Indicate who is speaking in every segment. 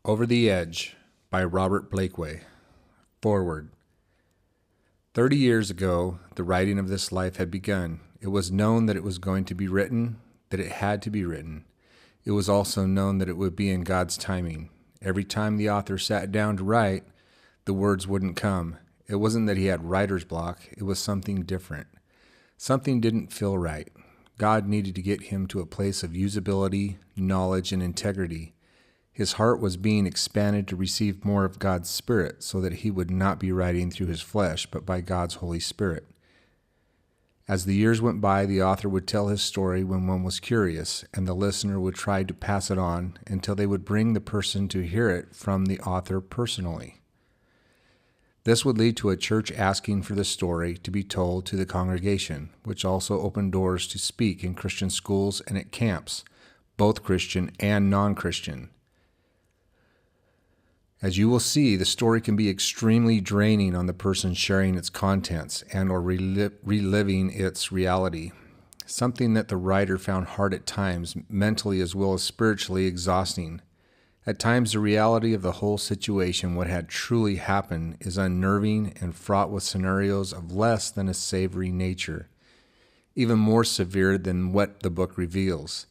Speaker 1: Over the Edge by Robert Blakeway. Forward. 30 years ago, the writing of this life had begun. It was known that it was going to be written, that it had to be written. It was also known that it would be in God's timing. Every time the author sat down to write, the words wouldn't come. It wasn't that he had writer's block. It was something different. Something didn't feel right. God needed to get him to a place of usability, knowledge, and integrity. His heart was being expanded to receive more of God's Spirit so that he would not be writing through his flesh, but by God's Holy Spirit. As the years went by, the author would tell his story when one was curious, and the listener would try to pass it on until they would bring the person to hear it from the author personally. This would lead to a church asking for the story to be told to the congregation, which also opened doors to speak in Christian schools and at camps, both Christian and non-Christian. As you will see, the story can be extremely draining on the person sharing its contents and or reliving its reality, something that the writer found hard at times, mentally as well as spiritually exhausting. At times, the reality of the whole situation, what had truly happened, is unnerving and fraught with scenarios of less than a savory nature, even more severe than what the book reveals.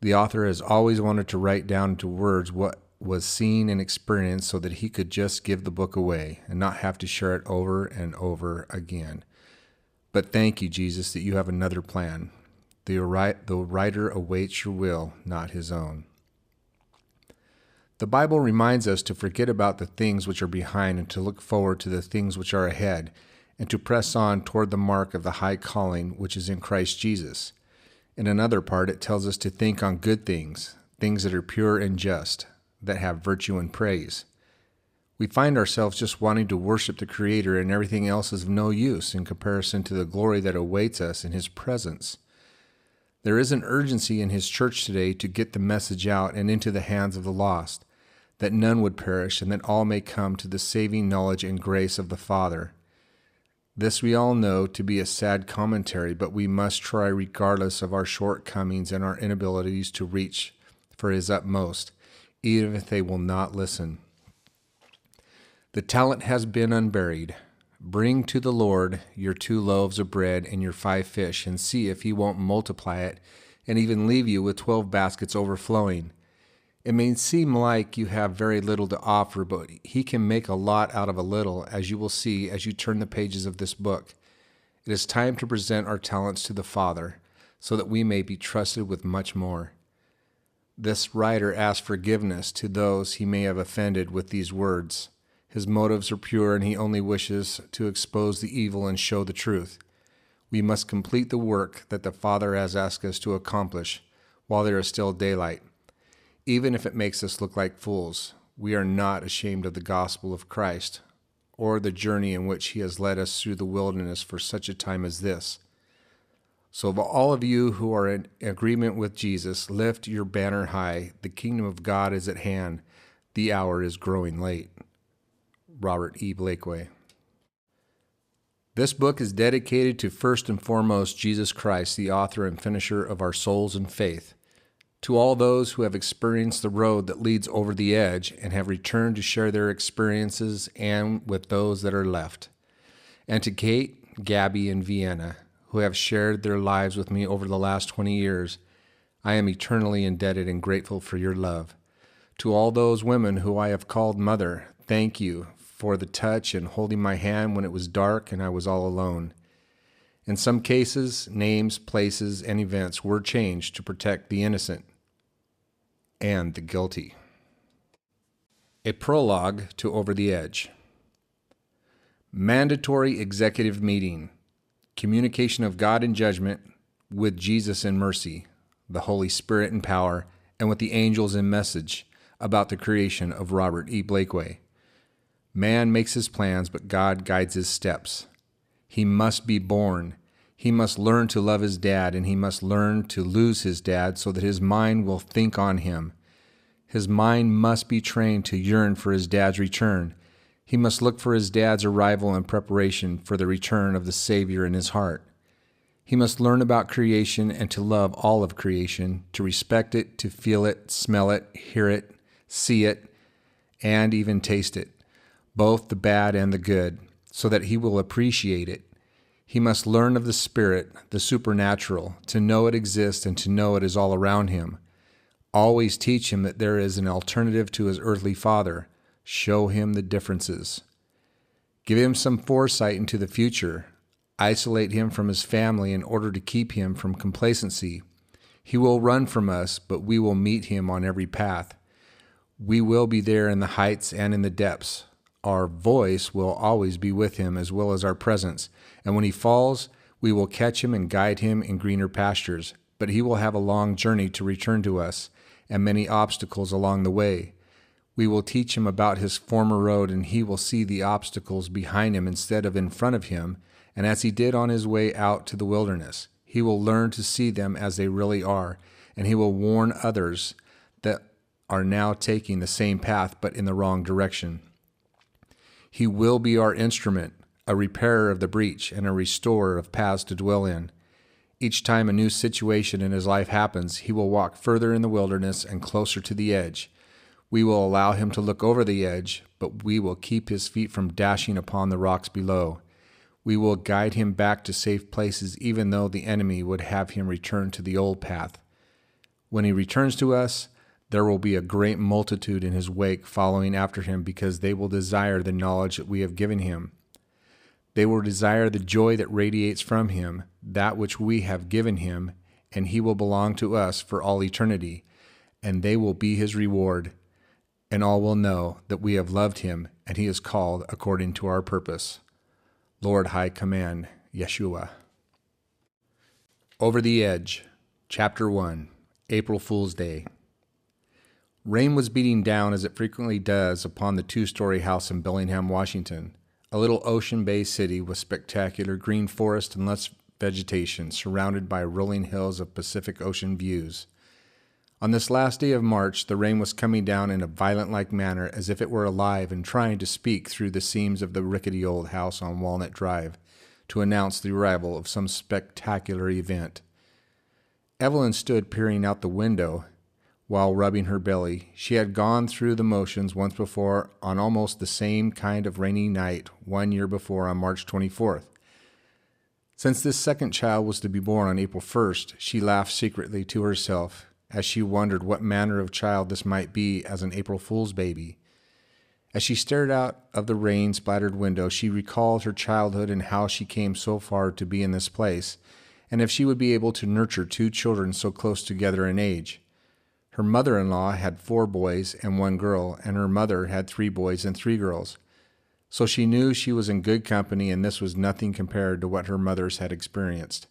Speaker 1: The author has always wanted to write down into words what was seen and experienced so that he could just give the book away and not have to share it over and over again. But thank you, Jesus, that you have another plan. The writer awaits your will, not his own. The Bible reminds us to forget about the things which are behind and to look forward to the things which are ahead and to press on toward the mark of the high calling which is in Christ Jesus. In another part, it tells us to think on good things, things that are pure and just, that have virtue and praise. We find ourselves just wanting to worship the Creator, and everything else is of no use in comparison to the glory that awaits us in His presence. There is an urgency in His church today to get the message out and into the hands of the lost, that none would perish and that all may come to the saving knowledge and grace of the Father. This we all know to be a sad commentary, but we must try regardless of our shortcomings and our inabilities to reach for His utmost, even if they will not listen. The talent has been unburied. Bring to the Lord your 2 loaves of bread and your 5 fish, and see if He won't multiply it and even leave you with 12 baskets overflowing. It may seem like you have very little to offer, but He can make a lot out of a little, as you will see as you turn the pages of this book. It is time to present our talents to the Father, so that we may be trusted with much more. This writer asks forgiveness to those he may have offended with these words. His motives are pure, and he only wishes to expose the evil and show the truth. We must complete the work that the Father has asked us to accomplish while there is still daylight. Even if it makes us look like fools, we are not ashamed of the gospel of Christ or the journey in which He has led us through the wilderness for such a time as this. So of all of you who are in agreement with Jesus, lift your banner high. The kingdom of God is at hand. The hour is growing late. Robert E. Blakeway. This book is dedicated to first and foremost Jesus Christ, the author and finisher of our souls and faith. To all those who have experienced the road that leads over the edge and have returned to share their experiences and with those that are left. And to Kate, Gabby, and Vienna, who have shared their lives with me over the last 20 years, I am eternally indebted and grateful for your love. To all those women who I have called mother, thank you for the touch and holding my hand when it was dark and I was all alone. In some cases, names, places, and events were changed to protect the innocent and the guilty. A prologue to Over the Edge. Mandatory executive meeting. Communication of God in judgment, with Jesus in mercy, the Holy Spirit in power, and with the angels in message about the creation of Robert E. Blakeway. Man makes his plans, but God guides his steps. He must be born. He must learn to love his dad, and he must learn to lose his dad so that his mind will think on him. His mind must be trained to yearn for his dad's return. He must look for his dad's arrival in preparation for the return of the Savior in his heart. He must learn about creation and to love all of creation, to respect it, to feel it, smell it, hear it, see it, and even taste it, both the bad and the good, so that he will appreciate it. He must learn of the spirit, the supernatural, to know it exists and to know it is all around him. Always teach him that there is an alternative to his earthly father. Show him the differences. Give him some foresight into the future. Isolate him from his family in order to keep him from complacency. He will run from us, but we will meet him on every path. We will be there in the heights and in the depths. Our voice will always be with him as well as our presence. And when he falls, we will catch him and guide him in greener pastures. But he will have a long journey to return to us, and many obstacles along the way. We will teach him about his former road, and he will see the obstacles behind him instead of in front of him, and as he did on his way out to the wilderness. He will learn to see them as they really are, and he will warn others that are now taking the same path but in the wrong direction. He will be our instrument, a repairer of the breach and a restorer of paths to dwell in. Each time a new situation in his life happens, he will walk further in the wilderness and closer to the edge. We will allow him to look over the edge, but we will keep his feet from dashing upon the rocks below. We will guide him back to safe places, even though the enemy would have him return to the old path. When he returns to us, there will be a great multitude in his wake following after him, because they will desire the knowledge that we have given him. They will desire the joy that radiates from him, that which we have given him, and he will belong to us for all eternity, and they will be his reward, and all will know that we have loved him, and he is called according to our purpose. Lord, High Command, Yeshua. Over the Edge, Chapter 1, April Fool's Day. Rain was beating down, as it frequently does, upon the two-story house in Bellingham, Washington, a little Ocean Bay city with spectacular green forest and lush vegetation, surrounded by rolling hills of Pacific Ocean views. On this last day of March, the rain was coming down in a violent-like manner, as if it were alive and trying to speak through the seams of the rickety old house on Walnut Drive to announce the arrival of some spectacular event. Evelyn stood peering out the window while rubbing her belly. She had gone through the motions once before on almost the same kind of rainy night 1 year before, on March 24th. Since this second child was to be born on April 1st, she laughed secretly to herself as she wondered what manner of child this might be as an April Fool's baby. As she stared out of the rain-splattered window, she recalled her childhood and how she came so far to be in this place, and if she would be able to nurture two children so close together in age. Her mother-in-law had 4 boys and 1 girl, and her mother had 3 boys and 3 girls. So she knew she was in good company, and this was nothing compared to what her mothers had experienced.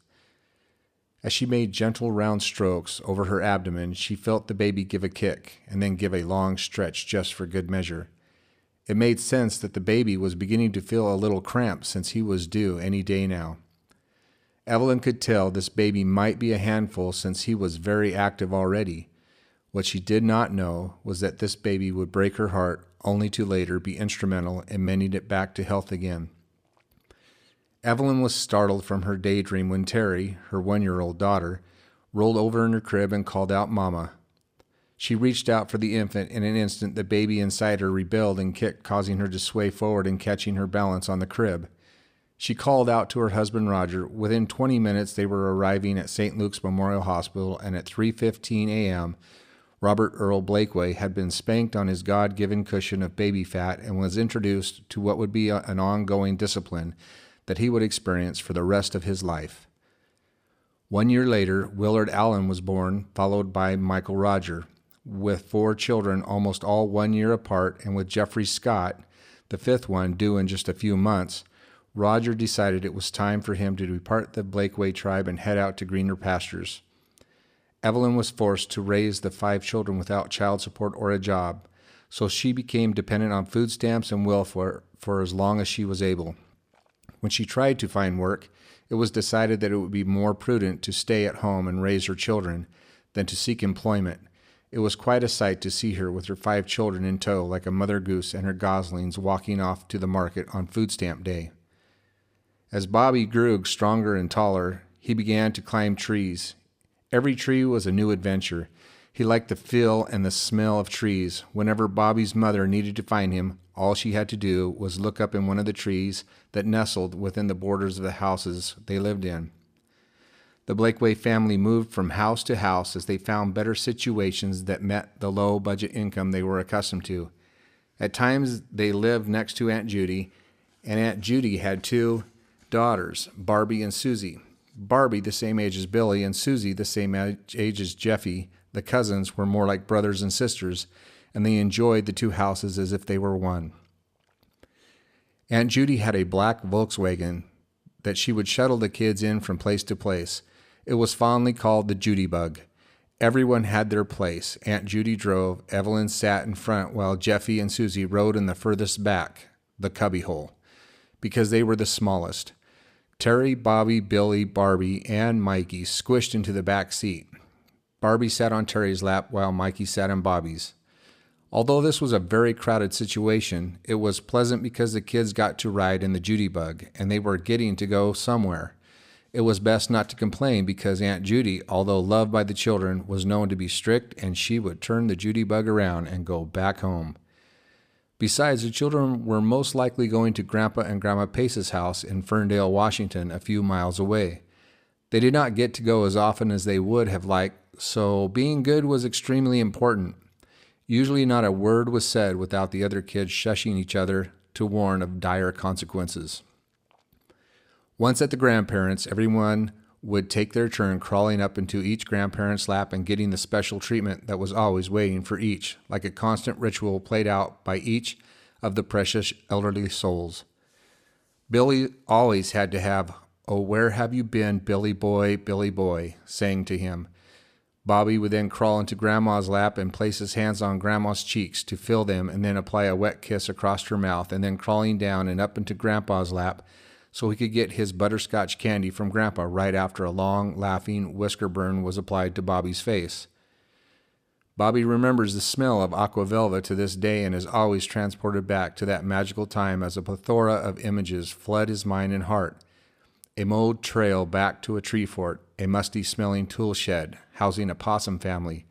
Speaker 1: As she made gentle round strokes over her abdomen, she felt the baby give a kick, and then give a long stretch just for good measure. It made sense that the baby was beginning to feel a little cramped, since he was due any day now. Evelyn could tell this baby might be a handful, since he was very active already. What she did not know was that this baby would break her heart, only to later be instrumental in mending it back to health again. Evelyn was startled from her daydream when Terry, her 1-year-old daughter, rolled over in her crib and called out Mama. She reached out for the infant. In an instant, the baby inside her rebelled and kicked, causing her to sway forward and catching her balance on the crib. She called out to her husband Roger. Within 20 minutes, they were arriving at St. Luke's Memorial Hospital, and at 3:15 a.m., Robert Earl Blakeway had been spanked on his God-given cushion of baby fat and was introduced to what would be an ongoing discipline that he would experience for the rest of his life. 1 year later, Willard Allen was born, followed by Michael Roger. With 4 children, almost all 1 year apart, and with Jeffrey Scott, the 5th one, due in just a few months, Roger decided it was time for him to depart the Blakeway tribe and head out to greener pastures. Evelyn was forced to raise the 5 children without child support or a job, so she became dependent on food stamps and welfare for as long as she was able. When she tried to find work, it was decided that it would be more prudent to stay at home and raise her children than to seek employment. It was quite a sight to see her with her 5 children in tow, like a mother goose and her goslings, walking off to the market on food stamp day. As Bobby grew stronger and taller, he began to climb trees. Every tree was a new adventure. He liked the feel and the smell of trees. Whenever Bobby's mother needed to find him, all she had to do was look up in one of the trees that nestled within the borders of the houses they lived in. The Blakeway family moved from house to house as they found better situations that met the low budget income they were accustomed to. At times, they lived next to Aunt Judy, and Aunt Judy had two daughters, Barbie and Susie. Barbie the same age as Billy, and Susie the same age as Jeffy. The cousins were more like brothers and sisters, and they enjoyed the two houses as if they were one. Aunt Judy had a black Volkswagen that she would shuttle the kids in from place to place. It was fondly called the Judy Bug. Everyone had their place. Aunt Judy drove, Evelyn sat in front, while Jeffy and Susie rode in the furthest back, the cubbyhole, because they were the smallest. Terry, Bobby, Billy, Barbie, and Mikey squished into the back seat. Barbie sat on Terry's lap while Mikey sat on Bobby's. Although this was a very crowded situation, it was pleasant because the kids got to ride in the Judy Bug, and they were getting to go somewhere. It was best not to complain because Aunt Judy, although loved by the children, was known to be strict, and she would turn the Judy Bug around and go back home. Besides, the children were most likely going to Grandpa and Grandma Pace's house in Ferndale, Washington, a few miles away. They did not get to go as often as they would have liked, so being good was extremely important. Usually not a word was said without the other kids shushing each other to warn of dire consequences. Once at the grandparents', everyone would take their turn crawling up into each grandparent's lap and getting the special treatment that was always waiting for each, like a constant ritual played out by each of the precious elderly souls. Billy always had to have, "Oh, where have you been, Billy boy," sang to him. Bobby would then crawl into Grandma's lap and place his hands on Grandma's cheeks to fill them and then apply a wet kiss across her mouth, and then crawling down and up into Grandpa's lap so he could get his butterscotch candy from Grandpa right after a long, laughing whisker burn was applied to Bobby's face. Bobby remembers the smell of aqua velva to this day and is always transported back to that magical time as a plethora of images flood his mind and heart. A mowed trail back to a tree fort, a musty-smelling tool shed housing a possum family,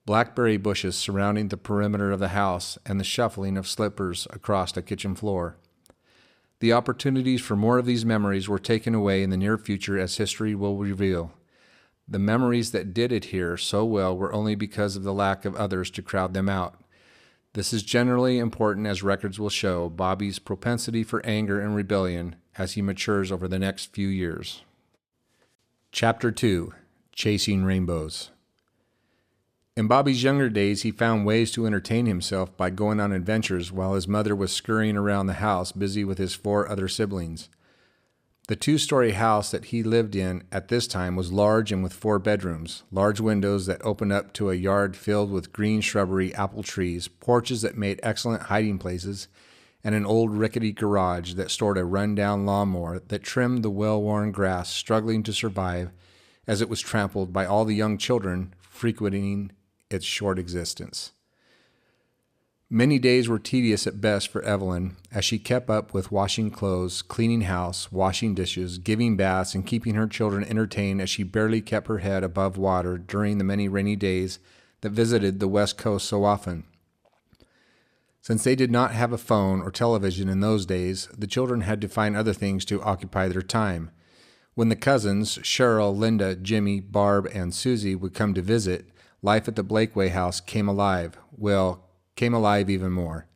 Speaker 1: blackberry bushes surrounding the perimeter of the house, and the shuffling of slippers across a kitchen floor. The opportunities for more of these memories were taken away in the near future, as history will reveal. The memories that did adhere so well were only because of the lack of others to crowd them out. This is generally important, as records will show Bobby's propensity for anger and rebellion as he matures over the next few years. Chapter 2. Chasing Rainbows. In Bobby's younger days, he found ways to entertain himself by going on adventures while his mother was scurrying around the house busy with his 4 other siblings. The 2-story house that he lived in at this time was large and with 4 bedrooms, large windows that opened up to a yard filled with green shrubbery, apple trees, porches that made excellent hiding places, and an old rickety garage that stored a run-down lawnmower that trimmed the well-worn grass, struggling to survive as it was trampled by all the young children frequenting its short existence. Many days were tedious at best for Evelyn as she kept up with washing clothes, cleaning house, washing dishes, giving baths, and keeping her children entertained as she barely kept her head above water during the many rainy days that visited the West Coast so often. Since they did not have a phone or television in those days, the children had to find other things to occupy their time. When the cousins, Cheryl, Linda, Jimmy, Barb, and Susie would come to visit, life at the Blakeway house came alive. Came alive even more.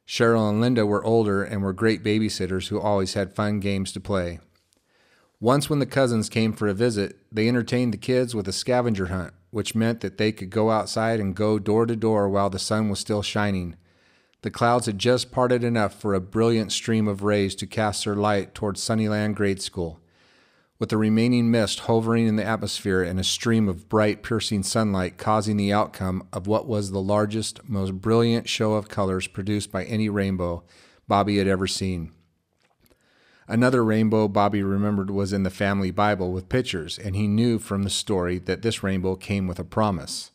Speaker 1: Cheryl and Linda were older and were great babysitters who always had fun games to play. Once when the cousins came for a visit, they entertained the kids with a scavenger hunt, which meant that they could go outside and go door to door while the sun was still shining. The clouds had just parted enough for a brilliant stream of rays to cast their light toward Sunnyland Grade School, with the remaining mist hovering in the atmosphere and a stream of bright, piercing sunlight causing the outcome of what was the largest, most brilliant show of colors produced by any rainbow Bobby had ever seen. Another rainbow Bobby remembered was in the family Bible with pictures, and he knew from the story that this rainbow came with a promise.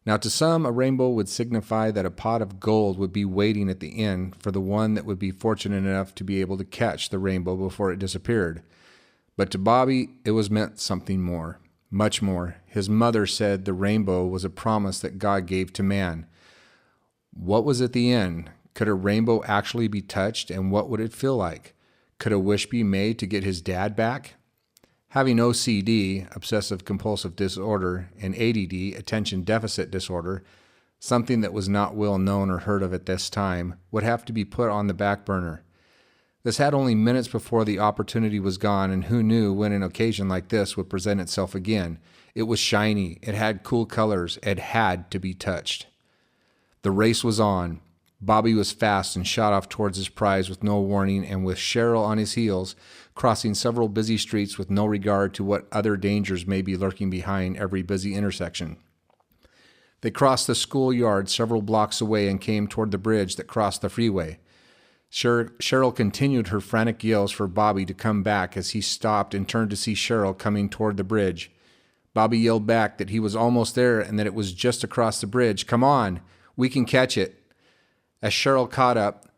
Speaker 1: Now, to some, a rainbow would signify that a pot of gold would be waiting at the end for the one that would be fortunate enough to be able to catch the rainbow before it disappeared. But to Bobby, it was meant something more. Much more. His mother said the rainbow was a promise that God gave to man. What was at the end? Could a rainbow actually be touched, and what would it feel like? Could a wish be made to get his dad back? Having OCD, obsessive compulsive disorder, and ADD, attention deficit disorder, something that was not well known or heard of at this time, would have to be put on the back burner. This had only minutes before the opportunity was gone, and who knew when an occasion like this would present itself again. It was shiny, it had cool colors, it had to be touched. The race was on. Bobby was fast and shot off towards his prize with no warning, and with Cheryl on his heels, crossing several busy streets with no regard to what other dangers may be lurking behind every busy intersection. They crossed the schoolyard several blocks away and came toward the bridge that crossed the freeway. Cheryl continued her frantic yells for Bobby to come back as he stopped and turned to see Cheryl coming toward the bridge. Bobby yelled back that he was almost there and that it was just across the bridge. "Come on, we can catch it." As Cheryl caught up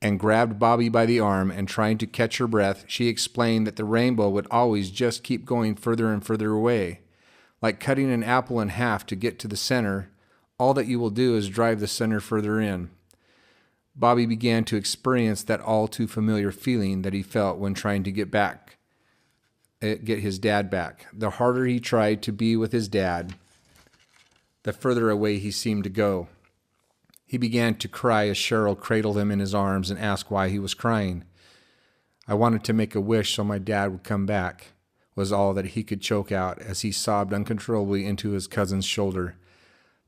Speaker 1: and grabbed Bobby by the arm and trying to catch her breath, she explained that the rainbow would always just keep going further and further away. Like cutting an apple in half to get to the center, all that you will do is drive the center further in. Bobby began to experience that all too familiar feeling that he felt when trying to get his dad back. The harder he tried to be with his dad, the further away he seemed to go. He began to cry as Cheryl cradled him in his arms and asked why he was crying. "I wanted to make a wish so my dad would come back," was all that he could choke out as he sobbed uncontrollably into his cousin's shoulder.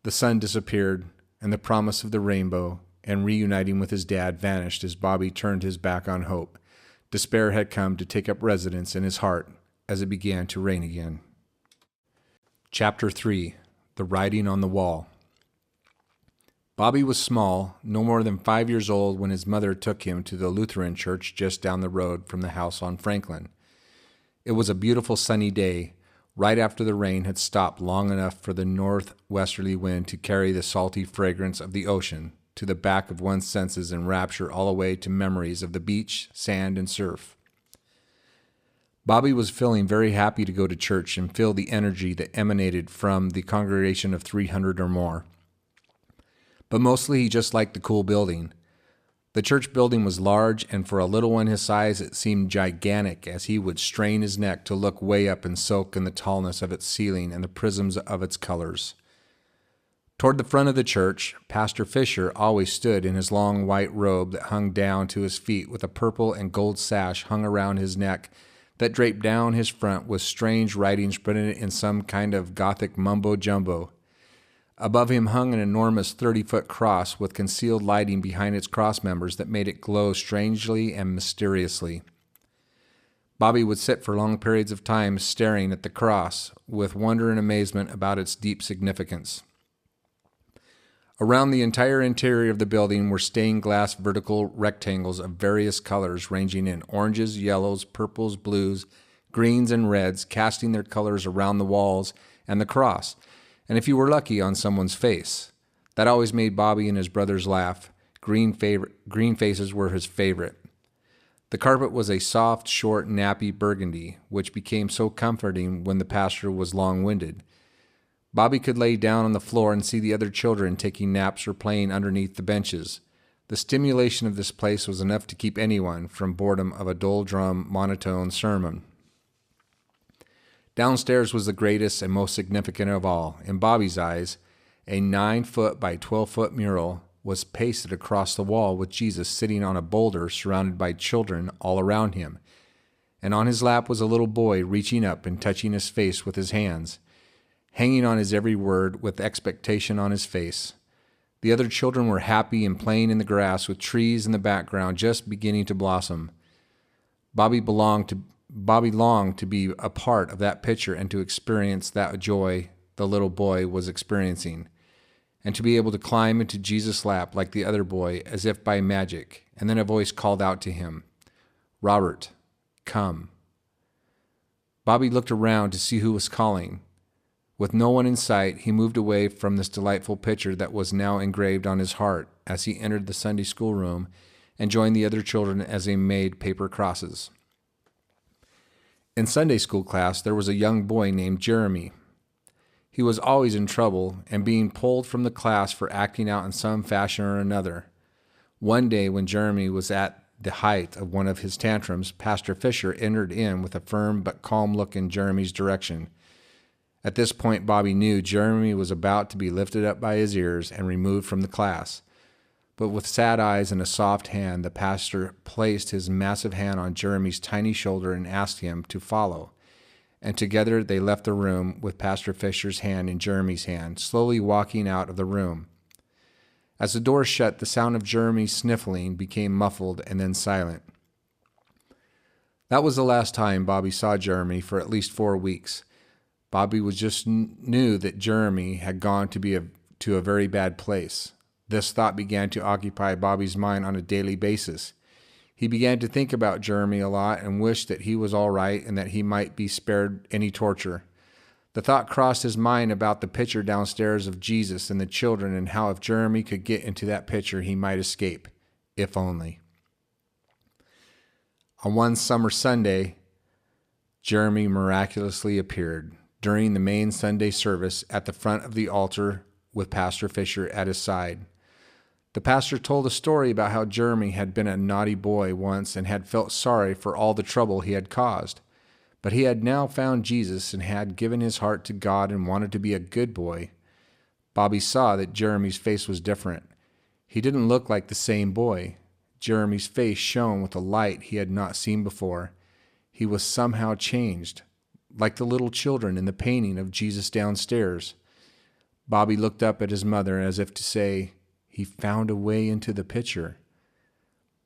Speaker 1: The sun disappeared, and the promise of the rainbow and reuniting with his dad vanished as Bobby turned his back on hope. Despair had come to take up residence in his heart as it began to rain again. Chapter 3. The Writing on the Wall. Bobby was small, no more than 5 years old, when his mother took him to the Lutheran church just down the road from the house on Franklin. It was a beautiful sunny day, right after the rain had stopped long enough for the northwesterly wind to carry the salty fragrance of the ocean to the back of one's senses and rapture all the way to memories of the beach, sand, and surf. Bobby was feeling very happy to go to church and feel the energy that emanated from the congregation of 300 or more. But mostly he just liked the cool building. The church building was large, and for a little one his size it seemed gigantic as he would strain his neck to look way up and soak in the tallness of its ceiling and the prisms of its colors. Toward the front of the church, Pastor Fisher always stood in his long white robe that hung down to his feet with a purple and gold sash hung around his neck that draped down his front with strange writings printed in some kind of Gothic mumbo-jumbo. Above him hung an enormous 30-foot cross with concealed lighting behind its cross members that made it glow strangely and mysteriously. Bobby would sit for long periods of time staring at the cross with wonder and amazement about its deep significance. Around the entire interior of the building were stained glass vertical rectangles of various colors ranging in oranges, yellows, purples, blues, greens, and reds, casting their colors around the walls and the cross, and if you were lucky, on someone's face. That always made Bobby and his brothers laugh. Green faces were his favorite. The carpet was a soft, short, nappy burgundy, which became so comforting when the pastor was long-winded. Bobby could lay down on the floor and see the other children taking naps or playing underneath the benches. The stimulation of this place was enough to keep anyone from boredom of a dull-drum, monotone sermon. Downstairs was the greatest and most significant of all. In Bobby's eyes, a 9-foot by 12-foot mural was pasted across the wall with Jesus sitting on a boulder surrounded by children all around him. And on his lap was a little boy reaching up and touching his face with his hands, hanging on his every word with expectation on his face. The other children were happy and playing in the grass with trees in the background just beginning to blossom. Bobby longed to be a part of that picture and to experience that joy the little boy was experiencing, and to be able to climb into Jesus' lap like the other boy as if by magic. And then a voice called out to him, "Robert, come." Bobby looked around to see who was calling. With no one in sight, he moved away from this delightful picture that was now engraved on his heart as he entered the Sunday school room and joined the other children as they made paper crosses. In Sunday school class, there was a young boy named Jeremy. He was always in trouble and being pulled from the class for acting out in some fashion or another. One day when Jeremy was at the height of one of his tantrums, Pastor Fisher entered in with a firm but calm look in Jeremy's direction. At this point, Bobby knew Jeremy was about to be lifted up by his ears and removed from the class. But with sad eyes and a soft hand, the pastor placed his massive hand on Jeremy's tiny shoulder and asked him to follow. And together they left the room with Pastor Fisher's hand in Jeremy's hand, slowly walking out of the room. As the door shut, the sound of Jeremy's sniffling became muffled and then silent. That was the last time Bobby saw Jeremy for at least 4 weeks. Bobby knew that Jeremy had gone to a very bad place. This thought began to occupy Bobby's mind on a daily basis. He began to think about Jeremy a lot and wished that he was all right and that he might be spared any torture. The thought crossed his mind about the picture downstairs of Jesus and the children and how if Jeremy could get into that picture, he might escape, if only. On one summer Sunday, Jeremy miraculously appeared during the main Sunday service at the front of the altar with Pastor Fisher at his side. The pastor told a story about how Jeremy had been a naughty boy once and had felt sorry for all the trouble he had caused. But he had now found Jesus and had given his heart to God and wanted to be a good boy. Bobby saw that Jeremy's face was different. He didn't look like the same boy. Jeremy's face shone with a light he had not seen before. He was somehow changed, like the little children in the painting of Jesus downstairs. Bobby looked up at his mother as if to say, he found a way into the picture.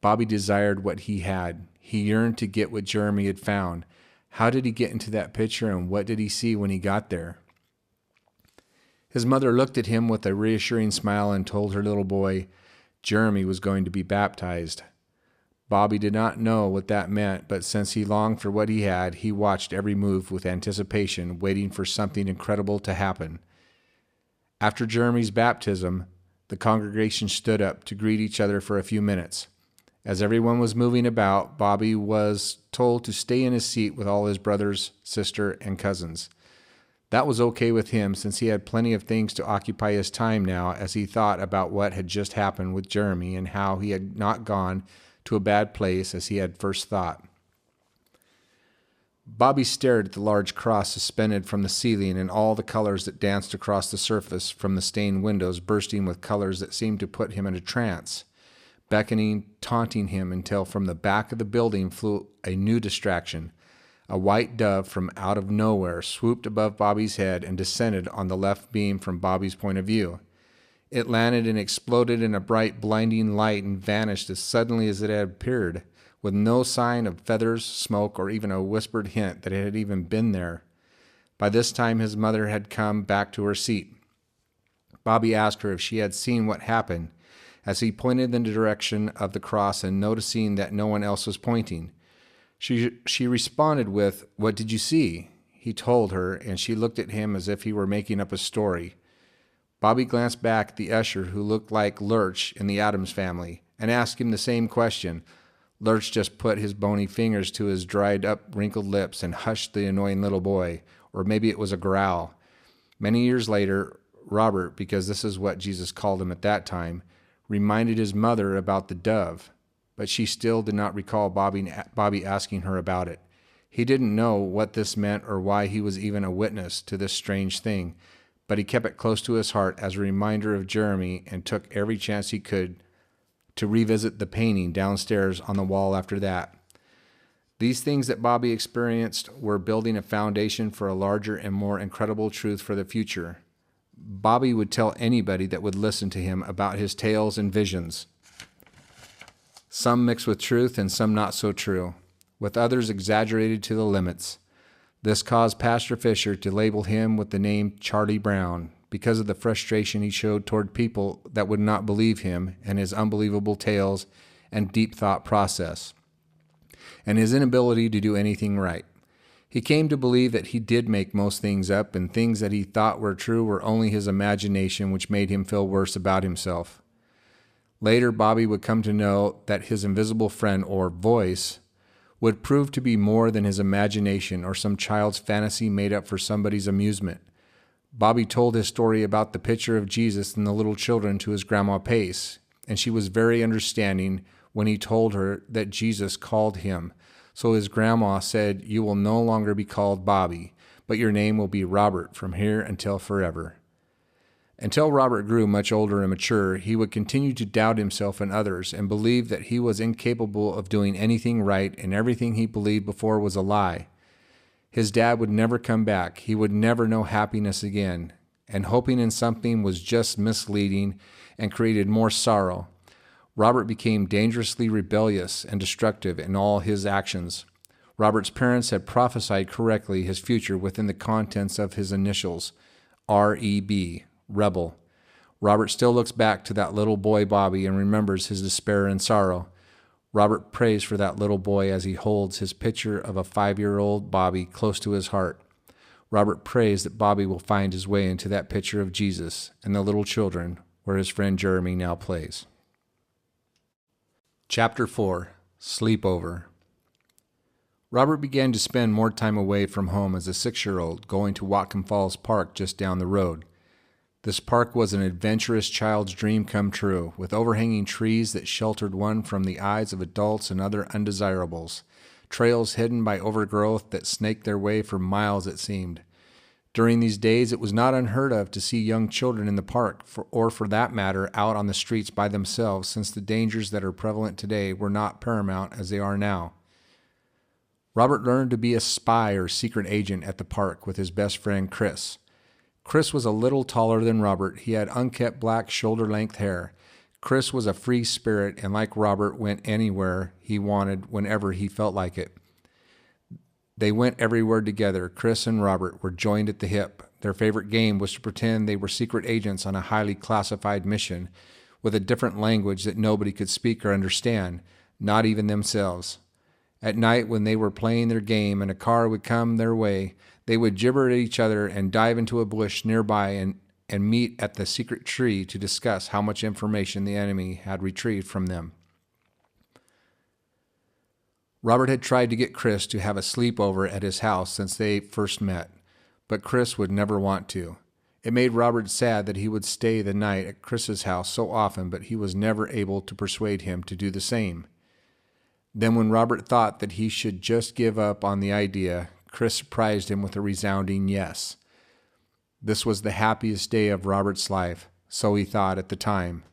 Speaker 1: Bobby desired what he had. He yearned to get what Jeremy had found. How did he get into that picture and what did he see when he got there? His mother looked at him with a reassuring smile and told her little boy Jeremy was going to be baptized. Bobby did not know what that meant, but since he longed for what he had, he watched every move with anticipation, waiting for something incredible to happen. After Jeremy's baptism, the congregation stood up to greet each other for a few minutes. As everyone was moving about, Bobby was told to stay in his seat with all his brothers, sister, and cousins. That was okay with him since he had plenty of things to occupy his time now as he thought about what had just happened with Jeremy and how he had not gone to a bad place as he had first thought. Bobby stared at the large cross suspended from the ceiling and all the colors that danced across the surface from the stained windows, bursting with colors that seemed to put him in a trance, beckoning, taunting him until from the back of the building flew a new distraction. A white dove from out of nowhere swooped above Bobby's head and descended on the left beam from Bobby's point of view. It landed and exploded in a bright, blinding light and vanished as suddenly as it had appeared, with no sign of feathers, smoke, or even a whispered hint that it had even been there. By this time, his mother had come back to her seat. Bobby asked her if she had seen what happened, as he pointed in the direction of the cross and noticing that no one else was pointing. She responded with, "What did you see?" He told her, and she looked at him as if he were making up a story. Bobby glanced back at the usher, who looked like Lurch in the Addams Family, and asked him the same question. Lurch just put his bony fingers to his dried-up, wrinkled lips and hushed the annoying little boy, or maybe it was a growl. Many years later, Robert, because this is what Jesus called him at that time, reminded his mother about the dove, but she still did not recall Bobby asking her about it. He didn't know what this meant or why he was even a witness to this strange thing, but he kept it close to his heart as a reminder of Jeremy and took every chance he could to revisit the painting downstairs on the wall after that. These things that Bobby experienced were building a foundation for a larger and more incredible truth for the future. Bobby would tell anybody that would listen to him about his tales and visions, some mixed with truth and some not so true, with others exaggerated to the limits. This caused Pastor Fisher to label him with the name Charlie Brown because of the frustration he showed toward people that would not believe him and his unbelievable tales and deep thought process, and his inability to do anything right. He came to believe that he did make most things up, and things that he thought were true were only his imagination, which made him feel worse about himself. Later, Bobby would come to know that his invisible friend, or voice, would prove to be more than his imagination or some child's fantasy made up for somebody's amusement. Bobby told his story about the picture of Jesus and the little children to his Grandma Pace, and she was very understanding when he told her that Jesus called him. So his grandma said, "You will no longer be called Bobby, but your name will be Robert from here until forever." Until Robert grew much older and mature, he would continue to doubt himself and others and believe that he was incapable of doing anything right, and everything he believed before was a lie. His dad would never come back. He would never know happiness again. And hoping in something was just misleading and created more sorrow. Robert became dangerously rebellious and destructive in all his actions. Robert's parents had prophesied correctly his future within the contents of his initials, R.E.B., rebel. Robert still looks back to that little boy Bobby and remembers his despair and sorrow. Robert prays for that little boy as he holds his picture of a 5-year-old Bobby close to his heart. Robert prays that Bobby will find his way into that picture of Jesus and the little children where his friend Jeremy now plays. Chapter 4, Sleepover. Robert began to spend more time away from home as a 6-year-old, going to Watcom Falls Park just down the road. This park was an adventurous child's dream come true, with overhanging trees that sheltered one from the eyes of adults and other undesirables, trails hidden by overgrowth that snaked their way for miles it seemed. During these days, it was not unheard of to see young children in the park, or for that matter, out on the streets by themselves, since the dangers that are prevalent today were not paramount as they are now. Robert learned to be a spy or secret agent at the park with his best friend Chris. Chris was a little taller than Robert. He had unkempt black shoulder-length hair. Chris was a free spirit and, like Robert, went anywhere he wanted whenever he felt like it. They went everywhere together. Chris and Robert were joined at the hip. Their favorite game was to pretend they were secret agents on a highly classified mission with a different language that nobody could speak or understand, not even themselves. At night, when they were playing their game and a car would come their way, they would gibber at each other and dive into a bush nearby and meet at the secret tree to discuss how much information the enemy had retrieved from them. Robert had tried to get Chris to have a sleepover at his house since they first met, but Chris would never want to. It made Robert sad that he would stay the night at Chris's house so often, but he was never able to persuade him to do the same. Then when Robert thought that he should just give up on the idea, Chris surprised him with a resounding yes. This was the happiest day of Robert's life, so he thought at the time.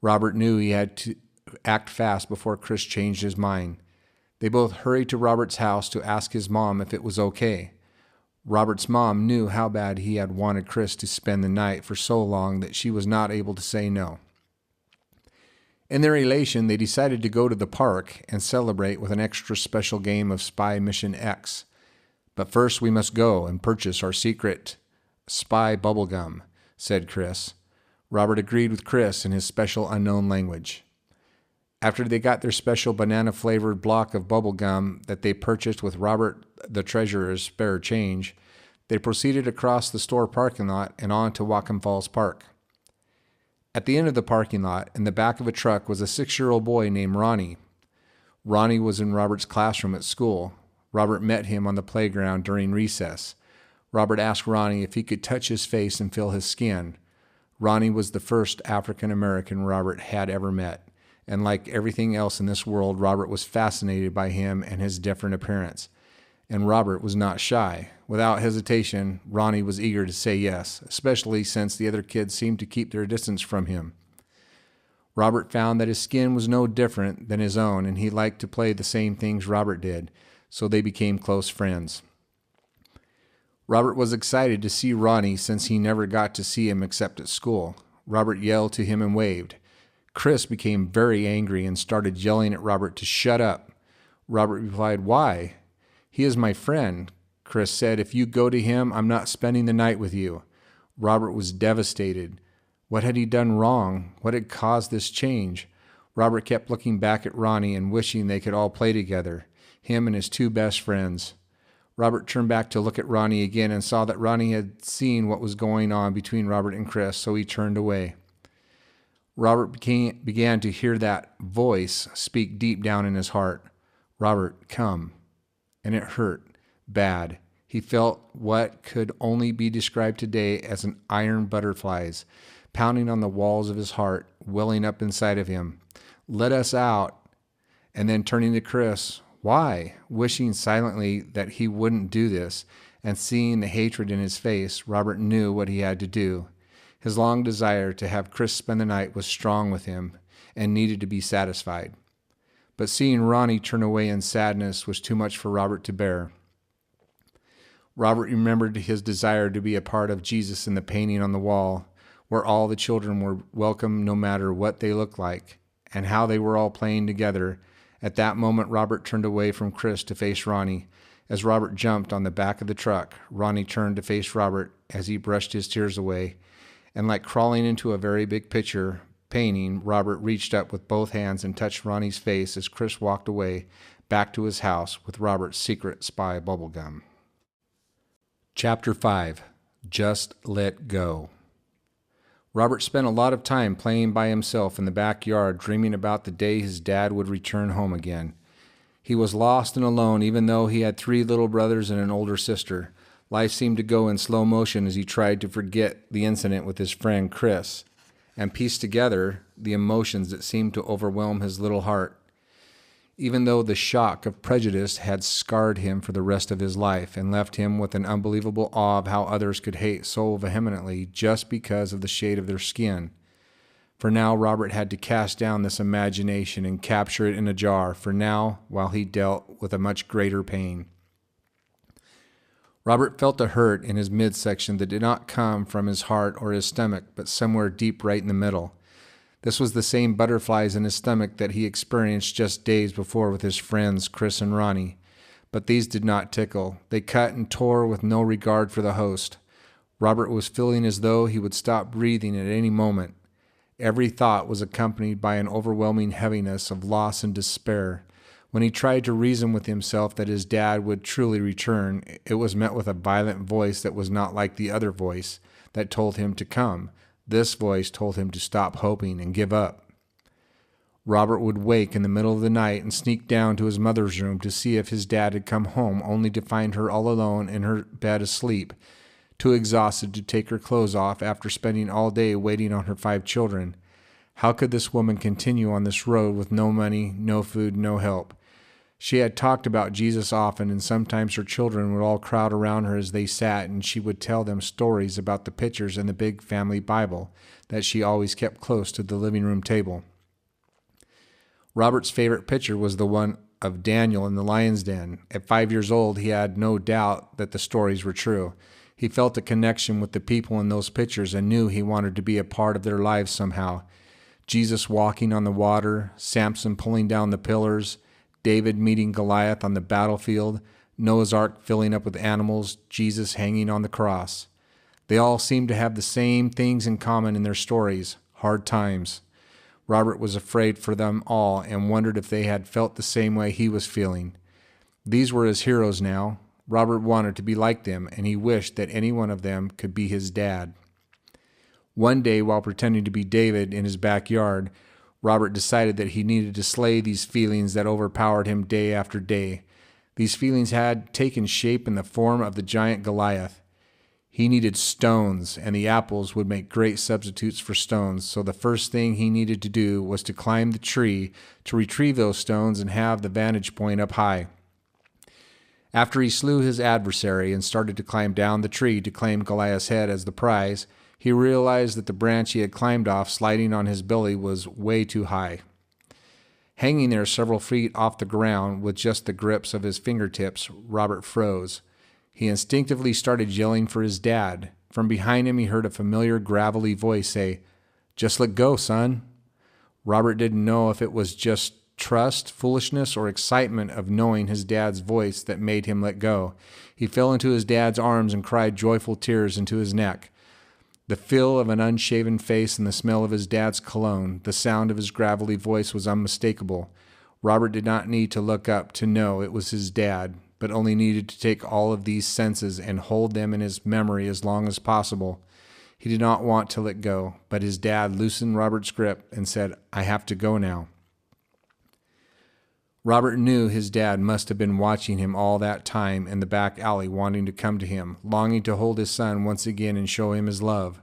Speaker 1: Robert knew he had to act fast before Chris changed his mind. They both hurried to Robert's house to ask his mom if it was okay. Robert's mom knew how bad he had wanted Chris to spend the night for so long that she was not able to say no. In their elation, they decided to go to the park and celebrate with an extra special game of Spy Mission X. "But first we must go and purchase our secret spy bubblegum," said Chris. Robert agreed with Chris in his special unknown language. After they got their special banana-flavored block of bubblegum that they purchased with Robert the treasurer's spare change, they proceeded across the store parking lot and on to Watcom Falls Park. At the end of the parking lot, in the back of a truck, was a 6-year-old boy named Ronnie. Ronnie was in Robert's classroom at school. Robert met him on the playground during recess. Robert asked Ronnie if he could touch his face and feel his skin. Ronnie was the first African-American Robert had ever met, and like everything else in this world, Robert was fascinated by him and his different appearance. And Robert was not shy. Without hesitation, Ronnie was eager to say yes, especially since the other kids seemed to keep their distance from him. Robert found that his skin was no different than his own, and he liked to play the same things Robert did, so they became close friends. Robert was excited to see Ronnie since he never got to see him except at school. Robert yelled to him and waved. Chris became very angry and started yelling at Robert to shut up. Robert replied, "Why? He is my friend." Chris said, "If you go to him, I'm not spending the night with you." Robert was devastated. What had he done wrong? What had caused this change? Robert kept looking back at Ronnie and wishing they could all play together, him and his two best friends. Robert turned back to look at Ronnie again and saw that Ronnie had seen what was going on between Robert and Chris, so he turned away. Robert began to hear that voice speak deep down in his heart. "Robert, come." And it hurt bad. He felt what could only be described today as an iron butterflies pounding on the walls of his heart, welling up inside of him. "Let us out." And then turning to Chris, "Why?" Wishing silently that he wouldn't do this, and seeing the hatred in his face, Robert knew what he had to do. His long desire to have Chris spend the night was strong with him and needed to be satisfied. But seeing Ronnie turn away in sadness was too much for Robert to bear. Robert remembered his desire to be a part of Jesus in the painting on the wall, where all the children were welcome no matter what they looked like, and how they were all playing together. At that moment, Robert turned away from Chris to face Ronnie. As Robert jumped on the back of the truck, Ronnie turned to face Robert as he brushed his tears away. And like crawling into a very big picture painting, Robert reached up with both hands and touched Ronnie's face as Chris walked away back to his house with Robert's secret spy bubblegum. Chapter 5. Just Let Go. Robert spent a lot of time playing by himself in the backyard, dreaming about the day his dad would return home again. He was lost and alone, even though he had 3 little brothers and an older sister. Life seemed to go in slow motion as he tried to forget the incident with his friend Chris and piece together the emotions that seemed to overwhelm his little heart. Even though the shock of prejudice had scarred him for the rest of his life and left him with an unbelievable awe of how others could hate so vehemently just because of the shade of their skin. For now, Robert had to cast down this imagination and capture it in a jar, for now, while he dealt with a much greater pain. Robert felt a hurt in his midsection that did not come from his heart or his stomach, but somewhere deep right in the middle. This was the same butterflies in his stomach that he experienced just days before with his friends Chris and Ronnie. But these did not tickle. They cut and tore with no regard for the host. Robert was feeling as though he would stop breathing at any moment. Every thought was accompanied by an overwhelming heaviness of loss and despair. When he tried to reason with himself that his dad would truly return, it was met with a violent voice that was not like the other voice that told him to come. This voice told him to stop hoping and give up. Robert would wake in the middle of the night and sneak down to his mother's room to see if his dad had come home, only to find her all alone in her bed asleep, too exhausted to take her clothes off after spending all day waiting on her 5 children. How could this woman continue on this road with no money, no food, no help? She had talked about Jesus often, and sometimes her children would all crowd around her as they sat, and she would tell them stories about the pictures in the big family Bible that she always kept close to the living room table. Robert's favorite picture was the one of Daniel in the lion's den. At 5 years old, he had no doubt that the stories were true. He felt a connection with the people in those pictures and knew he wanted to be a part of their lives somehow. Jesus walking on the water, Samson pulling down the pillars, David meeting Goliath on the battlefield, Noah's Ark filling up with animals, Jesus hanging on the cross. They all seemed to have the same things in common in their stories: hard times. Robert was afraid for them all and wondered if they had felt the same way he was feeling. These were his heroes now. Robert wanted to be like them, and he wished that any one of them could be his dad. One day, while pretending to be David in his backyard, Robert decided that he needed to slay these feelings that overpowered him day after day. These feelings had taken shape in the form of the giant Goliath. He needed stones, and the apples would make great substitutes for stones, so the first thing he needed to do was to climb the tree to retrieve those stones and have the vantage point up high. After he slew his adversary and started to climb down the tree to claim Goliath's head as the prize, he realized that the branch he had climbed off, sliding on his belly, was way too high. Hanging there several feet off the ground with just the grips of his fingertips, Robert froze. He instinctively started yelling for his dad. From behind him, he heard a familiar gravelly voice say, "Just let go, son." Robert didn't know if it was just trust, foolishness, or excitement of knowing his dad's voice that made him let go. He fell into his dad's arms and cried joyful tears into his neck. The feel of an unshaven face and the smell of his dad's cologne, the sound of his gravelly voice was unmistakable. Robert did not need to look up to know it was his dad, but only needed to take all of these senses and hold them in his memory as long as possible. He did not want to let go, but his dad loosened Robert's grip and said, "I have to go now." Robert knew his dad must have been watching him all that time in the back alley, wanting to come to him, longing to hold his son once again and show him his love.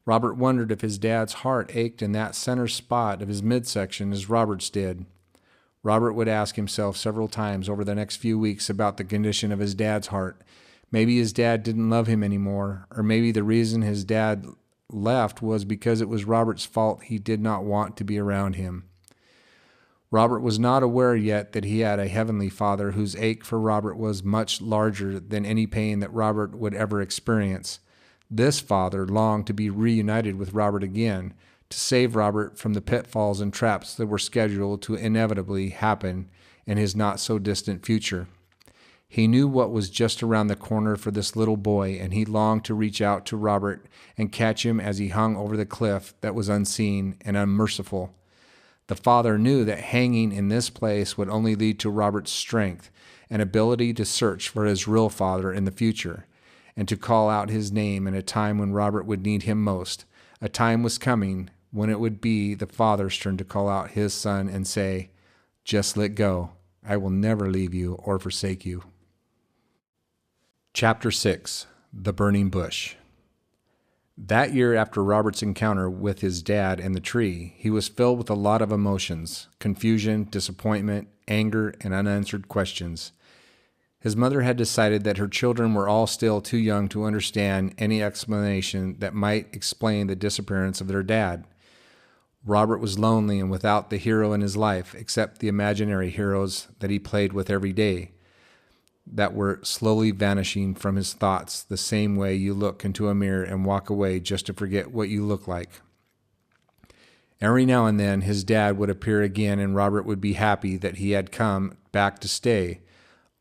Speaker 1: Robert wondered if his dad's heart ached in that center spot of his midsection as Robert's did. Robert would ask himself several times over the next few weeks about the condition of his dad's heart. Maybe his dad didn't love him anymore, or maybe the reason his dad left was because it was Robert's fault he did not want to be around him. Robert was not aware yet that he had a heavenly Father whose ache for Robert was much larger than any pain that Robert would ever experience. This Father longed to be reunited with Robert again, to save Robert from the pitfalls and traps that were scheduled to inevitably happen in his not-so-distant future. He knew what was just around the corner for this little boy, and he longed to reach out to Robert and catch him as he hung over the cliff that was unseen and unmerciful. The Father knew that hanging in this place would only lead to Robert's strength and ability to search for his real Father in the future, and to call out his name in a time when Robert would need him most. A time was coming when it would be the Father's turn to call out his son and say, "Just let go. I will never leave you or forsake you." Chapter 6. The Burning Bush. That year, after Robert's encounter with his dad and the tree, he was filled with a lot of emotions: confusion, disappointment, anger, and unanswered questions. His mother had decided that her children were all still too young to understand any explanation that might explain the disappearance of their dad. Robert was lonely and without the hero in his life, except the imaginary heroes that he played with every day, that were slowly vanishing from his thoughts the same way you look into a mirror and walk away just to forget what you look like. Every now and then his dad would appear again, and Robert would be happy that he had come back to stay,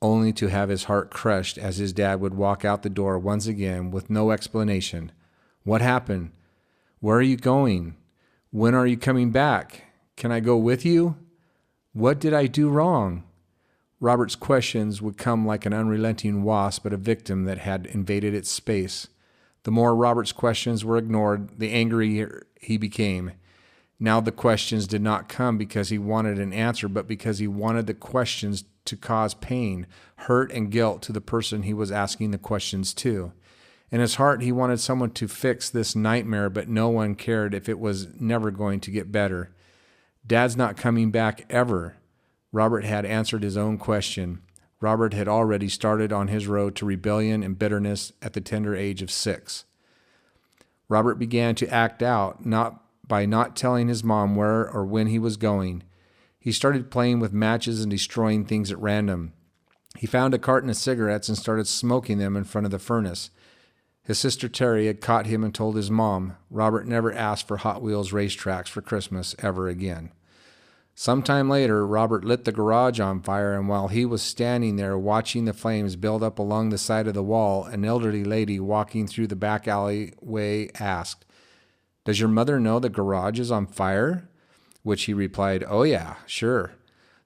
Speaker 1: only to have his heart crushed as his dad would walk out the door once again with no explanation. What happened? Where are you going? When are you coming back? Can I go with you? What did I do wrong? Robert's questions would come like an unrelenting wasp at a victim that had invaded its space. The more Robert's questions were ignored, the angrier he became. Now the questions did not come because he wanted an answer, but because he wanted the questions to cause pain, hurt, and guilt to the person he was asking the questions to. In his heart, he wanted someone to fix this nightmare, but no one cared if it was never going to get better. Dad's not coming back ever. Robert had answered his own question. Robert had already started on his road to rebellion and bitterness at the tender age of 6. Robert began to act out, not by not telling his mom where or when he was going. He started playing with matches and destroying things at random. He found a carton of cigarettes and started smoking them in front of the furnace. His sister Terry had caught him and told his mom. Robert never asked for Hot Wheels racetracks for Christmas ever again. Sometime later, Robert lit the garage on fire, and while he was standing there watching the flames build up along the side of the wall, an elderly lady walking through the back alleyway asked, "Does your mother know the garage is on fire?" Which he replied, "Oh yeah, sure."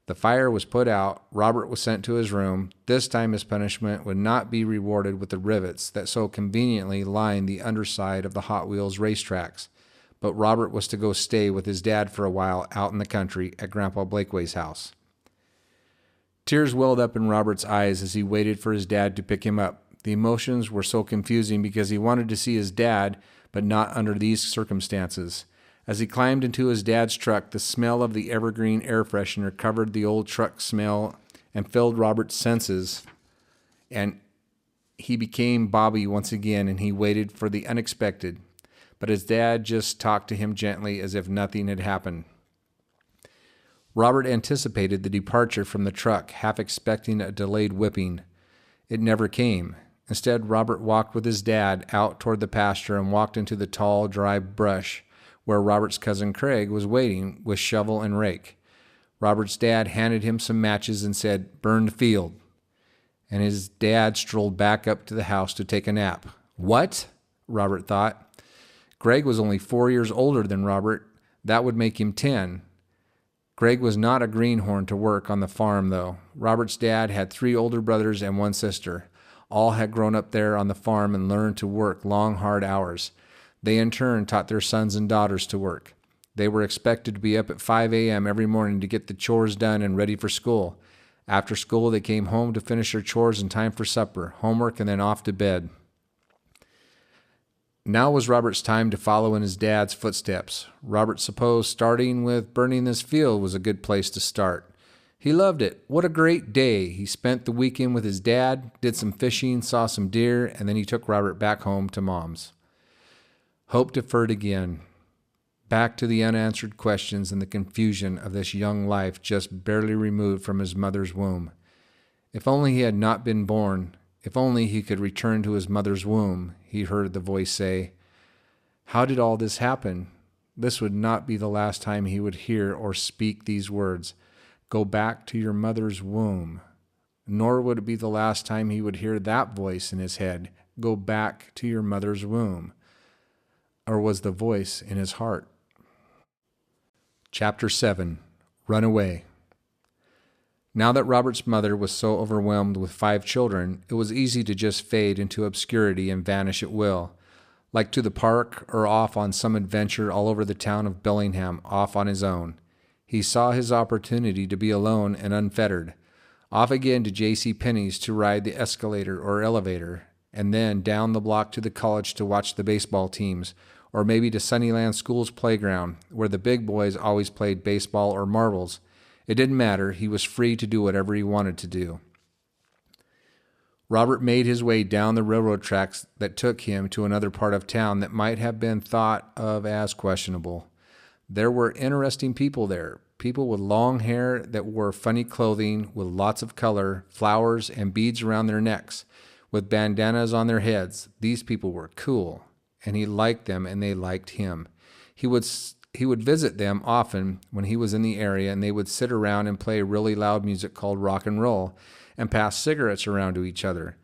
Speaker 1: The fire was put out. Robert was sent to his room. This time his punishment would not be rewarded with the rivets that so conveniently lined the underside of the Hot Wheels racetracks. But Robert was to go stay with his dad for a while out in the country at Grandpa Blakeway's house. Tears welled up in Robert's eyes as he waited for his dad to pick him up. The emotions were so confusing because he wanted to see his dad, but not under these circumstances. As he climbed into his dad's truck, the smell of the evergreen air freshener covered the old truck smell and filled Robert's senses, and he became Bobby once again, and he waited for the unexpected. But his dad just talked to him gently as if nothing had happened. Robert anticipated the departure from the truck, half expecting a delayed whipping. It never came. Instead, Robert walked with his dad out toward the pasture and walked into the tall, dry brush where Robert's cousin Craig was waiting with shovel and rake. Robert's dad handed him some matches and said, "Burn the field." And his dad strolled back up to the house to take a nap. What? Robert thought. Greg was only 4 years older than Robert. That would make him 10. Greg was not a greenhorn to work on the farm, though. Robert's dad had 3 older brothers and 1 sister. All had grown up there on the farm and learned to work long, hard hours. They in turn taught their sons and daughters to work. They were expected to be up at 5 a.m. every morning to get the chores done and ready for school. After school, they came home to finish their chores in time for supper, homework, and then off to bed. Now was Robert's time to follow in his dad's footsteps. Robert supposed starting with burning this field was a good place to start. He loved it. What a great day. He spent the weekend with his dad, did some fishing, saw some deer, and then he took Robert back home to Mom's. Hope deferred again. Back to the unanswered questions and the confusion of this young life just barely removed from his mother's womb. If only he had not been born, if only he could return to his mother's womb, he heard the voice say. How did all this happen? This would not be the last time he would hear or speak these words. Go back to your mother's womb. Nor would it be the last time he would hear that voice in his head. Go back to your mother's womb. Or was the voice in his heart? Chapter 7. Run Away. Now that Robert's mother was so overwhelmed with 5 children, it was easy to just fade into obscurity and vanish at will, like to the park or off on some adventure all over the town of Bellingham, off on his own. He saw his opportunity to be alone and unfettered. Off again to J.C. Penney's to ride the escalator or elevator, and then down the block to the college to watch the baseball teams, or maybe to Sunnyland School's playground, where the big boys always played baseball or marbles. It didn't matter. He was free to do whatever he wanted to do. Robert made his way down the railroad tracks that took him to another part of town that might have been thought of as questionable. There were interesting people there, people with long hair that wore funny clothing with lots of color, flowers, and beads around their necks, with bandanas on their heads. These people were cool, and he liked them, and they liked him. He would visit them often when he was in the area, and they would sit around and play really loud music called rock and roll, and pass cigarettes around to each other.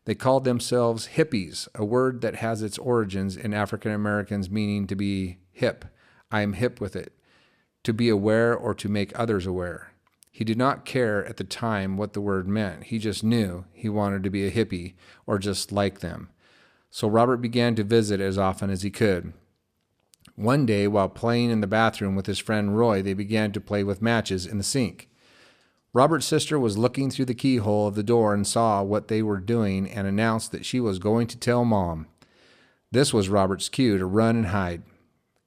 Speaker 1: They called themselves hippies, a word that has its origins in African Americans meaning to be hip. I am hip with it, to be aware or to make others aware. He did not care at the time what the word meant. He just knew he wanted to be a hippie or just like them. So Robert began to visit as often as he could. One day, while playing in the bathroom with his friend Roy, they began to play with matches in the sink. Robert's sister was looking through the keyhole of the door and saw what they were doing and announced that she was going to tell Mom. This was Robert's cue to run and hide.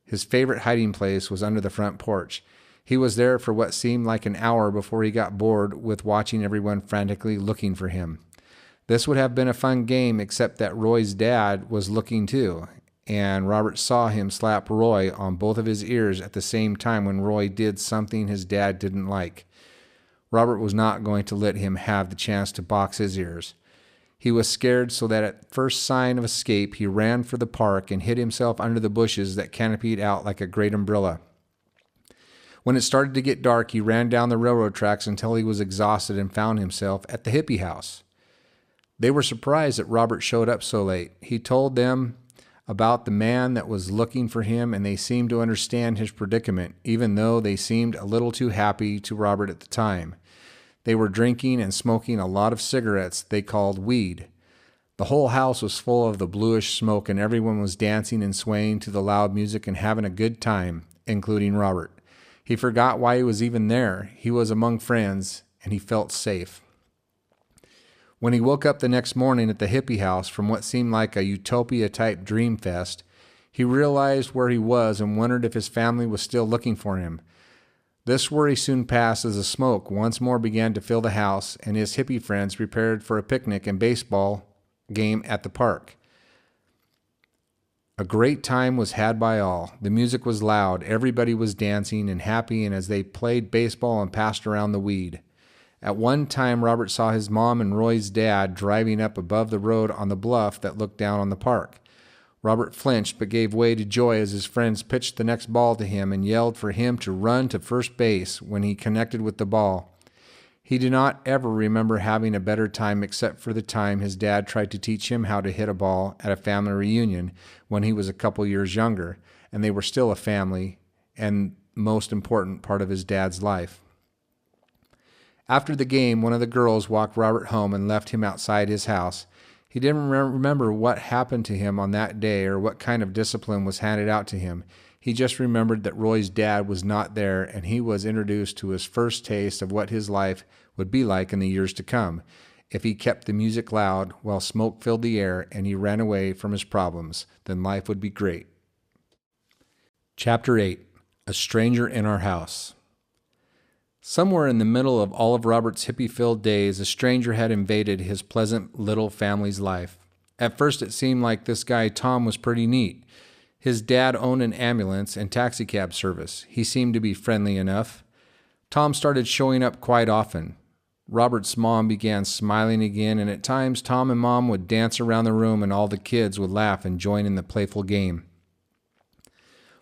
Speaker 1: His favorite hiding place was under the front porch. He was there for what seemed like an hour before he got bored with watching everyone frantically looking for him. This would have been a fun game, except that Roy's dad was looking too, and Robert saw him slap Roy on both of his ears at the same time when Roy did something his dad didn't like. Robert was not going to let him have the chance to box his ears. He was scared, so that at first sign of escape, he ran for the park and hid himself under the bushes that canopied out like a great umbrella. When it started to get dark, he ran down the railroad tracks until he was exhausted and found himself at the hippie house. They were surprised that Robert showed up so late. He told them about the man that was looking for him, and they seemed to understand his predicament, even though they seemed a little too happy to Robert at the time. They were drinking and smoking a lot of cigarettes they called weed. The whole house was full of the bluish smoke, and everyone was dancing and swaying to the loud music and having a good time, including Robert. He forgot why he was even there. He was among friends, and he felt safe. When he woke up the next morning at the hippie house from what seemed like a utopia-type dream fest, he realized where he was and wondered if his family was still looking for him. This worry soon passed as the smoke once more began to fill the house, and his hippie friends prepared for a picnic and baseball game at the park. A great time was had by all. The music was loud, everybody was dancing and happy, and as they played baseball and passed around the weed. At one time, Robert saw his mom and Roy's dad driving up above the road on the bluff that looked down on the park. Robert flinched but gave way to joy as his friends pitched the next ball to him and yelled for him to run to first base when he connected with the ball. He did not ever remember having a better time except for the time his dad tried to teach him how to hit a ball at a family reunion when he was a couple years younger, and they were still a family and most important part of his dad's life. After the game, one of the girls walked Robert home and left him outside his house. He didn't remember what happened to him on that day or what kind of discipline was handed out to him. He just remembered that Roy's dad was not there, and he was introduced to his first taste of what his life would be like in the years to come if he kept the music loud while smoke filled the air and he ran away from his problems. Then life would be great. Chapter 8. A Stranger in Our House. Somewhere in the middle of all of Robert's hippie-filled days, a stranger had invaded his pleasant little family's life. At first it seemed like this guy Tom was pretty neat. His dad owned an ambulance and taxicab service. He seemed to be friendly enough. Tom started showing up quite often. Robert's mom began smiling again, and at times Tom and Mom would dance around the room and all the kids would laugh and join in the playful game.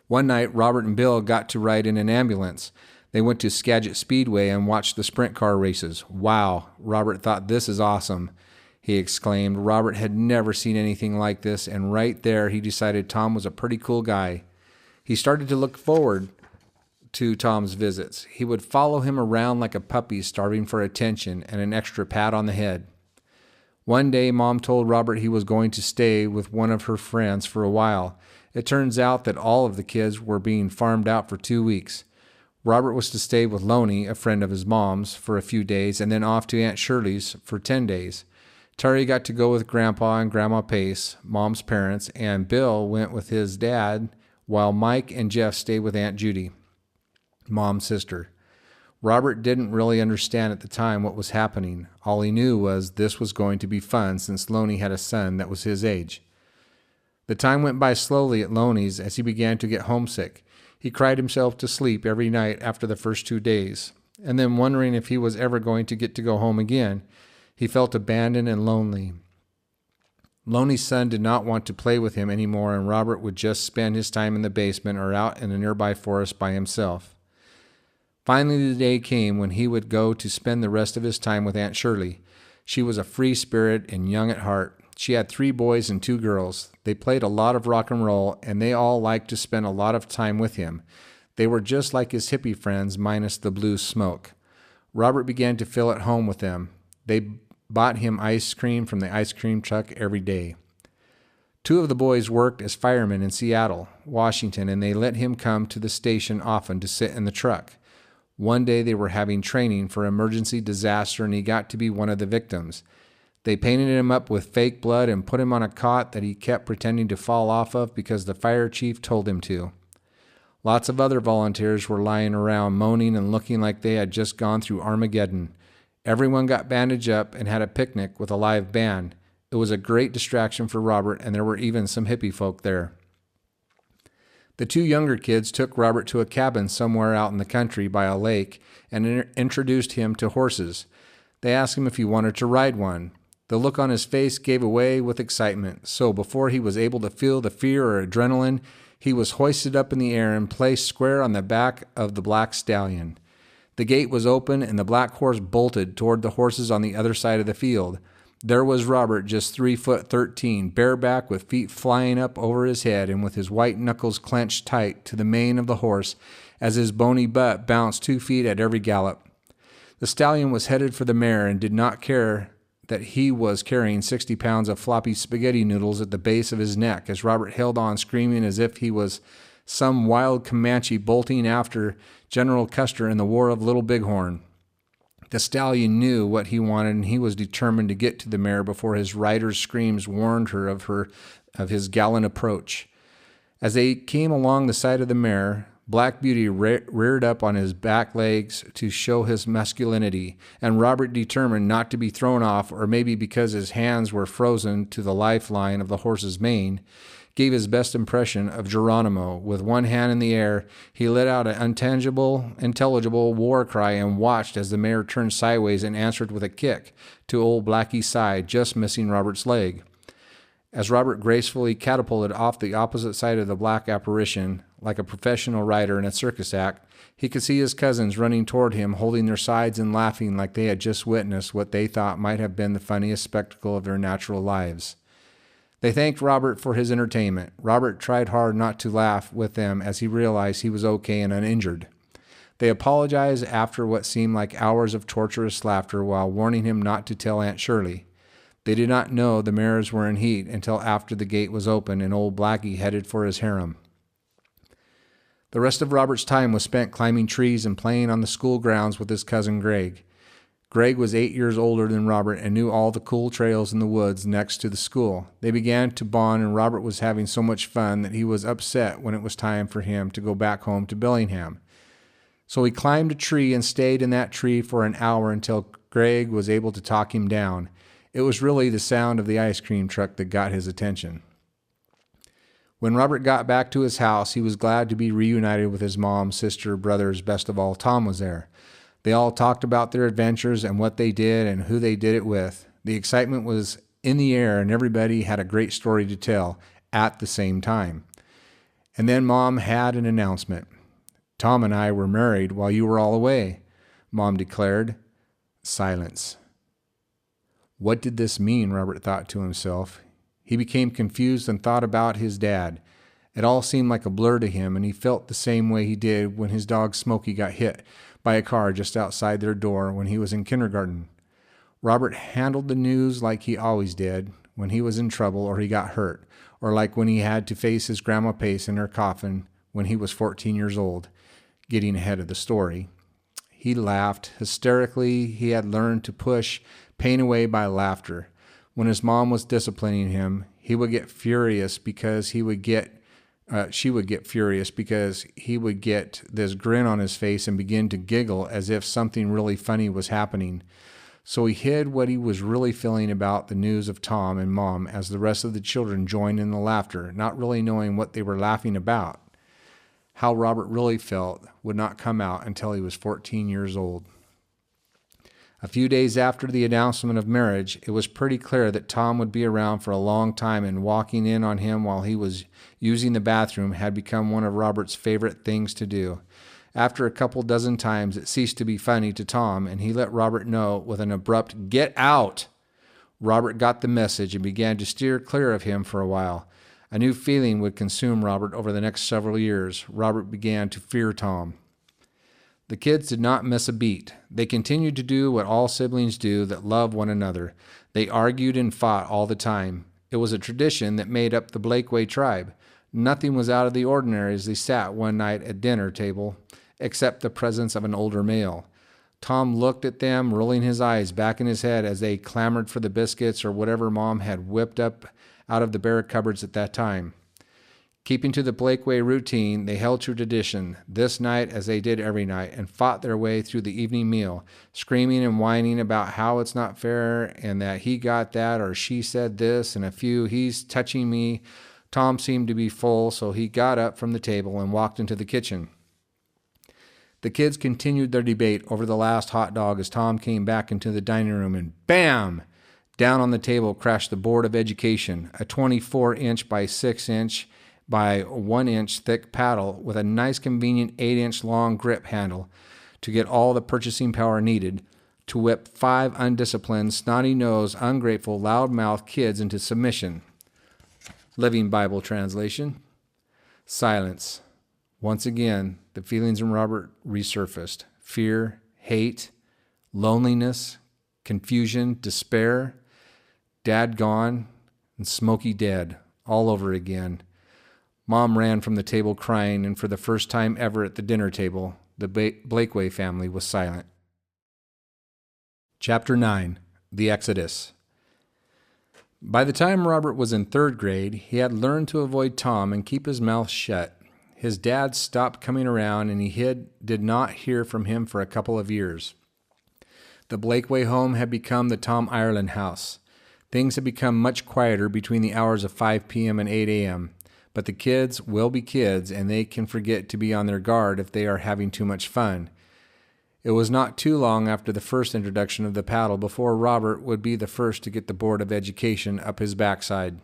Speaker 1: One night, Robert and Bill got to ride in an ambulance. They went to Skagit Speedway and watched the sprint car races. Wow, Robert thought, this is awesome, he exclaimed. Robert had never seen anything like this, and right there he decided Tom was a pretty cool guy. He started to look forward to Tom's visits. He would follow him around like a puppy starving for attention and an extra pat on the head. One day, Mom told Robert he was going to stay with one of her friends for a while. It turns out that all of the kids were being farmed out for 2 weeks. Robert was to stay with Loney, a friend of his mom's, for a few days, and then off to Aunt Shirley's for 10 days. Terry got to go with Grandpa and Grandma Pace, Mom's parents, and Bill went with his dad, while Mike and Jeff stayed with Aunt Judy, Mom's sister. Robert didn't really understand at the time what was happening. All he knew was this was going to be fun since Loney had a son that was his age. The time went by slowly at Loney's as he began to get homesick. He cried himself to sleep every night after the first 2 days, and then wondering if he was ever going to get to go home again. He felt abandoned and lonely. Loney's son did not want to play with him anymore, and Robert would just spend his time in the basement or out in a nearby forest by himself. Finally, the day came when he would go to spend the rest of his time with Aunt Shirley. She was a free spirit and young at heart. She had 3 boys and 2 girls. They played a lot of rock and roll, and they all liked to spend a lot of time with him. They were just like his hippie friends, minus the blue smoke. Robert began to feel at home with them. They bought him ice cream from the ice cream truck every day. 2 of the boys worked as firemen in Seattle, Washington, and they let him come to the station often to sit in the truck. One day they were having training for emergency disaster, and he got to be one of the victims. They painted him up with fake blood and put him on a cot that he kept pretending to fall off of because the fire chief told him to. Lots of other volunteers were lying around moaning and looking like they had just gone through Armageddon. Everyone got bandaged up and had a picnic with a live band. It was a great distraction for Robert, and there were even some hippie folk there. The 2 younger kids took Robert to a cabin somewhere out in the country by a lake and introduced him to horses. They asked him if he wanted to ride one. The look on his face gave away with excitement, so before he was able to feel the fear or adrenaline, he was hoisted up in the air and placed square on the back of the black stallion. The gate was open, and the black horse bolted toward the horses on the other side of the field. There was Robert, just 3'13", bareback with feet flying up over his head and with his white knuckles clenched tight to the mane of the horse as his bony butt bounced 2 feet at every gallop. The stallion was headed for the mare and did not care that he was carrying 60 pounds of floppy spaghetti noodles at the base of his neck as Robert held on, screaming as if he was some wild Comanche bolting after General Custer in the War of Little Bighorn. The stallion knew what he wanted, and he was determined to get to the mare before his rider's screams warned her of his gallant approach. As they came along the side of the mare, Black Beauty reared up on his back legs to show his masculinity, and Robert, determined not to be thrown off, or maybe because his hands were frozen to the lifeline of the horse's mane, gave his best impression of Geronimo. With one hand in the air, he let out an intelligible war cry and watched as the mare turned sideways and answered with a kick to old Blackie's side, just missing Robert's leg. As Robert gracefully catapulted off the opposite side of the black apparition, like a professional rider in a circus act, he could see his cousins running toward him, holding their sides and laughing like they had just witnessed what they thought might have been the funniest spectacle of their natural lives. They thanked Robert for his entertainment. Robert tried hard not to laugh with them as he realized he was okay and uninjured. They apologized after what seemed like hours of torturous laughter while warning him not to tell Aunt Shirley. They did not know the mares were in heat until after the gate was open and old Blackie headed for his harem. The rest of Robert's time was spent climbing trees and playing on the school grounds with his cousin Greg. Greg was 8 years older than Robert and knew all the cool trails in the woods next to the school. They began to bond, and Robert was having so much fun that he was upset when it was time for him to go back home to Bellingham. So he climbed a tree and stayed in that tree for an hour until Greg was able to talk him down. It was really the sound of the ice cream truck that got his attention. When Robert got back to his house, he was glad to be reunited with his mom, sister, brothers. Best of all, Tom was there. They all talked about their adventures and what they did and who they did it with. The excitement was in the air, and everybody had a great story to tell at the same time. And then Mom had an announcement. "Tom and I were married while you were all away," Mom declared. Silence. What did this mean? Robert thought to himself. He became confused and thought about his dad. It all seemed like a blur to him, and he felt the same way he did when his dog Smokey got hit by a car just outside their door when he was in kindergarten. Robert handled the news like he always did when he was in trouble or he got hurt, or like when he had to face his grandma Pace in her coffin when he was 14 years old, getting ahead of the story. He laughed hysterically. He had learned to push pain away by laughter. When his mom was disciplining him, she would get furious because he would get this grin on his face and begin to giggle as if something really funny was happening. So he hid what he was really feeling about the news of Tom and Mom as the rest of the children joined in the laughter, not really knowing what they were laughing about. How Robert really felt would not come out until he was 14 years old. A few days after the announcement of marriage, it was pretty clear that Tom would be around for a long time, and walking in on him while he was using the bathroom had become one of Robert's favorite things to do. After a couple dozen times, it ceased to be funny to Tom, and he let Robert know with an abrupt, "Get out!" Robert got the message and began to steer clear of him for a while. A new feeling would consume Robert over the next several years. Robert began to fear Tom. The kids did not miss a beat. They continued to do what all siblings do that love one another. They argued and fought all the time. It was a tradition that made up the Blakeway tribe. Nothing was out of the ordinary as they sat one night at dinner table, except the presence of an older male. Tom looked at them, rolling his eyes back in his head as they clamored for the biscuits or whatever Mom had whipped up out of the bare cupboards at that time. Keeping to the Blakeway routine, they held to tradition this night as they did every night and fought their way through the evening meal, screaming and whining about how it's not fair and that he got that or she said this and a few "he's touching me." Tom seemed to be full, so he got up from the table and walked into the kitchen. The kids continued their debate over the last hot dog as Tom came back into the dining room and bam! Down on the table crashed the Board of Education, a 24-inch by 6-inch by 1-inch thick paddle with a nice convenient 8-inch long grip handle to get all the purchasing power needed to whip 5 undisciplined, snotty-nosed, ungrateful, loud-mouthed kids into submission. Living Bible translation. Silence. Once again, the feelings in Robert resurfaced. Fear, hate, loneliness, confusion, despair, Dad gone, and Smokey dead, all over again. Mom ran from the table crying, and for the first time ever at the dinner table, the Blakeway family was silent. Chapter 9. The Exodus. By the time Robert was in 3rd grade, he had learned to avoid Tom and keep his mouth shut. His dad stopped coming around, and he did not hear from him for a couple of years. The Blakeway home had become the Tom Ireland house. Things had become much quieter between the hours of 5 p.m. and 8 a.m., but the kids will be kids, and they can forget to be on their guard if they are having too much fun. It was not too long after the first introduction of the paddle before Robert would be the first to get the Board of Education up his backside.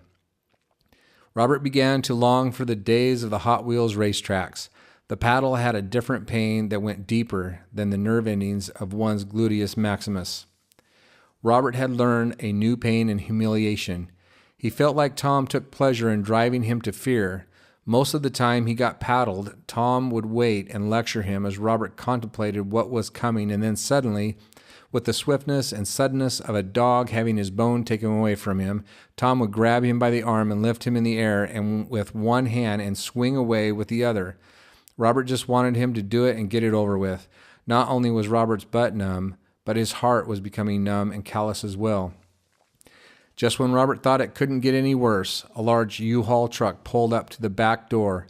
Speaker 1: Robert began to long for the days of the Hot Wheels racetracks. The paddle had a different pain that went deeper than the nerve endings of one's gluteus maximus. Robert had learned a new pain and humiliation. He felt like Tom took pleasure in driving him to fear. Most of the time he got paddled, Tom would wait and lecture him as Robert contemplated what was coming, and then suddenly, with the swiftness and suddenness of a dog having his bone taken away from him, Tom would grab him by the arm and lift him in the air and with one hand and swing away with the other. Robert just wanted him to do it and get it over with. Not only was Robert's butt numb, but his heart was becoming numb and callous as well. Just when Robert thought it couldn't get any worse, a large U-Haul truck pulled up to the back door.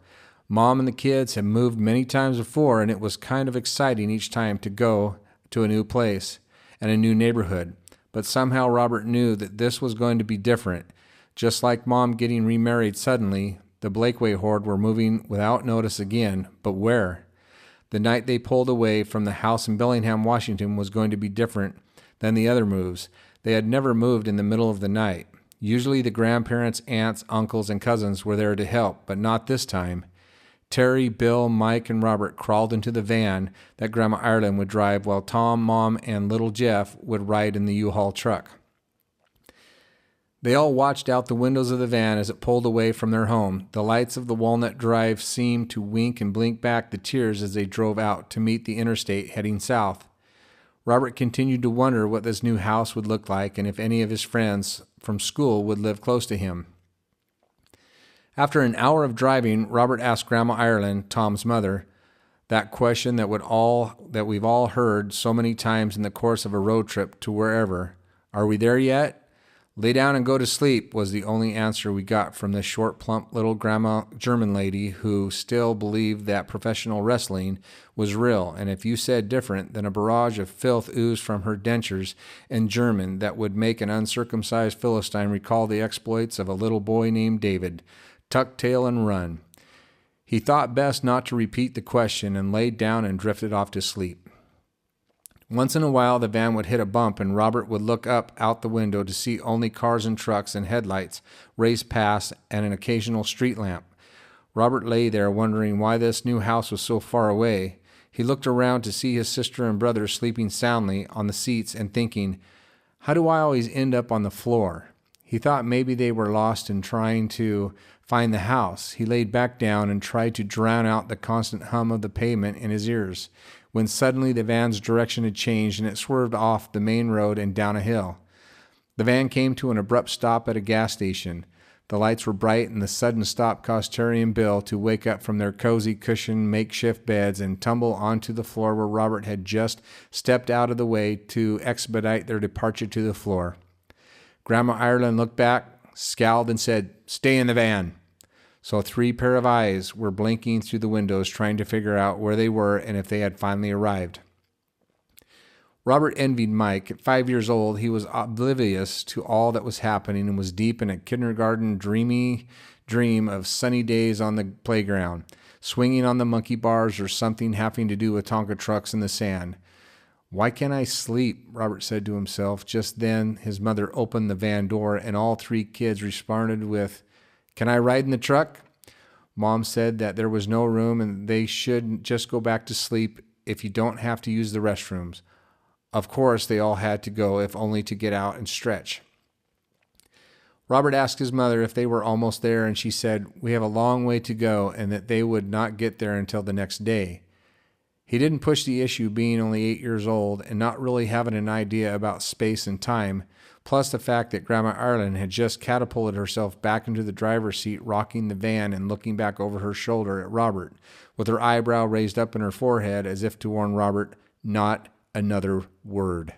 Speaker 1: Mom and the kids had moved many times before, and it was kind of exciting each time to go to a new place and a new neighborhood. But somehow Robert knew that this was going to be different. Just like Mom getting remarried suddenly, the Blakeway horde were moving without notice again, but where? The night they pulled away from the house in Bellingham, Washington was going to be different than the other moves. They had never moved in the middle of the night. Usually the grandparents, aunts, uncles, and cousins were there to help, but not this time. Terry, Bill, Mike, and Robert crawled into the van that Grandma Ireland would drive while Tom, Mom, and little Jeff would ride in the U-Haul truck. They all watched out the windows of the van as it pulled away from their home. The lights of the Walnut Drive seemed to wink and blink back the tears as they drove out to meet the interstate heading south. Robert continued to wonder what this new house would look like and if any of his friends from school would live close to him. After an hour of driving, Robert asked Grandma Ireland, Tom's mother, that question that we've all heard so many times in the course of a road trip to wherever. Are we there yet? Lay down and go to sleep was the only answer we got from this short, plump little grandma German lady who still believed that professional wrestling was real, and if you said different, then a barrage of filth oozed from her dentures in German that would make an uncircumcised Philistine recall the exploits of a little boy named David. Tuck tail and run. He thought best not to repeat the question and laid down and drifted off to sleep. Once in a while, the van would hit a bump and Robert would look up out the window to see only cars and trucks and headlights race past and an occasional street lamp. Robert lay there wondering why this new house was so far away. He looked around to see his sister and brother sleeping soundly on the seats and thinking, how do I always end up on the floor? He thought maybe they were lost in trying to find the house. He laid back down and tried to drown out the constant hum of the pavement in his ears, when suddenly the van's direction had changed and it swerved off the main road and down a hill. The van came to an abrupt stop at a gas station. The lights were bright, and the sudden stop caused Terry and Bill to wake up from their cozy cushioned makeshift beds and tumble onto the floor where Robert had just stepped out of the way to expedite their departure to the floor. Grandma Ireland looked back, scowled, and said, "Stay in the van." So 3 pair of eyes were blinking through the windows trying to figure out where they were and if they had finally arrived. Robert envied Mike. At 5 years old, he was oblivious to all that was happening and was deep in a kindergarten dream of sunny days on the playground, swinging on the monkey bars or something having to do with Tonka trucks in the sand. "Why can't I sleep?" Robert said to himself. Just then, his mother opened the van door, and all 3 kids responded with, "Can I ride in the truck?" Mom said that there was no room and they should just go back to sleep if you don't have to use the restrooms. Of course, they all had to go, if only to get out and stretch. Robert asked his mother if they were almost there, and she said, "We have a long way to go," and that they would not get there until the next day. He didn't push the issue, being only 8 years old and not really having an idea about space and time, plus the fact that Grandma Ireland had just catapulted herself back into the driver's seat, rocking the van and looking back over her shoulder at Robert, with her eyebrow raised up in her forehead as if to warn Robert, not another word.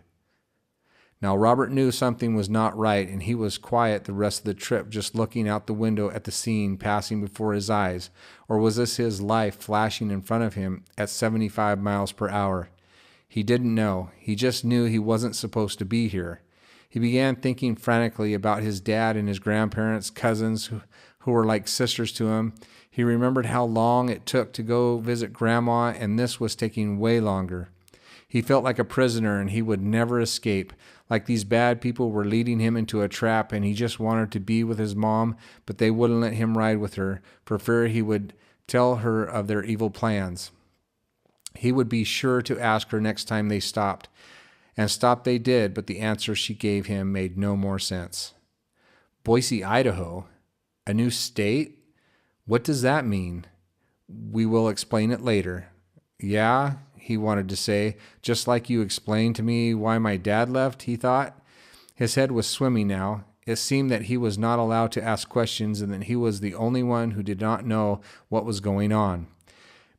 Speaker 1: Now, Robert knew something was not right, and he was quiet the rest of the trip, just looking out the window at the scene passing before his eyes. Or was this his life flashing in front of him at 75 miles per hour? He didn't know. He just knew he wasn't supposed to be here. He began thinking frantically about his dad and his grandparents, cousins who were like sisters to him. He remembered how long it took to go visit Grandma, and this was taking way longer. He felt like a prisoner and he would never escape, like these bad people were leading him into a trap, and he just wanted to be with his mom, but they wouldn't let him ride with her for fear he would tell her of their evil plans. He would be sure to ask her next time they stopped. And stop they did, but the answer she gave him made no more sense. Boise, Idaho? A new state? What does that mean? We will explain it later. Yeah, he wanted to say, just like you explained to me why my dad left, he thought. His head was swimming now. It seemed that he was not allowed to ask questions and that he was the only one who did not know what was going on.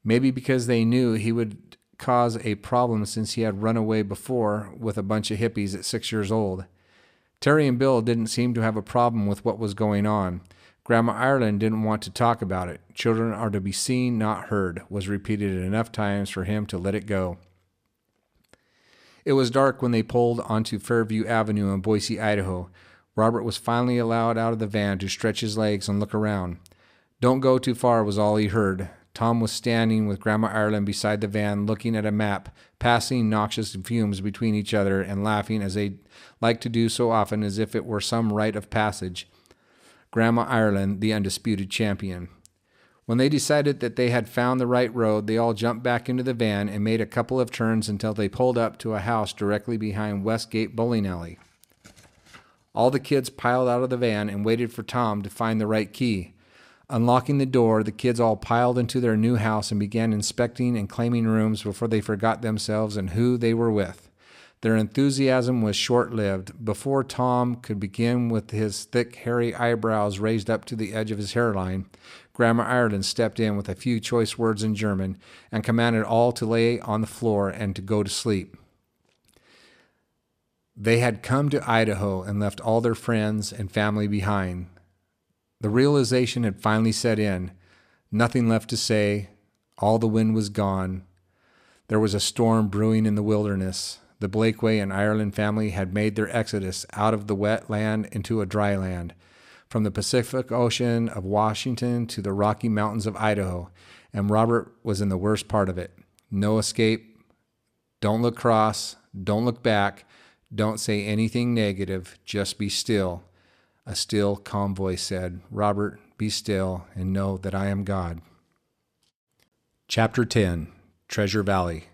Speaker 1: Maybe because they knew he would cause a problem since he had run away before with a bunch of hippies at 6 years old. Terry and Bill didn't seem to have a problem with what was going on. Grandma Ireland didn't want to talk about it. Children are to be seen, not heard, was repeated enough times for him to let it go. It was dark when they pulled onto Fairview Avenue in Boise, Idaho. Robert was finally allowed out of the van to stretch his legs and look around. "Don't go too far," was all he heard. Tom was standing with Grandma Ireland beside the van, looking at a map, passing noxious fumes between each other and laughing as they liked to do so often, as if it were some rite of passage. Grandma Ireland, the undisputed champion. When they decided that they had found the right road, they all jumped back into the van and made a couple of turns until they pulled up to a house directly behind Westgate Bowling Alley. All the kids piled out of the van and waited for Tom to find the right key. Unlocking the door, the kids all piled into their new house and began inspecting and claiming rooms before they forgot themselves and who they were with. Their enthusiasm was short-lived. Before Tom could begin with his thick, hairy eyebrows raised up to the edge of his hairline, Grandma Ireland stepped in with a few choice words in German and commanded all to lay on the floor and to go to sleep. They had come to Idaho and left all their friends and family behind. The realization had finally set in. Nothing left to say. All the wind was gone. There was a storm brewing in the wilderness. The Blakeway and Ireland family had made their exodus out of the wet land into a dry land, from the Pacific Ocean of Washington to the Rocky Mountains of Idaho, and Robert was in the worst part of it. No escape. Don't look cross. Don't look back. Don't say anything negative. Just be still. A still, calm voice said, "Robert, be still and know that I am God." Chapter 10, Treasure Valley.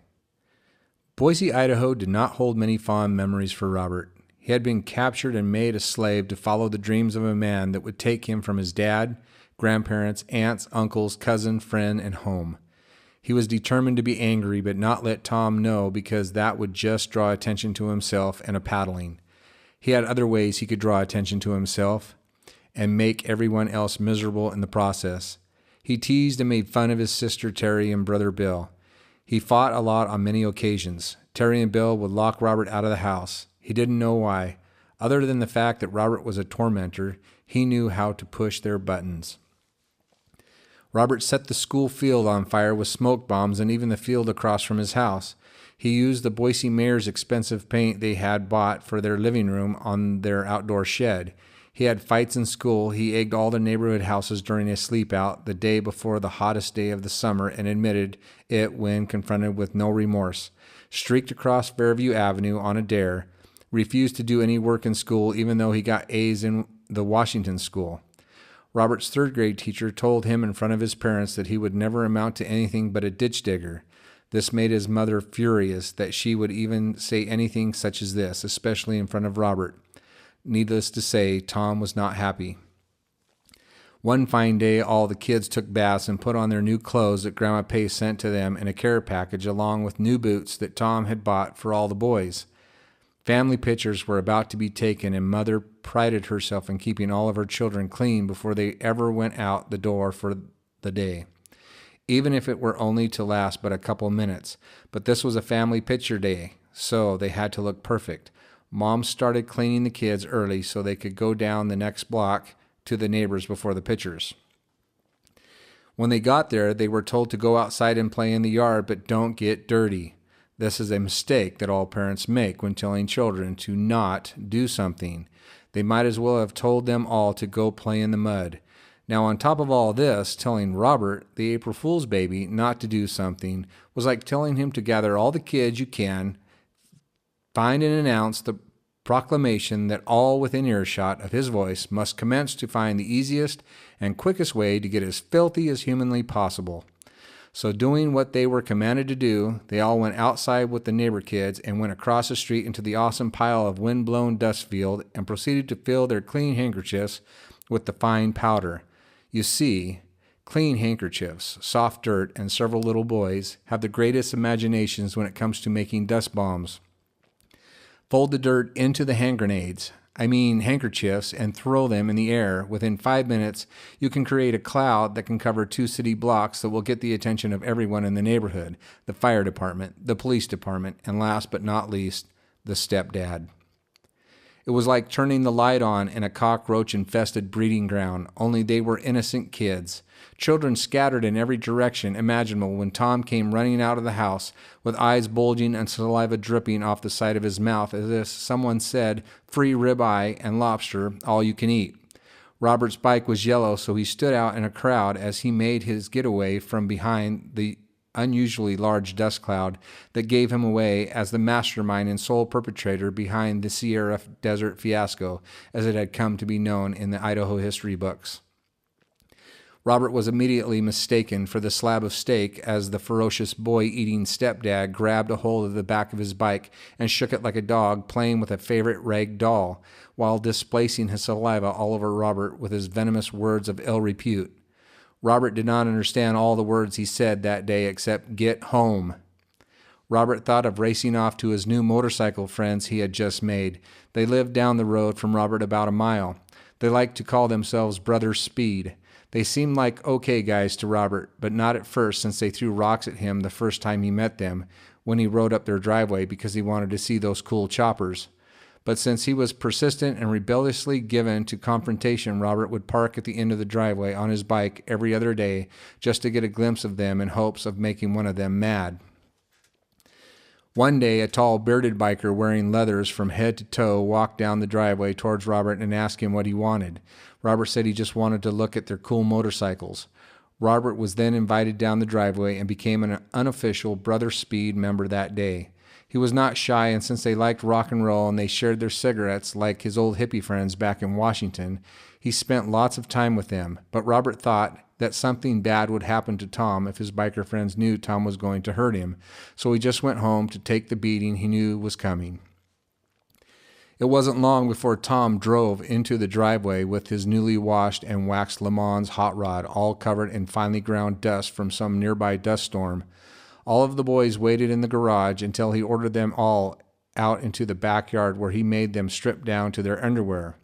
Speaker 1: Boise, Idaho did not hold many fond memories for Robert. He had been captured and made a slave to follow the dreams of a man that would take him from his dad, grandparents, aunts, uncles, cousin, friend, and home. He was determined to be angry but not let Tom know, because that would just draw attention to himself and a paddling. He had other ways he could draw attention to himself and make everyone else miserable in the process. He teased and made fun of his sister Terry and brother Bill. He fought a lot on many occasions. Terry and Bill would lock Robert out of the house. He didn't know why. Other than the fact that Robert was a tormentor, he knew how to push their buttons. Robert set the school field on fire with smoke bombs and even the field across from his house. He used the Boise mayor's expensive paint they had bought for their living room on their outdoor shed. He had fights in school. He egged all the neighborhood houses during a sleep out the day before the hottest day of the summer and admitted it when confronted with no remorse. Streaked across Fairview Avenue on a dare. Refused to do any work in school even though he got A's in the Washington school. Robert's third-grade teacher told him in front of his parents that he would never amount to anything but a ditch digger. This made his mother furious that she would even say anything such as this, especially in front of Robert. Needless to say, Tom was not happy. One fine day, all the kids took baths and put on their new clothes that Grandma Pace sent to them in a care package, along with new boots that Tom had bought for all the boys. Family pictures were about to be taken, and Mother prided herself in keeping all of her children clean before they ever went out the door for the day, even if it were only to last but a couple minutes. But this was a family picture day, so they had to look perfect. Mom started cleaning the kids early so they could go down the next block to the neighbors before the pictures. When they got there, they were told to go outside and play in the yard, but don't get dirty. This is a mistake that all parents make when telling children to not do something. They might as well have told them all to go play in the mud. Now, on top of all this, telling Robert, the April Fool's baby, not to do something was like telling him to gather all the kids you can, find and announce the proclamation that all within earshot of his voice must commence to find the easiest and quickest way to get as filthy as humanly possible. So doing what they were commanded to do, they all went outside with the neighbor kids and went across the street into the awesome pile of wind-blown dust field and proceeded to fill their clean handkerchiefs with the fine powder. You see, clean handkerchiefs, soft dirt, and several little boys have the greatest imaginations when it comes to making dust bombs. Fold the dirt into the hand grenades. handkerchiefs, and throw them in the air. Within 5 minutes, you can create a cloud that can cover 2 city blocks that will get the attention of everyone in the neighborhood, the fire department, the police department, and last but not least, the stepdad. It was like turning the light on in a cockroach-infested breeding ground, only they were innocent kids. Children scattered in every direction imaginable when Tom came running out of the house, with eyes bulging and saliva dripping off the side of his mouth as if someone said, "Free ribeye and lobster, all you can eat." Robert's bike was yellow, so he stood out in a crowd as he made his getaway from behind the unusually large dust cloud that gave him away as the mastermind and sole perpetrator behind the Sierra Desert fiasco, as it had come to be known in the Idaho history books. Robert was immediately mistaken for the slab of steak as the ferocious boy-eating stepdad grabbed a hold of the back of his bike and shook it like a dog playing with a favorite rag doll, while displacing his saliva all over Robert with his venomous words of ill repute. Robert did not understand all the words he said that day except "get home." Robert thought of racing off to his new motorcycle friends he had just made. They lived down the road from Robert about a mile. They liked to call themselves Brother Speed. They seemed like okay guys to Robert, but not at first, since they threw rocks at him the first time he met them when he rode up their driveway because he wanted to see those cool choppers. But since he was persistent and rebelliously given to confrontation, Robert would park at the end of the driveway on his bike every other day just to get a glimpse of them in hopes of making one of them mad. One day, a tall, bearded biker wearing leathers from head to toe walked down the driveway towards Robert and asked him what he wanted. Robert said he just wanted to look at their cool motorcycles. Robert was then invited down the driveway and became an unofficial Brother Speed member that day. He was not shy, and since they liked rock and roll and they shared their cigarettes like his old hippie friends back in Washington, he spent lots of time with them. But Robert thought that something bad would happen to Tom if his biker friends knew Tom was going to hurt him, so he just went home to take the beating he knew was coming. It wasn't long before Tom drove into the driveway with his newly washed and waxed Le Mans hot rod, all covered in finely ground dust from some nearby dust storm. All of the boys waited in the garage until he ordered them all out into the backyard, where he made them strip down to their underwear.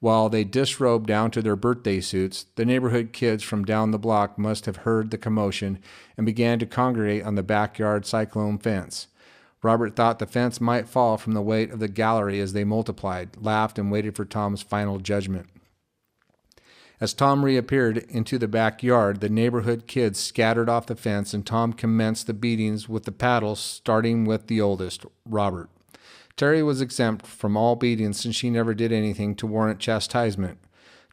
Speaker 1: While they disrobed down to their birthday suits, the neighborhood kids from down the block must have heard the commotion and began to congregate on the backyard cyclone fence. Robert thought the fence might fall from the weight of the gallery as they multiplied, laughed, and waited for Tom's final judgment. As Tom reappeared into the backyard, the neighborhood kids scattered off the fence, and Tom commenced the beatings with the paddles, starting with the oldest, Robert. Terry was exempt from all beatings since she never did anything to warrant chastisement.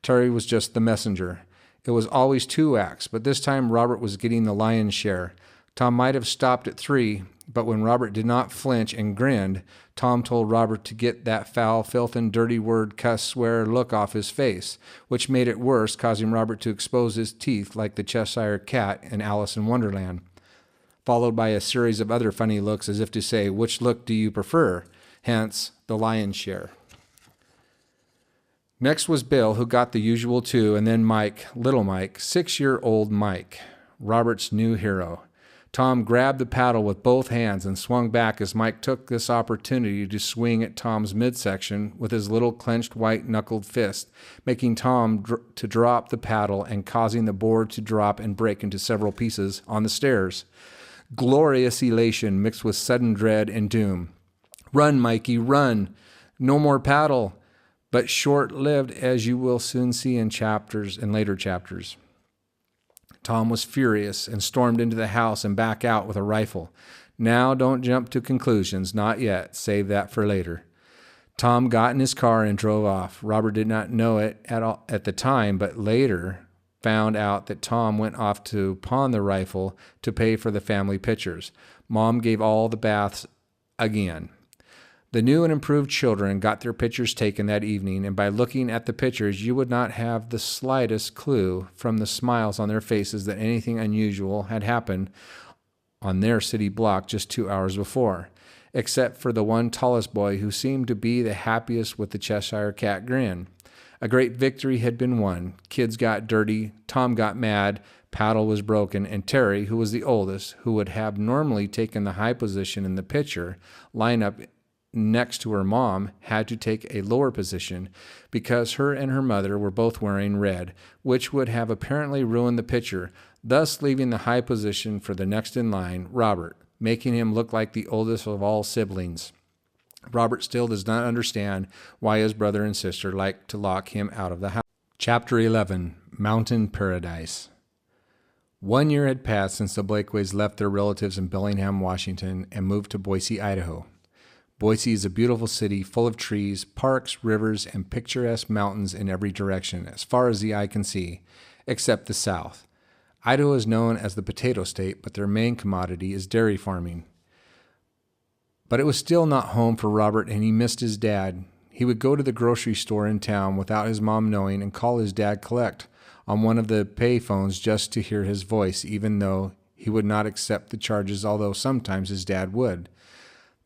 Speaker 1: Terry was just the messenger. It was always 2 acts, but this time Robert was getting the lion's share. Tom might have stopped at 3, but when Robert did not flinch and grinned, Tom told Robert to get that foul, filth, and dirty word, cuss, swear look off his face, which made it worse, causing Robert to expose his teeth like the Cheshire Cat in Alice in Wonderland, followed by a series of other funny looks as if to say, "Which look do you prefer?" Hence, the lion's share. Next was Bill, who got the usual 2, and then Mike, little Mike, 6-year-old Mike, Robert's new hero. Tom grabbed the paddle with both hands and swung back as Mike took this opportunity to swing at Tom's midsection with his little clenched white-knuckled fist, making Tom to drop the paddle and causing the board to drop and break into several pieces on the stairs. Glorious elation mixed with sudden dread and doom. "Run, Mikey, run! No more paddle!" But short-lived, as you will soon see in later chapters. Tom was furious and stormed into the house and back out with a rifle. Now don't jump to conclusions, not yet. Save that for later. Tom got in his car and drove off. Robert did not know it at the time, but later found out that Tom went off to pawn the rifle to pay for the family pictures. Mom gave all the baths again. The new and improved children got their pictures taken that evening, and by looking at the pictures, you would not have the slightest clue from the smiles on their faces that anything unusual had happened on their city block just 2 hours before, except for the one tallest boy who seemed to be the happiest with the Cheshire Cat grin. A great victory had been won. Kids got dirty, Tom got mad, paddle was broken, and Terry, who was the oldest, who would have normally taken the high position in the picture lineup, next to her mom had to take a lower position because her and her mother were both wearing red, which would have apparently ruined the picture, thus leaving the high position for the next in line, Robert, making him look like the oldest of all siblings. Robert still does not understand why his brother and sister like to lock him out of the house. Chapter 11, Mountain Paradise. 1 year had passed since the Blakeways left their relatives in Bellingham, Washington, and moved to Boise, Idaho. Boise is a beautiful city full of trees, parks, rivers, and picturesque mountains in every direction, as far as the eye can see, except the south. Idaho is known as the potato state, but their main commodity is dairy farming. But it was still not home for Robert, and he missed his dad. He would go to the grocery store in town without his mom knowing and call his dad collect on one of the pay phones just to hear his voice, even though he would not accept the charges, although sometimes his dad would.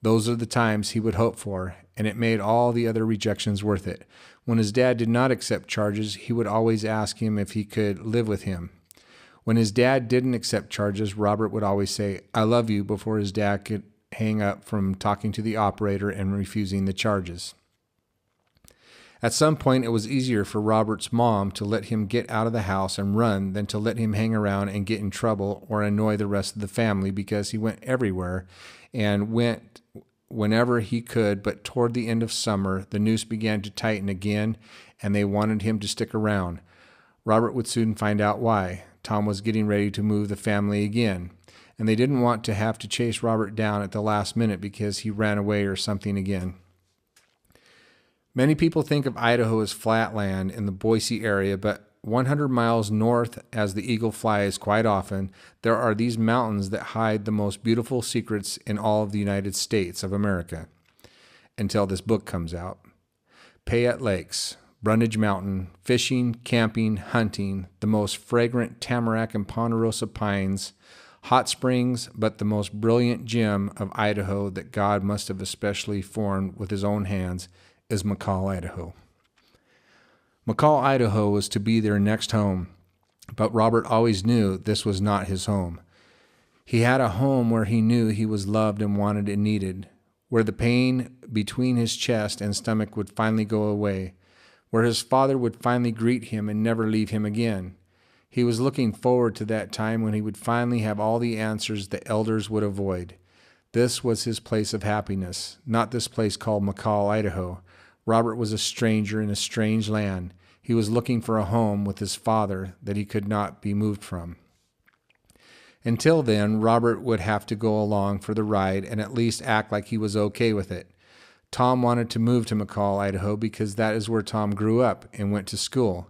Speaker 1: Those are the times he would hope for, and it made all the other rejections worth it. When his dad did not accept charges, he would always ask him if he could live with him. When his dad didn't accept charges, Robert would always say, "I love you," before his dad could hang up from talking to the operator and refusing the charges. At some point, it was easier for Robert's mom to let him get out of the house and run than to let him hang around and get in trouble or annoy the rest of the family, because he went everywhere and went whenever he could. But toward the end of summer, the noose began to tighten again, and they wanted him to stick around. Robert would soon find out why. Tom was getting ready to move the family again, and they didn't want to have to chase Robert down at the last minute because he ran away or something again. Many people think of Idaho as flat land in the Boise area, but 100 miles north, as the eagle flies quite often, there are these mountains that hide the most beautiful secrets in all of the United States of America, until this book comes out. Payette Lakes, Brundage Mountain, fishing, camping, hunting, the most fragrant tamarack and ponderosa pines, hot springs, but the most brilliant gem of Idaho that God must have especially formed with his own hands is McCall, Idaho. McCall, Idaho was to be their next home, but Robert always knew this was not his home. He had a home where he knew he was loved and wanted and needed, where the pain between his chest and stomach would finally go away, where his father would finally greet him and never leave him again. He was looking forward to that time when he would finally have all the answers the elders would avoid. This was his place of happiness, not this place called McCall, Idaho. Robert was a stranger in a strange land. He was looking for a home with his father that he could not be moved from. Until then, Robert would have to go along for the ride and at least act like he was okay with it. Tom wanted to move to McCall, Idaho, because that is where Tom grew up and went to school.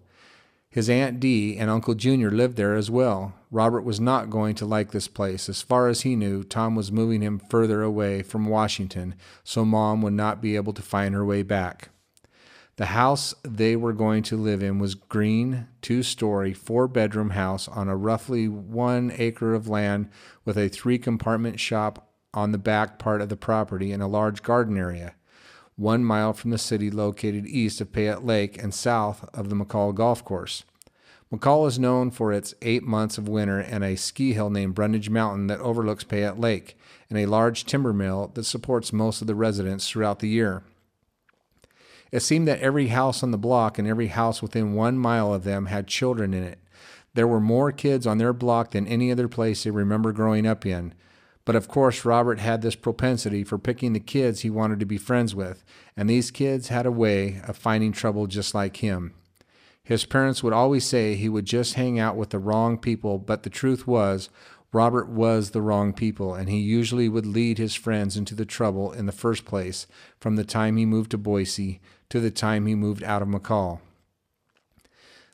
Speaker 1: His Aunt Dee and Uncle Junior lived there as well. Robert was not going to like this place. As far as he knew, Tom was moving him further away from Washington, so Mom would not be able to find her way back. The house they were going to live in was green, 2-story, 4-bedroom house on a roughly 1 acre of land with a 3-compartment shop on the back part of the property and a large garden area. 1 mile from the city, located east of Payette Lake and south of the McCall Golf Course. McCall is known for its 8 months of winter and a ski hill named Brundage Mountain that overlooks Payette Lake, and a large timber mill that supports most of the residents throughout the year. It seemed that every house on the block and every house within 1 mile of them had children in it. There were more kids on their block than any other place they remember growing up in. But of course, Robert had this propensity for picking the kids he wanted to be friends with, and these kids had a way of finding trouble just like him. His parents would always say he would just hang out with the wrong people, but the truth was, Robert was the wrong people, and he usually would lead his friends into the trouble in the first place, from the time he moved to Boise to the time he moved out of McCall.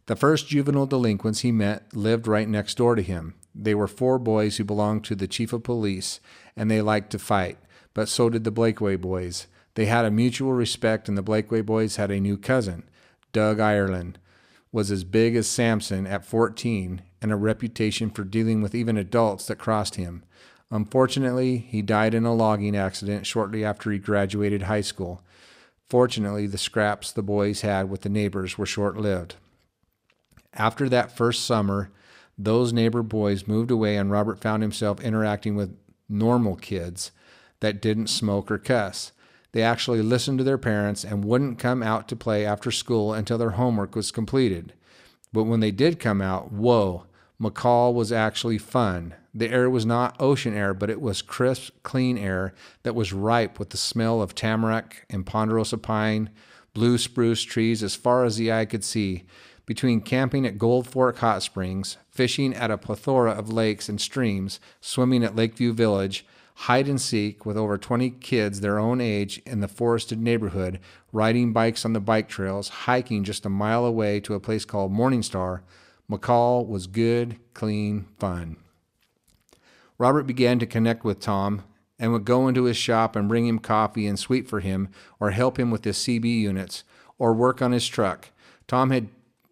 Speaker 1: The first juvenile delinquents he met lived right next door to him. They were 4 boys who belonged to the chief of police, and they liked to fight, but so did the Blakeway boys. They had a mutual respect, and the Blakeway boys had a new cousin. Doug Ireland was as big as Samson at 14, and a reputation for dealing with even adults that crossed him. Unfortunately, he died in a logging accident shortly after he graduated high school. Fortunately, the scraps the boys had with the neighbors were short-lived. After that first summer, those neighbor boys moved away, and Robert found himself interacting with normal kids that didn't smoke or cuss. They actually listened to their parents and wouldn't come out to play after school until their homework was completed. But when they did come out, whoa, McCall was actually fun. The air was not ocean air, but it was crisp, clean air that was ripe with the smell of tamarack and ponderosa pine, blue spruce trees as far as the eye could see. Between camping at Gold Fork Hot Springs, fishing at a plethora of lakes and streams, swimming at Lakeview Village, hide and seek with over 20 kids their own age in the forested neighborhood, riding bikes on the bike trails, hiking just a mile away to a place called Morningstar, McCall was good, clean fun. Robert began to connect with Tom and would go into his shop and bring him coffee and sweep for him, or help him with his CB units, or work on his truck. Tom had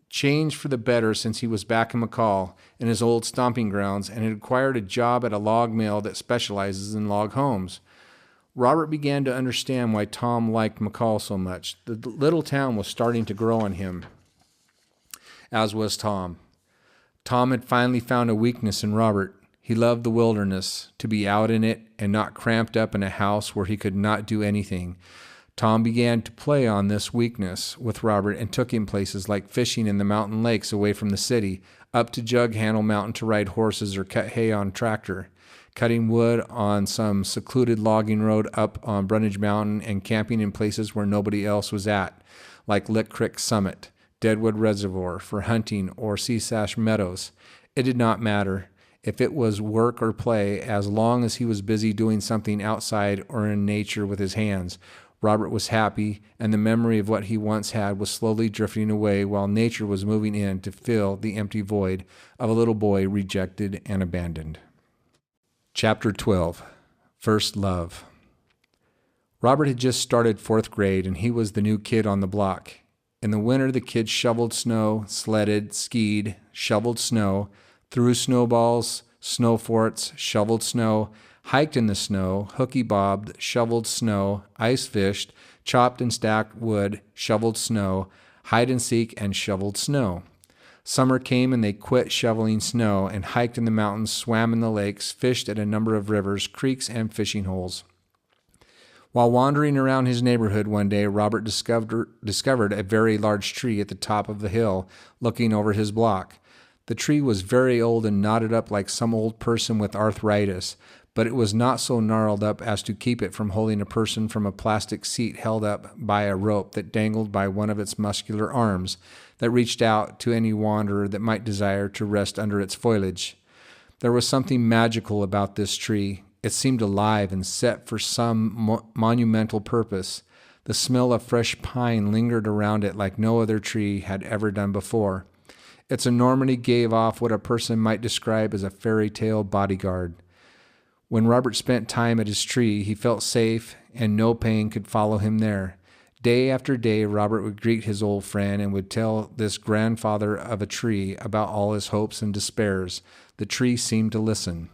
Speaker 1: changed for the better since he was back in McCall in his old stomping grounds and had acquired a job at a log mill that specializes in log homes. Robert began to understand why Tom liked McCall so much. The little town was starting to grow on him, as was Tom. Tom had finally found a weakness in Robert. He loved the wilderness, to be out in it and not cramped up in a house where he could not do anything. Tom began to play on this weakness with Robert and took him places like fishing in the mountain lakes away from the city, up to Jug Handle Mountain to ride horses or cut hay on tractor, cutting wood on some secluded logging road up on Brunage Mountain, and camping in places where nobody else was at, like Lick Creek Summit, Deadwood Reservoir, for hunting, or Seasash Meadows. It did not matter if it was work or play, as long as he was busy doing something outside or in nature with his hands. Robert was happy, and the memory of what he once had was slowly drifting away while nature was moving in to fill the empty void of a little boy rejected and abandoned. Chapter 12. First Love. Robert had just started 4th grade, and he was the new kid on the block. In the winter, the kids shoveled snow, sledded, skied, shoveled snow, threw snowballs, snow forts, shoveled snow, hiked in the snow, hooky-bobbed, shoveled snow, ice fished, chopped and stacked wood, shoveled snow, hide-and-seek, and shoveled snow. Summer came and they quit shoveling snow and hiked in the mountains, swam in the lakes, fished at a number of rivers, creeks, and fishing holes. While wandering around his neighborhood one day, Robert discovered a very large tree at the top of the hill looking over his block. The tree was very old and knotted up like some old person with arthritis, but it was not so gnarled up as to keep it from holding a person from a plastic seat held up by a rope that dangled by one of its muscular arms that reached out to any wanderer that might desire to rest under its foliage. There was something magical about this tree. It seemed alive and set for some monumental purpose. The smell of fresh pine lingered around it like no other tree had ever done before. Its enormity gave off what a person might describe as a fairy tale bodyguard. When Robert spent time at his tree, he felt safe, and no pain could follow him there. Day after day, Robert would greet his old friend and would tell this grandfather of a tree about all his hopes and despairs. The tree seemed to listen.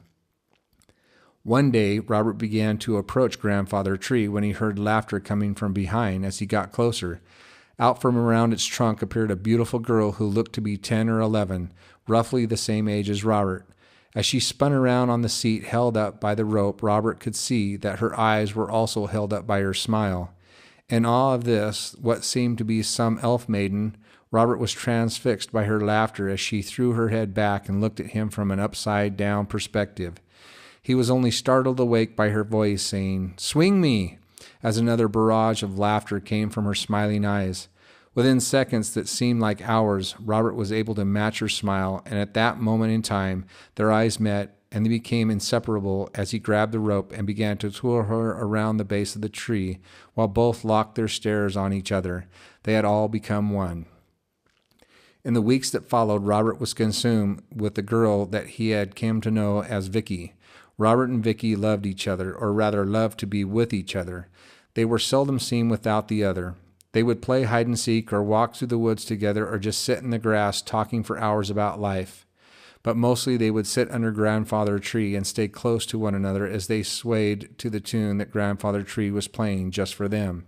Speaker 1: One day, Robert began to approach Grandfather Tree when he heard laughter coming from behind. As he got closer, out from around its trunk appeared a beautiful girl who looked to be 10 or 11, roughly the same age as Robert. As she spun around on the seat held up by the rope, Robert could see that her eyes were also held up by her smile. In awe of this, what seemed to be some elf maiden, Robert was transfixed by her laughter as she threw her head back and looked at him from an upside-down perspective. He was only startled awake by her voice saying, "Swing me!" as another barrage of laughter came from her smiling eyes. Within seconds that seemed like hours, Robert was able to match her smile, and at that moment in time, their eyes met, and they became inseparable as he grabbed the rope and began to twirl her around the base of the tree, while both locked their stares on each other. They had all become one. In the weeks that followed, Robert was consumed with the girl that he had come to know as Vicky. Robert and Vicky loved each other, or rather loved to be with each other. They were seldom seen without the other. They would play hide-and-seek or walk through the woods together or just sit in the grass talking for hours about life. But mostly they would sit under Grandfather Tree and stay close to one another as they swayed to the tune that Grandfather Tree was playing just for them.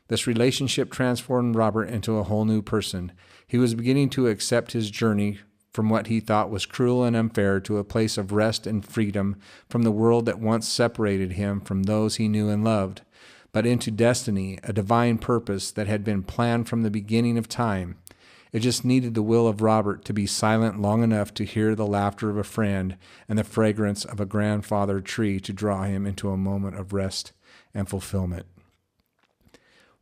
Speaker 1: This relationship transformed Robert into a whole new person. He was beginning to accept his journey from what he thought was cruel and unfair to a place of rest and freedom from the world that once separated him from those he knew and loved. but into destiny, a divine purpose that had been planned from the beginning of time. It just needed the will of Robert to be silent long enough to hear the laughter of a friend and the fragrance of a grandfather tree to draw him into a moment of rest and fulfillment.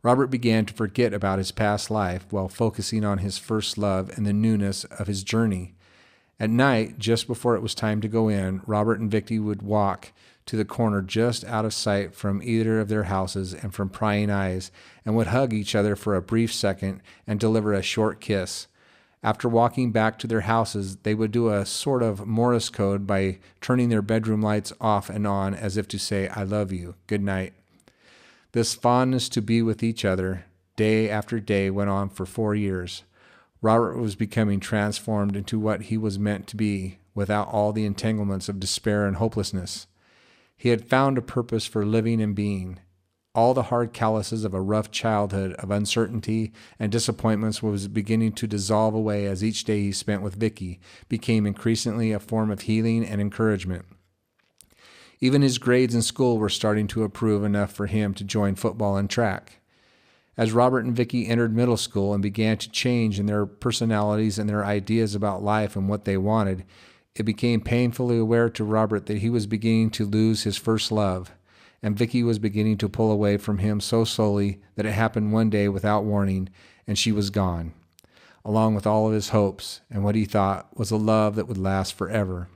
Speaker 1: Robert began to forget about his past life while focusing on his first love and the newness of his journey. At night, just before it was time to go in, Robert and Vicky would walk to the corner just out of sight from either of their houses and from prying eyes, and would hug each other for a brief second and deliver a short kiss. After walking back to their houses, they would do a sort of Morse code by turning their bedroom lights off and on as if to say, "I love you, good night." This fondness to be with each other, day after day, went on for 4 years. Robert was becoming transformed into what he was meant to be, without all the entanglements of despair and hopelessness. He had found a purpose for living and being. All the hard calluses of a rough childhood of uncertainty and disappointments was beginning to dissolve away as each day he spent with Vicky became increasingly a form of healing and encouragement. Even his grades in school were starting to improve enough for him to join football and track. As Robert and Vicky entered middle school and began to change in their personalities and their ideas about life and what they wanted, it became painfully aware to Robert that he was beginning to lose his first love, and Vicky was beginning to pull away from him so slowly that it happened one day without warning, and she was gone, along with all of his hopes and what he thought was a love that would last forever.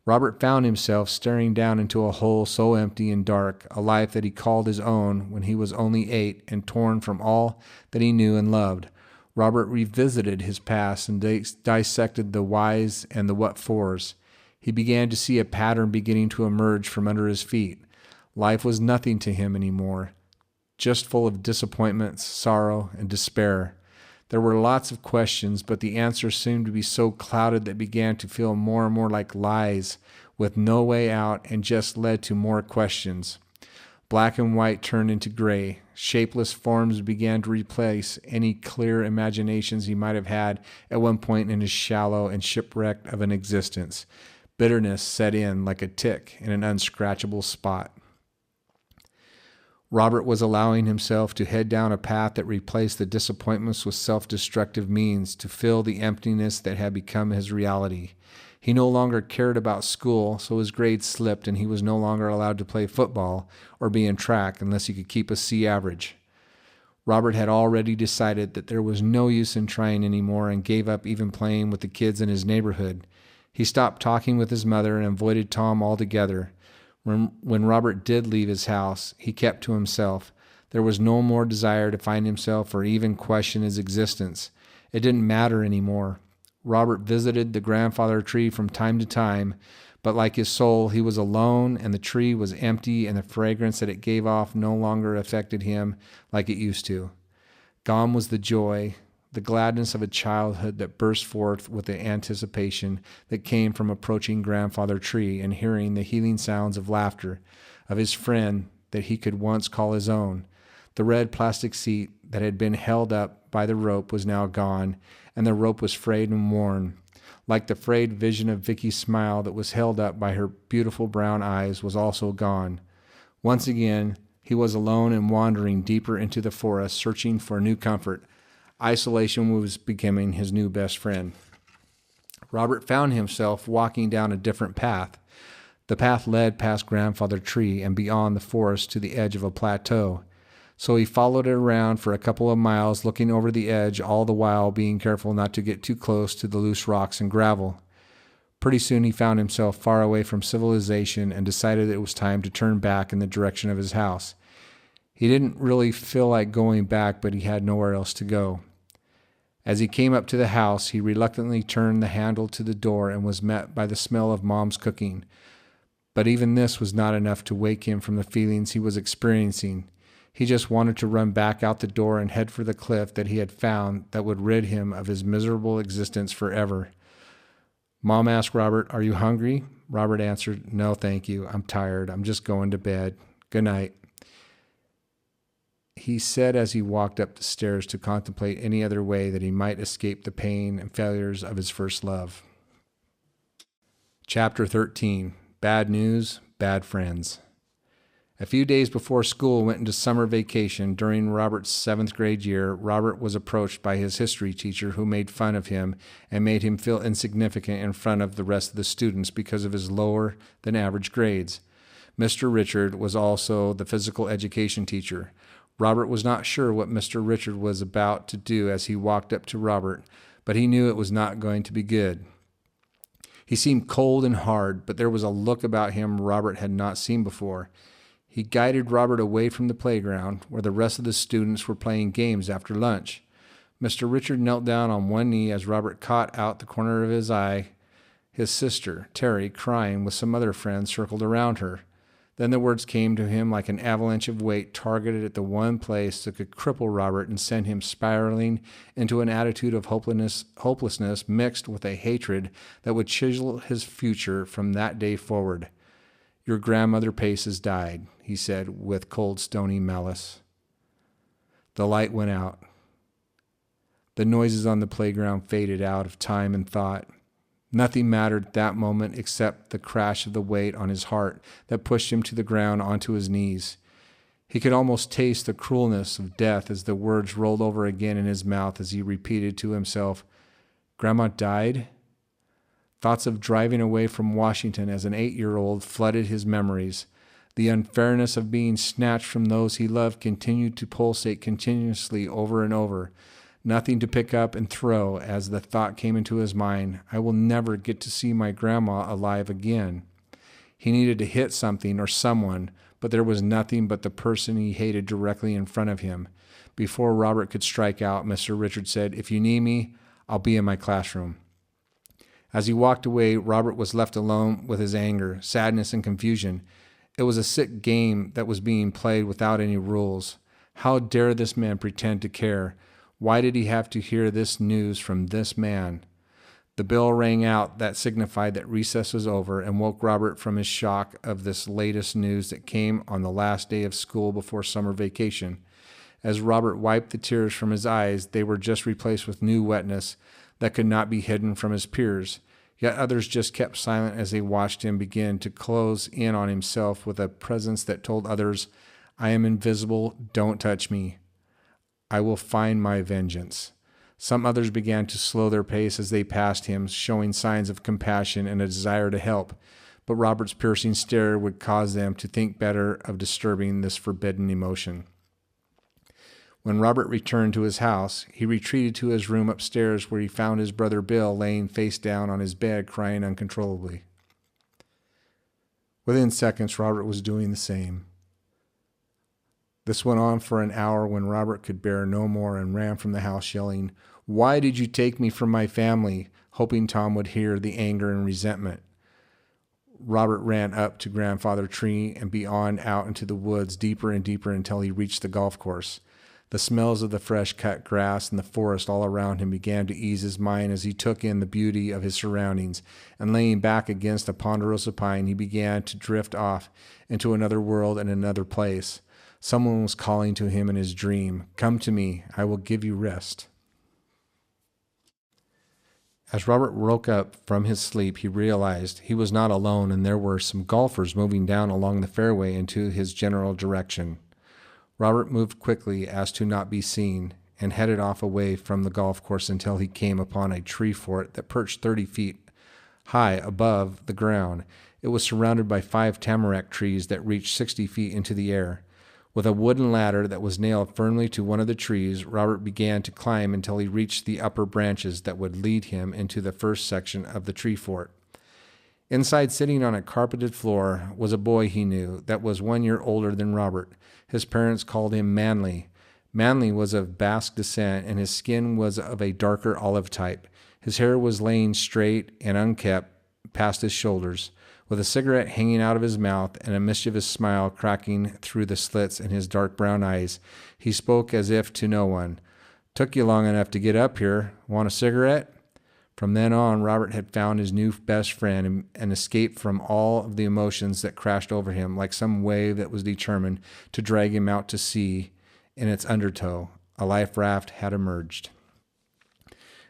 Speaker 1: Robert found himself staring down into a hole so empty and dark, a life that he called his own when he was only 8 and torn from all that he knew and loved. Robert revisited his past and dissected the whys and the what-fors. He began to see a pattern beginning to emerge from under his feet. Life was nothing to him anymore, just full of disappointments, sorrow, and despair. There were lots of questions, but the answers seemed to be so clouded that began to feel more and more like lies, with no way out, and just led to more questions. Black and white turned into gray. Shapeless forms began to replace any clear imaginations he might have had at one point in his shallow and shipwrecked of an existence. Bitterness set in like a tick in an unscratchable spot. Robert was allowing himself to head down a path that replaced the disappointments with self-destructive means to fill the emptiness that had become his reality. He no longer cared about school, so his grades slipped and he was no longer allowed to play football or be in track unless he could keep a C average. Robert had already decided that there was no use in trying anymore and gave up even playing with the kids in his neighborhood. He stopped talking with his mother and avoided Tom altogether. When Robert did leave his house, he kept to himself. There was no more desire to find himself or even question his existence. It didn't matter anymore. Robert visited the grandfather tree from time to time, but like his soul, he was alone, and the tree was empty, and the fragrance that it gave off no longer affected him like it used to. Gone was the joy, the gladness of a childhood that burst forth with the anticipation that came from approaching grandfather tree and hearing the healing sounds of laughter of his friend that he could once call his own. The red plastic seat that had been held up by the rope was now gone, and the rope was frayed and worn. Like the frayed vision of Vicky's smile that was held up by her beautiful brown eyes was also gone. Once again, he was alone and wandering deeper into the forest, searching for new comfort. Isolation was becoming his new best friend. Robert found himself walking down a different path. The path led past grandfather tree and beyond the forest to the edge of a plateau. So he followed it around for a couple of miles, looking over the edge, all the while being careful not to get too close to the loose rocks and gravel. Pretty soon he found himself far away from civilization and decided it was time to turn back in the direction of his house. He didn't really feel like going back, but he had nowhere else to go. As he came up to the house, he reluctantly turned the handle to the door and was met by the smell of Mom's cooking. But even this was not enough to wake him from the feelings he was experiencing. He just wanted to run back out the door and head for the cliff that he had found that would rid him of his miserable existence forever. Mom asked Robert, "Are you hungry?" Robert answered, "No, thank you. I'm tired. I'm just going to bed. Good night," he said as he walked up the stairs to contemplate any other way that he might escape the pain and failures of his first love. Chapter 13. Bad News, Bad Friends. A few days before school went into summer vacation during Robert's 7th grade year, Robert was approached by his history teacher who made fun of him and made him feel insignificant in front of the rest of the students because of his lower than average grades. Mr. Richard was also the physical education teacher. Robert was not sure what Mr. Richard was about to do as he walked up to Robert, but he knew it was not going to be good. He seemed cold and hard, but there was a look about him Robert had not seen before. He guided Robert away from the playground, where the rest of the students were playing games after lunch. Mr. Richard knelt down on one knee as Robert caught out the corner of his eye his sister, Terry, crying with some other friends circled around her. Then the words came to him like an avalanche of weight targeted at the one place that could cripple Robert and send him spiraling into an attitude of hopelessness mixed with a hatred that would chisel his future from that day forward. "Your grandmother Pace has died," he said with cold, stony malice. The light went out. The noises on the playground faded out of time and thought. Nothing mattered at that moment except the crash of the weight on his heart that pushed him to the ground onto his knees. He could almost taste the cruelness of death as the words rolled over again in his mouth as he repeated to himself, "Grandma died?" Thoughts of driving away from Washington as an 8-year-old flooded his memories. The unfairness of being snatched from those he loved continued to pulsate continuously over and over. Nothing to pick up and throw as the thought came into his mind, "I will never get to see my grandma alive again." He needed to hit something or someone, but there was nothing but the person he hated directly in front of him. Before Robert could strike out, Mr. Richard said, "If you need me, I'll be in my classroom." As he walked away, Robert was left alone with his anger, sadness, and confusion. It was a sick game that was being played without any rules. How dare this man pretend to care? Why did he have to hear this news from this man? The bell rang out that signified that recess was over and woke Robert from his shock of this latest news that came on the last day of school before summer vacation. As Robert wiped the tears from his eyes, they were just replaced with new wetness that could not be hidden from his peers. Yet others just kept silent as they watched him begin to close in on himself with a presence that told others, "I am invisible, don't touch me. I will find my vengeance." Some others began to slow their pace as they passed him, showing signs of compassion and a desire to help, but Robert's piercing stare would cause them to think better of disturbing this forbidden emotion. When Robert returned to his house, he retreated to his room upstairs where he found his brother Bill laying face down on his bed crying uncontrollably. Within seconds, Robert was doing the same. This went on for an hour when Robert could bear no more and ran from the house yelling, "Why did you take me from my family?" hoping Tom would hear the anger and resentment. Robert ran up to Grandfather Tree and beyond out into the woods deeper and deeper until he reached the golf course. The smells of the fresh cut grass and the forest all around him began to ease his mind as he took in the beauty of his surroundings, and laying back against a ponderosa pine, he began to drift off into another world and another place. Someone was calling to him in his dream, "Come to me, I will give you rest." As Robert woke up from his sleep, he realized he was not alone and there were some golfers moving down along the fairway into his general direction. Robert moved quickly as to not be seen and headed off away from the golf course until he came upon a tree fort that perched 30 feet high above the ground. It was surrounded by 5 tamarack trees that reached 60 feet into the air. With a wooden ladder that was nailed firmly to one of the trees, Robert began to climb until he reached the upper branches that would lead him into the first section of the tree fort. Inside, sitting on a carpeted floor, was a boy he knew that was 1 year older than Robert. His parents called him Manly. Manly was of Basque descent, and his skin was of a darker olive type. His hair was laying straight and unkempt past his shoulders. With a cigarette hanging out of his mouth and a mischievous smile cracking through the slits in his dark brown eyes, he spoke as if to no one. "Took you long enough to get up here. Want a cigarette?" From then on, Robert had found his new best friend and escaped from all of the emotions that crashed over him like some wave that was determined to drag him out to sea in its undertow. A life raft had emerged.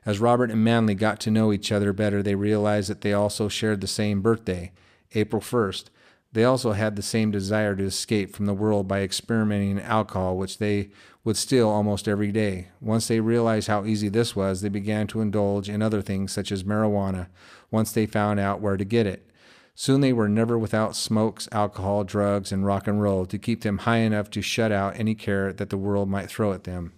Speaker 1: As Robert and Manly got to know each other better, they realized that they also shared the same birthday, April 1st. They also had the same desire to escape from the world by experimenting in alcohol, which they would steal almost every day. Once they realized how easy this was, they began to indulge in other things such as marijuana, once they found out where to get it. Soon they were never without smokes, alcohol, drugs, and rock and roll to keep them high enough to shut out any care that the world might throw at them.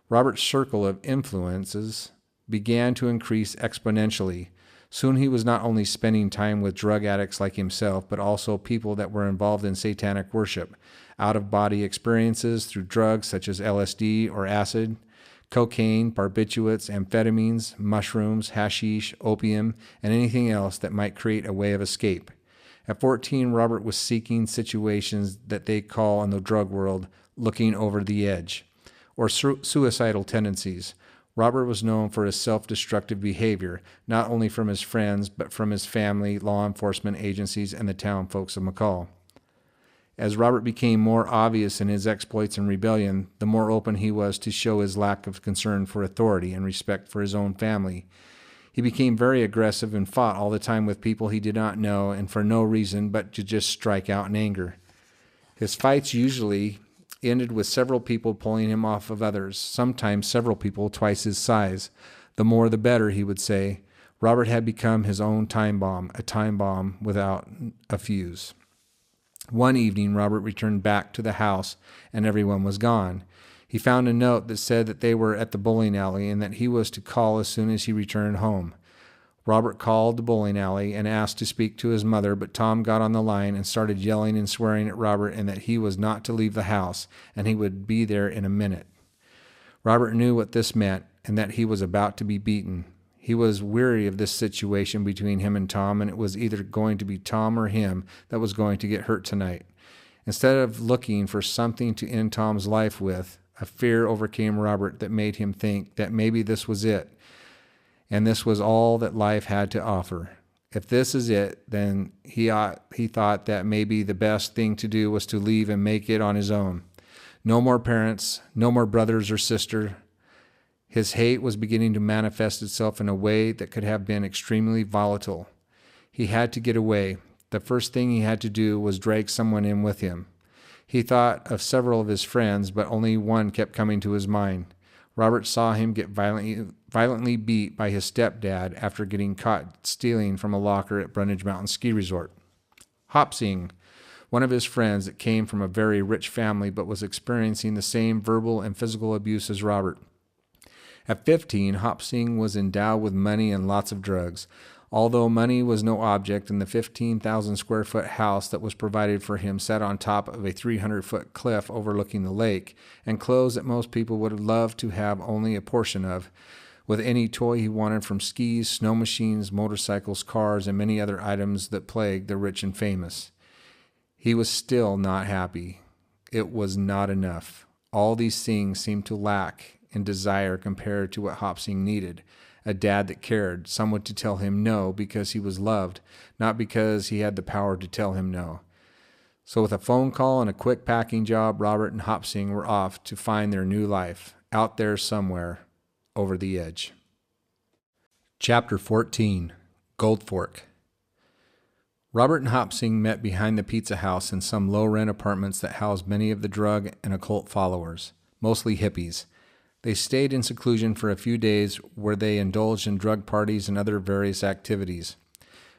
Speaker 1: Robert's circle of influences began to increase exponentially. Soon he was not only spending time with drug addicts like himself, but also people that were involved in satanic worship, out-of-body experiences through drugs such as LSD or acid, cocaine, barbiturates, amphetamines, mushrooms, hashish, opium, and anything else that might create a way of escape. At 14, Robert was seeking situations that they call in the drug world looking over the edge, or suicidal tendencies. Robert was known for his self-destructive behavior, not only from his friends, but from his family, law enforcement agencies, and the town folks of McCall. As Robert became more obvious in his exploits and rebellion, the more open he was to show his lack of concern for authority and respect for his own family. He became very aggressive and fought all the time with people he did not know and for no reason but to just strike out in anger. His fights usually ended with several people pulling him off of others, sometimes several people twice his size. The more the better, he would say. Robert had become his own time bomb, a time bomb without a fuse. One evening, Robert returned back to the house, and everyone was gone. He found a note that said that they were at the bowling alley and that he was to call as soon as he returned home. Robert called the bowling alley and asked to speak to his mother, but Tom got on the line and started yelling and swearing at Robert and that he was not to leave the house, and he would be there in a minute. Robert knew what this meant and that he was about to be beaten. He was weary of this situation between him and Tom, and it was either going to be Tom or him that was going to get hurt tonight. Instead of looking for something to end Tom's life with, a fear overcame Robert that made him think that maybe this was it, and this was all that life had to offer. If this is it, then he thought that maybe the best thing to do was to leave and make it on his own. No more parents, no more brothers or sister. His hate was beginning to manifest itself in a way that could have been extremely volatile. He had to get away. The first thing he had to do was drag someone in with him. He thought of several of his friends, but only one kept coming to his mind. Robert saw him get violently beat by his stepdad after getting caught stealing from a locker at Brundage Mountain Ski Resort. Hopsing, one of his friends that came from a very rich family but was experiencing the same verbal and physical abuse as Robert. At 15, Hopsing was endowed with money and lots of drugs. Although money was no object, and the 15,000 square foot house that was provided for him sat on top of a 300-foot cliff overlooking the lake, and clothes that most people would have loved to have only a portion of, with any toy he wanted from skis, snow machines, motorcycles, cars, and many other items that plague the rich and famous. He was still not happy. It was not enough. All these things seemed to lack in desire compared to what Hopsing needed. A dad that cared, someone to tell him no because he was loved, not because he had the power to tell him no. So with a phone call and a quick packing job, Robert and Hopsing were off to find their new life, out there somewhere, over the edge. Chapter 14, Gold Fork. Robert and Hopsing met behind the pizza house in some low-rent apartments that housed many of the drug and occult followers, mostly hippies. They stayed in seclusion for a few days where they indulged in drug parties and other various activities.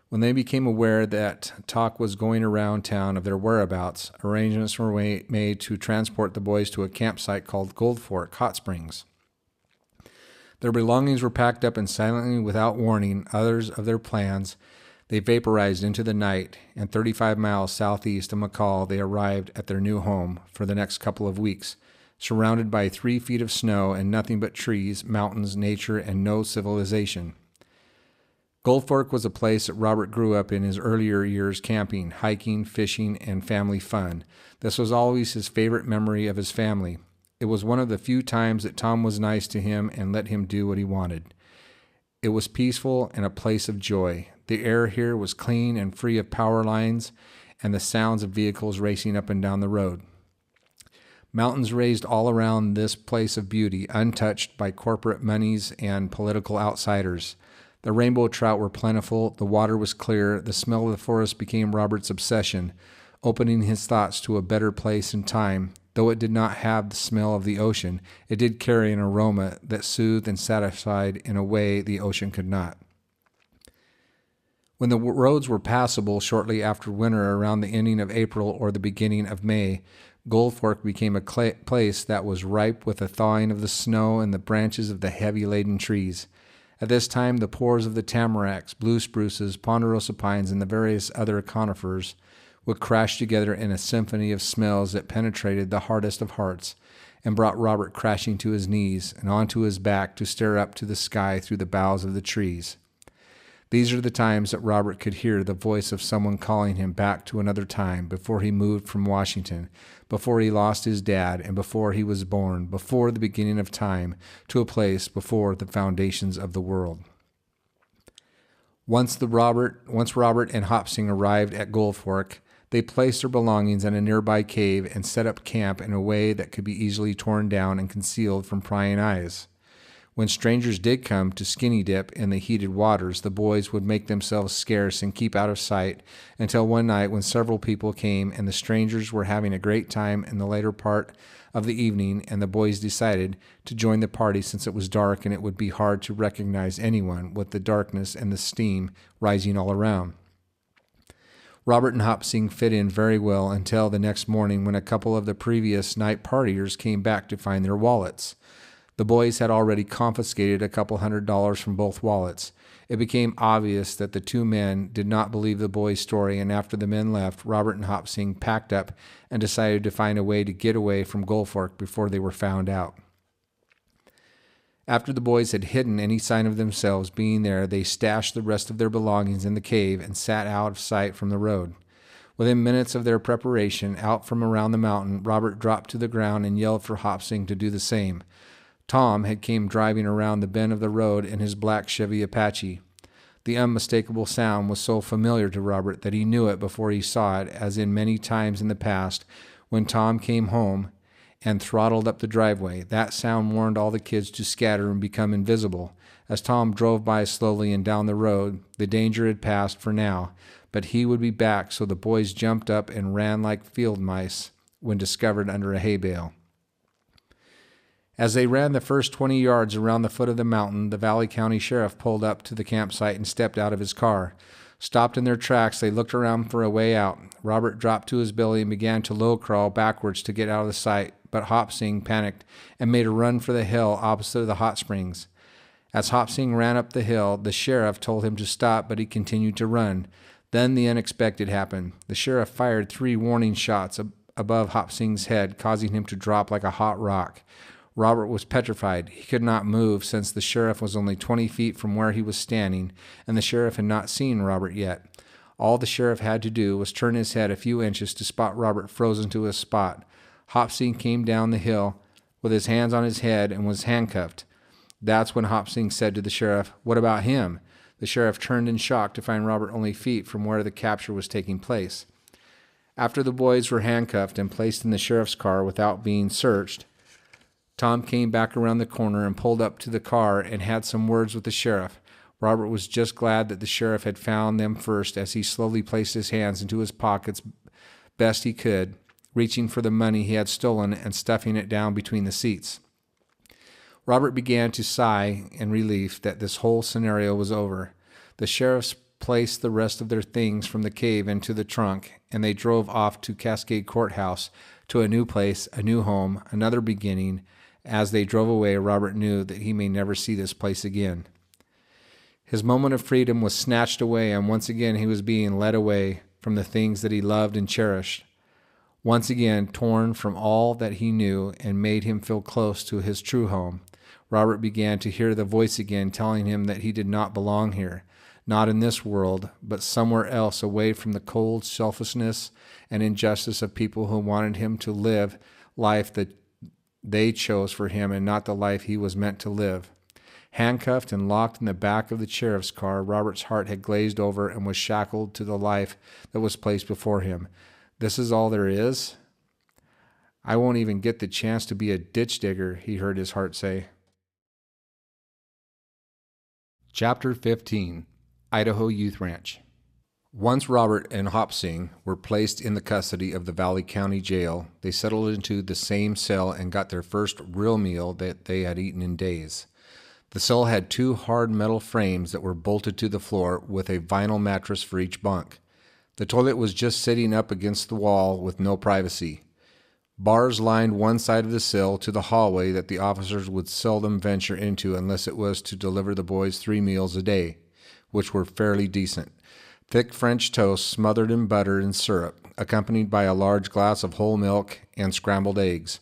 Speaker 1: When they became aware that talk was going around town of their whereabouts, arrangements were made to transport the boys to a campsite called Gold Fork Hot Springs. Their belongings were packed up and silently, without warning others of their plans, they vaporized into the night, and 35 miles southeast of McCall they arrived at their new home for the next couple of weeks, surrounded by 3 feet of snow and nothing but trees, mountains, nature, and no civilization. Gold Fork was a place that Robert grew up in his earlier years camping, hiking, fishing, and family fun. This was always his favorite memory of his family. It was one of the few times that Tom was nice to him and let him do what he wanted. It was peaceful and a place of joy. The air here was clean and free of power lines and the sounds of vehicles racing up and down the road. Mountains raised all around this place of beauty, untouched by corporate monies and political outsiders. The rainbow trout were plentiful, the water was clear, the smell of the forest became Robert's obsession, opening his thoughts to a better place and time. Though it did not have the smell of the ocean, it did carry an aroma that soothed and satisfied in a way the ocean could not. When the roads were passable shortly after winter, around the ending of April or the beginning of May, Gold Fork became a place that was ripe with the thawing of the snow and the branches of the heavy-laden trees. At this time, the pores of the tamaracks, blue spruces, ponderosa pines, and the various other conifers would crash together in a symphony of smells that penetrated the hardest of hearts and brought Robert crashing to his knees and onto his back to stare up to the sky through the boughs of the trees. These are the times that Robert could hear the voice of someone calling him back to another time, before he moved from Washington, before he lost his dad, and before he was born, before the beginning of time, to a place before the foundations of the world. Once Robert and Hopsing arrived at Gold Fork, they placed their belongings in a nearby cave and set up camp in a way that could be easily torn down and concealed from prying eyes. When strangers did come to skinny dip in the heated waters, the boys would make themselves scarce and keep out of sight until one night when several people came and the strangers were having a great time in the later part of the evening, and the boys decided to join the party since it was dark and it would be hard to recognize anyone with the darkness and the steam rising all around. Robert and Hopsing fit in very well until the next morning, when a couple of the previous night partiers came back to find their wallets. The boys had already confiscated a couple $100 from both wallets. It became obvious that the two men did not believe the boys' story, and after the men left, Robert and Hopsing packed up and decided to find a way to get away from Gold Fork before they were found out. After the boys had hidden any sign of themselves being there, they stashed the rest of their belongings in the cave and sat out of sight from the road. Within minutes of their preparation, out from around the mountain, Robert dropped to the ground and yelled for Hopsing to do the same. Tom had came driving around the bend of the road in his black Chevy Apache. The unmistakable sound was so familiar to Robert that he knew it before he saw it, as in many times in the past when Tom came home and throttled up the driveway. That sound warned all the kids to scatter and become invisible. As Tom drove by slowly and down the road, the danger had passed for now, but he would be back, so the boys jumped up and ran like field mice when discovered under a hay bale. As they ran the first 20 yards around the foot of the mountain, the Valley County Sheriff pulled up to the campsite and stepped out of his car. Stopped in their tracks, they looked around for a way out. Robert dropped to his belly and began to low crawl backwards to get out of the sight, but Hopsing panicked and made a run for the hill opposite the hot springs. As Hopsing ran up the hill, the sheriff told him to stop, but he continued to run. Then the unexpected happened. The sheriff fired 3 warning shots above Hopsing's head, causing him to drop like a hot rock. Robert was petrified. He could not move, since the sheriff was only 20 feet from where he was standing, and the sheriff had not seen Robert yet. All the sheriff had to do was turn his head a few inches to spot Robert frozen to a spot. Hopsing came down the hill with his hands on his head and was handcuffed. That's when Hopsing said to the sheriff, "What about him?" The sheriff turned in shock to find Robert only feet from where the capture was taking place. After the boys were handcuffed and placed in the sheriff's car without being searched, Tom came back around the corner and pulled up to the car and had some words with the sheriff. Robert was just glad that the sheriff had found them first, as he slowly placed his hands into his pockets best he could, reaching for the money he had stolen and stuffing it down between the seats. Robert began to sigh in relief that this whole scenario was over. The sheriffs placed the rest of their things from the cave into the trunk, and they drove off to Cascade Courthouse, to a new place, a new home, another beginning. As they drove away, Robert knew that he may never see this place again. His moment of freedom was snatched away, and once again he was being led away from the things that he loved and cherished. Once again, torn from all that he knew and made him feel close to his true home, Robert began to hear the voice again telling him that he did not belong here, not in this world, but somewhere else, away from the cold selfishness and injustice of people who wanted him to live life that they chose for him and not the life he was meant to live. Handcuffed and locked in the back of the sheriff's car, Robert's heart had glazed over and was shackled to the life that was placed before him. "This is all there is? I won't even get the chance to be a ditch digger," he heard his heart say. Chapter 15, Idaho Youth Ranch. Once Robert and Hopsing were placed in the custody of the Valley County Jail, they settled into the same cell and got their first real meal that they had eaten in days. The cell had 2 hard metal frames that were bolted to the floor with a vinyl mattress for each bunk. The toilet was just sitting up against the wall with no privacy. Bars lined one side of the cell to the hallway that the officers would seldom venture into unless it was to deliver the boys 3 meals a day, which were fairly decent. Thick French toast smothered in butter and syrup, accompanied by a large glass of whole milk and scrambled eggs.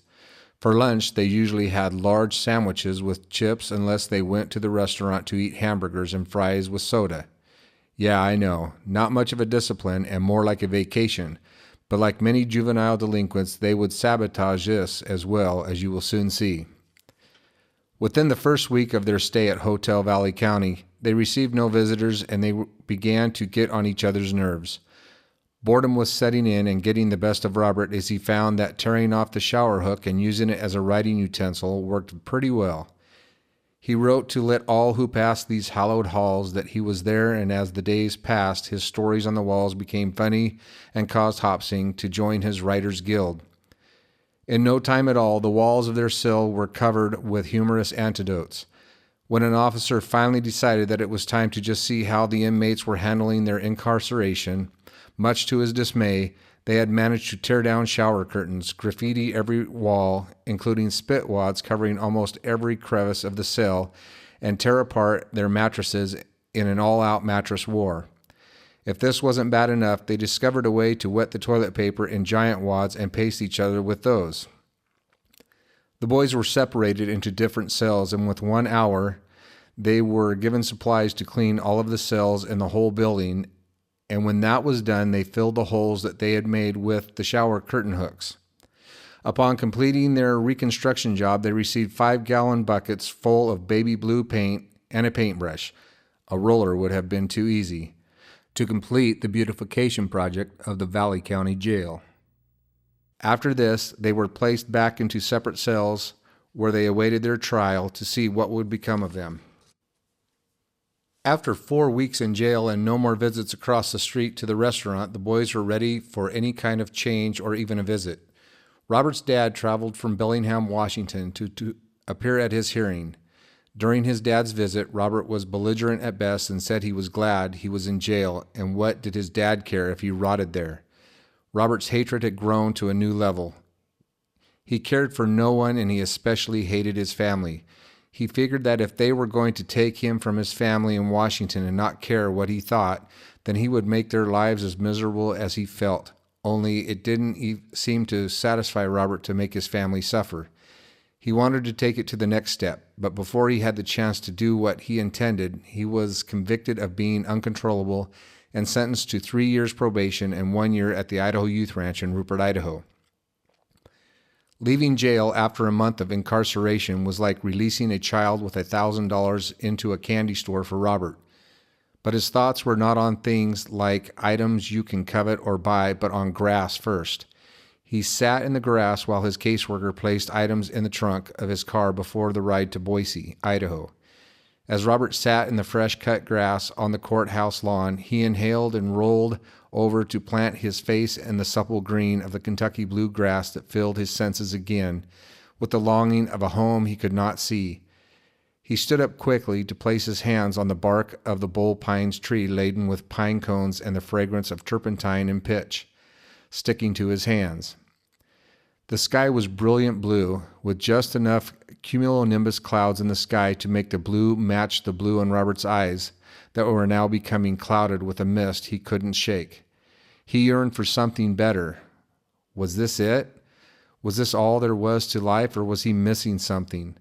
Speaker 1: For lunch, they usually had large sandwiches with chips unless they went to the restaurant to eat hamburgers and fries with soda. Yeah, I know, not much of a discipline and more like a vacation, but like many juvenile delinquents, they would sabotage this as well, as you will soon see. Within the first week of their stay at Hotel Valley County, they received no visitors and they began to get on each other's nerves. Boredom was setting in and getting the best of Robert as he found that tearing off the shower hook and using it as a writing utensil worked pretty well. He wrote to let all who passed these hallowed halls that he was there, and as the days passed, his stories on the walls became funny and caused Hopsing to join his writers' guild. In no time at all, the walls of their cell were covered with humorous anecdotes. When an officer finally decided that it was time to just see how the inmates were handling their incarceration, much to his dismay, they had managed to tear down shower curtains, graffiti every wall, including spit wads covering almost every crevice of the cell, and tear apart their mattresses in an all-out mattress war. If this wasn't bad enough, they discovered a way to wet the toilet paper in giant wads and paste each other with those. The boys were separated into different cells, and with 1 hour, they were given supplies to clean all of the cells in the whole building, and when that was done, they filled the holes that they had made with the shower curtain hooks. Upon completing their reconstruction job, they received 5-gallon buckets full of baby blue paint and a paintbrush. A roller would have been too easy, to complete the beautification project of the Valley County Jail. After this, they were placed back into separate cells where they awaited their trial to see what would become of them. After 4 weeks in jail and no more visits across the street to the restaurant, the boys were ready for any kind of change or even a visit. Robert's dad traveled from Bellingham, Washington to appear at his hearing. During his dad's visit, Robert was belligerent at best and said he was glad he was in jail, and what did his dad care if he rotted there? Robert's hatred had grown to a new level. He cared for no one, and he especially hated his family. He figured that if they were going to take him from his family in Washington and not care what he thought, then he would make their lives as miserable as he felt. Only it didn't seem to satisfy Robert to make his family suffer. He wanted to take it to the next step, but before he had the chance to do what he intended, he was convicted of being uncontrollable and sentenced to 3 years probation and 1 year at the Idaho Youth Ranch in Rupert, Idaho. Leaving jail after a month of incarceration was like releasing a child with $1,000 into a candy store for Robert. But his thoughts were not on things like items you can covet or buy, but on grass first. He sat in the grass while his caseworker placed items in the trunk of his car before the ride to Boise, Idaho. As Robert sat in the fresh-cut grass on the courthouse lawn, he inhaled and rolled over to plant his face in the supple green of the Kentucky bluegrass that filled his senses again, with the longing of a home he could not see. He stood up quickly to place his hands on the bark of the bull pine's tree laden with pine cones and the fragrance of turpentine and pitch, sticking to his hands. The sky was brilliant blue, with just enough cumulonimbus clouds in the sky to make the blue match the blue in Robert's eyes that were now becoming clouded with a mist he couldn't shake. He yearned for something better. Was this it? Was this all there was to life, or was he missing something?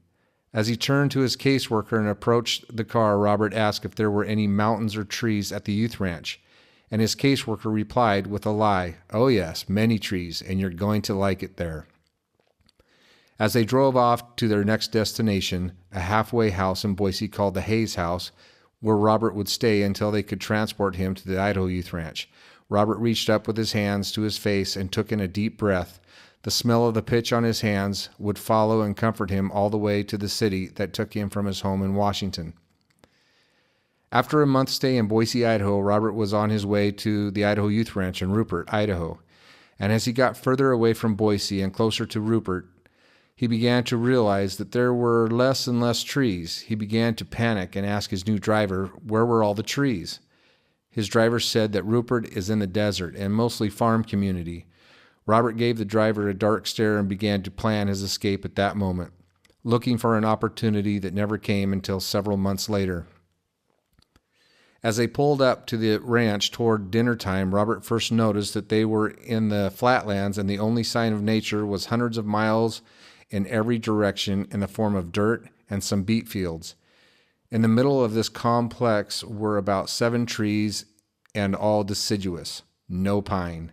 Speaker 1: As he turned to his caseworker and approached the car, Robert asked if there were any mountains or trees at the youth ranch, and his caseworker replied with a lie, "Oh yes, many trees, and you're going to like it there." As they drove off to their next destination, a halfway house in Boise called the Hayes House, where Robert would stay until they could transport him to the Idaho Youth Ranch, Robert reached up with his hands to his face and took in a deep breath. The smell of the pitch on his hands would follow and comfort him all the way to the city that took him from his home in Washington. After a month's stay in Boise, Idaho, Robert was on his way to the Idaho Youth Ranch in Rupert, Idaho. And as he got further away from Boise and closer to Rupert, he began to realize that there were less and less trees. He began to panic and ask his new driver, where were all the trees? His driver said that Rupert is in the desert and mostly farm community. Robert gave the driver a dark stare and began to plan his escape at that moment, looking for an opportunity that never came until several months later. As they pulled up to the ranch toward dinner time, Robert first noticed that they were in the flatlands and the only sign of nature was hundreds of miles in every direction in the form of dirt and some beet fields. In the middle of this complex were about 7 trees and all deciduous, no pine.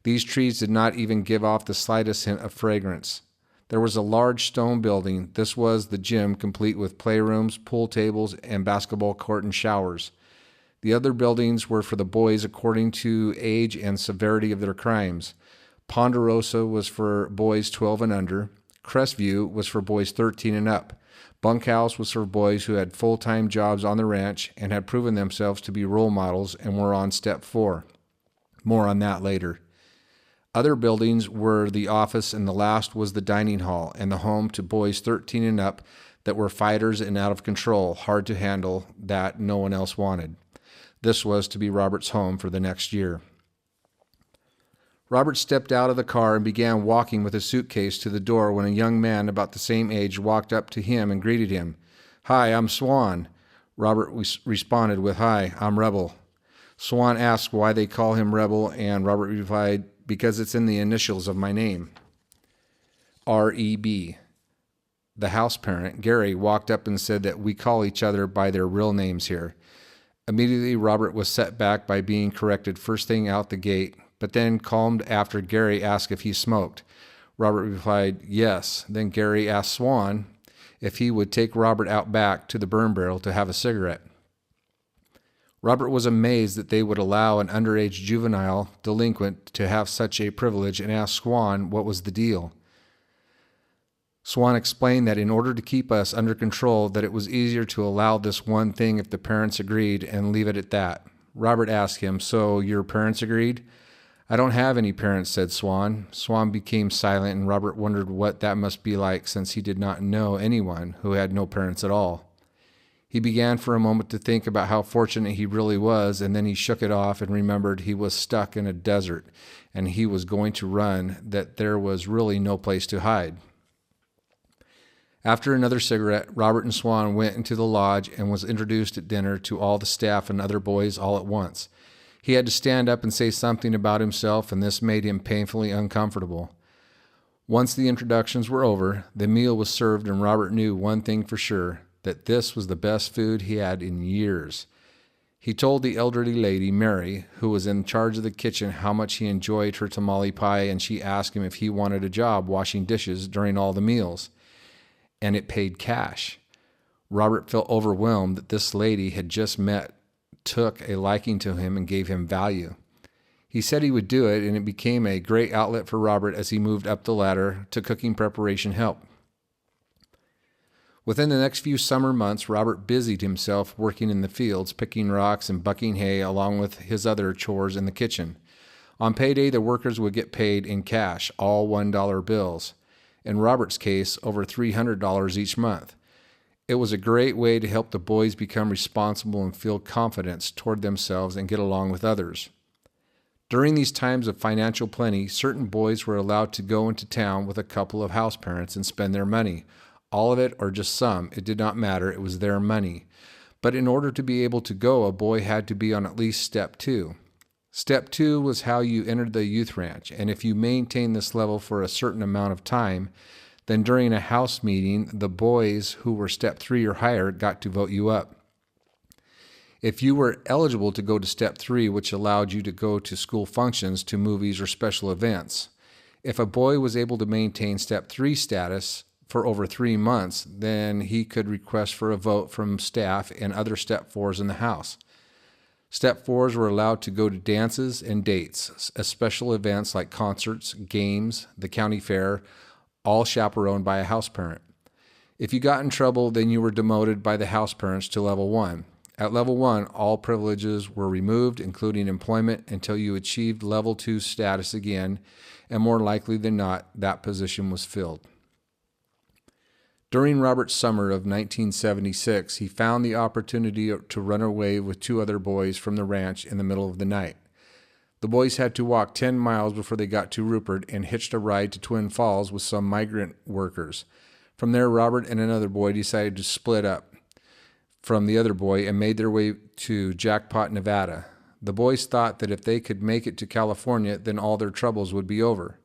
Speaker 1: These trees did not even give off the slightest hint of fragrance. There was a large stone building. This was the gym, complete with playrooms, pool tables, and basketball court and showers. The other buildings were for the boys according to age and severity of their crimes. Ponderosa was for boys 12 and under. Crestview was for boys 13 and up. Bunkhouse was for boys who had full-time jobs on the ranch and had proven themselves to be role models and were on step 4. More on that later. Other buildings were the office, and the last was the dining hall and the home to boys 13 and up that were fighters and out of control, hard to handle, that no one else wanted. This was to be Robert's home for the next year. Robert stepped out of the car and began walking with a suitcase to the door when a young man about the same age walked up to him and greeted him. "Hi, I'm Swan." Robert responded with, "Hi, I'm Rebel." Swan asked why they call him Rebel, and Robert replied, "Because it's in the initials of my name." R.E.B. The house parent, Gary, walked up and said that we call each other by their real names here. Immediately, Robert was set back by being corrected first thing out the gate, but then calmed after Gary asked if he smoked. Robert replied, yes. Then Gary asked Swan if he would take Robert out back to the burn barrel to have a cigarette. Robert was amazed that they would allow an underage juvenile delinquent to have such a privilege and asked Swan what was the deal. Swan explained that in order to keep us under control, that it was easier to allow this one thing if the parents agreed and leave it at that. Robert asked him, "So your parents agreed?" "I don't have any parents," said Swan. Swan became silent, and Robert wondered what that must be like since he did not know anyone who had no parents at all. He began for a moment to think about how fortunate he really was, and then he shook it off and remembered he was stuck in a desert and he was going to run, that there was really no place to hide. After another cigarette, Robert and Swan went into the lodge and was introduced at dinner to all the staff and other boys all at once. He had to stand up and say something about himself, and this made him painfully uncomfortable. Once the introductions were over, the meal was served, and Robert knew one thing for sure, that this was the best food he had in years. He told the elderly lady, Mary, who was in charge of the kitchen, how much he enjoyed her tamale pie, and she asked him if he wanted a job washing dishes during all the meals. And it paid cash. Robert felt overwhelmed that this lady had just met, took a liking to him, and gave him value. He said he would do it, and it became a great outlet for Robert as he moved up the ladder to cooking preparation help. Within the next few summer months, Robert busied himself working in the fields, picking rocks and bucking hay, along with his other chores in the kitchen. On payday, the workers would get paid in cash, all $1 bills. In Robert's case, over $300 each month. It was a great way to help the boys become responsible and feel confidence toward themselves and get along with others. During these times of financial plenty, certain boys were allowed to go into town with a couple of house parents and spend their money. All of it or just some, it did not matter, it was their money. But in order to be able to go, a boy had to be on at least step 2. Step 2 was how you entered the youth ranch, and if you maintained this level for a certain amount of time, then during a house meeting, the boys who were step 3 or higher got to vote you up. If you were eligible to go to step 3, which allowed you to go to school functions, to movies, or special events. If a boy was able to maintain step 3 status for over 3 months, then he could request for a vote from staff and other step 4s in the house. Step 4s were allowed to go to dances and dates, special events like concerts, games, the county fair, all chaperoned by a house parent. If you got in trouble, then you were demoted by the house parents to level 1. At level 1, all privileges were removed, including employment, until you achieved level 2 status again, and more likely than not, that position was filled. During Robert's summer of 1976, he found the opportunity to run away with 2 other boys from the ranch in the middle of the night. The boys had to walk 10 miles before they got to Rupert and hitched a ride to Twin Falls with some migrant workers. From there, Robert and another boy decided to split up from the other boy and made their way to Jackpot, Nevada. The boys thought that if they could make it to California, then all their troubles would be over.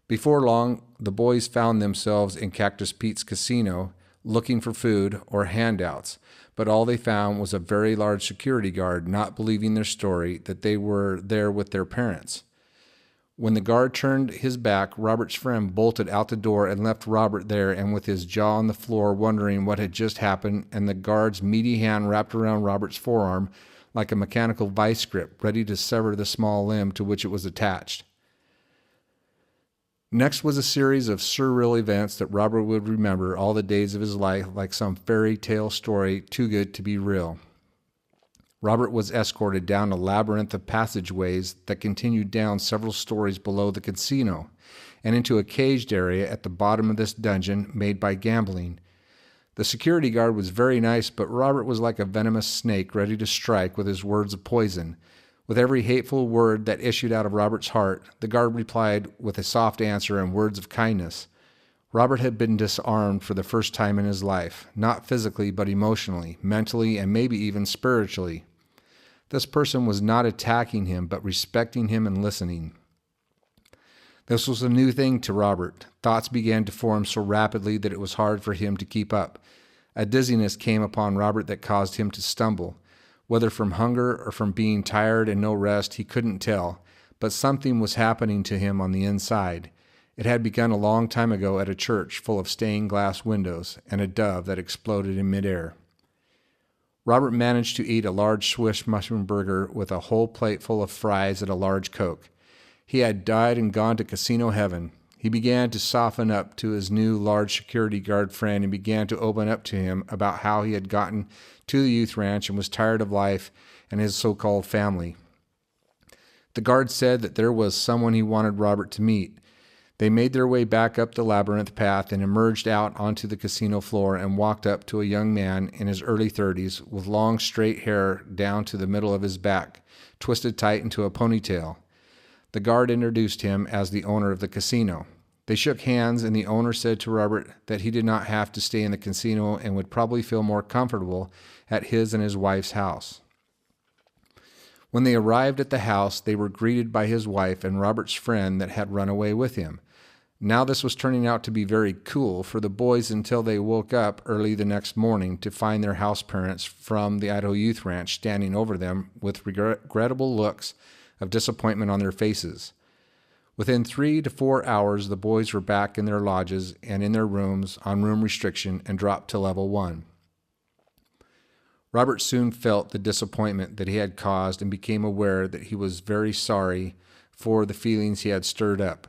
Speaker 1: Before long, the boys found themselves in Cactus Pete's casino looking for food or handouts, but all they found was a very large security guard not believing their story that they were there with their parents. When the guard turned his back, Robert's friend bolted out the door and left Robert there and with his jaw on the floor wondering what had just happened, and the guard's meaty hand wrapped around Robert's forearm like a mechanical vice grip, ready to sever the small limb to which it was attached. Next was a series of surreal events that Robert would remember all the days of his life like some fairy tale story too good to be real. Robert was escorted down a labyrinth of passageways that continued down several stories below the casino and into a caged area at the bottom of this dungeon made by gambling. The security guard was very nice, but Robert was like a venomous snake ready to strike with his words of poison. With every hateful word that issued out of Robert's heart, the guard replied with a soft answer and words of kindness. Robert had been disarmed for the first time in his life, not physically but emotionally, mentally, and maybe even spiritually. This person was not attacking him, but respecting him and listening. This was a new thing to Robert. Thoughts began to form so rapidly that it was hard for him to keep up. A dizziness came upon Robert that caused him to stumble. Whether from hunger or from being tired and no rest, he couldn't tell, but something was happening to him on the inside. It had begun a long time ago at a church full of stained glass windows and a dove that exploded in midair. Robert managed to eat a large Swiss mushroom burger with a whole plate full of fries and a large Coke. He had died and gone to casino heaven. He began to soften up to his new large security guard friend and began to open up to him about how he had gotten to the youth ranch and was tired of life and his so-called family. The guard said that there was someone he wanted Robert to meet. They made their way back up the labyrinth path and emerged out onto the casino floor and walked up to a young man in his early 30s with long straight hair down to the middle of his back, twisted tight into a ponytail. The guard introduced him as the owner of the casino. They shook hands, and the owner said to Robert that he did not have to stay in the casino and would probably feel more comfortable at his and his wife's house. When they arrived at the house, they were greeted by his wife and Robert's friend that had run away with him. Now this was turning out to be very cool for the boys until they woke up early the next morning to find their house parents from the Idaho Youth Ranch standing over them with regrettable looks of disappointment on their faces. Within 3 to 4 hours, the boys were back in their lodges and in their rooms on room restriction and dropped to level 1. Robert soon felt the disappointment that he had caused and became aware that he was very sorry for the feelings he had stirred up.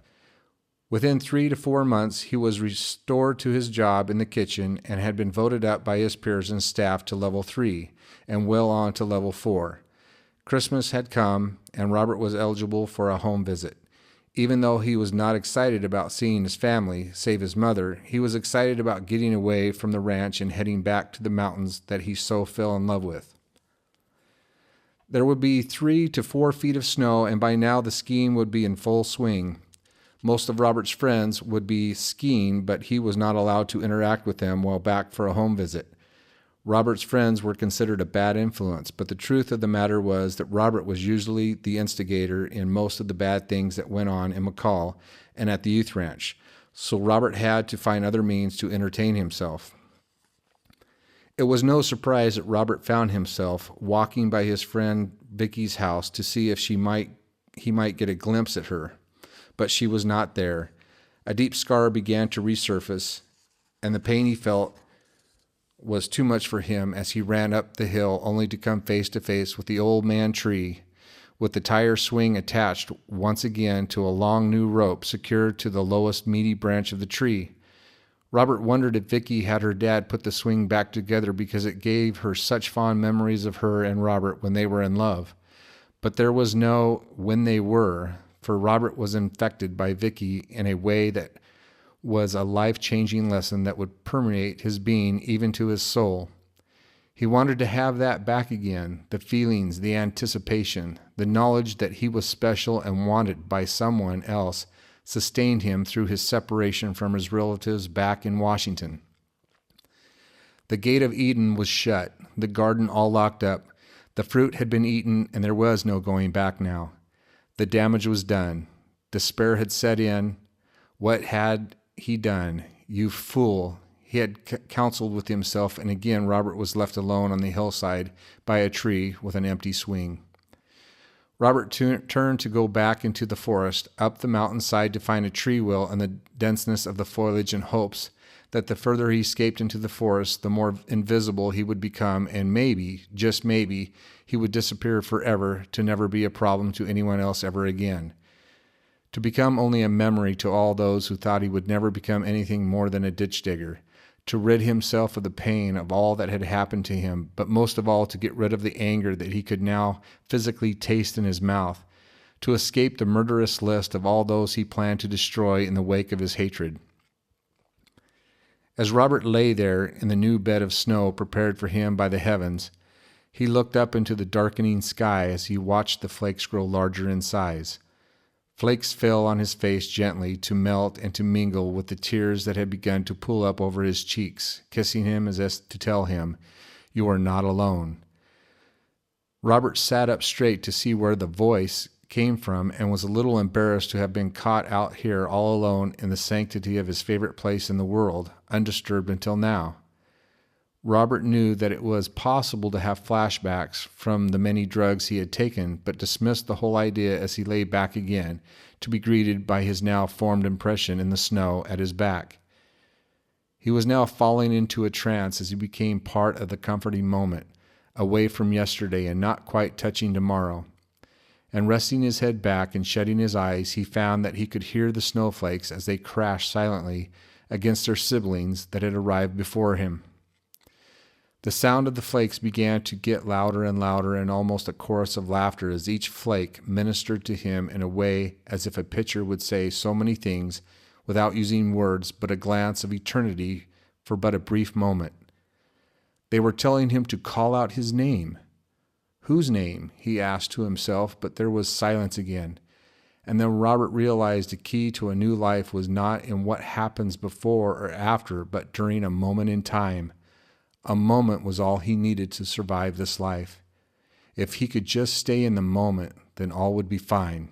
Speaker 1: Within 3 to 4 months, he was restored to his job in the kitchen and had been voted up by his peers and staff to level 3 and well on to level 4. Christmas had come, and Robert was eligible for a home visit. Even though he was not excited about seeing his family, save his mother, he was excited about getting away from the ranch and heading back to the mountains that he so fell in love with. There would be 3 to 4 feet of snow, and by now the skiing would be in full swing. Most of Robert's friends would be skiing, but he was not allowed to interact with them while back for a home visit. Robert's friends were considered a bad influence, but the truth of the matter was that Robert was usually the instigator in most of the bad things that went on in McCall and at the youth ranch, so Robert had to find other means to entertain himself. It was no surprise that Robert found himself walking by his friend Vicky's house to see if he might get a glimpse at her, but she was not there. A deep scar began to resurface, and the pain he felt was too much for him as he ran up the hill only to come face to face with the old man tree, with the tire swing attached once again to a long new rope secured to the lowest meaty branch of the tree. Robert wondered if Vicky had her dad put the swing back together because it gave her such fond memories of her and Robert when they were in love. But there was no when they were, for Robert was infected by Vicky in a way that was a life-changing lesson that would permeate his being even to his soul. He wanted to have that back again, the feelings, the anticipation, the knowledge that he was special and wanted by someone else sustained him through his separation from his relatives back in Washington. The gate of Eden was shut, the garden all locked up. The fruit had been eaten, and there was no going back now. The damage was done. Despair had set in. What had he done? You fool! He had counseled with himself, and again Robert was left alone on the hillside by a tree with an empty swing. Robert turned to go back into the forest, up the mountainside to find a tree well in the denseness of the foliage in hopes that the further he escaped into the forest, the more invisible he would become, and maybe, just maybe, he would disappear forever to never be a problem to anyone else ever again. To become only a memory to all those who thought he would never become anything more than a ditch digger. To rid himself of the pain of all that had happened to him, but most of all to get rid of the anger that he could now physically taste in his mouth, to escape the murderous list of all those he planned to destroy in the wake of his hatred. As Robert lay there in the new bed of snow prepared for him by the heavens, he looked up into the darkening sky as he watched the flakes grow larger in size. Flakes fell on his face gently to melt and to mingle with the tears that had begun to pool up over his cheeks, kissing him as if to tell him, "You are not alone." Robert sat up straight to see where the voice came from and was a little embarrassed to have been caught out here all alone in the sanctity of his favorite place in the world, undisturbed until now. Robert knew that it was possible to have flashbacks from the many drugs he had taken, but dismissed the whole idea as he lay back again, to be greeted by his now formed impression in the snow at his back. He was now falling into a trance as he became part of the comforting moment, away from yesterday and not quite touching tomorrow. And resting his head back and shutting his eyes, he found that he could hear the snowflakes as they crashed silently against their siblings that had arrived before him. The sound of the flakes began to get louder and louder, and almost a chorus of laughter as each flake ministered to him in a way as if a pitcher would say so many things without using words, but a glance of eternity for but a brief moment. They were telling him to call out his name. Whose name? He asked to himself, but there was silence again. And then Robert realized the key to a new life was not in what happens before or after, but during a moment in time. A moment was all he needed to survive this life. If he could just stay in the moment, then all would be fine.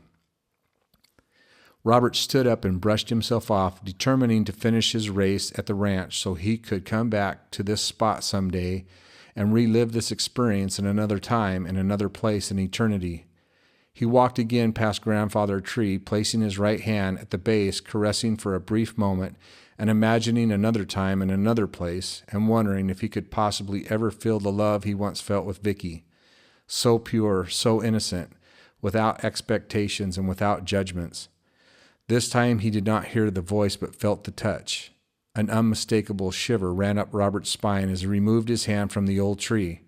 Speaker 1: Robert stood up and brushed himself off, determining to finish his race at the ranch so he could come back to this spot someday and relive this experience in another time, in another place in eternity. He walked again past Grandfather Tree, placing his right hand at the base, caressing for a brief moment, and imagining another time in another place, and wondering if he could possibly ever feel the love he once felt with Vicky. So pure, so innocent, without expectations and without judgments. This time he did not hear the voice but felt the touch. An unmistakable shiver ran up Robert's spine as he removed his hand from the old tree.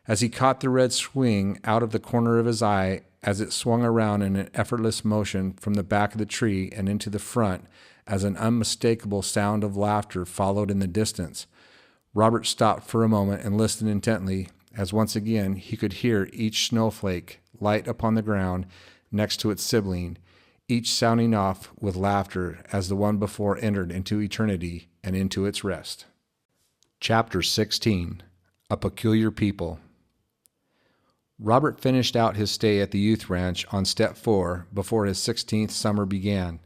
Speaker 1: As he caught the red swing out of the corner of his eye, as it swung around in an effortless motion from the back of the tree and into the front, as an unmistakable sound of laughter followed in the distance, Robert stopped for a moment and listened intently, as once again he could hear each snowflake light upon the ground next to its sibling, each sounding off with laughter as the one before entered into eternity and into its rest. Chapter 16. A Peculiar People. Robert finished out his stay at the youth ranch on Step 4 before his 16th summer began.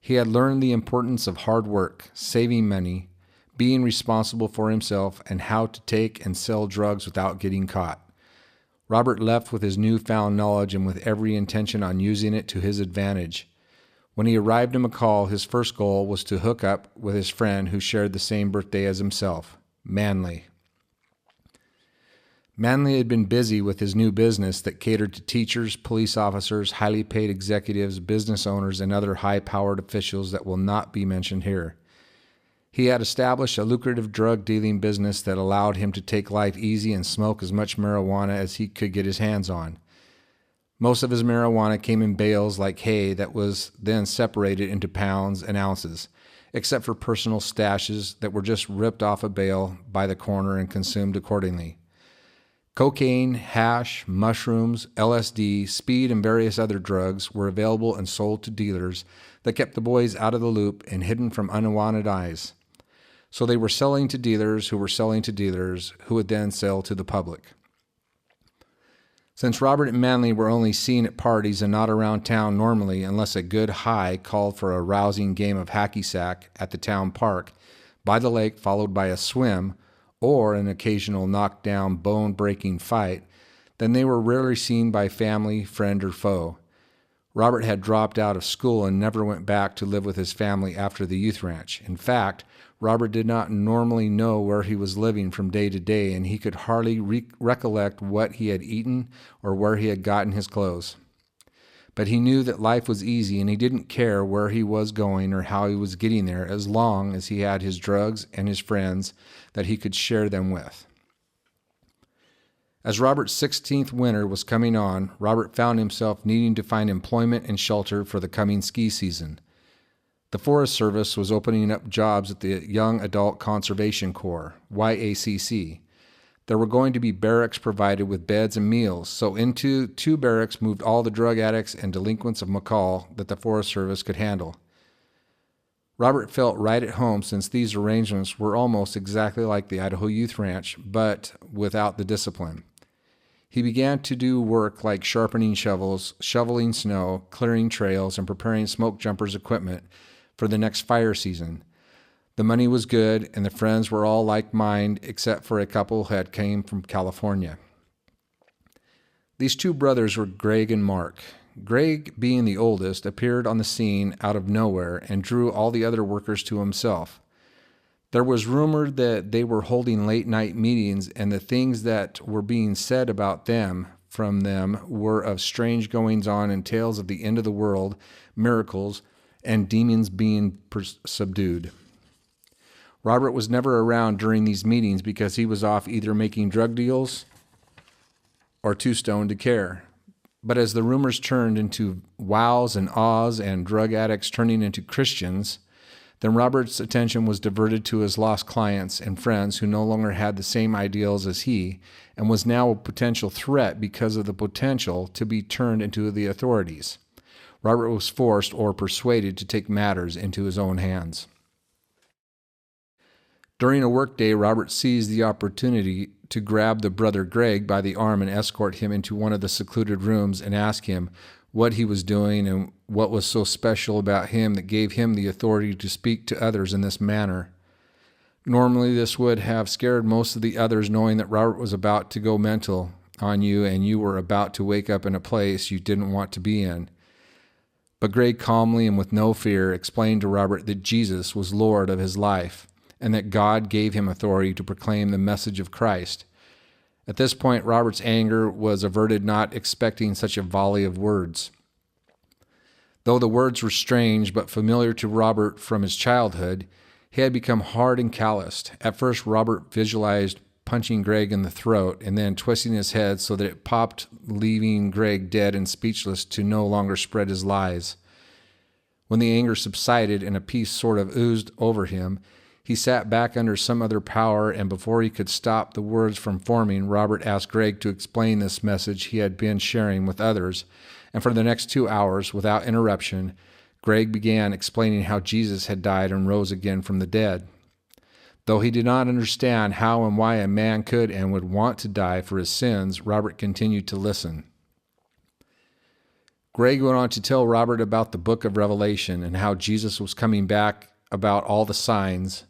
Speaker 1: He had learned the importance of hard work, saving money, being responsible for himself, and how to take and sell drugs without getting caught. Robert left with his newfound knowledge and with every intention on using it to his advantage. When he arrived in McCall, his first goal was to hook up with his friend who shared the same birthday as himself, Manley. Manley had been busy with his new business that catered to teachers, police officers, highly paid executives, business owners, and other high-powered officials that will not be mentioned here. He had established a lucrative drug dealing business that allowed him to take life easy and smoke as much marijuana as he could get his hands on. Most of his marijuana came in bales like hay that was then separated into pounds and ounces, except for personal stashes that were just ripped off a bale by the corner and consumed accordingly. Cocaine, hash, mushrooms, LSD, speed, and various other drugs were available and sold to dealers that kept the boys out of the loop and hidden from unwanted eyes. So they were selling to dealers who were selling to dealers who would then sell to the public. Since Robert and Manley were only seen at parties and not around town normally unless a good high called for a rousing game of hacky-sack at the town park, by the lake followed by a swim, or an occasional knockdown, bone-breaking fight, then they were rarely seen by family, friend, or foe. Robert had dropped out of school and never went back to live with his family after the youth ranch. In fact, Robert did not normally know where he was living from day to day, and he could hardly recollect what he had eaten or where he had gotten his clothes. But he knew that life was easy, and he didn't care where he was going or how he was getting there, as long as he had his drugs and his friends that he could share them with. As Robert's 16th winter was coming on, Robert found himself needing to find employment and shelter for the coming ski season. The Forest Service was opening up jobs at the Young Adult Conservation Corps, YACC. There were going to be barracks provided with beds and meals, so into 2 barracks moved all the drug addicts and delinquents of McCall that the Forest Service could handle. Robert felt right at home since these arrangements were almost exactly like the Idaho Youth Ranch, but without the discipline. He began to do work like sharpening shovels, shoveling snow, clearing trails, and preparing smoke jumpers equipment for the next fire season. The money was good, and the friends were all like-minded, except for a couple who had came from California. These 2 brothers were Greg and Mark. Greg, being the oldest, appeared on the scene out of nowhere and drew all the other workers to himself. There was rumor that they were holding late-night meetings, and the things that were being said about them from them were of strange goings-on and tales of the end of the world, miracles, and demons being subdued. Robert was never around during these meetings because he was off either making drug deals or too stoned to care. But as the rumors turned into wows and ahs and drug addicts turning into Christians, then Robert's attention was diverted to his lost clients and friends who no longer had the same ideals as he and was now a potential threat because of the potential to be turned into the authorities. Robert was forced or persuaded to take matters into his own hands. During a workday, Robert seized the opportunity to grab the brother Greg by the arm and escort him into one of the secluded rooms and ask him what he was doing and what was so special about him that gave him the authority to speak to others in this manner. Normally, this would have scared most of the others, knowing that Robert was about to go mental on you and you were about to wake up in a place you didn't want to be in. But Greg calmly and with no fear explained to Robert that Jesus was Lord of his life and that God gave him authority to proclaim the message of Christ. At this point, Robert's anger was averted, not expecting such a volley of words. Though the words were strange but familiar to Robert from his childhood, he had become hard and calloused. At first, Robert visualized punching Greg in the throat and then twisting his head so that it popped, leaving Greg dead and speechless to no longer spread his lies. When the anger subsided and a peace sort of oozed over him, he sat back under some other power, and before he could stop the words from forming, Robert asked Greg to explain this message he had been sharing with others, and for the next 2 hours, without interruption, Greg began explaining how Jesus had died and rose again from the dead. Though he did not understand how and why a man could and would want to die for his sins, Robert continued to listen. Greg went on to tell Robert about the book of Revelation and how Jesus was coming back, about all the signs.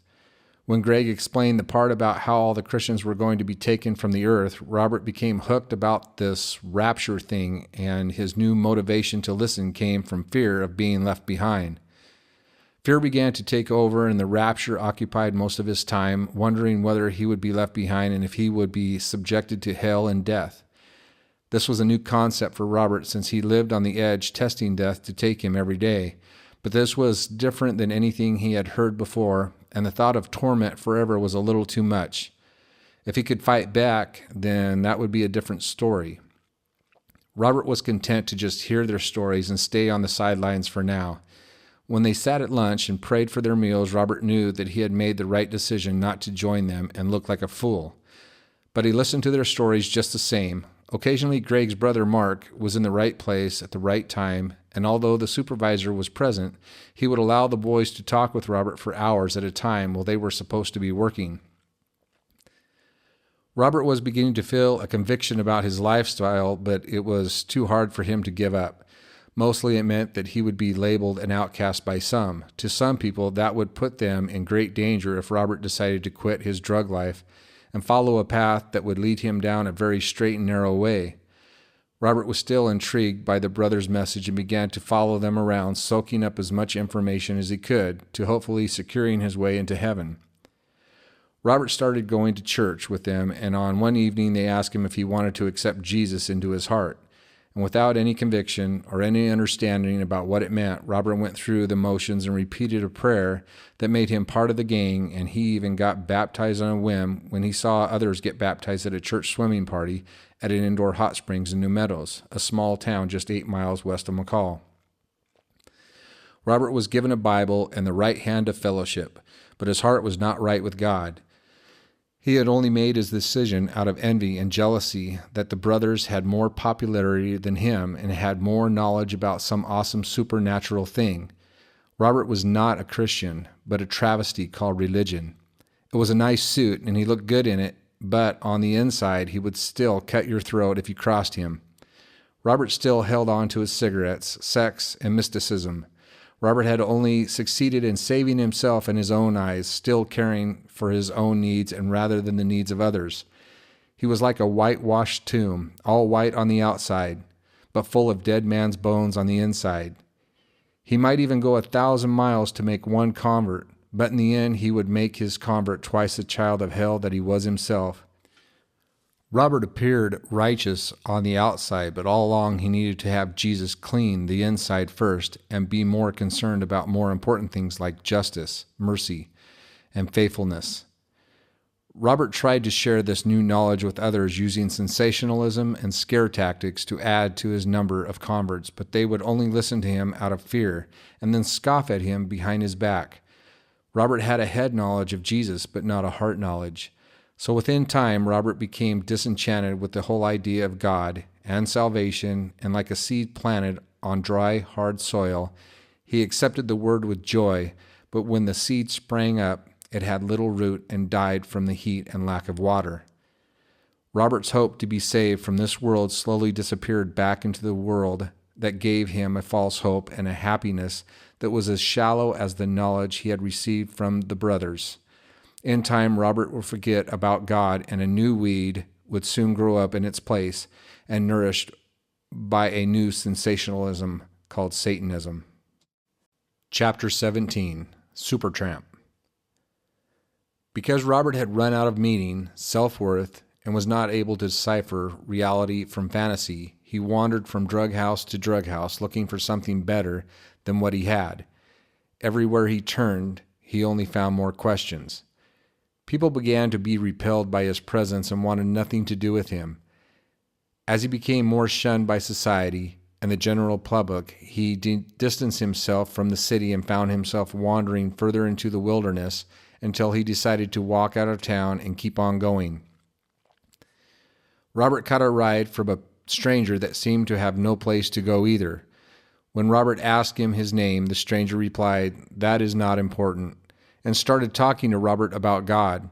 Speaker 1: When Greg explained the part about how all the Christians were going to be taken from the earth, Robert became hooked about this rapture thing, and his new motivation to listen came from fear of being left behind. Fear began to take over, and the rapture occupied most of his time, wondering whether he would be left behind and if he would be subjected to hell and death. This was a new concept for Robert since he lived on the edge, testing death to take him every day. But this was different than anything he had heard before, and the thought of torment forever was a little too much. If he could fight back, then that would be a different story. Robert was content to just hear their stories and stay on the sidelines for now. When they sat at lunch and prayed for their meals, Robert knew that he had made the right decision not to join them and look like a fool. But he listened to their stories just the same. Occasionally, Greg's brother Mark was in the right place at the right time, and although the supervisor was present, he would allow the boys to talk with Robert for hours at a time while they were supposed to be working. Robert was beginning to feel a conviction about his lifestyle, but it was too hard for him to give up. Mostly it meant that he would be labeled an outcast by some. To some people, that would put them in great danger if Robert decided to quit his drug life and follow a path that would lead him down a very straight and narrow way. Robert was still intrigued by the brothers' message and began to follow them around, soaking up as much information as he could to hopefully securing his way into heaven. Robert started going to church with them, and on one evening they asked him if he wanted to accept Jesus into his heart. And without any conviction or any understanding about what it meant, Robert went through the motions and repeated a prayer that made him part of the gang, and he even got baptized on a whim when he saw others get baptized at a church swimming party at an indoor hot springs in New Meadows, a small town just 8 miles west of McCall. Robert was given a Bible and the right hand of fellowship, but his heart was not right with God. He had only made his decision out of envy and jealousy that the brothers had more popularity than him and had more knowledge about some awesome supernatural thing. Robert was not a Christian, but a travesty called religion. It was a nice suit, and he looked good in it, but on the inside he would still cut your throat if you crossed him. Robert still held on to his cigarettes, sex, and mysticism. Robert had only succeeded in saving himself in his own eyes, still caring for his own needs and rather than the needs of others. He was like a whitewashed tomb, all white on the outside, but full of dead man's bones on the inside. He might even go 1,000 miles to make one convert, but in the end he would make his convert twice the child of hell that he was himself. Robert appeared righteous on the outside, but all along he needed to have Jesus clean the inside first and be more concerned about more important things like justice, mercy, and faithfulness. Robert tried to share this new knowledge with others using sensationalism and scare tactics to add to his number of converts, but they would only listen to him out of fear and then scoff at him behind his back. Robert had a head knowledge of Jesus, but not a heart knowledge. So within time, Robert became disenchanted with the whole idea of God and salvation, and like a seed planted on dry, hard soil, he accepted the word with joy, but when the seed sprang up, it had little root and died from the heat and lack of water. Robert's hope to be saved from this world slowly disappeared back into the world that gave him a false hope and a happiness that was as shallow as the knowledge he had received from the brothers. In time, Robert would forget about God, and a new weed would soon grow up in its place and nourished by a new sensationalism called Satanism. Chapter 17, Super Tramp. Because Robert had run out of meaning, self-worth, and was not able to decipher reality from fantasy, he wandered from drug house to drug house looking for something better than what he had. Everywhere he turned, he only found more questions. People began to be repelled by his presence and wanted nothing to do with him. As he became more shunned by society and the general public, he distanced himself from the city and found himself wandering further into the wilderness until he decided to walk out of town and keep on going. Robert caught a ride from a stranger that seemed to have no place to go either. When Robert asked him his name, the stranger replied, "That is not important," and started talking to Robert about God.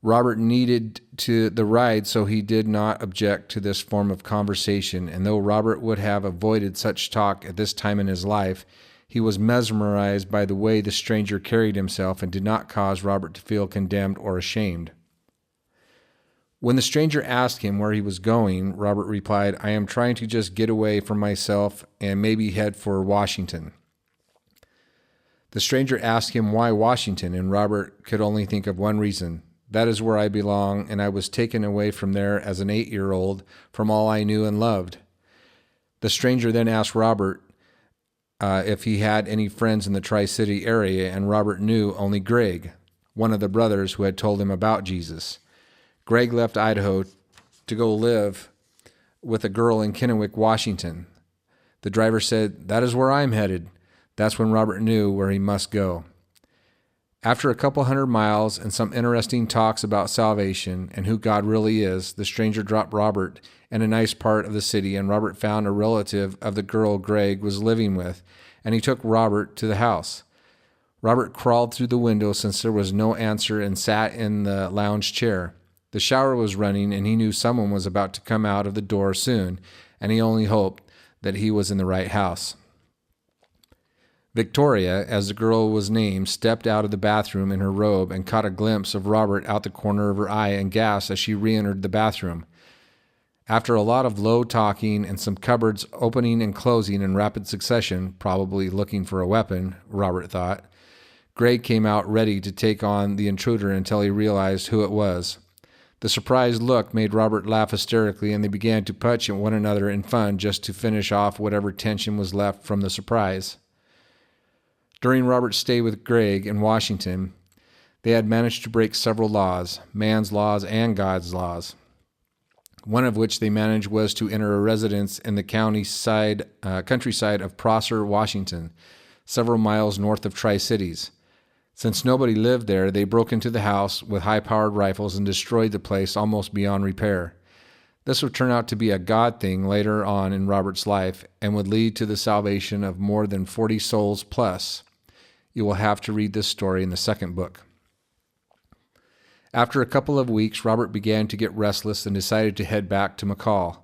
Speaker 1: Robert needed the ride, so he did not object to this form of conversation, and though Robert would have avoided such talk at this time in his life, he was mesmerized by the way the stranger carried himself and did not cause Robert to feel condemned or ashamed. When the stranger asked him where he was going, Robert replied, "I am trying to just get away from myself and maybe head for Washington." The stranger asked him why Washington, and Robert could only think of one reason. "That is where I belong, and I was taken away from there as an 8-year-old from all I knew and loved." The stranger then asked Robert if he had any friends in the Tri-City area, and Robert knew only Greg. one of the brothers who had told him about Jesus. Greg left Idaho to go live with a girl in Kennewick, Washington. The driver said, "That is where I'm headed." That's when Robert knew where he must go. After a couple 100 miles and some interesting talks about salvation and who God really is, the stranger dropped Robert in a nice part of the city, and Robert found a relative of the girl Greg was living with, and he took Robert to the house. Robert crawled through the window since there was no answer and sat in the lounge chair. The shower was running, and he knew someone was about to come out of the door soon, and he only hoped that he was in the right house. Victoria, as the girl was named, stepped out of the bathroom in her robe and caught a glimpse of Robert out the corner of her eye and gasped as she re-entered the bathroom. After a lot of low talking and some cupboards opening and closing in rapid succession, probably looking for a weapon, Robert thought, Greg came out ready to take on the intruder until he realized who it was. The surprised look made Robert laugh hysterically, and they began to punch at one another in fun just to finish off whatever tension was left from the surprise. During Robert's stay with Greg in Washington, they had managed to break several laws, man's laws and God's laws. One of which they managed was to enter a residence in the countryside of Prosser, Washington, several miles north of Tri-Cities. Since nobody lived there, they broke into the house with high-powered rifles and destroyed the place almost beyond repair. This would turn out to be a God thing later on in Robert's life and would lead to the salvation of more than 40 souls plus. You will have to read this story in the second book. After a couple of weeks, Robert began to get restless and decided to head back to McCall.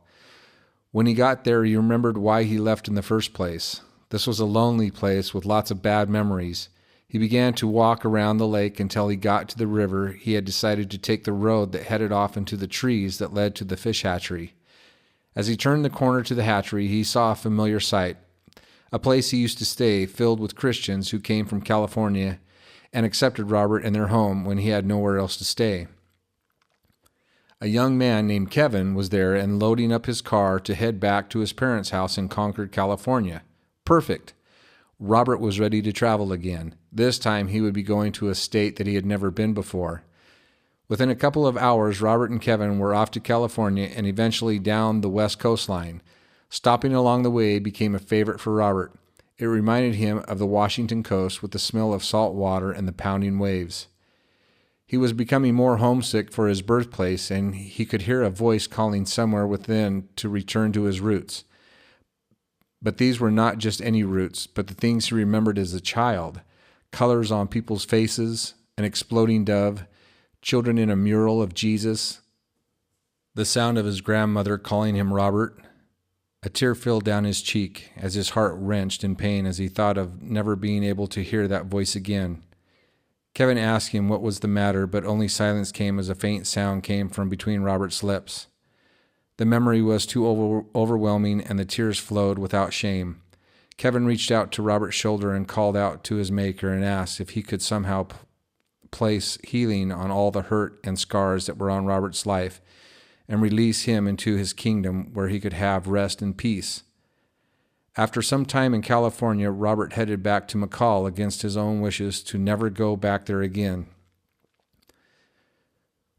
Speaker 1: When he got there, he remembered why he left in the first place. This was a lonely place with lots of bad memories. He began to walk around the lake until he got to the river. He had decided to take the road that headed off into the trees that led to the fish hatchery. As he turned the corner to the hatchery, he saw a familiar sight. A place he used to stay filled with Christians who came from California and accepted Robert in their home when he had nowhere else to stay. A young man named Kevin was there and loading up his car to head back to his parents' house in Concord, California. Perfect. Robert was ready to travel again. This time he would be going to a state that he had never been before. Within a couple of hours, Robert and Kevin were off to California and eventually down the west coastline. Stopping along the way became a favorite for Robert. It reminded him of the Washington coast with the smell of salt water and the pounding waves. He was becoming more homesick for his birthplace, and he could hear a voice calling somewhere within to return to his roots. But these were not just any roots, but the things he remembered as a child. Colors on people's faces, an exploding dove, children in a mural of Jesus, the sound of his grandmother calling him Robert. A tear filled down his cheek as his heart wrenched in pain as he thought of never being able to hear that voice again. Kevin asked him what was the matter, but only silence came as a faint sound came from between Robert's lips. The memory was too overwhelming, and the tears flowed without shame. Kevin reached out to Robert's shoulder and called out to his maker and asked if he could somehow place healing on all the hurt and scars that were on Robert's life and release him into his kingdom where he could have rest and peace. After some time in California, Robert headed back to McCall against his own wishes to never go back there again.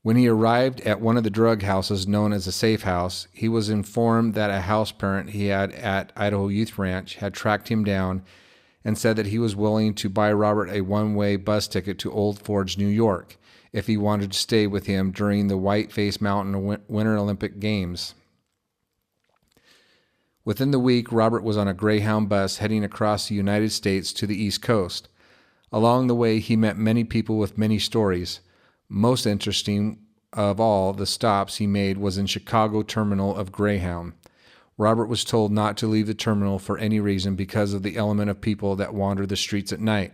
Speaker 1: When he arrived at one of the drug houses known as a safe house, he was informed that a house parent he had at Idaho Youth Ranch had tracked him down and said that he was willing to buy Robert a one-way bus ticket to Old Forge, New York, if he wanted to stay with him during the Whiteface Mountain Winter Olympic Games. Within the week, Robert was on a Greyhound bus heading across the United States to the East Coast. Along the way, he met many people with many stories. Most interesting of all the stops he made was in Chicago terminal of Greyhound. Robert was told not to leave the terminal for any reason because of the element of people that wander the streets at night.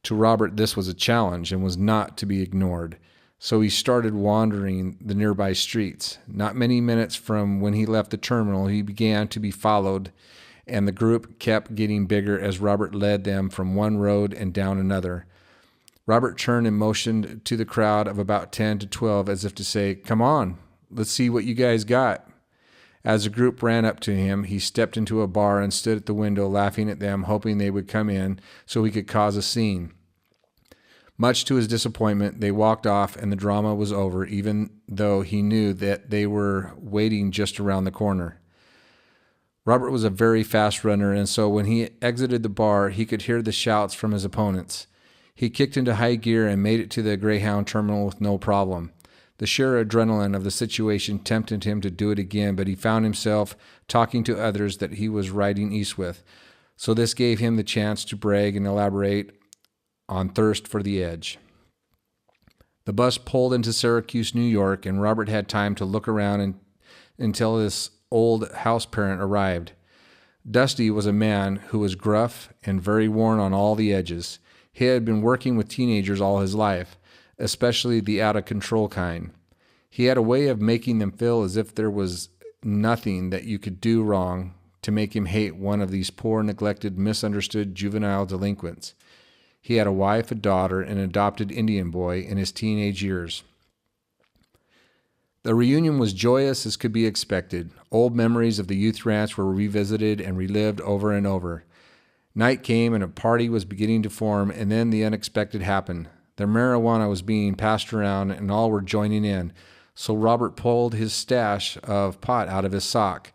Speaker 1: To Robert, this was a challenge and was not to be ignored. So he started wandering the nearby streets. Not many minutes from when he left the terminal, he began to be followed, and the group kept getting bigger as Robert led them from one road and down another. Robert turned and motioned to the crowd of about 10 to 12 as if to say, "Come on, let's see what you guys got." As the group ran up to him, he stepped into a bar and stood at the window laughing at them, hoping they would come in so he could cause a scene. Much to his disappointment, they walked off and the drama was over, even though he knew that they were waiting just around the corner. Robert was a very fast runner, and so when he exited the bar, he could hear the shouts from his opponents. He kicked into high gear and made it to the Greyhound terminal with no problem. The sheer adrenaline of the situation tempted him to do it again, but he found himself talking to others that he was riding east with. So this gave him the chance to brag and elaborate on thirst for the edge. The bus pulled into Syracuse, New York, and Robert had time to look around until his old house parent arrived. Dusty was a man who was gruff and very worn on all the edges. He had been working with teenagers all his life, especially the out-of-control kind. He had a way of making them feel as if there was nothing that you could do wrong to make him hate one of these poor, neglected, misunderstood juvenile delinquents. He had a wife, a daughter, and an adopted Indian boy in his teenage years. The reunion was joyous as could be expected. Old memories of the youth ranch were revisited and relived over and over. Night came and a party was beginning to form, and then the unexpected happened. The marijuana was being passed around and all were joining in, so Robert pulled his stash of pot out of his sock.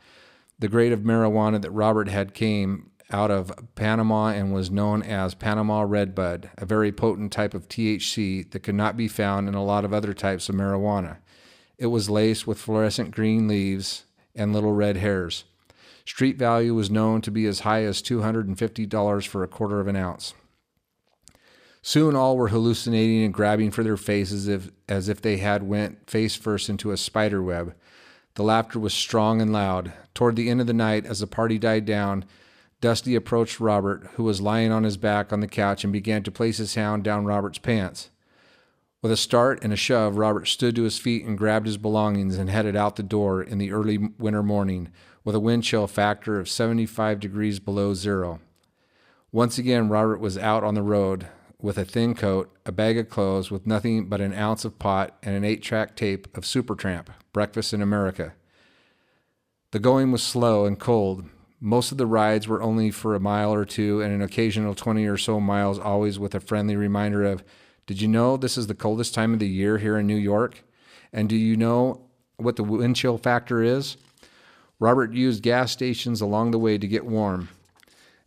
Speaker 1: The grade of marijuana that Robert had came out of Panama and was known as Panama Redbud, a very potent type of THC that could not be found in a lot of other types of marijuana. It was laced with fluorescent green leaves and little red hairs. Street value was known to be as high as $250 for a quarter of an ounce. Soon all were hallucinating and grabbing for their faces as if they had went face first into a spider web. The laughter was strong and loud. Toward the end of the night, as the party died down, Dusty approached Robert, who was lying on his back on the couch, and began to place his hand down Robert's pants. With a start and a shove, Robert stood to his feet and grabbed his belongings and headed out the door in the early winter morning, with a wind chill factor of 75 degrees below zero. Once again, Robert was out on the road with a thin coat, a bag of clothes, with nothing but an ounce of pot and an 8-track tape of Supertramp, Breakfast in America. The going was slow and cold. Most of the rides were only for a mile or two, and an occasional 20 or so miles, always with a friendly reminder of, "Did you know this is the coldest time of the year here in New York? And do you know what the wind chill factor is?" Robert used gas stations along the way to get warm.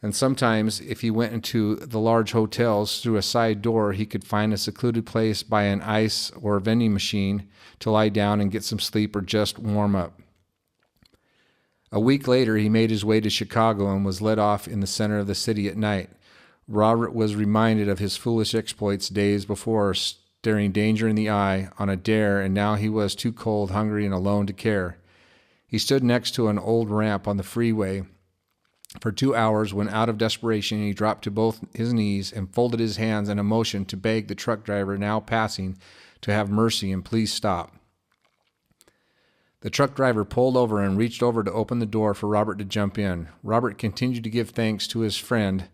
Speaker 1: And sometimes, if he went into the large hotels through a side door, he could find a secluded place by an ice or vending machine to lie down and get some sleep or just warm up. A week later, he made his way to Chicago and was let off in the center of the city at night. Robert was reminded of his foolish exploits days before, staring danger in the eye on a dare, and now he was too cold, hungry, and alone to care. He stood next to an old ramp on the freeway for 2 hours when, out of desperation, he dropped to both his knees and folded his hands in a motion to beg the truck driver now passing to have mercy and please stop. The truck driver pulled over and reached over to open the door for Robert to jump in. Robert continued to give thanks to his friend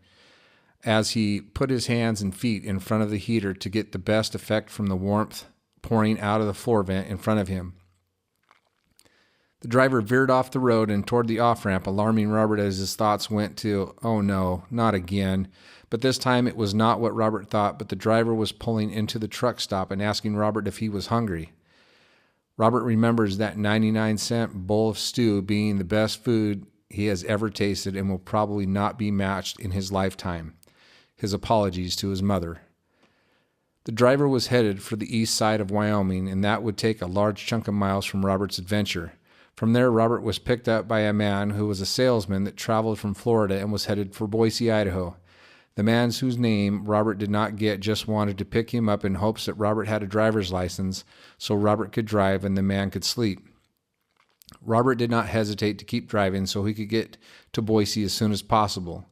Speaker 1: as he put his hands and feet in front of the heater to get the best effect from the warmth pouring out of the floor vent in front of him. The driver veered off the road and toward the off-ramp, alarming Robert as his thoughts went to, "Oh no, not again." But this time it was not what Robert thought, but the driver was pulling into the truck stop and asking Robert if he was hungry. Robert remembers that 99-cent bowl of stew being the best food he has ever tasted and will probably not be matched in his lifetime. His apologies to his mother. The driver was headed for the east side of Wyoming, and that would take a large chunk of miles from Robert's adventure. From there, Robert was picked up by a man who was a salesman that traveled from Florida and was headed for Boise, Idaho. The man whose name Robert did not get just wanted to pick him up in hopes that Robert had a driver's license so Robert could drive and the man could sleep. Robert did not hesitate to keep driving so he could get to Boise as soon as possible.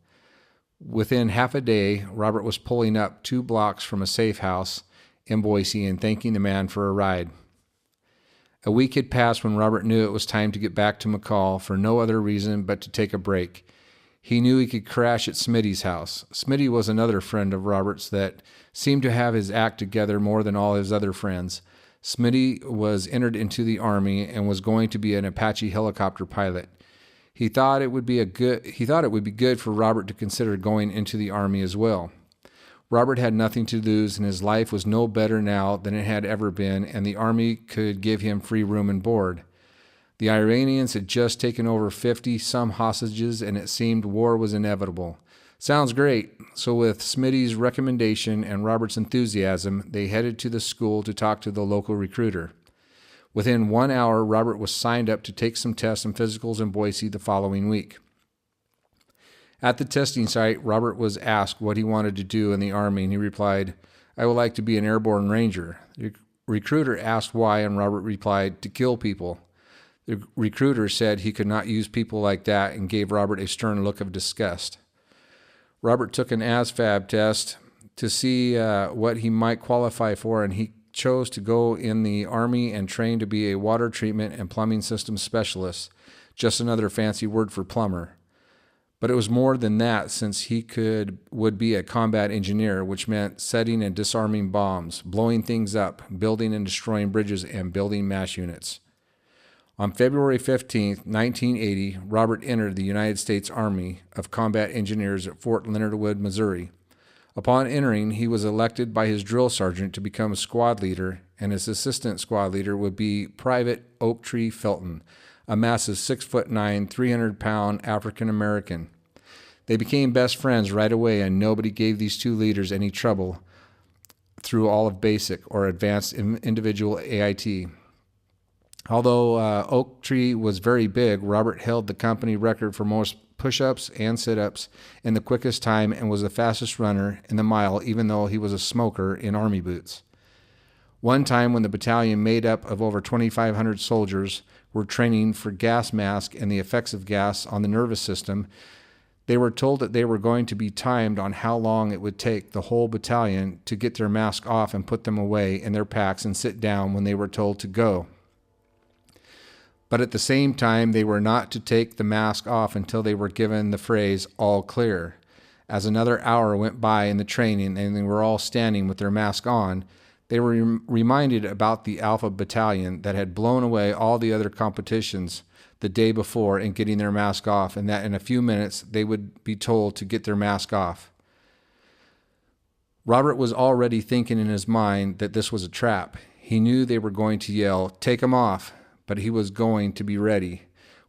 Speaker 1: Within half a day, Robert was pulling up 2 blocks from a safe house in Boise and thanking the man for a ride. A week had passed when Robert knew it was time to get back to McCall for no other reason but to take a break. He knew he could crash at Smitty's house. Smitty was another friend of Robert's that seemed to have his act together more than all his other friends. Smitty was entered into the Army and was going to be an Apache helicopter pilot. He thought it would be good for Robert to consider going into the Army as well. Robert had nothing to lose, and his life was no better now than it had ever been, and the army could give him free room and board. The Iranians had just taken over 50-some hostages, and it seemed war was inevitable. Sounds great. So with Smitty's recommendation and Robert's enthusiasm, they headed to the school to talk to the local recruiter. Within 1 hour, Robert was signed up to take some tests and physicals in Boise the following week. At the testing site, Robert was asked what he wanted to do in the Army, and he replied, "I would like to be an airborne ranger." The recruiter asked why, and Robert replied, "To kill people." The recruiter said he could not use people like that and gave Robert a stern look of disgust. Robert took an ASVAB test to see what he might qualify for, and he chose to go in the Army and train to be a water treatment and plumbing system specialist, just another fancy word for plumber. But it was more than that, since he would be a combat engineer, which meant setting and disarming bombs, blowing things up, building and destroying bridges, and building mass units. On February 15, 1980, Robert entered the United States Army of Combat Engineers at Fort Leonard Wood, Missouri. Upon entering, he was elected by his drill sergeant to become a squad leader, and his assistant squad leader would be Private Oaktree Felton, a massive 6'9", 300-pound African-American. They became best friends right away, and nobody gave these two leaders any trouble through all of basic or advanced individual AIT. Although Oaktree was very big, Robert held the company record for most push-ups and sit-ups in the quickest time and was the fastest runner in the mile, even though he was a smoker in Army boots. One time when the battalion, made up of over 2,500 soldiers, were training for gas mask and the effects of gas on the nervous system, they were told that they were going to be timed on how long it would take the whole battalion to get their mask off and put them away in their packs and sit down when they were told to go. But at the same time, they were not to take the mask off until they were given the phrase, "all clear." As another hour went by in the training and they were all standing with their mask on, they were reminded about the Alpha Battalion that had blown away all the other competitions the day before in getting their mask off, and that in a few minutes they would be told to get their mask off. Robert was already thinking in his mind that this was a trap. He knew they were going to yell, "Take 'em off," but he was going to be ready.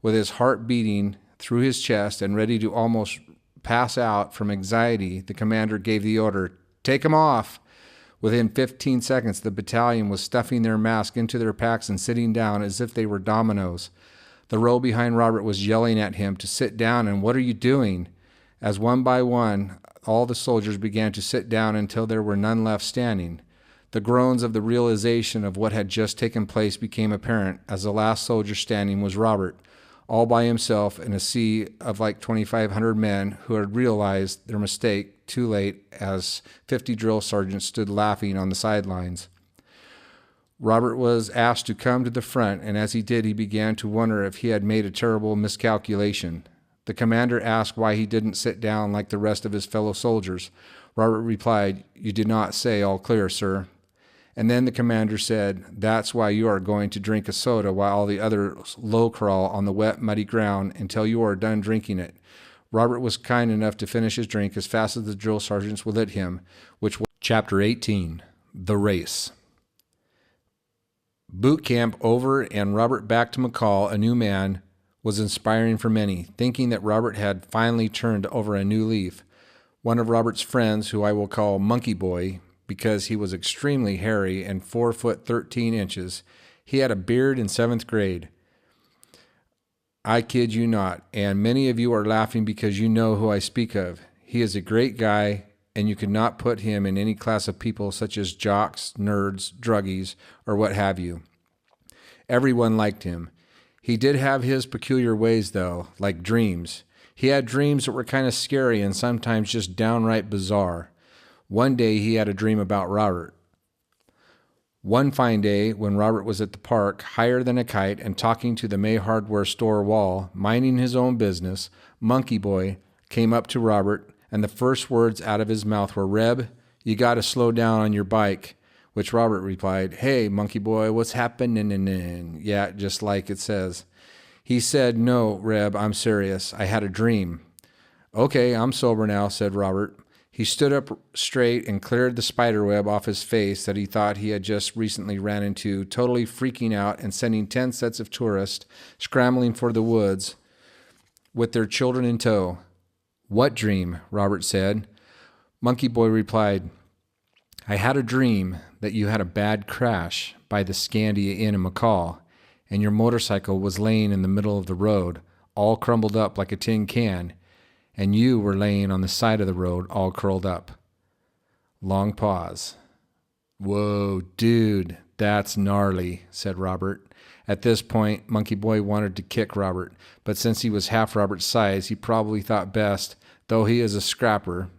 Speaker 1: With his heart beating through his chest and ready to almost pass out from anxiety, the commander gave the order, "Take 'em off." Within 15 seconds, the battalion was stuffing their masks into their packs and sitting down as if they were dominoes. The row behind Robert was yelling at him to sit down, and "What are you doing?" As one by one, all the soldiers began to sit down until there were none left standing. The groans of the realization of what had just taken place became apparent as the last soldier standing was Robert, all by himself in a sea of like 2,500 men who had realized their mistake too late as 50 drill sergeants stood laughing on the sidelines. Robert was asked to come to the front, and as he did, he began to wonder if he had made a terrible miscalculation. The commander asked why he didn't sit down like the rest of his fellow soldiers. Robert replied, "You did not say all clear, sir." And then the commander said, "That's why you are going to drink a soda while all the others low crawl on the wet, muddy ground until you are done drinking it." Robert was kind enough to finish his drink as fast as the drill sergeants would let him, which was Chapter 18, The Race. Boot camp over and Robert back to McCall, a new man, was inspiring for many, thinking that Robert had finally turned over a new leaf. One of Robert's friends, who I will call Monkey Boy, because he was extremely hairy and 4'13". He had a beard in 7th grade. I kid you not, and many of you are laughing because you know who I speak of. He is a great guy, and you could not put him in any class of people such as jocks, nerds, druggies, or what have you. Everyone liked him. He did have his peculiar ways, though, like dreams. He had dreams that were kind of scary and sometimes just downright bizarre. One day he had a dream about Robert. One fine day when Robert was at the park, higher than a kite and talking to the May hardware store wall, minding his own business, Monkey Boy came up to Robert, and the first words out of his mouth were, "Reb, you got to slow down on your bike," which Robert replied, "Hey, Monkey Boy, what's happening?" Yeah, just like it says. He said, "No, Reb, I'm serious. I had a dream." "Okay, I'm sober now," said Robert. He stood up straight and cleared the spiderweb off his face that he thought he had just recently ran into, totally freaking out and sending 10 sets of tourists scrambling for the woods with their children in tow. "What dream?" Robert said. Monkey Boy replied, "I had a dream that you had a bad crash by the Scandia Inn in McCall, and your motorcycle was laying in the middle of the road, all crumbled up like a tin can, and you were laying on the side of the road, all curled up." Long pause. "Whoa, dude, that's gnarly," said Robert. At this point, Monkey Boy wanted to kick Robert, but since he was half Robert's size, he probably thought best, though he is a scrapper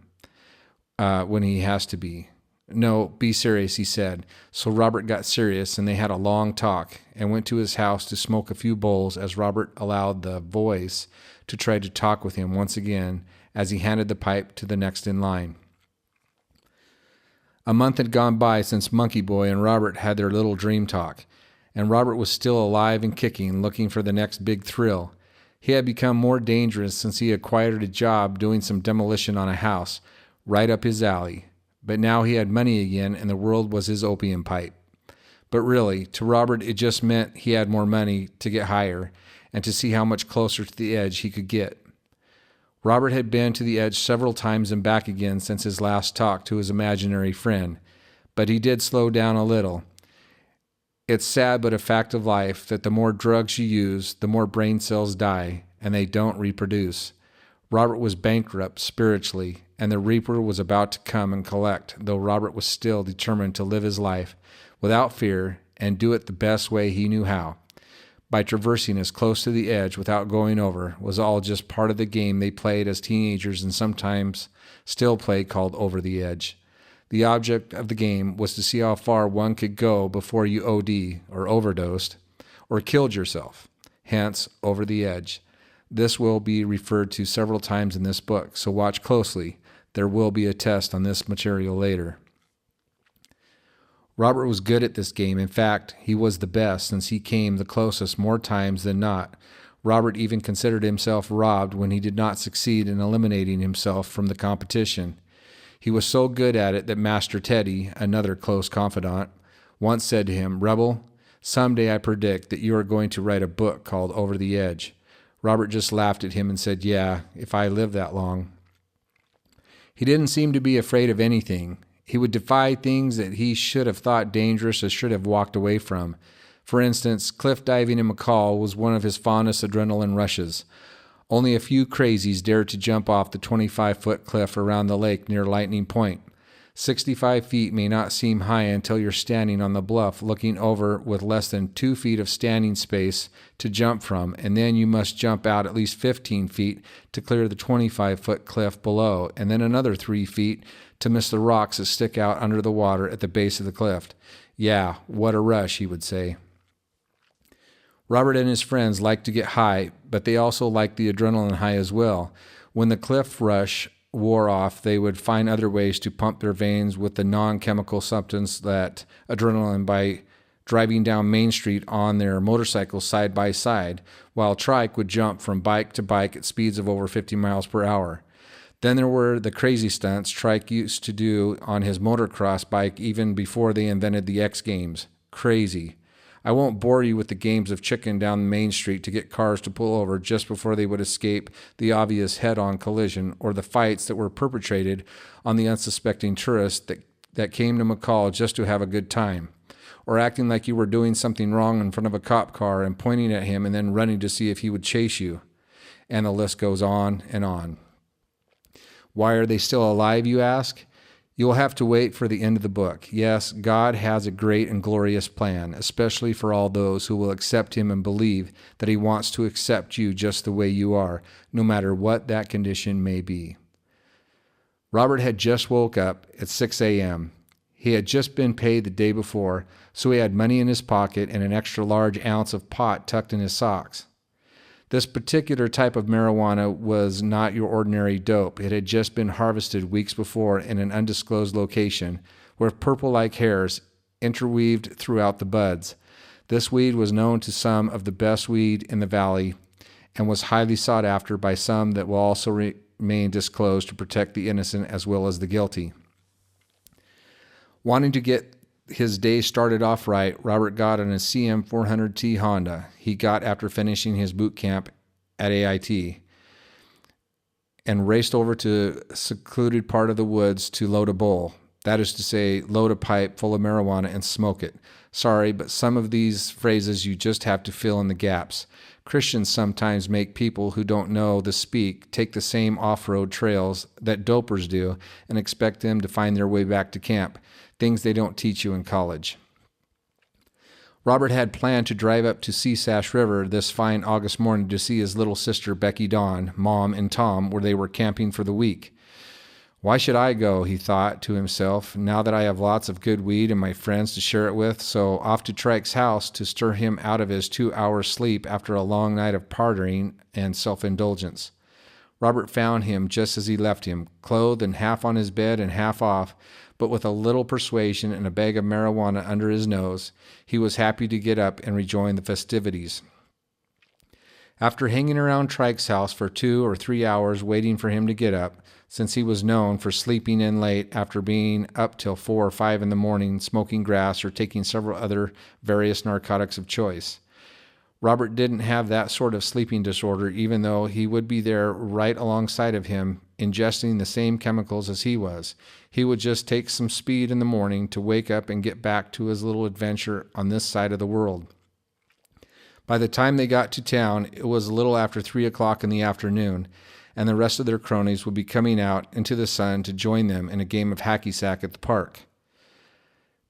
Speaker 1: when he has to be. "No, be serious," he said. So Robert got serious, and they had a long talk, and went to his house to smoke a few bowls as Robert allowed the voice to try to talk with him once again as he handed the pipe to the next in line. A month had gone by since Monkey Boy and Robert had their little dream talk, and Robert was still alive and kicking, looking for the next big thrill. He had become more dangerous since he acquired a job doing some demolition on a house, right up his alley. But now he had money again, and the world was his opium pipe. But really, to Robert, it just meant he had more money to get higher and to see how much closer to the edge he could get. Robert had been to the edge several times and back again since his last talk to his imaginary friend, but he did slow down a little. It's sad but a fact of life that the more drugs you use, the more brain cells die, and they don't reproduce. Robert was bankrupt spiritually, and the Reaper was about to come and collect, though Robert was still determined to live his life without fear and do it the best way he knew how. By traversing as close to the edge without going over was all just part of the game they played as teenagers and sometimes still play, called Over the Edge. The object of the game was to see how far one could go before you OD, or overdosed, or killed yourself, hence Over the Edge. This will be referred to several times in this book, so watch closely. There will be a test on this material later. Robert was good at this game. In fact, he was the best since he came the closest more times than not. Robert even considered himself robbed when he did not succeed in eliminating himself from the competition. He was so good at it that Master Teddy, another close confidant, once said to him, "Rebel, someday I predict that you are going to write a book called Over the Edge." Robert just laughed at him and said, "Yeah, if I live that long." He didn't seem to be afraid of anything. He would defy things that he should have thought dangerous or should have walked away from. For instance, cliff diving in McCall was one of his fondest adrenaline rushes. Only a few crazies dared to jump off the 25-foot cliff around the lake near Lightning Point. 65 feet may not seem high until you're standing on the bluff looking over with less than 2 feet of standing space to jump from, and then you must jump out at least 15 feet to clear the 25-foot cliff below, and then another 3 feet to miss the rocks that stick out under the water at the base of the cliff. "Yeah, what a rush," he would say. Robert and his friends liked to get high, but they also liked the adrenaline high as well. When the cliff rush wore off, they would find other ways to pump their veins with the non-chemical substance that adrenaline by driving down Main Street on their motorcycles side by side, while Trike would jump from bike to bike at speeds of over 50 miles per hour. Then there were the crazy stunts Trike used to do on his motocross bike even before they invented the X Games. Crazy. I won't bore you with the games of chicken down Main Street to get cars to pull over just before they would escape the obvious head-on collision, or the fights that were perpetrated on the unsuspecting tourists that came to McCall just to have a good time, or acting like you were doing something wrong in front of a cop car and pointing at him and then running to see if he would chase you. And the list goes on and on. Why are they still alive, you ask? You will have to wait for the end of the book. Yes, God has a great and glorious plan, especially for all those who will accept him and believe that he wants to accept you just the way you are, no matter what that condition may be. Robert had just woke up at 6 a.m. He had just been paid the day before, so he had money in his pocket and an extra large ounce of pot tucked in his socks. This particular type of marijuana was not your ordinary dope. It had just been harvested weeks before in an undisclosed location, with purple-like hairs interweaved throughout the buds. This weed was known to some of the best weed in the valley and was highly sought after by some that will also remain disclosed to protect the innocent as well as the guilty. Wanting to get his day started off right, Robert got on a CM 400T Honda he got after finishing his boot camp at AIT and raced over to a secluded part of the woods to load a bowl. That is to say, load a pipe full of marijuana and smoke it. Sorry, but some of these phrases you just have to fill in the gaps. Christians sometimes make people who don't know the speak take the same off-road trails that dopers do and expect them to find their way back to camp, things they don't teach you in college. Robert had planned to drive up to Seasash River this fine August morning to see his little sister Becky Dawn, Mom, and Tom where they were camping for the week. Why should I go, he thought to himself, now that I have lots of good weed and my friends to share it with, so off to Trike's house to stir him out of his 2 hours sleep after a long night of partying and self-indulgence. Robert found him just as he left him, clothed and half on his bed and half off, but with a little persuasion and a bag of marijuana under his nose. He was happy to get up and rejoin the festivities. After hanging around Trike's house for 2 or 3 hours waiting for him to get up, since he was known for sleeping in late after being up till 4 or 5 in the morning smoking grass or taking several other various narcotics of choice. Robert didn't have that sort of sleeping disorder, even though he would be there right alongside of him, ingesting the same chemicals as he was. He would just take some speed in the morning to wake up and get back to his little adventure on this side of the world. By the time they got to town, it was a little after 3 o'clock in the afternoon, and the rest of their cronies would be coming out into the sun to join them in a game of hacky-sack at the park.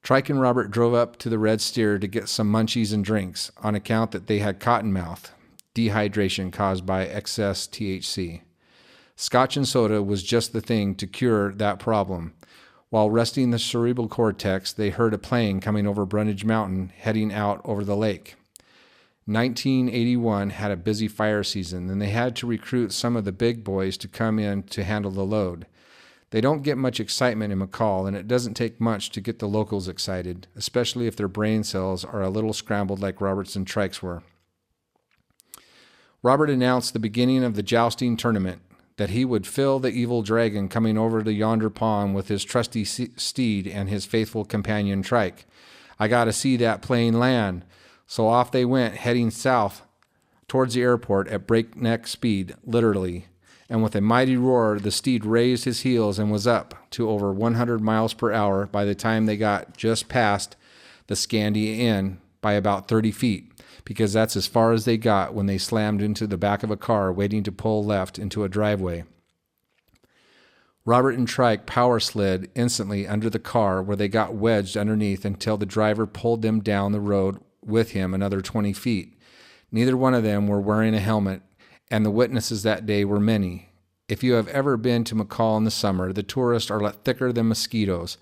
Speaker 1: Trike and Robert drove up to the Red Steer to get some munchies and drinks, on account that they had cottonmouth, dehydration caused by excess THC. Scotch and soda was just the thing to cure that problem. While resting the cerebral cortex, they heard a plane coming over Brundage Mountain, heading out over the lake. 1981 had a busy fire season, and they had to recruit some of the big boys to come in to handle the load. They don't get much excitement in McCall, and it doesn't take much to get the locals excited, especially if their brain cells are a little scrambled like Robert's and Trike's were. Robert announced the beginning of the jousting tournament, that he would fill the evil dragon coming over to yonder pond with his trusty steed and his faithful companion Trike. I got to see that plane land. So off they went, heading south towards the airport at breakneck speed, literally. And with a mighty roar, the steed raised his heels and was up to over 100 miles per hour by the time they got just past the Scandia Inn by about 30 feet, because that's as far as they got when they slammed into the back of a car waiting to pull left into a driveway. Robert and Trike power slid instantly under the car, where they got wedged underneath until the driver pulled them down the road with him another 20 feet. Neither one of them were wearing a helmet, and the witnesses that day were many. If you have ever been to McCall in the summer, the tourists are thicker than mosquitoes.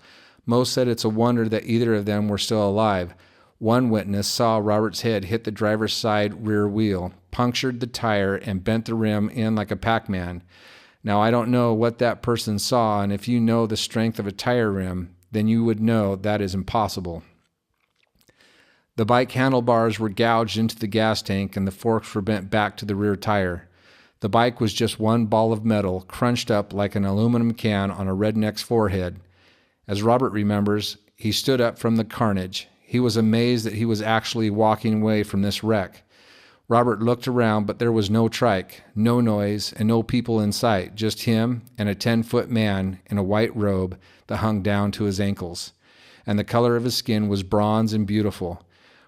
Speaker 1: Most said it's a wonder that either of them were still alive. One witness saw Robert's head hit the driver's side rear wheel, punctured the tire, and bent the rim in like a Pac-Man. Now, I don't know what that person saw, and if you know the strength of a tire rim, then you would know that is impossible. The bike handlebars were gouged into the gas tank, and the forks were bent back to the rear tire. The bike was just one ball of metal, crunched up like an aluminum can on a redneck's forehead. As Robert remembers, he stood up from the carnage. He was amazed that he was actually walking away from this wreck. Robert looked around, but there was no Trike, no noise, and no people in sight, just him and a 10-foot man in a white robe that hung down to his ankles, and the color of his skin was bronze and beautiful.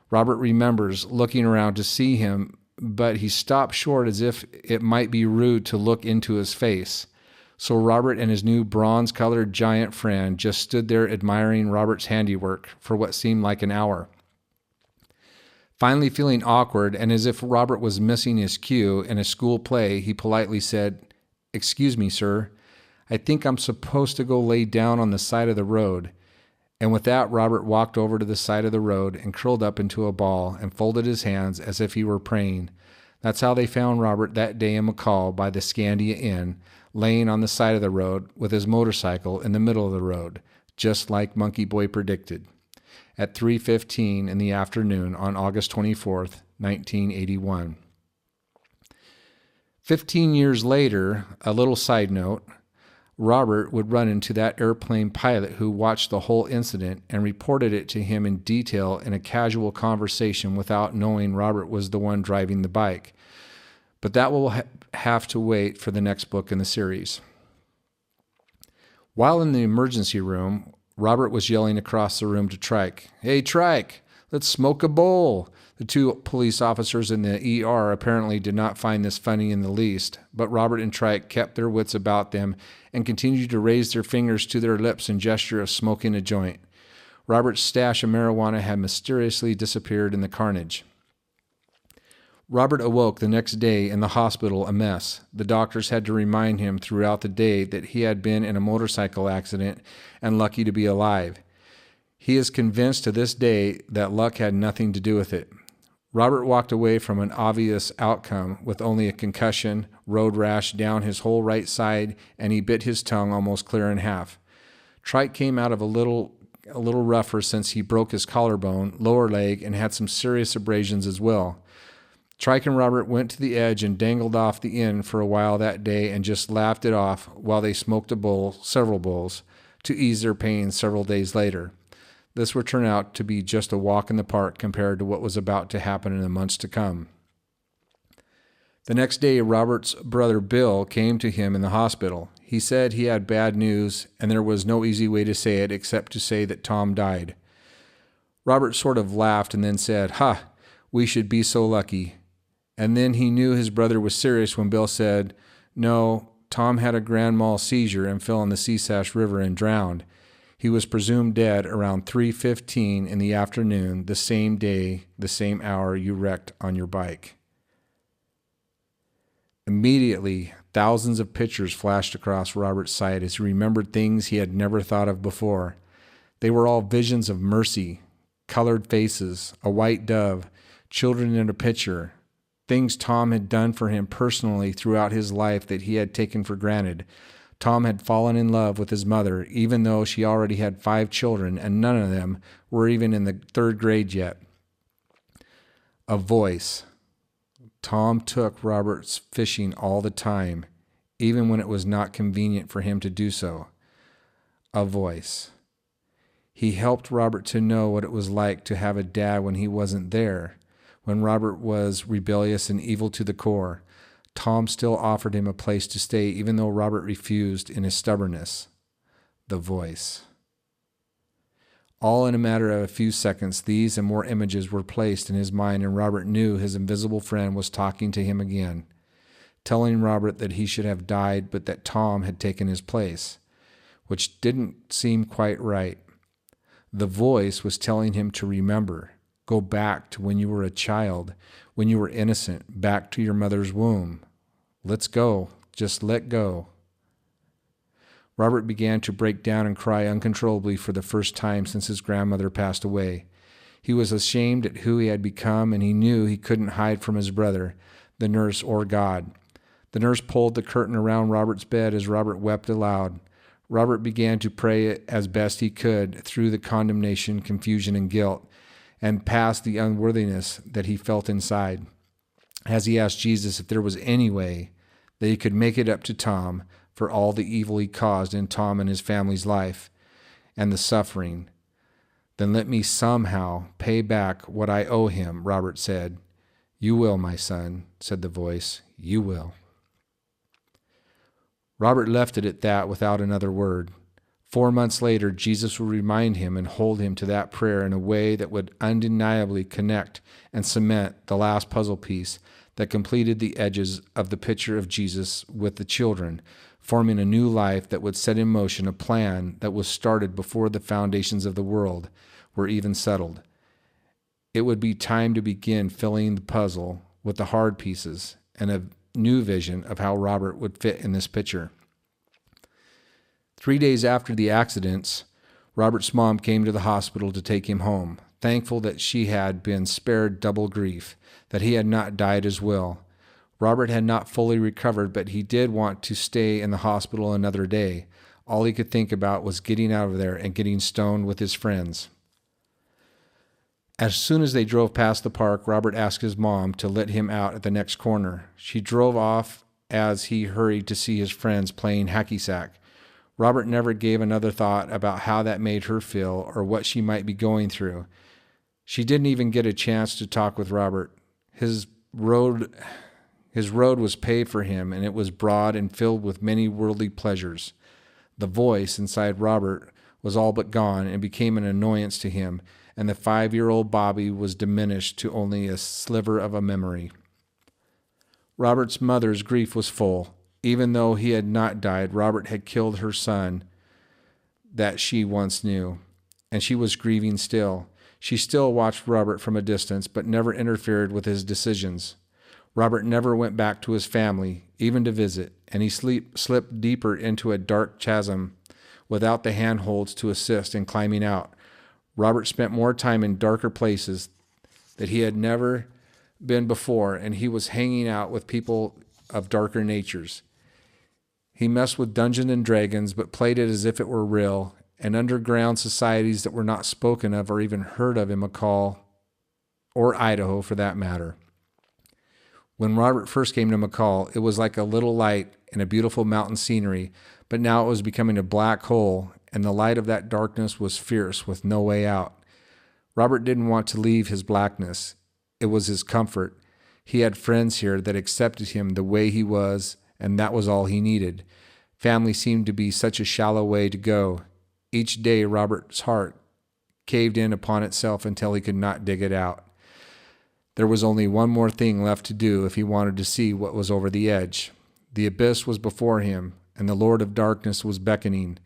Speaker 1: Robert remembers looking around to see him, but he stopped short as if it might be rude to look into his face. So Robert and his new bronze-colored giant friend just stood there admiring Robert's handiwork for what seemed like an hour. Finally feeling awkward and as if Robert was missing his cue in a school play, he politely said, "Excuse me, sir. I think I'm supposed to go lay down on the side of the road." And with that, Robert walked over to the side of the road and curled up into a ball and folded his hands as if he were praying. That's how they found Robert that day in McCall by the Scandia Inn, laying on the side of the road with his motorcycle in the middle of the road, just like Monkey Boy predicted, at 3:15 in the afternoon on August 24th, 1981. 15 years later, a little side note, Robert would run into that airplane pilot who watched the whole incident and reported it to him in detail in a casual conversation without knowing Robert was the one driving the bike. But that will have to wait for the next book in the series. While in the emergency room, Robert was yelling across the room to Trike, "Hey, Trike, let's smoke a bowl." The two police officers in the ER apparently did not find this funny in the least, but Robert and Trike kept their wits about them and continued to raise their fingers to their lips in gesture of smoking a joint. Robert's stash of marijuana had mysteriously disappeared in the carnage. Robert awoke the next day in the hospital a mess. The doctors had to remind him throughout the day that he had been in a motorcycle accident and lucky to be alive. He is convinced to this day that luck had nothing to do with it. Robert walked away from an obvious outcome with only a concussion, road rash down his whole right side, and he bit his tongue almost clear in half. Trike came out of a little rougher since he broke his collarbone, lower leg, and had some serious abrasions as well. Trike and Robert went to the edge and dangled off the end for a while that day and just laughed it off while they smoked several bowls, to ease their pain several days later. This would turn out to be just a walk in the park compared to what was about to happen in the months to come. The next day, Robert's brother Bill came to him in the hospital. He said he had bad news, and there was no easy way to say it except to say that Tom died. Robert sort of laughed and then said, "Ha, we should be so lucky." And then he knew his brother was serious when Bill said, "No, Tom had a grand mal seizure and fell in the Cisash River and drowned. He was presumed dead around 3:15 in the afternoon, the same day, the same hour you wrecked on your bike." Immediately, thousands of pictures flashed across Robert's sight as he remembered things he had never thought of before. They were all visions of mercy, colored faces, a white dove, children in a picture, things Tom had done for him personally throughout his life that he had taken for granted. Tom had fallen in love with his mother, even though she already had 5 children, and none of them were even in the 3rd grade yet. A voice. Tom took Robert's fishing all the time, even when it was not convenient for him to do so. A voice. He helped Robert to know what it was like to have a dad when he wasn't there, when Robert was rebellious and evil to the core. Tom still offered him a place to stay, even though Robert refused in his stubbornness. The voice. All in a matter of a few seconds, these and more images were placed in his mind, and Robert knew his invisible friend was talking to him again, telling Robert that he should have died, but that Tom had taken his place, which didn't seem quite right. The voice was telling him to remember. Go back to when you were a child, when you were innocent, back to your mother's womb. Let's go. Just let go. Robert began to break down and cry uncontrollably for the first time since his grandmother passed away. He was ashamed at who he had become, and he knew he couldn't hide from his brother, the nurse, or God. The nurse pulled the curtain around Robert's bed as Robert wept aloud. Robert began to pray as best he could through the condemnation, confusion, and guilt, and past the unworthiness that he felt inside, as he asked Jesus if there was any way that he could make it up to Tom for all the evil he caused in Tom and his family's life and the suffering. "Then let me somehow pay back what I owe him," Robert said. "You will, my son," said the voice. "You will." Robert left it at that without another word. 4 months later, Jesus would remind him and hold him to that prayer in a way that would undeniably connect and cement the last puzzle piece that completed the edges of the picture of Jesus with the children, forming a new life that would set in motion a plan that was started before the foundations of the world were even settled. It would be time to begin filling the puzzle with the hard pieces and a new vision of how Robert would fit in this picture. 3 days after the accidents, Robert's mom came to the hospital to take him home, thankful that she had been spared double grief, that he had not died as well. Robert had not fully recovered, but he did want to stay in the hospital another day. All he could think about was getting out of there and getting stoned with his friends. As soon as they drove past the park, Robert asked his mom to let him out at the next corner. She drove off as he hurried to see his friends playing hacky sack. Robert never gave another thought about how that made her feel or what she might be going through. She didn't even get a chance to talk with Robert. His road was paved for him, and it was broad and filled with many worldly pleasures. The voice inside Robert was all but gone and became an annoyance to him, and the 5-year-old Bobby was diminished to only a sliver of a memory. Robert's mother's grief was full. Even though he had not died, Robert had killed her son that she once knew, and she was grieving still. She still watched Robert from a distance, but never interfered with his decisions. Robert never went back to his family, even to visit, and he slipped deeper into a dark chasm without the handholds to assist in climbing out. Robert spent more time in darker places that he had never been before, and he was hanging out with people of darker natures. He messed with Dungeons and Dragons, but played it as if it were real, and underground societies that were not spoken of or even heard of in McCall, or Idaho for that matter. When Robert first came to McCall, it was like a little light in a beautiful mountain scenery, but now it was becoming a black hole, and the light of that darkness was fierce with no way out. Robert didn't want to leave his blackness. It was his comfort. He had friends here that accepted him the way he was, and that was all he needed. Family seemed to be such a shallow way to go. Each day Robert's heart caved in upon itself until he could not dig it out. There was only one more thing left to do if he wanted to see what was over the edge. The abyss was before him, and the Lord of Darkness was beckoning.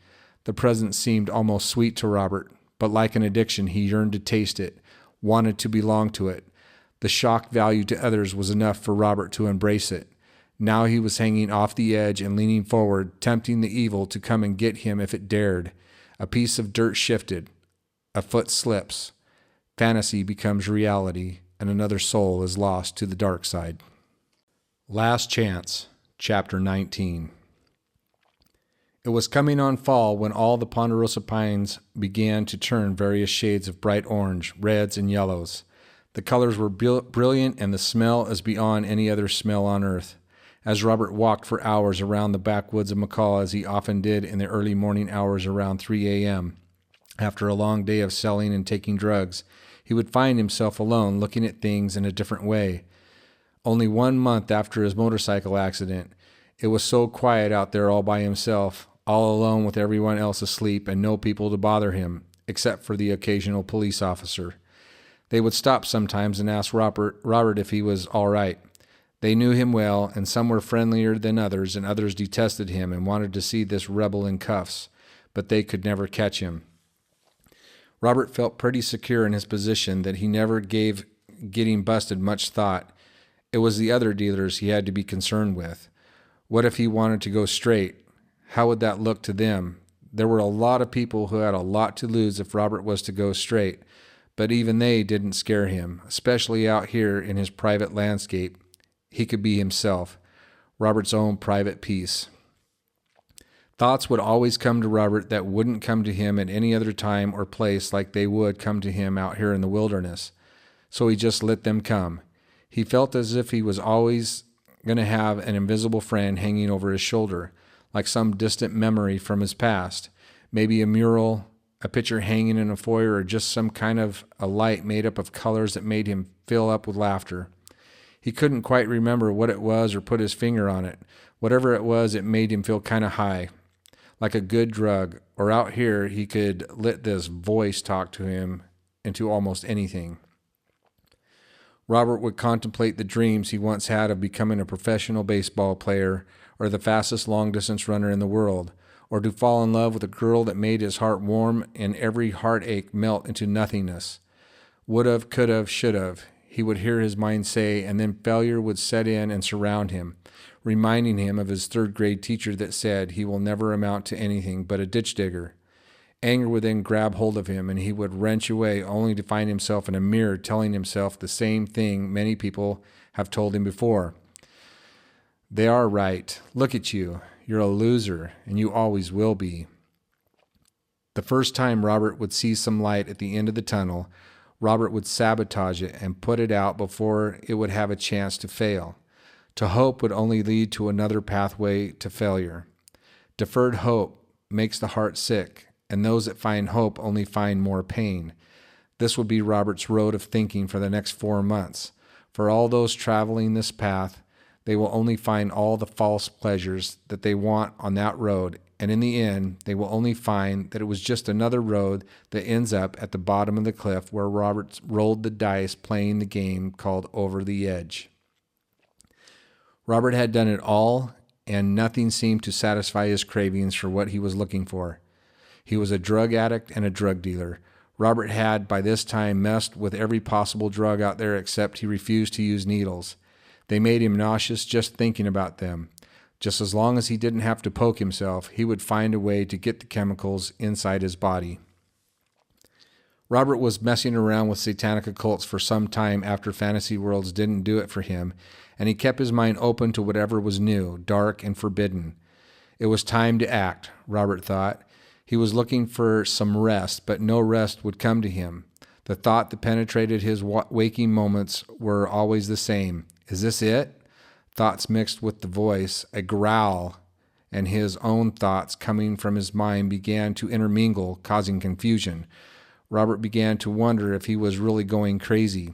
Speaker 1: The presence seemed almost sweet to Robert, but like an addiction, he yearned to taste it, wanted to belong to it. The shock value to others was enough for Robert to embrace it. Now he was hanging off the edge and leaning forward, tempting the evil to come and get him if it dared. A piece of dirt shifted. A foot slips. Fantasy becomes reality, and another soul is lost to the dark side. Last Chance, Chapter 19. It was coming on fall when all the ponderosa pines began to turn various shades of bright orange, reds, and yellows. The colors were brilliant, and the smell as beyond any other smell on earth. As Robert walked for hours around the backwoods of McCall, as he often did in the early morning hours around 3 a.m., after a long day of selling and taking drugs, he would find himself alone, looking at things in a different way. Only 1 month after his motorcycle accident, it was so quiet out there all by himself, all alone with everyone else asleep and no people to bother him, except for the occasional police officer. They would stop sometimes and ask Robert if he was all right. They knew him well, and some were friendlier than others, and others detested him and wanted to see this rebel in cuffs, but they could never catch him. Robert felt pretty secure in his position that he never gave getting busted much thought. It was the other dealers he had to be concerned with. What if he wanted to go straight? How would that look to them? There were a lot of people who had a lot to lose if Robert was to go straight, but even they didn't scare him, especially out here in his private landscape. He could be himself, Robert's own private peace. Thoughts would always come to Robert that wouldn't come to him at any other time or place like they would come to him out here in the wilderness. So he just let them come. He felt as if he was always going to have an invisible friend hanging over his shoulder, like some distant memory from his past. Maybe a mural, a picture hanging in a foyer, or just some kind of a light made up of colors that made him fill up with laughter. He couldn't quite remember what it was or put his finger on it. Whatever it was, it made him feel kind of high, like a good drug. Or out here, he could let this voice talk to him into almost anything. Robert would contemplate the dreams he once had of becoming a professional baseball player or the fastest long-distance runner in the world, or to fall in love with a girl that made his heart warm and every heartache melt into nothingness. Would've, could've, should've, he would hear his mind say, and then failure would set in and surround him, reminding him of his third-grade teacher that said he will never amount to anything but a ditch digger. Anger would then grab hold of him, and he would wrench away only to find himself in a mirror telling himself the same thing many people have told him before. They are right. Look at you. You're a loser, and you always will be. The first time Robert would see some light at the end of the tunnel, Robert would sabotage it and put it out before it would have a chance to fail. To hope would only lead to another pathway to failure. Deferred hope makes the heart sick, and those that find hope only find more pain. This would be Robert's road of thinking for the next 4 months. For all those traveling this path, they will only find all the false pleasures that they want on that road, and in the end, they will only find that it was just another road that ends up at the bottom of the cliff where Robert rolled the dice playing the game called Over the Edge. Robert had done it all, and nothing seemed to satisfy his cravings for what he was looking for. He was a drug addict and a drug dealer. Robert had, by this time, messed with every possible drug out there except he refused to use needles. They made him nauseous just thinking about them. Just as long as he didn't have to poke himself, he would find a way to get the chemicals inside his body. Robert was messing around with satanic occults for some time after Fantasy Worlds didn't do it for him, and he kept his mind open to whatever was new, dark, and forbidden. It was time to act, Robert thought. He was looking for some rest, but no rest would come to him. The thought that penetrated his waking moments were always the same. Is this it? Thoughts mixed with the voice, a growl, and his own thoughts coming from his mind began to intermingle, causing confusion. Robert began to wonder if he was really going crazy.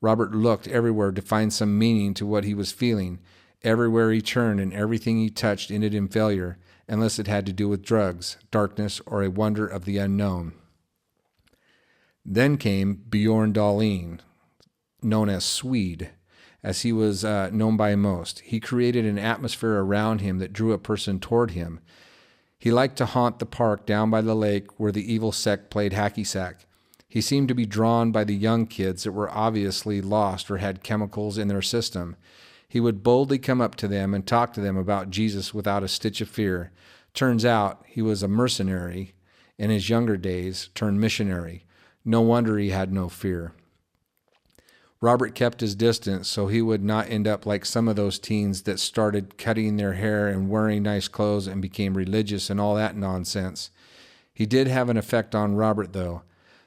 Speaker 1: Robert looked everywhere to find some meaning to what he was feeling. Everywhere he turned and everything he touched ended in failure, unless it had to do with drugs, darkness, or a wonder of the unknown. Then came Bjorn Dahlin, known as Swede, as he was known by most. He created an atmosphere around him that drew a person toward him. He liked to haunt the park down by the lake where the evil sect played hacky sack. He seemed to be drawn by the young kids that were obviously lost or had chemicals in their system. He would boldly come up to them and talk to them about Jesus without a stitch of fear. Turns out he was a mercenary in his younger days turned missionary. No wonder he had no fear. Robert kept his distance so he would not end up like some of those teens that started cutting their hair and wearing nice clothes and became religious and all that nonsense. He did have an effect on Robert, though.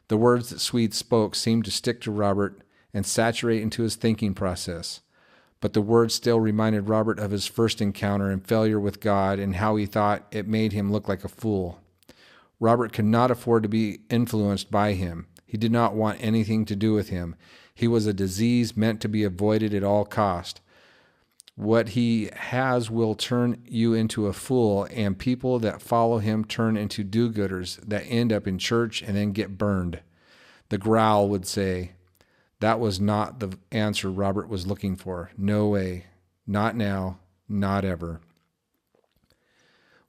Speaker 1: The words that Swede spoke seemed to stick to Robert and saturate into his thinking process. But the words still reminded Robert of his first encounter and failure with God and how he thought it made him look like a fool. Robert could not afford to be influenced by him. He did not want anything to do with him. He was a disease meant to be avoided at all cost. What he has will turn you into a fool, and people that follow him turn into do-gooders that end up in church and then get burned. The growl would say. That was not the answer Robert was looking for. No way. Not now. Not ever.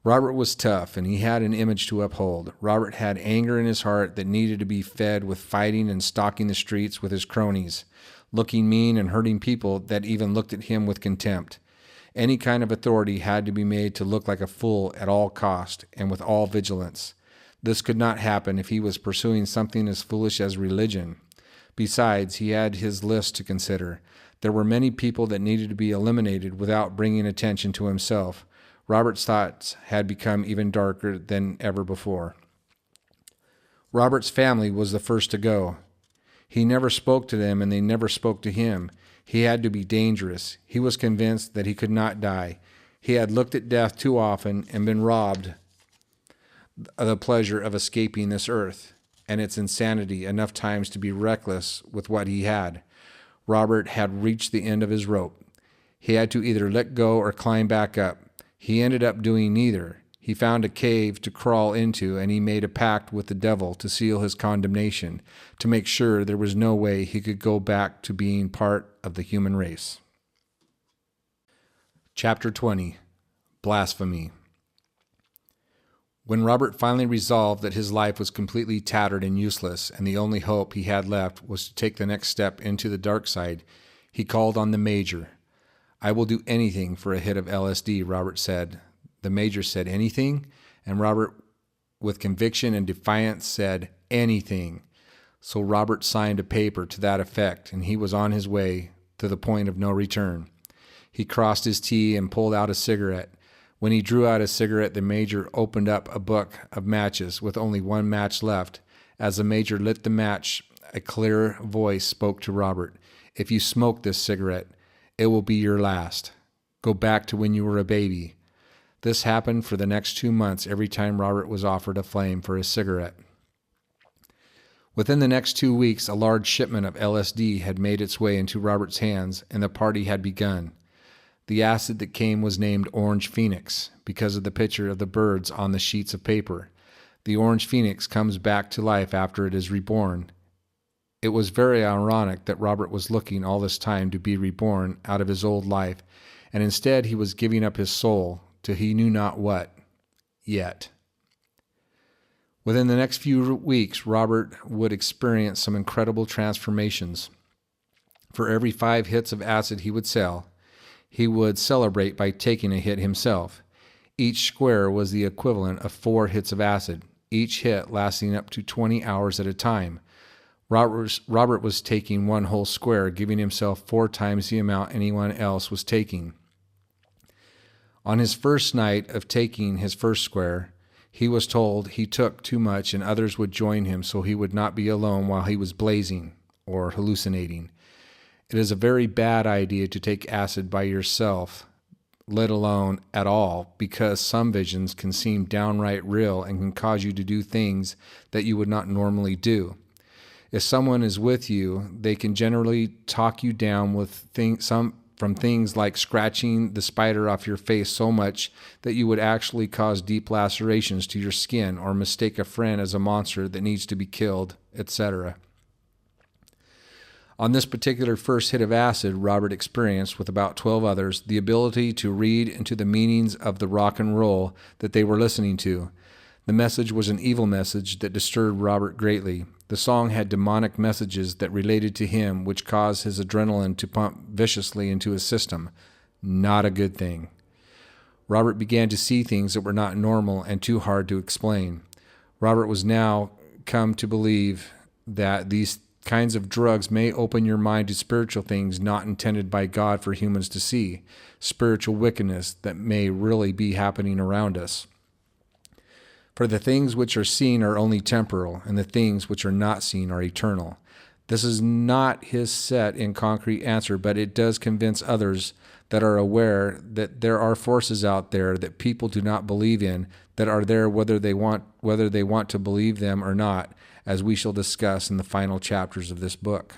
Speaker 1: Robert was tough, and he had an image to uphold. Robert had anger in his heart that needed to be fed with fighting and stalking the streets with his cronies, looking mean and hurting people that even looked at him with contempt. Any kind of authority had to be made to look like a fool at all cost and with all vigilance. This could not happen if he was pursuing something as foolish as religion. Besides, he had his list to consider. There were many people that needed to be eliminated without bringing attention to himself. Robert's thoughts had become even darker than ever before. Robert's family was the first to go. He never spoke to them, and they never spoke to him. He had to be dangerous. He was convinced that he could not die. He had looked at death too often and been robbed of the pleasure of escaping this earth and its insanity enough times to be reckless with what he had. Robert had reached the end of his rope. He had to either let go or climb back up. He ended up doing neither. He found a cave to crawl into, and he made a pact with the devil to seal his condemnation, to make sure there was no way he could go back to being part of the human race. Chapter 20. Blasphemy. When Robert finally resolved that his life was completely tattered and useless, and the only hope he had left was to take the next step into the dark side, he called on the Major. "I will do anything for a hit of LSD," Robert said. The Major said, "Anything?" And Robert, with conviction and defiance, said, "Anything." So Robert signed a paper to that effect, and he was on his way to the point of no return. He crossed his T and pulled out a cigarette. When he drew out a cigarette, the Major opened up a book of matches with only one match left. As the Major lit the match, a clear voice spoke to Robert. "If you smoke this cigarette, it will be your last." Go back to when you were a baby. This happened for the next 2 months every time Robert was offered a flame for his cigarette. Within the next 2 weeks, a large shipment of LSD had made its way into Robert's hands, and the party had begun. The acid that came was named Orange Phoenix because of the picture of the birds on the sheets of paper. The Orange Phoenix comes back to life after it is reborn. It was very ironic that Robert was looking all this time to be reborn out of his old life, and instead he was giving up his soul to he knew not what, yet. Within the next few weeks, Robert would experience some incredible transformations. For every 5 hits of acid he would sell, he would celebrate by taking a hit himself. Each square was the equivalent of 4 hits of acid, each hit lasting up to 20 hours at a time. Robert was taking 1 whole square, giving himself 4 times the amount anyone else was taking. On his first night of taking his first square, he was told he took too much and others would join him so he would not be alone while he was blazing or hallucinating. It is a very bad idea to take acid by yourself, let alone at all, because some visions can seem downright real and can cause you to do things that you would not normally do. If someone is with you, they can generally talk you down with things like scratching the spider off your face so much that you would actually cause deep lacerations to your skin or mistake a friend as a monster that needs to be killed, etc. On this particular first hit of acid, Robert experienced, with about 12 others, the ability to read into the meanings of the rock and roll that they were listening to. The message was an evil message that disturbed Robert greatly. The song had demonic messages that related to him, which caused his adrenaline to pump viciously into his system. Not a good thing. Robert began to see things that were not normal and too hard to explain. Robert was now come to believe that these kinds of drugs may open your mind to spiritual things not intended by God for humans to see, spiritual wickedness that may really be happening around us. For the things which are seen are only temporal, and the things which are not seen are eternal. This is not his set in concrete answer, but it does convince others that are aware that there are forces out there that people do not believe in, that are there whether they want to believe them or not, as we shall discuss in the final chapters of this book.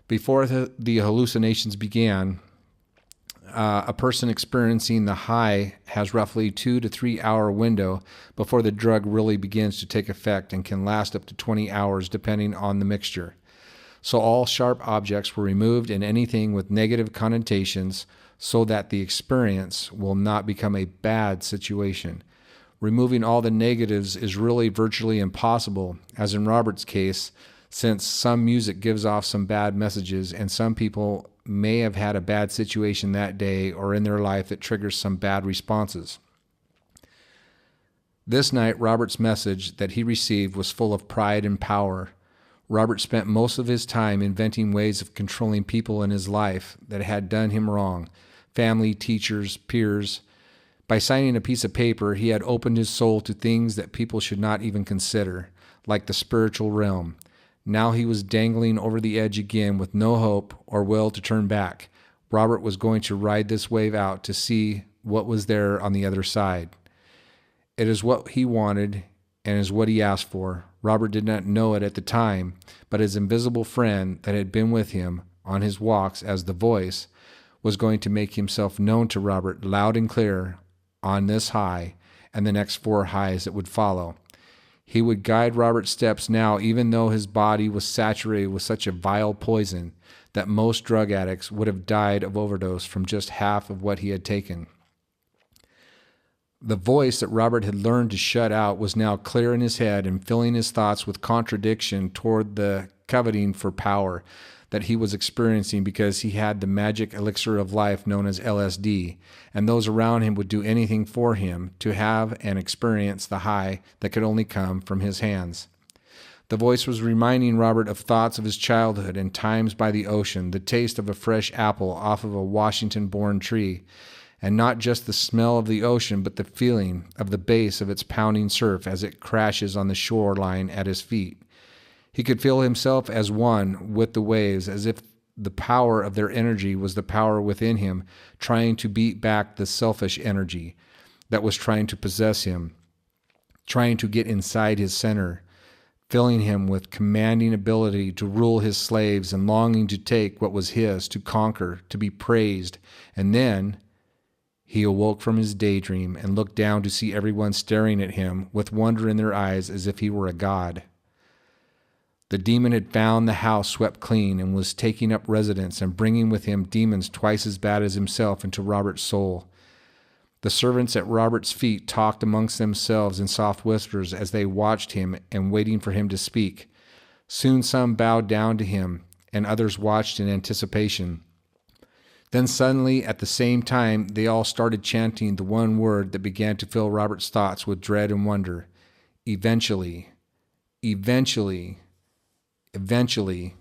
Speaker 1: Before the hallucinations began, a person experiencing the high has roughly 2 to 3 hour window before the drug really begins to take effect and can last up to 20 hours depending on the mixture. So all sharp objects were removed and anything with negative connotations so that the experience will not become a bad situation. Removing all the negatives is really virtually impossible, as in Robert's case, since some music gives off some bad messages and some people may have had a bad situation that day or in their life that triggers some bad responses. This night, Robert's message that he received was full of pride and power. Robert spent most of his time inventing ways of controlling people in his life that had done him wrong, family, teachers, peers. By signing a piece of paper, he had opened his soul to things that people should not even consider, like the spiritual realm. Now he was dangling over the edge again with no hope or will to turn back. Robert was going to ride this wave out to see what was there on the other side. It is what he wanted and is what he asked for. Robert did not know it at the time, but his invisible friend that had been with him on his walks as the voice was going to make himself known to Robert loud and clear on this high and the next 4 highs that would follow. He would guide Robert's steps now, even though his body was saturated with such a vile poison that most drug addicts would have died of overdose from just half of what he had taken. The voice that Robert had learned to shut out was now clear in his head and filling his thoughts with contradiction toward the coveting for power that he was experiencing because he had the magic elixir of life known as LSD, and those around him would do anything for him to have and experience the high that could only come from his hands. The voice was reminding Robert of thoughts of his childhood and times by the ocean, the taste of a fresh apple off of a Washington-born tree, and not just the smell of the ocean, but the feeling of the bass of its pounding surf as it crashes on the shoreline at his feet. He could feel himself as one with the waves, as if the power of their energy was the power within him, trying to beat back the selfish energy that was trying to possess him, trying to get inside his center, filling him with commanding ability to rule his slaves and longing to take what was his, to conquer, to be praised. And then he awoke from his daydream and looked down to see everyone staring at him with wonder in their eyes as if he were a god. The demon had found the house swept clean and was taking up residence and bringing with him demons twice as bad as himself into Robert's soul. The servants at Robert's feet talked amongst themselves in soft whispers as they watched him and waiting for him to speak. Soon some bowed down to him, and others watched in anticipation. Then suddenly, at the same time, they all started chanting the one word that began to fill Robert's thoughts with dread and wonder. Eventually, eventually, eventually.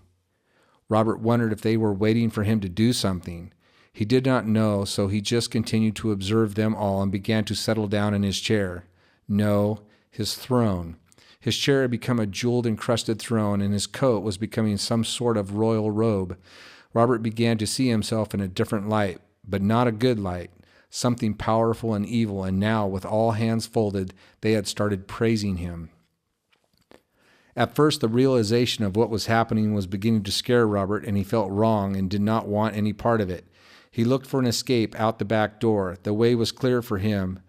Speaker 1: Robert wondered if they were waiting for him to do something. He did not know, so he just continued to observe them all and began to settle down in his chair. No, his throne. His chair had become a jeweled-encrusted throne, and his coat was becoming some sort of royal robe. Robert began to see himself in a different light, but not a good light, something powerful and evil, and now, with all hands folded, they had started praising him. At first, the realization of what was happening was beginning to scare Robert, and he felt wrong and did not want any part of it. He looked for an escape out the back door. The way was clear for him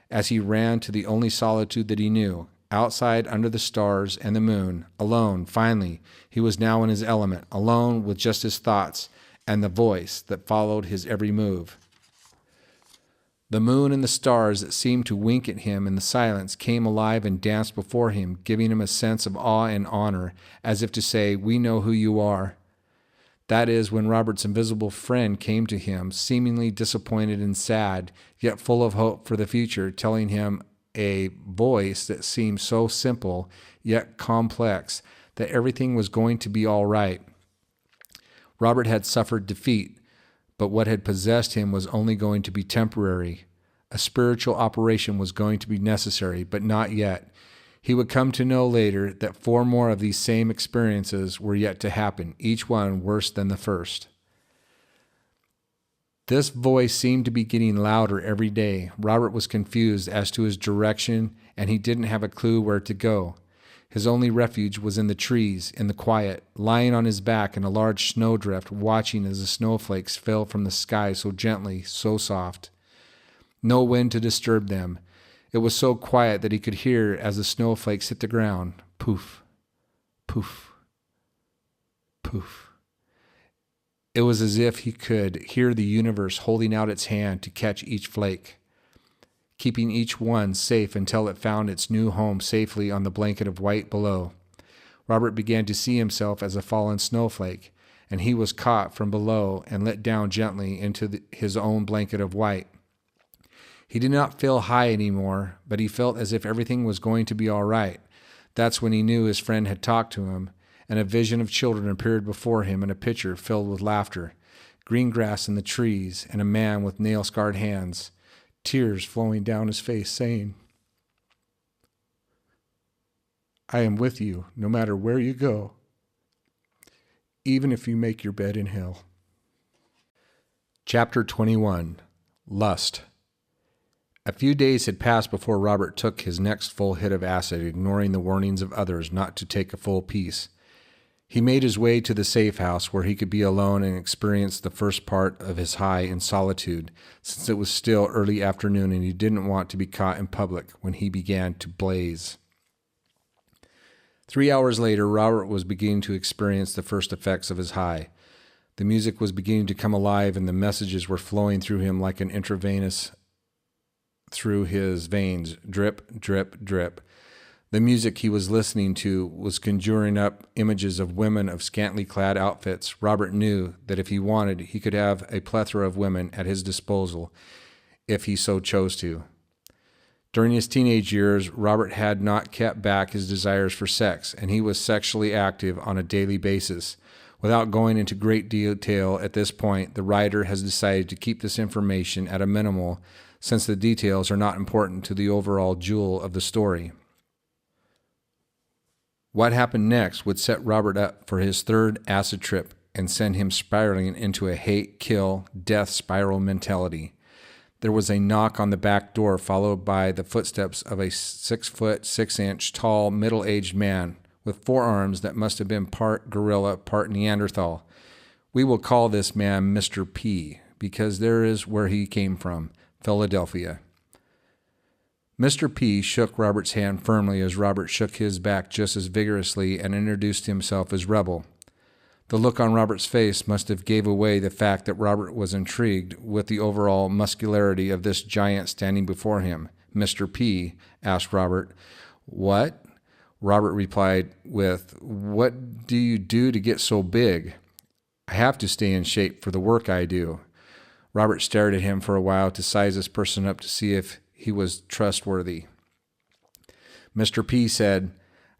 Speaker 1: as he ran to the only solitude that he knew. Outside, under the stars and the moon, alone, finally, he was now in his element, alone with just his thoughts and the voice that followed his every move. The moon and the stars that seemed to wink at him in the silence came alive and danced before him, giving him a sense of awe and honor, as if to say, "We know who you are." That is when Robert's invisible friend came to him, seemingly disappointed and sad, yet full of hope for the future, telling him a voice that seemed so simple, yet complex, that everything was going to be all right. Robert had suffered defeat, but what had possessed him was only going to be temporary. A spiritual operation was going to be necessary, but not yet. He would come to know later that 4 more of these same experiences were yet to happen, each one worse than the first. This voice seemed to be getting louder every day. Robert was confused as to his direction, and he didn't have a clue where to go. His only refuge was in the trees, in the quiet, lying on his back in a large snowdrift, watching as the snowflakes fell from the sky so gently, so soft. No wind to disturb them. It was so quiet that he could hear as the snowflakes hit the ground. Poof, poof, poof. It was as if he could hear the universe holding out its hand to catch each flake, keeping each one safe until it found its new home safely on the blanket of white below. Robert began to see himself as a fallen snowflake, and he was caught from below and let down gently into his own blanket of white. He did not feel high anymore, but he felt as if everything was going to be all right. That's when he knew his friend had talked to him, and a vision of children appeared before him in a picture filled with laughter, green grass in the trees, and a man with nail-scarred hands, tears flowing down his face, saying, "I am with you no matter where you go, even if you make your bed in hell." Chapter 21. Lust. A few days had passed before Robert took his next full hit of acid, ignoring the warnings of others not to take a full piece. He made his way to the safe house where he could be alone and experience the first part of his high in solitude, since it was still early afternoon and he didn't want to be caught in public when he began to blaze. 3 hours later, Robert was beginning to experience the first effects of his high. The music was beginning to come alive and the messages were flowing through him like an intravenous through his veins, drip, drip, drip. The music he was listening to was conjuring up images of women of scantily clad outfits. Robert knew that if he wanted, he could have a plethora of women at his disposal if he so chose to. During his teenage years, Robert had not kept back his desires for sex, and he was sexually active on a daily basis. Without going into great detail at this point, the writer has decided to keep this information at a minimal, since the details are not important to the overall jewel of the story. What happened next would set Robert up for his third acid trip and send him spiraling into a hate, kill, death spiral mentality. There was a knock on the back door, followed by the footsteps of a 6'6" tall, middle-aged man with forearms that must have been part gorilla, part Neanderthal. We will call this man Mr. P, because there is where he came from, Philadelphia. Mr. P shook Robert's hand firmly as Robert shook his back just as vigorously and introduced himself as Rebel. The look on Robert's face must have gave away the fact that Robert was intrigued with the overall muscularity of this giant standing before him. Mr. P asked Robert, "What?" Robert replied with, "What do you do to get so big?" "I have to stay in shape for the work I do." Robert stared at him for a while to size this person up to see if he was trustworthy. Mr. P said,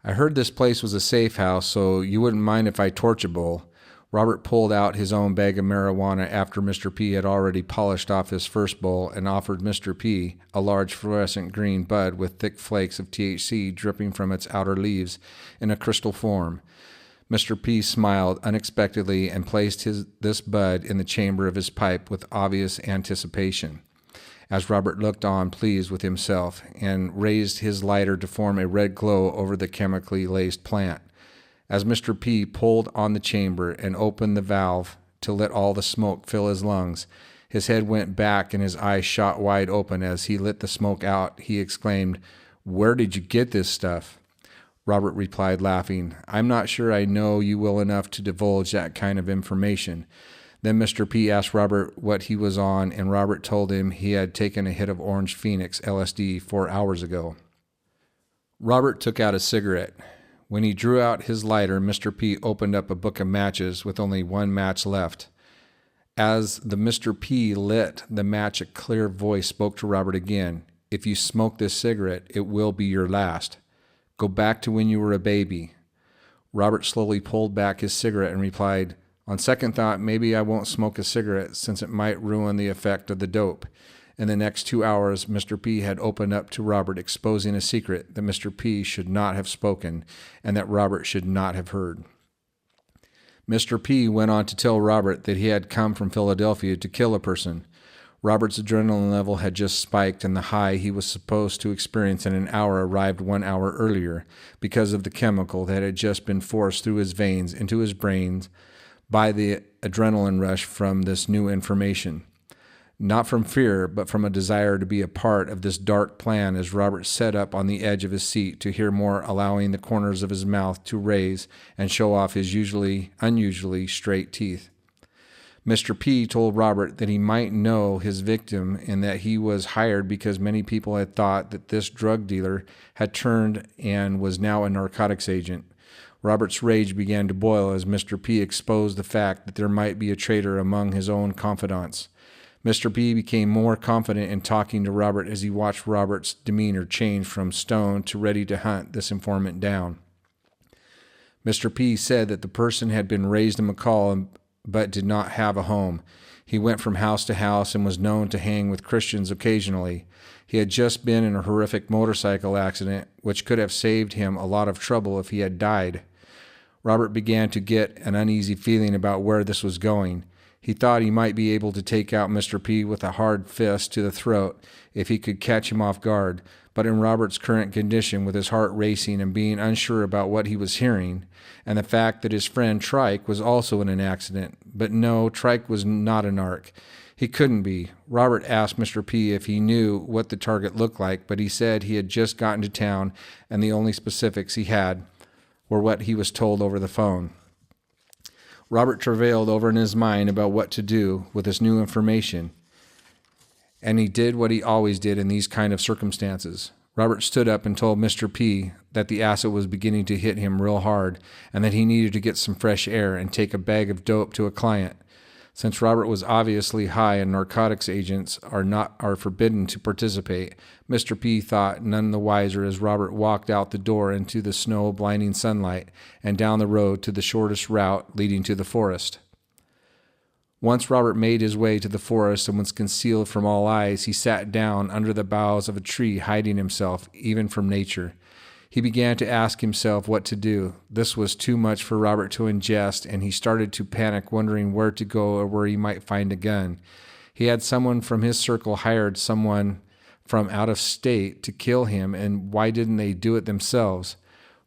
Speaker 1: "I heard this place was a safe house, so you wouldn't mind if I torch a bowl." Robert pulled out his own bag of marijuana after Mr. P had already polished off his first bowl and offered Mr. P a large fluorescent green bud with thick flakes of THC dripping from its outer leaves in a crystal form. Mr. P smiled unexpectedly and placed this bud in the chamber of his pipe with obvious anticipation, as Robert looked on pleased with himself and raised his lighter to form a red glow over the chemically laced plant. As Mr. P pulled on the chamber and opened the valve to let all the smoke fill his lungs, his head went back and his eyes shot wide open. As he lit the smoke out, he exclaimed, "Where did you get this stuff?" Robert replied, laughing, "I'm not sure I know you well enough to divulge that kind of information." Then Mr. P asked Robert what he was on, and Robert told him he had taken a hit of Orange Phoenix LSD 4 hours ago. Robert took out a cigarette. When he drew out his lighter, Mr. P opened up a book of matches with only one match left. As the Mr. P lit the match, a clear voice spoke to Robert again. "If you smoke this cigarette, it will be your last. Go back to when you were a baby." Robert slowly pulled back his cigarette and replied, "On second thought, maybe I won't smoke a cigarette since it might ruin the effect of the dope." In the next 2 hours, Mr. P had opened up to Robert, exposing a secret that Mr. P should not have spoken and that Robert should not have heard. Mr. P went on to tell Robert that he had come from Philadelphia to kill a person. Robert's adrenaline level had just spiked, and the high he was supposed to experience in an hour arrived 1 hour earlier because of the chemical that had just been forced through his veins into his brains by the adrenaline rush from this new information. Not from fear, but from a desire to be a part of this dark plan, as Robert sat up on the edge of his seat to hear more, allowing the corners of his mouth to raise and show off his unusually straight teeth. Mr. P told Robert that he might know his victim and that he was hired because many people had thought that this drug dealer had turned and was now a narcotics agent. Robert's rage began to boil as Mr. P exposed the fact that there might be a traitor among his own confidants. Mr. P became more confident in talking to Robert as he watched Robert's demeanor change from stone to ready to hunt this informant down. Mr. P said that the person had been raised in McCall but did not have a home. He went from house to house and was known to hang with Christians occasionally. He had just been in a horrific motorcycle accident, which could have saved him a lot of trouble if he had died. Robert began to get an uneasy feeling about where this was going. He thought he might be able to take out Mr. P with a hard fist to the throat if he could catch him off guard, but in Robert's current condition, with his heart racing and being unsure about what he was hearing, and the fact that his friend Trike was also in an accident. But no, Trike was not a narc. He couldn't be. Robert asked Mr. P if he knew what the target looked like, but he said he had just gotten to town and the only specifics he had were what he was told over the phone. Robert travailed over in his mind about what to do with this new information, and he did what he always did in these kind of circumstances. Robert stood up and told Mr. P that the acid was beginning to hit him real hard and that he needed to get some fresh air and take a bag of dope to a client. Since Robert was obviously high and narcotics agents are forbidden to participate, Mr. P thought none the wiser as Robert walked out the door into the snow-blinding sunlight and down the road to the shortest route leading to the forest. Once Robert made his way to the forest and was concealed from all eyes, he sat down under the boughs of a tree, hiding himself even from nature. He began to ask himself what to do. This was too much for Robert to ingest, and he started to panic, wondering where to go or where he might find a gun. He had someone from his circle hired someone from out of state to kill him, and why didn't they do it themselves?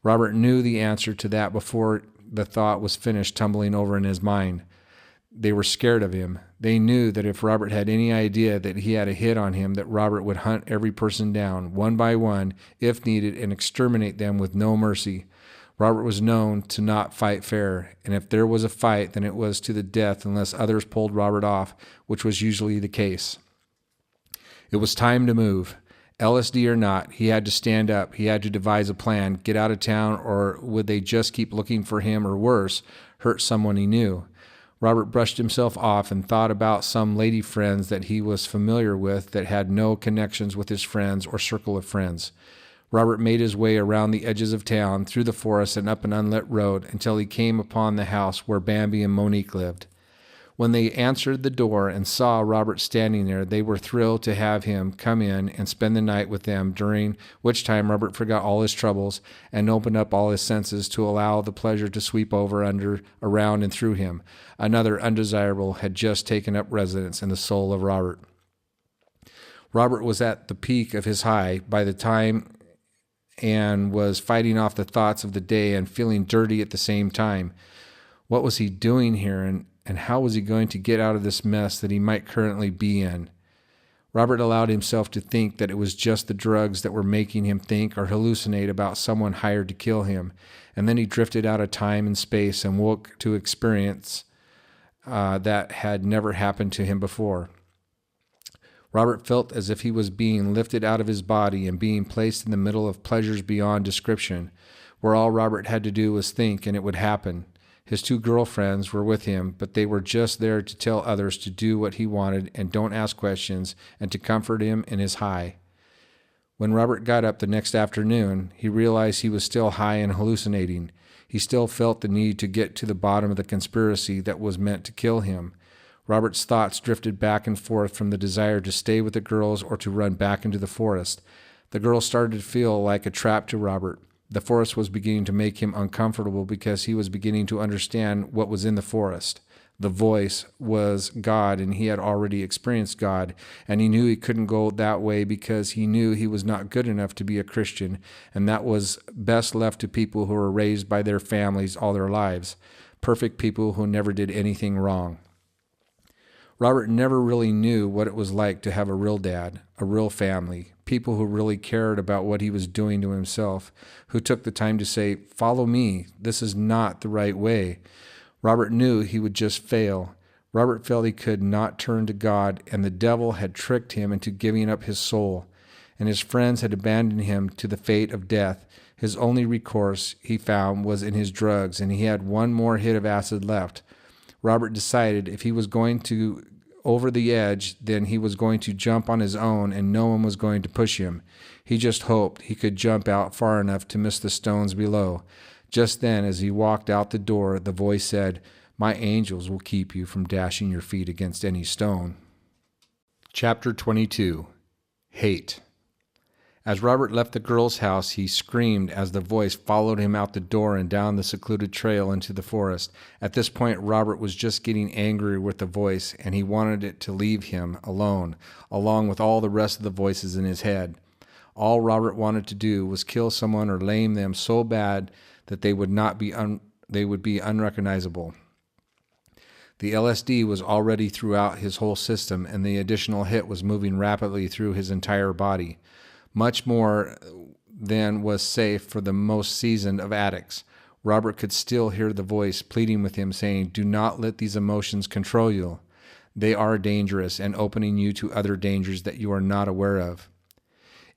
Speaker 1: Robert knew the answer to that before the thought was finished tumbling over in his mind. They were scared of him. They knew that if Robert had any idea that he had a hit on him, that Robert would hunt every person down, one by one, if needed, and exterminate them with no mercy. Robert was known to not fight fair, and if there was a fight, then it was to the death unless others pulled Robert off, which was usually the case. It was time to move. LSD or not, he had to stand up. He had to devise a plan, get out of town, or would they just keep looking for him, or worse, hurt someone he knew? Robert brushed himself off and thought about some lady friends that he was familiar with that had no connections with his friends or circle of friends. Robert made his way around the edges of town, through the forest and up an unlit road until he came upon the house where Bambi and Monique lived. When they answered the door and saw Robert standing there, they were thrilled to have him come in and spend the night with them, during which time Robert forgot all his troubles and opened up all his senses to allow the pleasure to sweep over, under, around, and through him. Another undesirable had just taken up residence in the soul of Robert. Robert was at the peak of his high by the time and was fighting off the thoughts of the day and feeling dirty at the same time. What was he doing here, and how was he going to get out of this mess that he might currently be in? Robert allowed himself to think that it was just the drugs that were making him think or hallucinate about someone hired to kill him, and then he drifted out of time and space and woke to experience that had never happened to him before. Robert felt as if he was being lifted out of his body and being placed in the middle of pleasures beyond description, where all Robert had to do was think and it would happen. His two girlfriends were with him, but they were just there to tell others to do what he wanted and don't ask questions, and to comfort him in his high. When Robert got up the next afternoon, he realized he was still high and hallucinating. He still felt the need to get to the bottom of the conspiracy that was meant to kill him. Robert's thoughts drifted back and forth from the desire to stay with the girls or to run back into the forest. The girls started to feel like a trap to Robert. The forest was beginning to make him uncomfortable because he was beginning to understand what was in the forest. The voice was God, and he had already experienced God, and he knew he couldn't go that way because he knew he was not good enough to be a Christian, and that was best left to people who were raised by their families all their lives, perfect people who never did anything wrong. Robert never really knew what it was like to have a real dad, a real family, people who really cared about what he was doing to himself, who took the time to say, "Follow me, this is not the right way." Robert knew he would just fail. Robert felt he could not turn to God, and the devil had tricked him into giving up his soul, and his friends had abandoned him to the fate of death. His only recourse, he found, was in his drugs, and he had one more hit of acid left. Robert decided if he was going to over the edge, then he was going to jump on his own, and no one was going to push him. He just hoped he could jump out far enough to miss the stones below. Just then, as he walked out the door, the voice said, "My angels will keep you from dashing your feet against any stone." Chapter 22. Hate. As Robert left the girl's house, he screamed as the voice followed him out the door and down the secluded trail into the forest. At this point, Robert was just getting angry with the voice, and he wanted it to leave him alone, along with all the rest of the voices in his head. All Robert wanted to do was kill someone or lame them so bad that they would be unrecognizable. The LSD was already throughout his whole system, and the additional hit was moving rapidly through his entire body. Much more than was safe for the most seasoned of addicts. Robert could still hear the voice pleading with him, saying, "Do not let these emotions control you. They are dangerous and opening you to other dangers that you are not aware of.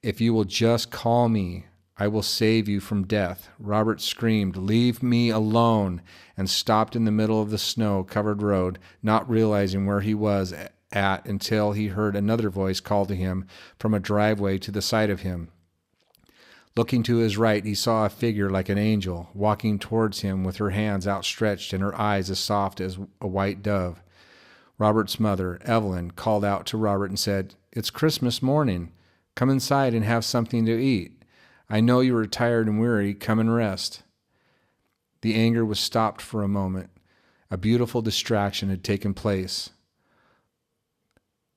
Speaker 1: If you will just call me, I will save you from death." Robert screamed, "Leave me alone," and stopped in the middle of the snow-covered road, not realizing where he was at until he heard another voice call to him from a driveway to the side of him. Looking to his right, he saw a figure like an angel walking towards him with her hands outstretched and her eyes as soft as a white dove. Robert's mother, Evelyn, called out to Robert and said, "It's Christmas morning. Come inside and have something to eat." I know you are tired and weary. Come and rest." The anger was stopped for a moment. A beautiful distraction had taken place.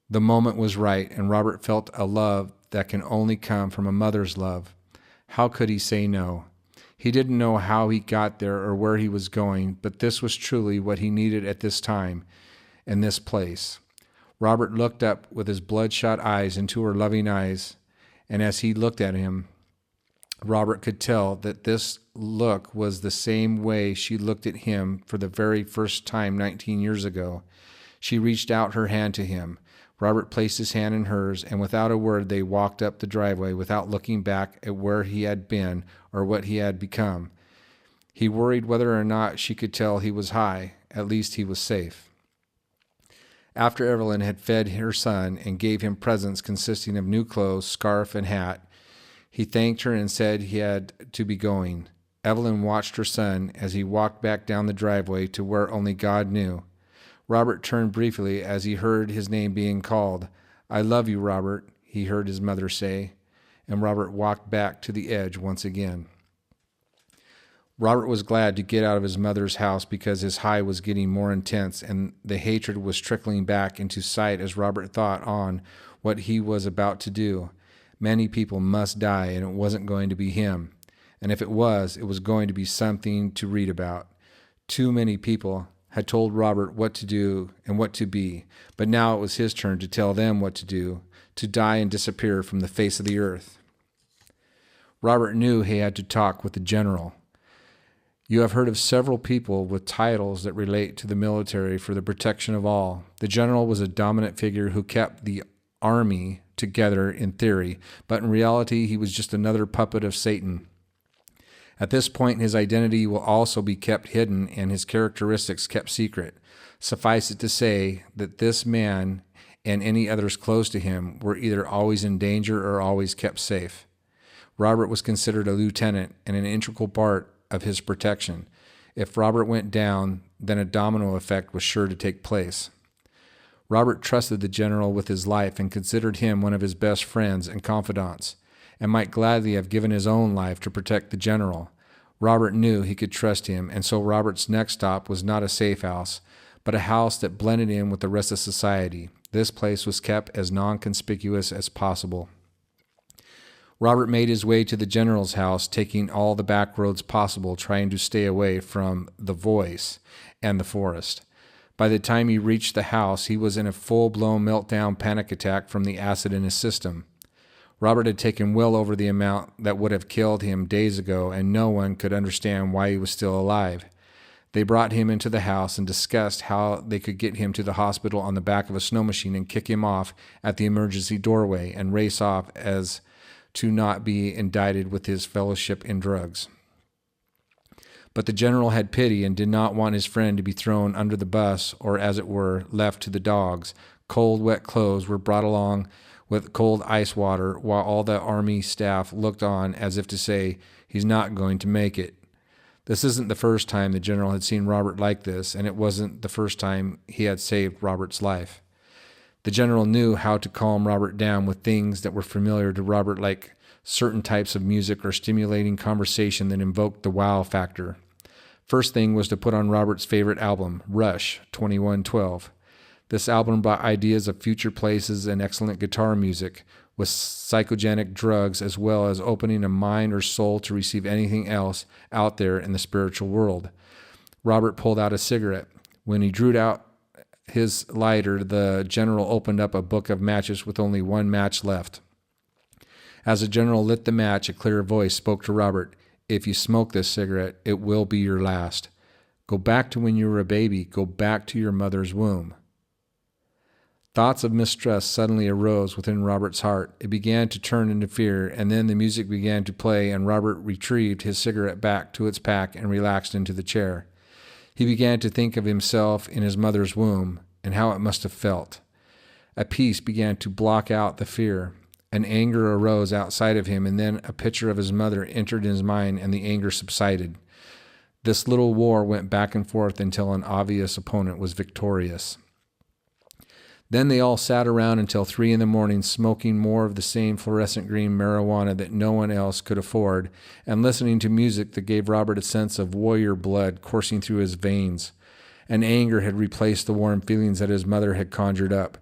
Speaker 1: The moment was right, and Robert felt a love that can only come from a mother's love. How could he say no? He didn't know how he got there or where he was going, but this was truly what he needed at this time, in this place. Robert looked up with his bloodshot eyes into her loving eyes, and as he looked at him, Robert could tell that this look was the same way she looked at him for the very first time 19 years ago. She reached out her hand to him. Robert placed his hand in hers, and without a word they walked up the driveway without looking back at where he had been or what he had become. He worried whether or not she could tell he was high. At least he was safe. After Evelyn had fed her son and gave him presents consisting of new clothes, scarf, and hat, he thanked her and said he had to be going. Evelyn watched her son as he walked back down the driveway to where only God knew. Robert turned briefly as he heard his name being called. "I love you, Robert," he heard his mother say, and Robert walked back to the edge once again. Robert was glad to get out of his mother's house because his high was getting more intense and the hatred was trickling back into sight as Robert thought on what he was about to do. Many people must die, and it wasn't going to be him. And if it was going to be something to read about. Too many people had told Robert what to do and what to be, but now it was his turn to tell them what to do, to die and disappear from the face of the earth. Robert knew he had to talk with the general. You have heard of several people with titles that relate to the military for the protection of all. The general was a dominant figure who kept the army together in theory, but in reality he was just another puppet of Satan. At this point, his identity will also be kept hidden and his characteristics kept secret. Suffice it to say that this man and any others close to him were either always in danger or always kept safe. Robert was considered a lieutenant and an integral part of his protection. If Robert went down, then a domino effect was sure to take place. Robert trusted the general with his life and considered him one of his best friends and confidants, and might gladly have given his own life to protect the general. Robert knew he could trust him, and so Robert's next stop was not a safe house, but a house that blended in with the rest of society. This place was kept as non-conspicuous as possible. Robert made his way to the general's house, taking all the back roads possible, trying to stay away from the voice and the forest. By the time he reached the house, he was in a full-blown meltdown panic attack from the acid in his system. Robert had taken well over the amount that would have killed him days ago, and no one could understand why he was still alive. They brought him into the house and discussed how they could get him to the hospital on the back of a snow machine and kick him off at the emergency doorway and race off as to not be indicted with his fellowship in drugs. But the general had pity and did not want his friend to be thrown under the bus or, as it were, left to the dogs. Cold, wet clothes were brought along with cold ice water while all the army staff looked on as if to say, "He's not going to make it." This isn't the first time the general had seen Robert like this, and it wasn't the first time he had saved Robert's life. The general knew how to calm Robert down with things that were familiar to Robert, like certain types of music or stimulating conversation that invoked the wow factor. First thing was to put on Robert's favorite album, Rush 2112. This album brought ideas of future places and excellent guitar music, with psychogenic drugs, as well as opening a mind or soul to receive anything else out there in the spiritual world. Robert pulled out a cigarette. When he drew out his lighter, the general opened up a book of matches with only one match left. As the general lit the match, a clear voice spoke to Robert. "If you smoke this cigarette, it will be your last. Go back to when you were a baby. Go back to your mother's womb." Thoughts of mistrust suddenly arose within Robert's heart. It began to turn into fear, and then the music began to play, and Robert retrieved his cigarette back to its pack and relaxed into the chair. He began to think of himself in his mother's womb and how it must have felt. A peace began to block out the fear. An anger arose outside of him, and then a picture of his mother entered his mind, and the anger subsided. This little war went back and forth until an obvious opponent was victorious. Then they all sat around until 3 a.m, smoking more of the same fluorescent green marijuana that no one else could afford, and listening to music that gave Robert a sense of warrior blood coursing through his veins. And anger had replaced the warm feelings that his mother had conjured up.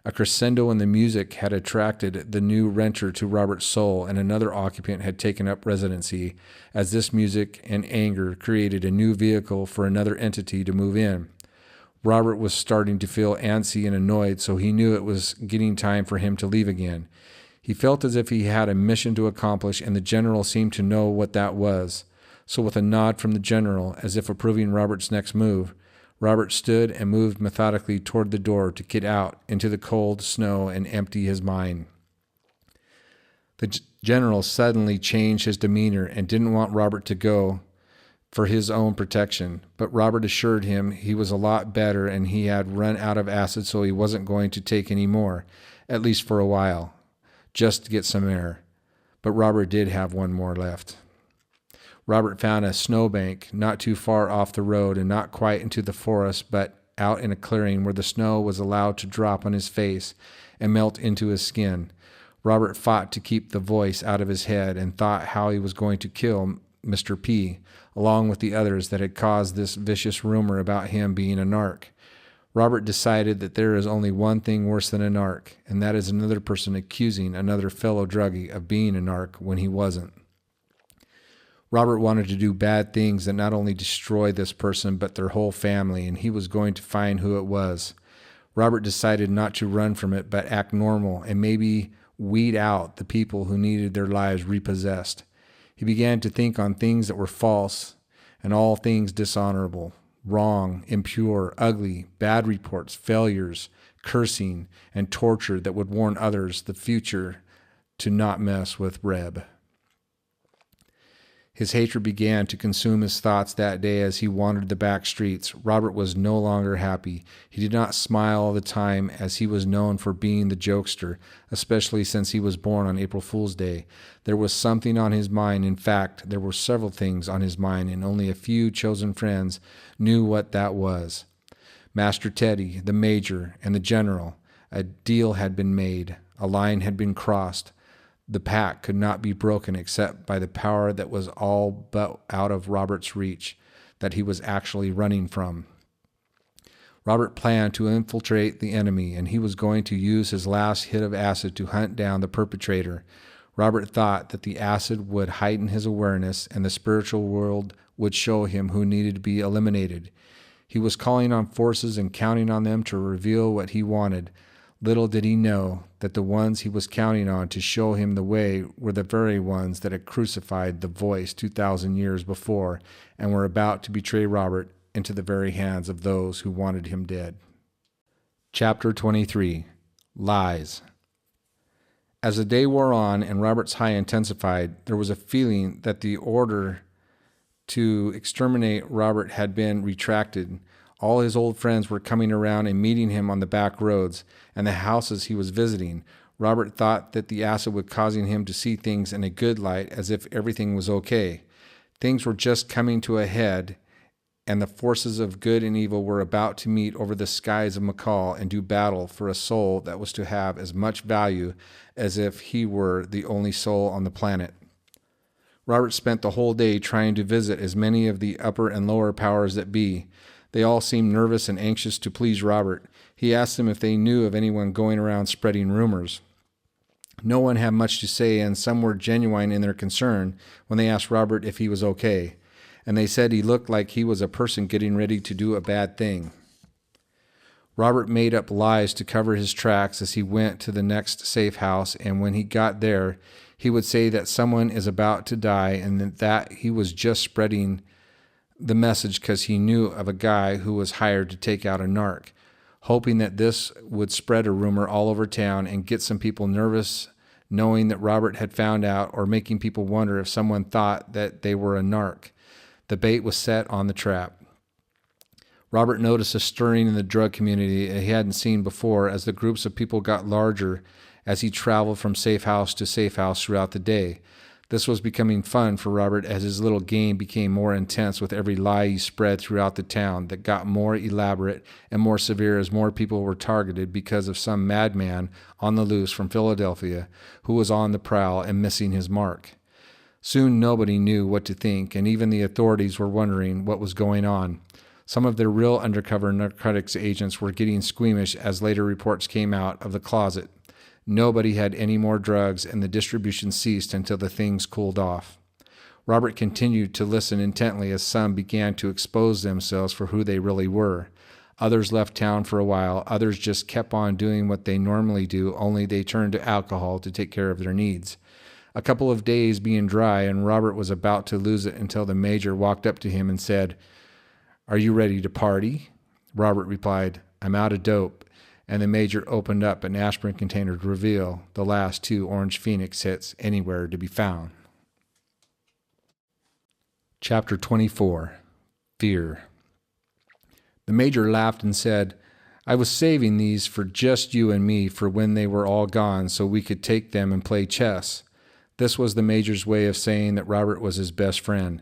Speaker 1: A crescendo in the music had attracted the new renter to Robert's soul, and another occupant had taken up residency, as this music and anger created a new vehicle for another entity to move in. Robert was starting to feel antsy and annoyed, so he knew it was getting time for him to leave again. He felt as if he had a mission to accomplish, and the general seemed to know what that was. So with a nod from the general, as if approving Robert's next move, Robert stood and moved methodically toward the door to get out into the cold snow and empty his mind. The general suddenly changed his demeanor and didn't want Robert to go for his own protection, but Robert assured him he was a lot better and he had run out of acid, so he wasn't going to take any more, at least for a while, just to get some air. But Robert did have one more left. Robert found a snowbank not too far off the road and not quite into the forest, but out in a clearing where the snow was allowed to drop on his face and melt into his skin. Robert fought to keep the voice out of his head and thought how he was going to kill Mr. P, along with the others that had caused this vicious rumor about him being a narc. Robert decided that there is only one thing worse than a narc, and that is another person accusing another fellow druggie of being a narc when he wasn't. Robert wanted to do bad things that not only destroy this person but their whole family, and he was going to find who it was. Robert decided not to run from it but act normal and maybe weed out the people who needed their lives repossessed. He began to think on things that were false and all things dishonorable, wrong, impure, ugly, bad reports, failures, cursing, and torture that would warn others the future to not mess with Reb. His hatred began to consume his thoughts that day as he wandered the back streets. Robert was no longer happy. He did not smile all the time, as he was known for being the jokester, especially since he was born on April Fool's Day. There was something on his mind. In fact, there were several things on his mind, and only a few chosen friends knew what that was. Master Teddy, the Major, and the General. A deal had been made. A line had been crossed. The pact could not be broken except by the power that was all but out of Robert's reach, that he was actually running from. Robert planned to infiltrate the enemy, and he was going to use his last hit of acid to hunt down the perpetrator. Robert thought that the acid would heighten his awareness, and the spiritual world would show him who needed to be eliminated. He was calling on forces and counting on them to reveal what he wanted. Little did he know that the ones he was counting on to show him the way were the very ones that had crucified the voice 2,000 years before and were about to betray Robert into the very hands of those who wanted him dead. Chapter 23. Lies. As the day wore on and Robert's high intensified, there was a feeling that the order to exterminate Robert had been retracted. All his old friends were coming around and meeting him on the back roads and the houses he was visiting. Robert thought that the acid was causing him to see things in a good light, as if everything was okay. Things were just coming to a head, and the forces of good and evil were about to meet over the skies of McCall and do battle for a soul that was to have as much value as if he were the only soul on the planet. Robert spent the whole day trying to visit as many of the upper and lower powers that be. They all seemed nervous and anxious to please Robert. He asked them if they knew of anyone going around spreading rumors. No one had much to say, and some were genuine in their concern when they asked Robert if he was okay. And they said he looked like he was a person getting ready to do a bad thing. Robert made up lies to cover his tracks as he went to the next safe house, and when he got there, he would say that someone is about to die and that he was just spreading the message because he knew of a guy who was hired to take out a narc, hoping that this would spread a rumor all over town and get some people nervous, knowing that Robert had found out, or making people wonder if someone thought that they were a narc. The bait was set on the trap. Robert noticed a stirring in the drug community he hadn't seen before as the groups of people got larger as he traveled from safe house to safe house throughout the day. This was becoming fun for Robert as his little game became more intense with every lie he spread throughout the town that got more elaborate and more severe as more people were targeted because of some madman on the loose from Philadelphia who was on the prowl and missing his mark. Soon nobody knew what to think, and even the authorities were wondering what was going on. Some of their real undercover narcotics agents were getting squeamish as later reports came out of the closet. Nobody had any more drugs, and the distribution ceased until the things cooled off. Robert continued to listen intently as some began to expose themselves for who they really were. Others left town for a while. Others just kept on doing what they normally do, only they turned to alcohol to take care of their needs. A couple of days being dry, and Robert was about to lose it until the major walked up to him and said, "Are you ready to party?" Robert replied, "I'm out of dope." And the major opened up an aspirin container to reveal the last 2 Orange Phoenix hits anywhere to be found. Chapter 24. Fear. The major laughed and said, "I was saving these for just you and me for when they were all gone so we could take them and play chess." This was the major's way of saying that Robert was his best friend.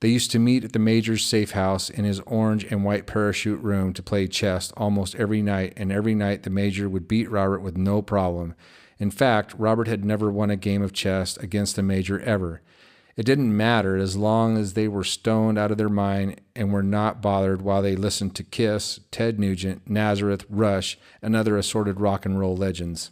Speaker 1: They used to meet at the major's safe house in his orange and white parachute room to play chess almost every night, and every night the major would beat Robert with no problem. In fact, Robert had never won a game of chess against the major ever. It didn't matter as long as they were stoned out of their mind and were not bothered while they listened to Kiss, Ted Nugent, Nazareth, Rush, and other assorted rock and roll legends.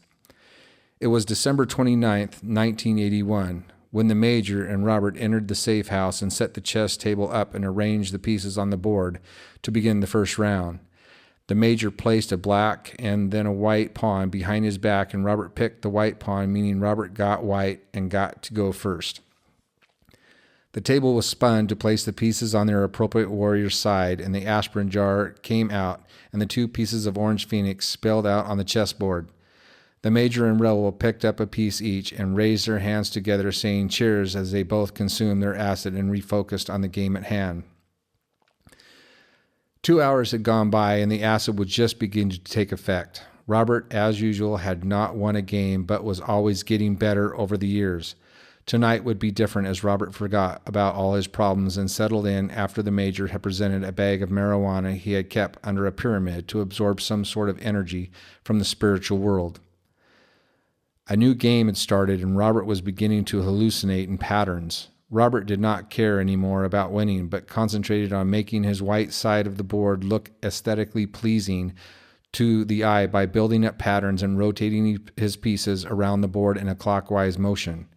Speaker 1: It was December 29th, 1981. When the major and Robert entered the safe house and set the chess table up and arranged the pieces on the board to begin the first round. The major placed a black and then a white pawn behind his back, and Robert picked the white pawn, meaning Robert got white and got to go first. The table was spun to place the pieces on their appropriate warrior's side, and the aspirin jar came out, and the 2 pieces of Orange Phoenix spelled out on the chessboard. The major and Rebel picked up a piece each and raised their hands together, saying cheers as they both consumed their acid and refocused on the game at hand. 2 hours had gone by, and the acid was just beginning to take effect. Robert, as usual, had not won a game, but was always getting better over the years. Tonight would be different, as Robert forgot about all his problems and settled in after the major had presented a bag of marijuana he had kept under a pyramid to absorb some sort of energy from the spiritual world. A new game had started, and Robert was beginning to hallucinate in patterns. Robert did not care anymore about winning, but concentrated on making his white side of the board look aesthetically pleasing to the eye by building up patterns and rotating his pieces around the board in a clockwise motion.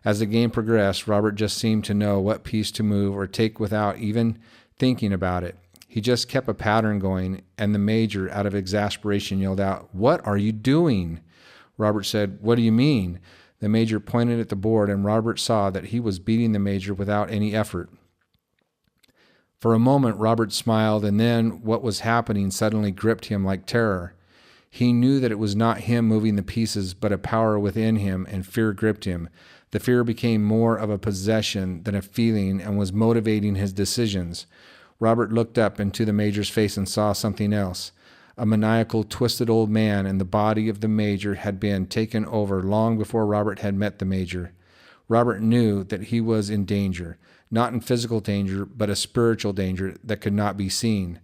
Speaker 1: As the game progressed, Robert just seemed to know what piece to move or take without even thinking about it. He just kept a pattern going, and the major, out of exasperation, yelled out, "What are you doing?" Robert said, "What do you mean?" The major pointed at the board, and Robert saw that he was beating the major without any effort. For a moment, Robert smiled, and then what was happening suddenly gripped him like terror. He knew that it was not him moving the pieces, but a power within him, and fear gripped him. The fear became more of a possession than a feeling and was motivating his decisions. Robert looked up into the major's face and saw something else. A maniacal, twisted old man, and the body of the major had been taken over long before Robert had met the major. Robert knew that he was in danger, not in physical danger, but a spiritual danger that could not be seen.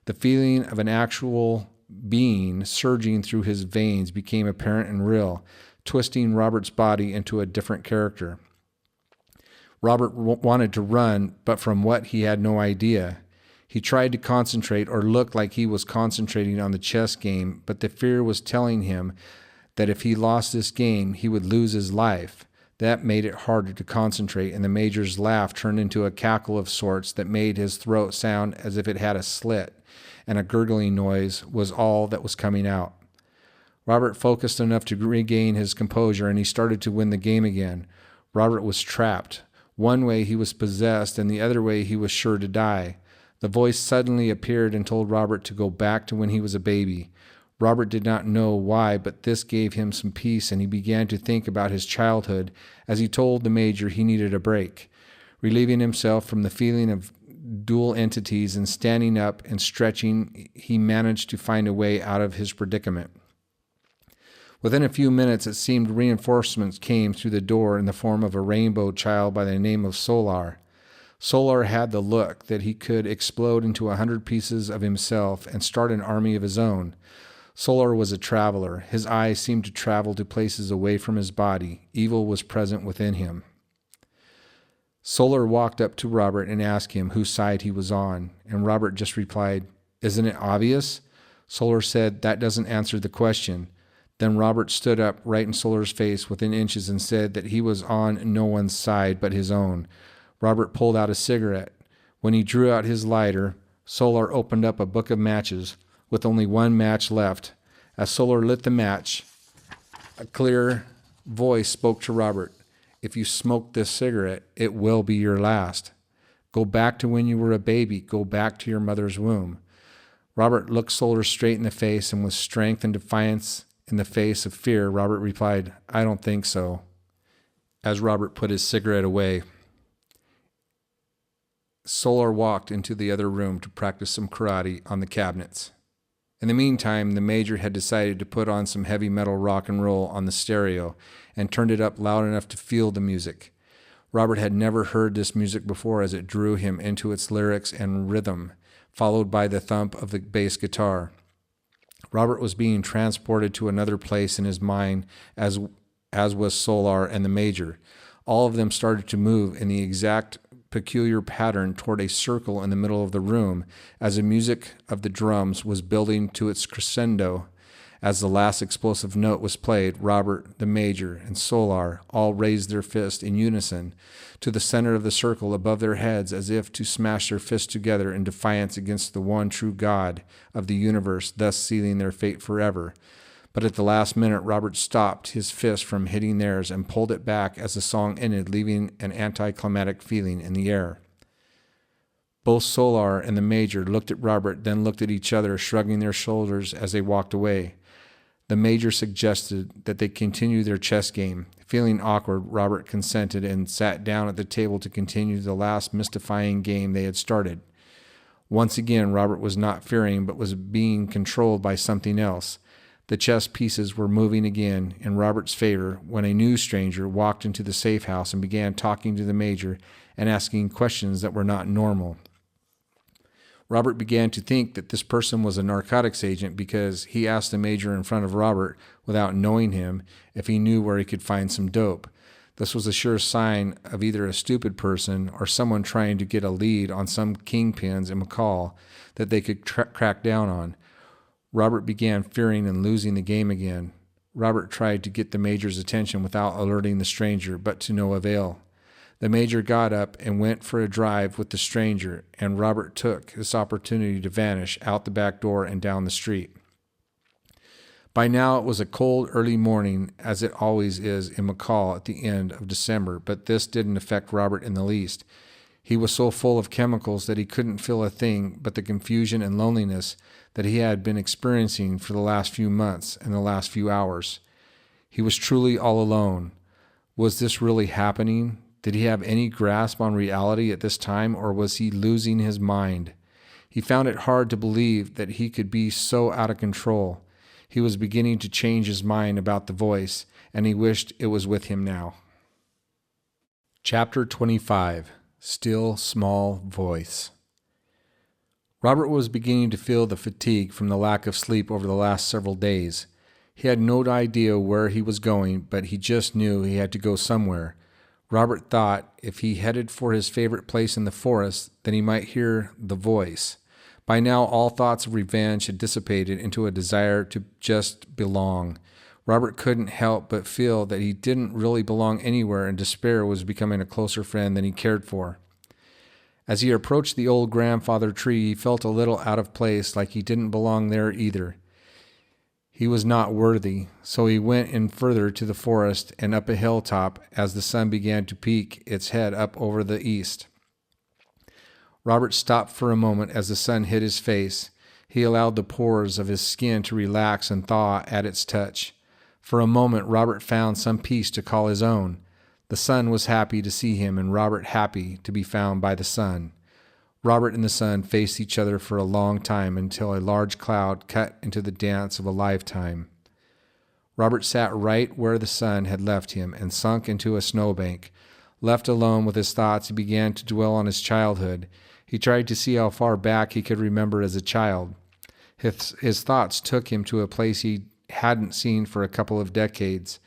Speaker 1: The feeling of an actual being surging through his veins became apparent and real, twisting Robert's body into a different character. Robert wanted to run, but from what he had no idea. He tried to concentrate or look like he was concentrating on the chess game, but the fear was telling him that if he lost this game, he would lose his life. That made it harder to concentrate, and the major's laugh turned into a cackle of sorts that made his throat sound as if it had a slit, and a gurgling noise was all that was coming out. Robert focused enough to regain his composure, and he started to win the game again. Robert was trapped. One way he was possessed, and the other way he was sure to die. The voice suddenly appeared and told Robert to go back to when he was a baby. Robert did not know why, but this gave him some peace, and he began to think about his childhood as he told the major he needed a break. Relieving himself from the feeling of dual entities and standing up and stretching, he managed to find a way out of his predicament. Within a few minutes, it seemed reinforcements came through the door in the form of a rainbow child by the name of Solar. Solar had the look that he could explode into 100 pieces of himself and start an army of his own. Solar was a traveler. His eyes seemed to travel to places away from his body. Evil was present within him. Solar walked up to Robert and asked him whose side he was on, and Robert just replied, "Isn't it obvious?" Solar said, "That doesn't answer the question." Then Robert stood up right in Solar's face within inches and said that he was on no one's side but his own. Robert pulled out a cigarette. When he drew out his lighter, Solar opened up a book of matches with only one match left. As Solar lit the match, a clear voice spoke to Robert. "If you smoke this cigarette, it will be your last. Go back to when you were a baby. Go back to your mother's womb." Robert looked Solar straight in the face, and with strength and defiance in the face of fear, Robert replied, "I don't think so." As Robert put his cigarette away, Solar walked into the other room to practice some karate on the cabinets. In the meantime, the Major had decided to put on some heavy metal rock and roll on the stereo and turned it up loud enough to feel the music. Robert had never heard this music before as it drew him into its lyrics and rhythm, followed by the thump of the bass guitar. Robert was being transported to another place in his mind as was Solar and the Major. All of them started to move in the exact peculiar pattern toward a circle in the middle of the room as the music of the drums was building to its crescendo. As the last explosive note was played, Robert, the Major, and Solar all raised their fist in unison to the center of the circle above their heads as if to smash their fists together in defiance against the one true God of the universe, thus sealing their fate forever. But at the last minute, Robert stopped his fist from hitting theirs and pulled it back as the song ended, leaving an anticlimactic feeling in the air. Both Solar and the Major looked at Robert, then looked at each other, shrugging their shoulders as they walked away. The Major suggested that they continue their chess game. Feeling awkward, Robert consented and sat down at the table to continue the last mystifying game they had started. Once again, Robert was not fearing, but was being controlled by something else. The chess pieces were moving again in Robert's favor when a new stranger walked into the safe house and began talking to the Major and asking questions that were not normal. Robert began to think that this person was a narcotics agent because he asked the Major in front of Robert, without knowing him, if he knew where he could find some dope. This was a sure sign of either a stupid person or someone trying to get a lead on some kingpins in McCall that they could crack down on. Robert began fearing and losing the game again. Robert tried to get the Major's attention without alerting the stranger, but to no avail. The Major got up and went for a drive with the stranger, and Robert took this opportunity to vanish out the back door and down the street. By now it was a cold early morning, as it always is in McCall at the end of December, but this didn't affect Robert in the least. He was so full of chemicals that he couldn't feel a thing but the confusion and loneliness that he had been experiencing for the last few months and the last few hours. He was truly all alone. Was this really happening? Did he have any grasp on reality at this time, or was he losing his mind? He found it hard to believe that he could be so out of control. He was beginning to change his mind about the voice, and he wished it was with him now. Chapter 25. Still Small Voice. Robert was beginning to feel the fatigue from the lack of sleep over the last several days. He had no idea where he was going, but he just knew he had to go somewhere. Robert thought if he headed for his favorite place in the forest, then he might hear the voice. By now, all thoughts of revenge had dissipated into a desire to just belong. Robert couldn't help but feel that he didn't really belong anywhere, and despair was becoming a closer friend than he cared for. As he approached the old grandfather tree, he felt a little out of place, like he didn't belong there either. He was not worthy, so he went in further to the forest and up a hilltop as the sun began to peek its head up over the east. Robert stopped for a moment as the sun hit his face. He allowed the pores of his skin to relax and thaw at its touch. For a moment, Robert found some peace to call his own. The sun was happy to see him, and Robert happy to be found by the sun. Robert and the sun faced each other for a long time until a large cloud cut into the dance of a lifetime. Robert sat right where the sun had left him and sunk into a snowbank. Left alone with his thoughts, he began to dwell on his childhood. He tried to see how far back he could remember as a child. His thoughts took him to a place he hadn't seen for a couple of decades.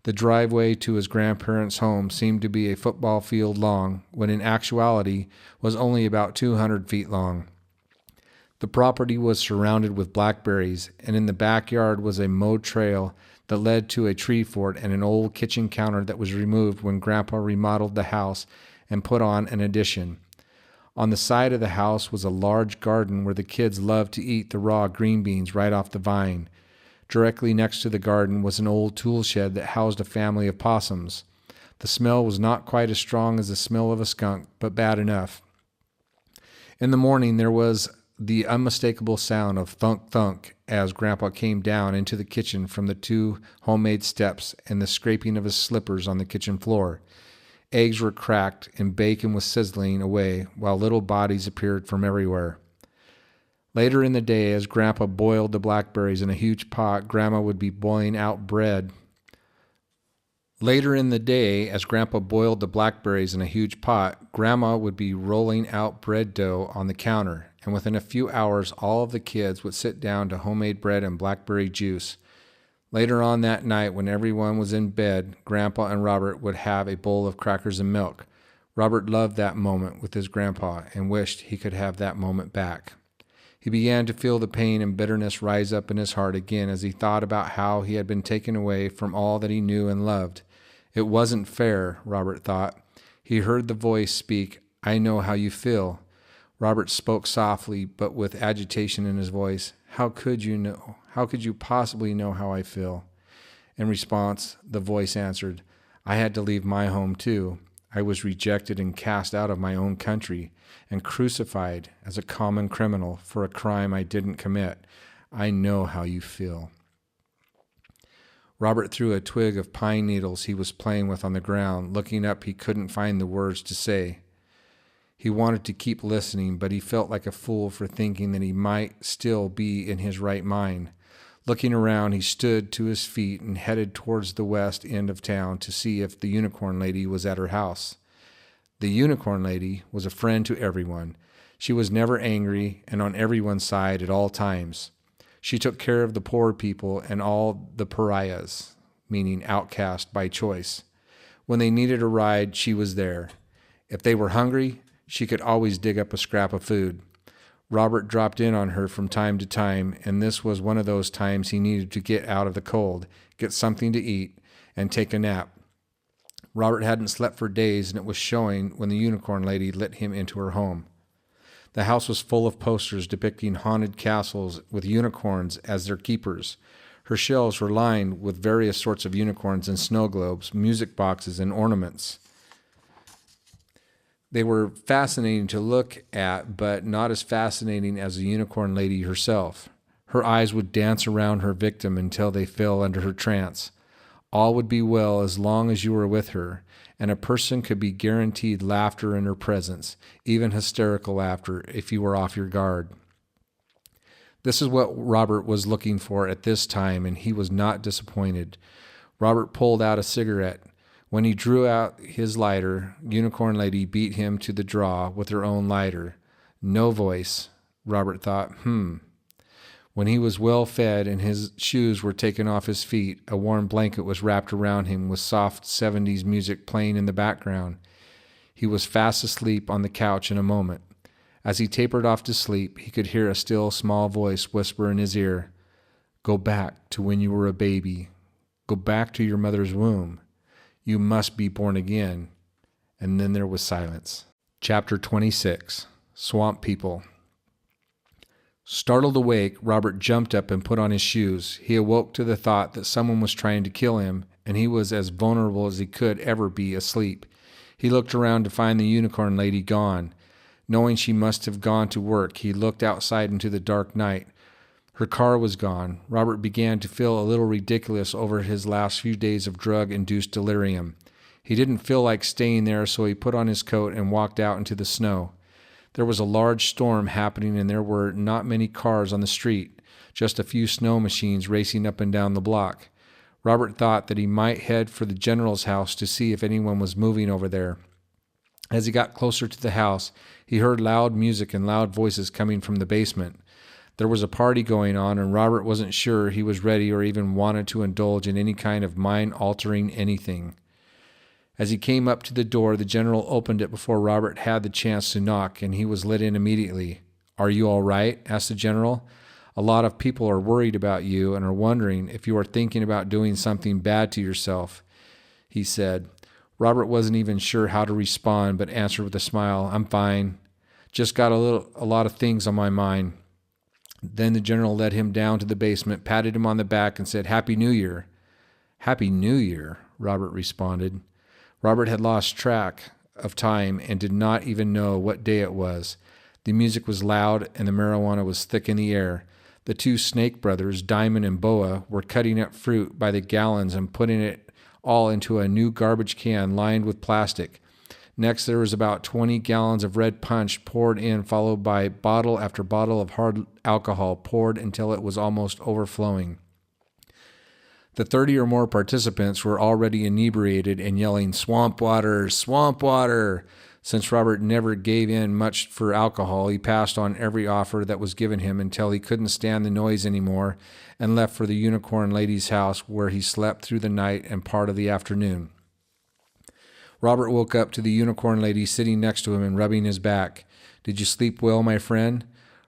Speaker 1: The driveway to his grandparents' home seemed to be a football field long, when in actuality was only about 200 feet long. The property was surrounded with blackberries, and in the backyard was a mowed trail that led to a tree fort and an old kitchen counter that was removed when Grandpa remodeled the house and put on an addition. On the side of the house was a large garden where the kids loved to eat the raw green beans right off the vine. Directly next to the garden was an old tool shed that housed a family of possums. The smell was not quite as strong as the smell of a skunk, but bad enough. In the morning there was the unmistakable sound of thunk thunk as Grandpa came down into the kitchen from the 2 homemade steps and the scraping of his slippers on the kitchen floor. Eggs were cracked and bacon was sizzling away while little bodies appeared from everywhere. Later in the day, as Grandpa boiled the blackberries in a huge pot, Grandma would be boiling out bread. Later in the day, as Grandpa boiled the blackberries in a huge pot, Grandma would be rolling out bread dough on the counter, and within a few hours, all of the kids would sit down to homemade bread and blackberry juice. Later on that night, when everyone was in bed, Grandpa and Robert would have a bowl of crackers and milk. Robert loved that moment with his grandpa and wished he could have that moment back. He began to feel the pain and bitterness rise up in his heart again as he thought about how he had been taken away from all that he knew and loved. It wasn't fair, Robert thought. He heard the voice speak, "I know how you feel." Robert spoke softly, but with agitation in his voice. "How could you know? How could you possibly know how I feel?" In response, the voice answered, "I had to leave my home too. I was rejected and cast out of my own country and crucified as a common criminal for a crime I didn't commit. I know how you feel." Robert threw a twig of pine needles he was playing with on the ground. Looking up, he couldn't find the words to say. He wanted to keep listening, but he felt like a fool for thinking that he might still be in his right mind. Looking around, he stood to his feet and headed towards the west end of town to see if the Unicorn Lady was at her house. The Unicorn Lady was a friend to everyone. She was never angry and on everyone's side at all times. She took care of the poor people and all the pariahs, meaning outcast by choice. When they needed a ride, she was there. If they were hungry, she could always dig up a scrap of food. Robert dropped in on her from time to time, and this was one of those times he needed to get out of the cold, get something to eat, and take a nap. Robert hadn't slept for days, and it was showing when the Unicorn Lady let him into her home. The house was full of posters depicting haunted castles with unicorns as their keepers. Her shelves were lined with various sorts of unicorns and snow globes, music boxes, and ornaments. They were fascinating to look at, but not as fascinating as the Unicorn Lady herself. Her eyes would dance around her victim until they fell under her trance. All would be well as long as you were with her, and a person could be guaranteed laughter in her presence, even hysterical laughter, if you were off your guard. This is what Robert was looking for at this time, and he was not disappointed. Robert pulled out a cigarette. When he drew out his lighter, Unicorn Lady beat him to the draw with her own lighter. No voice, Robert thought. When he was well fed and his shoes were taken off his feet, a warm blanket was wrapped around him with soft 70s music playing in the background. He was fast asleep on the couch in a moment. As he tapered off to sleep, he could hear a still small voice whisper in his ear, "Go back to when you were a baby. Go back to your mother's womb. You must be born again." And then there was silence. Chapter 26, Swamp People. Startled awake, Robert jumped up and put on his shoes. He awoke to the thought that someone was trying to kill him, and he was as vulnerable as he could ever be asleep. He looked around to find the Unicorn Lady gone. Knowing she must have gone to work, he looked outside into the dark night. Her car was gone. Robert began to feel a little ridiculous over his last few days of drug-induced delirium. He didn't feel like staying there, so he put on his coat and walked out into the snow. There was a large storm happening, and there were not many cars on the street, just a few snow machines racing up and down the block. Robert thought that he might head for the general's house to see if anyone was moving over there. As he got closer to the house, he heard loud music and loud voices coming from the basement. There was a party going on, and Robert wasn't sure he was ready or even wanted to indulge in any kind of mind-altering anything. As he came up to the door, the general opened it before Robert had the chance to knock, and he was let in immediately. "Are you all right?" asked the general. "A lot of people are worried about you and are wondering if you are thinking about doing something bad to yourself," he said. Robert wasn't even sure how to respond, but answered with a smile, "I'm fine. Just got a lot of things on my mind." Then the general led him down to the basement, patted him on the back, and said, "Happy New Year." "Happy New Year," Robert responded. Robert had lost track of time and did not even know what day it was. The music was loud and the marijuana was thick in the air. The two Snake brothers, Diamond and Boa, were cutting up fruit by the gallons and putting it all into a new garbage can lined with plastic. Next, there was about 20 gallons of red punch poured in, followed by bottle after bottle of hard alcohol poured until it was almost overflowing. The 30 or more participants were already inebriated and yelling, "Swamp water, swamp water." Since Robert never gave in much for alcohol, he passed on every offer that was given him until he couldn't stand the noise anymore and left for the Unicorn Lady's house, where he slept through the night and part of the afternoon. Robert woke up to the Unicorn Lady sitting next to him and rubbing his back. "Did you sleep well, my friend?"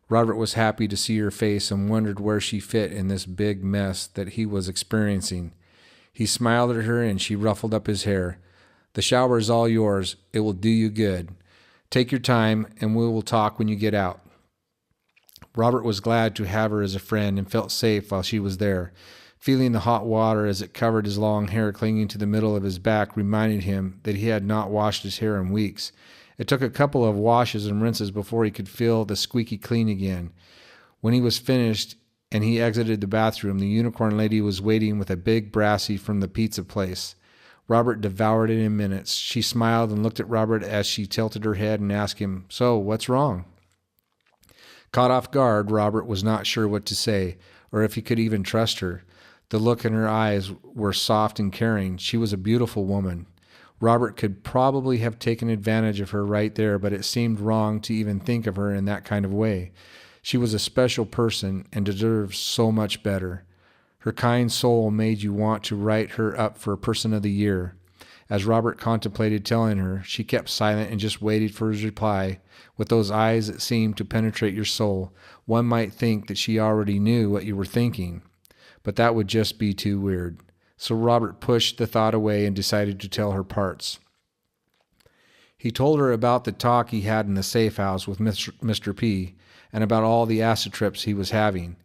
Speaker 1: Robert was happy to see her face and wondered where she fit in this big mess that he was experiencing. He smiled at her and she ruffled up his hair. "The shower is all yours. It will do you good. Take your time and we will talk when you get out." Robert was glad to have her as a friend and felt safe while she was there. Feeling the hot water as it covered his long hair clinging to the middle of his back reminded him that he had not washed his hair in weeks. It took a couple of washes and rinses before he could feel the squeaky clean again. When he was finished and he exited the bathroom, the Unicorn Lady was waiting with a big brassie from the pizza place. Robert devoured it in minutes. She smiled and looked at Robert as she tilted her head and asked him, "So, what's wrong?" Caught off guard, Robert was not sure what to say, or if he could even trust her. The look in her eyes were soft and caring. She was a beautiful woman. Robert could probably have taken advantage of her right there, but it seemed wrong to even think of her in that kind of way. She was a special person and deserved so much better. Her kind soul made you want to write her up for Person of the Year. As Robert contemplated telling her, she kept silent and just waited for his reply. With those eyes that seemed to penetrate your soul, one might think that she already knew what you were thinking. But that would just be too weird. So Robert pushed the thought away and decided to tell her parts. He told her about the talk he had in the safe house with Mr. P and about all the acid trips he was having.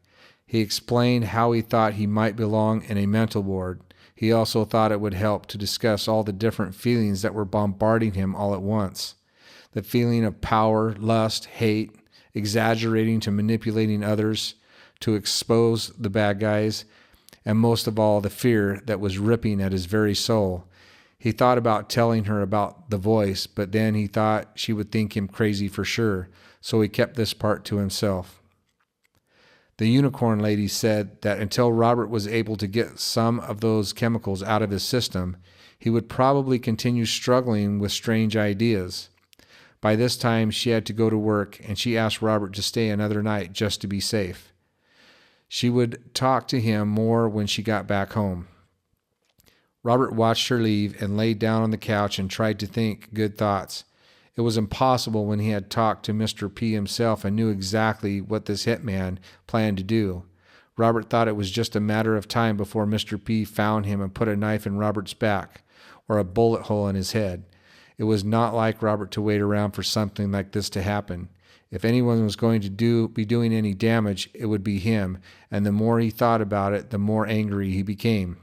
Speaker 1: He explained how he thought he might belong in a mental ward. He also thought it would help to discuss all the different feelings that were bombarding him all at once. The feeling of power, lust, hate, exaggerating to manipulating others, to expose the bad guys, and most of all, the fear that was ripping at his very soul. He thought about telling her about the voice, but then he thought she would think him crazy for sure, so he kept this part to himself. The Unicorn Lady said that until Robert was able to get some of those chemicals out of his system, he would probably continue struggling with strange ideas. By this time, she had to go to work, and she asked Robert to stay another night just to be safe. She would talk to him more when she got back home. Robert watched her leave and laid down on the couch and tried to think good thoughts. It was impossible when he had talked to Mr. P himself and knew exactly what this hitman planned to do. Robert thought it was just a matter of time before Mr. P found him and put a knife in Robert's back or a bullet hole in his head. It was not like Robert to wait around for something like this to happen. If anyone was going to be doing any damage, it would be him, and the more he thought about it, the more angry he became.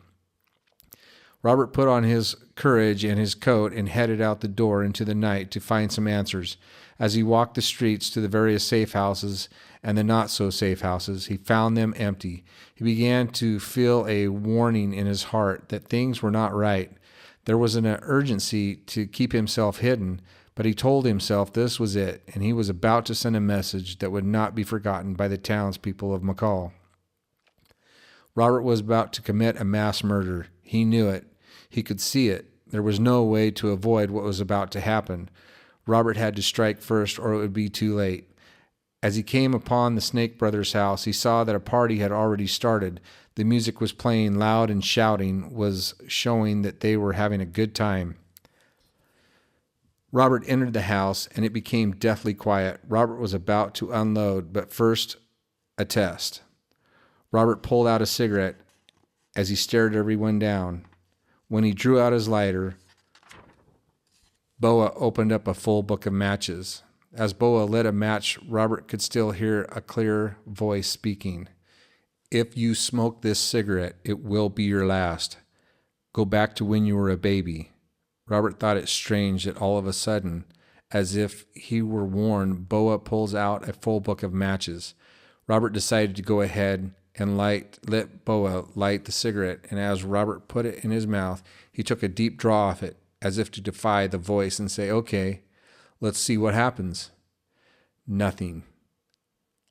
Speaker 1: Robert put on his courage and his coat and headed out the door into the night to find some answers. As he walked the streets to the various safe houses and the not-so-safe houses, he found them empty. He began to feel a warning in his heart that things were not right. There was an urgency to keep himself hidden, but he told himself this was it, and he was about to send a message that would not be forgotten by the townspeople of McCall. Robert was about to commit a mass murder. He knew it. He could see it. There was no way to avoid what was about to happen. Robert had to strike first, or it would be too late. As he came upon the Snake Brothers' house, he saw that a party had already started. The music was playing loud, and shouting was showing that they were having a good time. Robert entered the house, and it became deathly quiet. Robert was about to unload, but first, a test. Robert pulled out a cigarette as he stared everyone down. When he drew out his lighter, Boa opened up a full book of matches. As Boa lit a match, Robert could still hear a clear voice speaking. "If you smoke this cigarette, it will be your last. Go back to when you were a baby." Robert thought it strange that all of a sudden, as if he were warned, Boa pulls out a full book of matches. Robert decided to go ahead and let Boa light the cigarette, and as Robert put it in his mouth, he took a deep draw of it, as if to defy the voice and say, "Okay, let's see what happens." Nothing.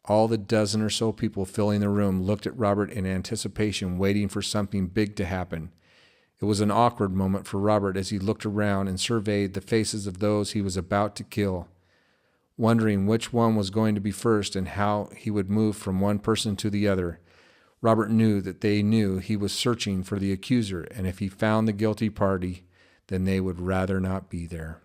Speaker 1: All the dozen or so people filling the room looked at Robert in anticipation, waiting for something big to happen. It was an awkward moment for Robert as he looked around and surveyed the faces of those he was about to kill, wondering which one was going to be first and how he would move from one person to the other. Robert knew that they knew he was searching for the accuser, and if he found the guilty party, then they would rather not be there.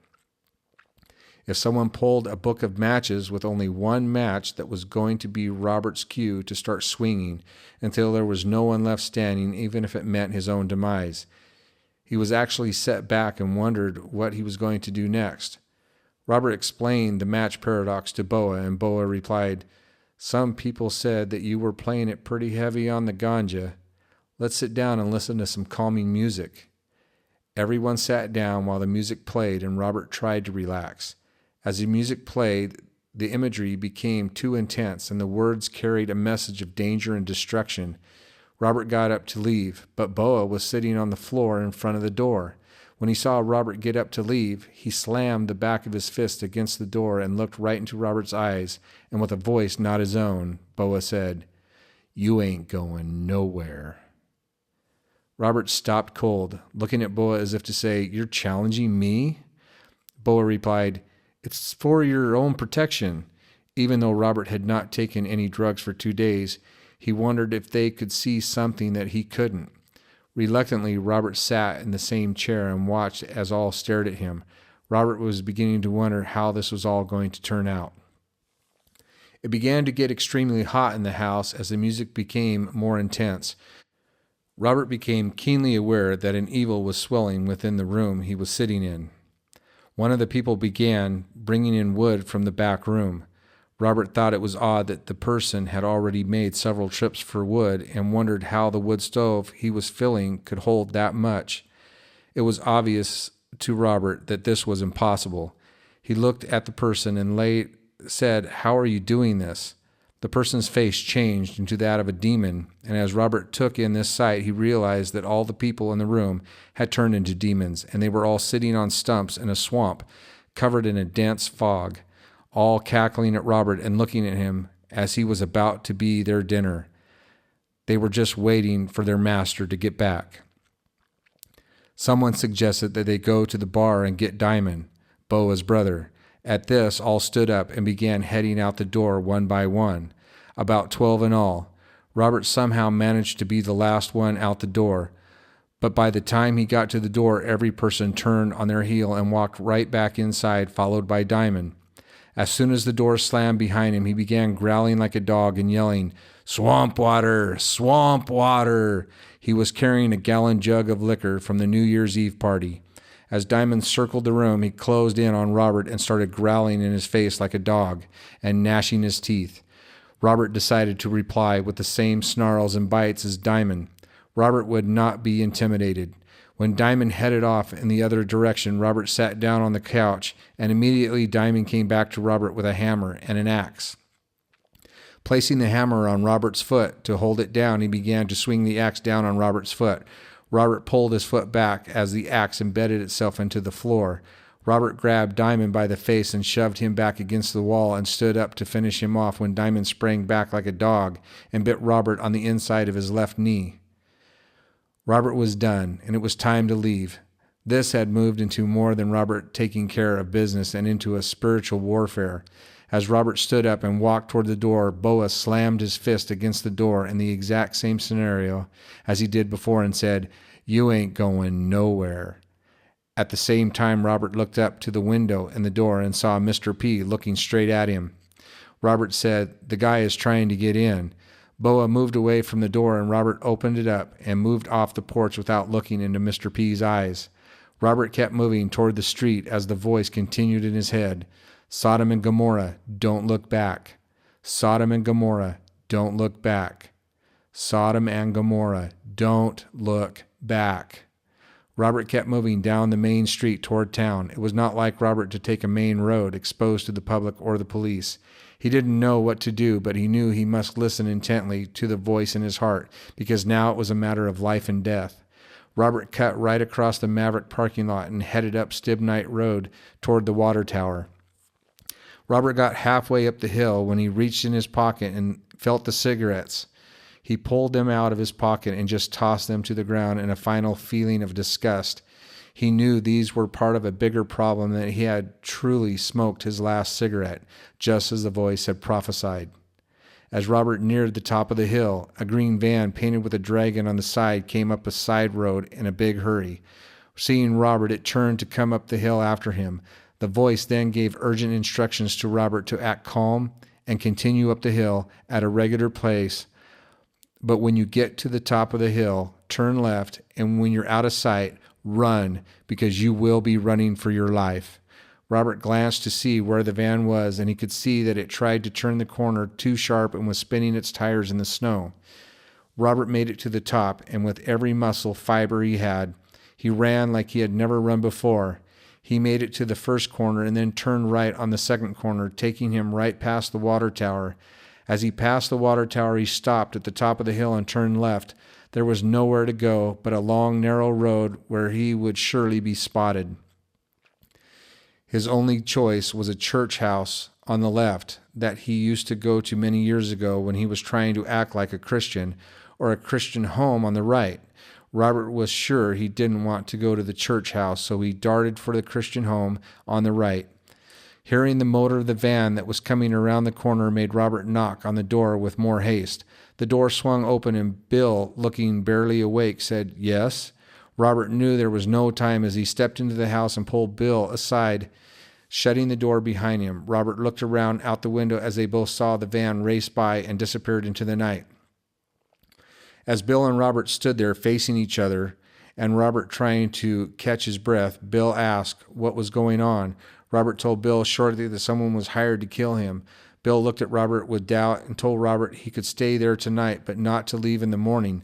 Speaker 1: If someone pulled a book of matches with only one match, that was going to be Robert's cue to start swinging until there was no one left standing, even if it meant his own demise. He was actually set back and wondered what he was going to do next. Robert explained the match paradox to Boa, and Boa replied, "Some people said that you were playing it pretty heavy on the ganja. Let's sit down and listen to some calming music." Everyone sat down while the music played, and Robert tried to relax. As the music played, the imagery became too intense, and the words carried a message of danger and destruction. Robert got up to leave, but Boa was sitting on the floor in front of the door. When he saw Robert get up to leave, he slammed the back of his fist against the door and looked right into Robert's eyes, and with a voice not his own, Boa said, "You ain't going nowhere." Robert stopped cold, looking at Boa as if to say, "You're challenging me?" Boa replied, "It's for your own protection." Even though Robert had not taken any drugs for 2 days, he wondered if they could see something that he couldn't. Reluctantly, Robert sat in the same chair and watched as all stared at him. Robert was beginning to wonder how this was all going to turn out. It began to get extremely hot in the house as the music became more intense. Robert became keenly aware that an evil was swelling within the room he was sitting in. One of the people began bringing in wood from the back room. Robert thought it was odd that the person had already made several trips for wood and wondered how the wood stove he was filling could hold that much. It was obvious to Robert that this was impossible. He looked at the person and said, "How are you doing this?" The person's face changed into that of a demon, and as Robert took in this sight, he realized that all the people in the room had turned into demons, and they were all sitting on stumps in a swamp, covered in a dense fog, all cackling at Robert and looking at him as he was about to be their dinner. They were just waiting for their master to get back. Someone suggested that they go to the bar and get Diamond, Boa's brother. At this, all stood up and began heading out the door one by one, about 12 in all. Robert somehow managed to be the last one out the door, but by the time he got to the door, every person turned on their heel and walked right back inside, followed by Diamond. As soon as the door slammed behind him, he began growling like a dog and yelling, "Swamp water! Swamp water!" He was carrying a gallon jug of liquor from the New Year's Eve party. As Diamond circled the room, he closed in on Robert and started growling in his face like a dog and gnashing his teeth. Robert decided to reply with the same snarls and bites as Diamond. Robert would not be intimidated. When Diamond headed off in the other direction, Robert sat down on the couch, and immediately Diamond came back to Robert with a hammer and an axe. Placing the hammer on Robert's foot to hold it down, he began to swing the axe down on Robert's foot. Robert pulled his foot back as the axe embedded itself into the floor. Robert grabbed Diamond by the face and shoved him back against the wall and stood up to finish him off when Diamond sprang back like a dog and bit Robert on the inside of his left knee. Robert was done, and it was time to leave. This had moved into more than Robert taking care of business and into a spiritual warfare. As Robert stood up and walked toward the door, Boa slammed his fist against the door in the exact same scenario as he did before and said, "You ain't going nowhere." At the same time, Robert looked up to the window in the door and saw Mr. P looking straight at him. Robert said, "The guy is trying to get in." Boa moved away from the door and Robert opened it up and moved off the porch without looking into Mr. P's eyes. Robert kept moving toward the street as the voice continued in his head. Sodom and Gomorrah, don't look back. Sodom and Gomorrah, don't look back. Sodom and Gomorrah, don't look back. Robert kept moving down the main street toward town. It was not like Robert to take a main road exposed to the public or the police. He didn't know what to do, but he knew he must listen intently to the voice in his heart, because now it was a matter of life and death. Robert cut right across the Maverick parking lot and headed up Stibnite Road toward the water tower. Robert got halfway up the hill when he reached in his pocket and felt the cigarettes. He pulled them out of his pocket and just tossed them to the ground in a final feeling of disgust. He knew these were part of a bigger problem, that he had truly smoked his last cigarette, just as the voice had prophesied. As Robert neared the top of the hill, a green van painted with a dragon on the side came up a side road in a big hurry. Seeing Robert, it turned to come up the hill after him. The voice then gave urgent instructions to Robert to act calm and continue up the hill at a regular pace. But when you get to the top of the hill, turn left, and when you're out of sight, run, because you will be running for your life. Robert glanced to see where the van was, and he could see that it tried to turn the corner too sharp and was spinning its tires in the snow. Robert made it to the top, and with every muscle fiber he had, he ran like he had never run before. He made it to the first corner and then turned right on the second corner, taking him right past the water tower. As he passed the water tower, he stopped at the top of the hill and turned left. There was nowhere to go but a long, narrow road where he would surely be spotted. His only choice was a church house on the left that he used to go to many years ago when he was trying to act like a Christian, or a Christian home on the right. Robert was sure he didn't want to go to the church house, so he darted for the Christian home on the right. Hearing the motor of the van that was coming around the corner made Robert knock on the door with more haste. The door swung open and Bill, looking barely awake, said, "Yes?" Robert knew there was no time as he stepped into the house and pulled Bill aside, shutting the door behind him. Robert looked around out the window as they both saw the van race by and disappeared into the night. As Bill and Robert stood there facing each other, and Robert trying to catch his breath, Bill asked what was going on. Robert told Bill shortly that someone was hired to kill him. Bill looked at Robert with doubt and told Robert he could stay there tonight, but not to leave in the morning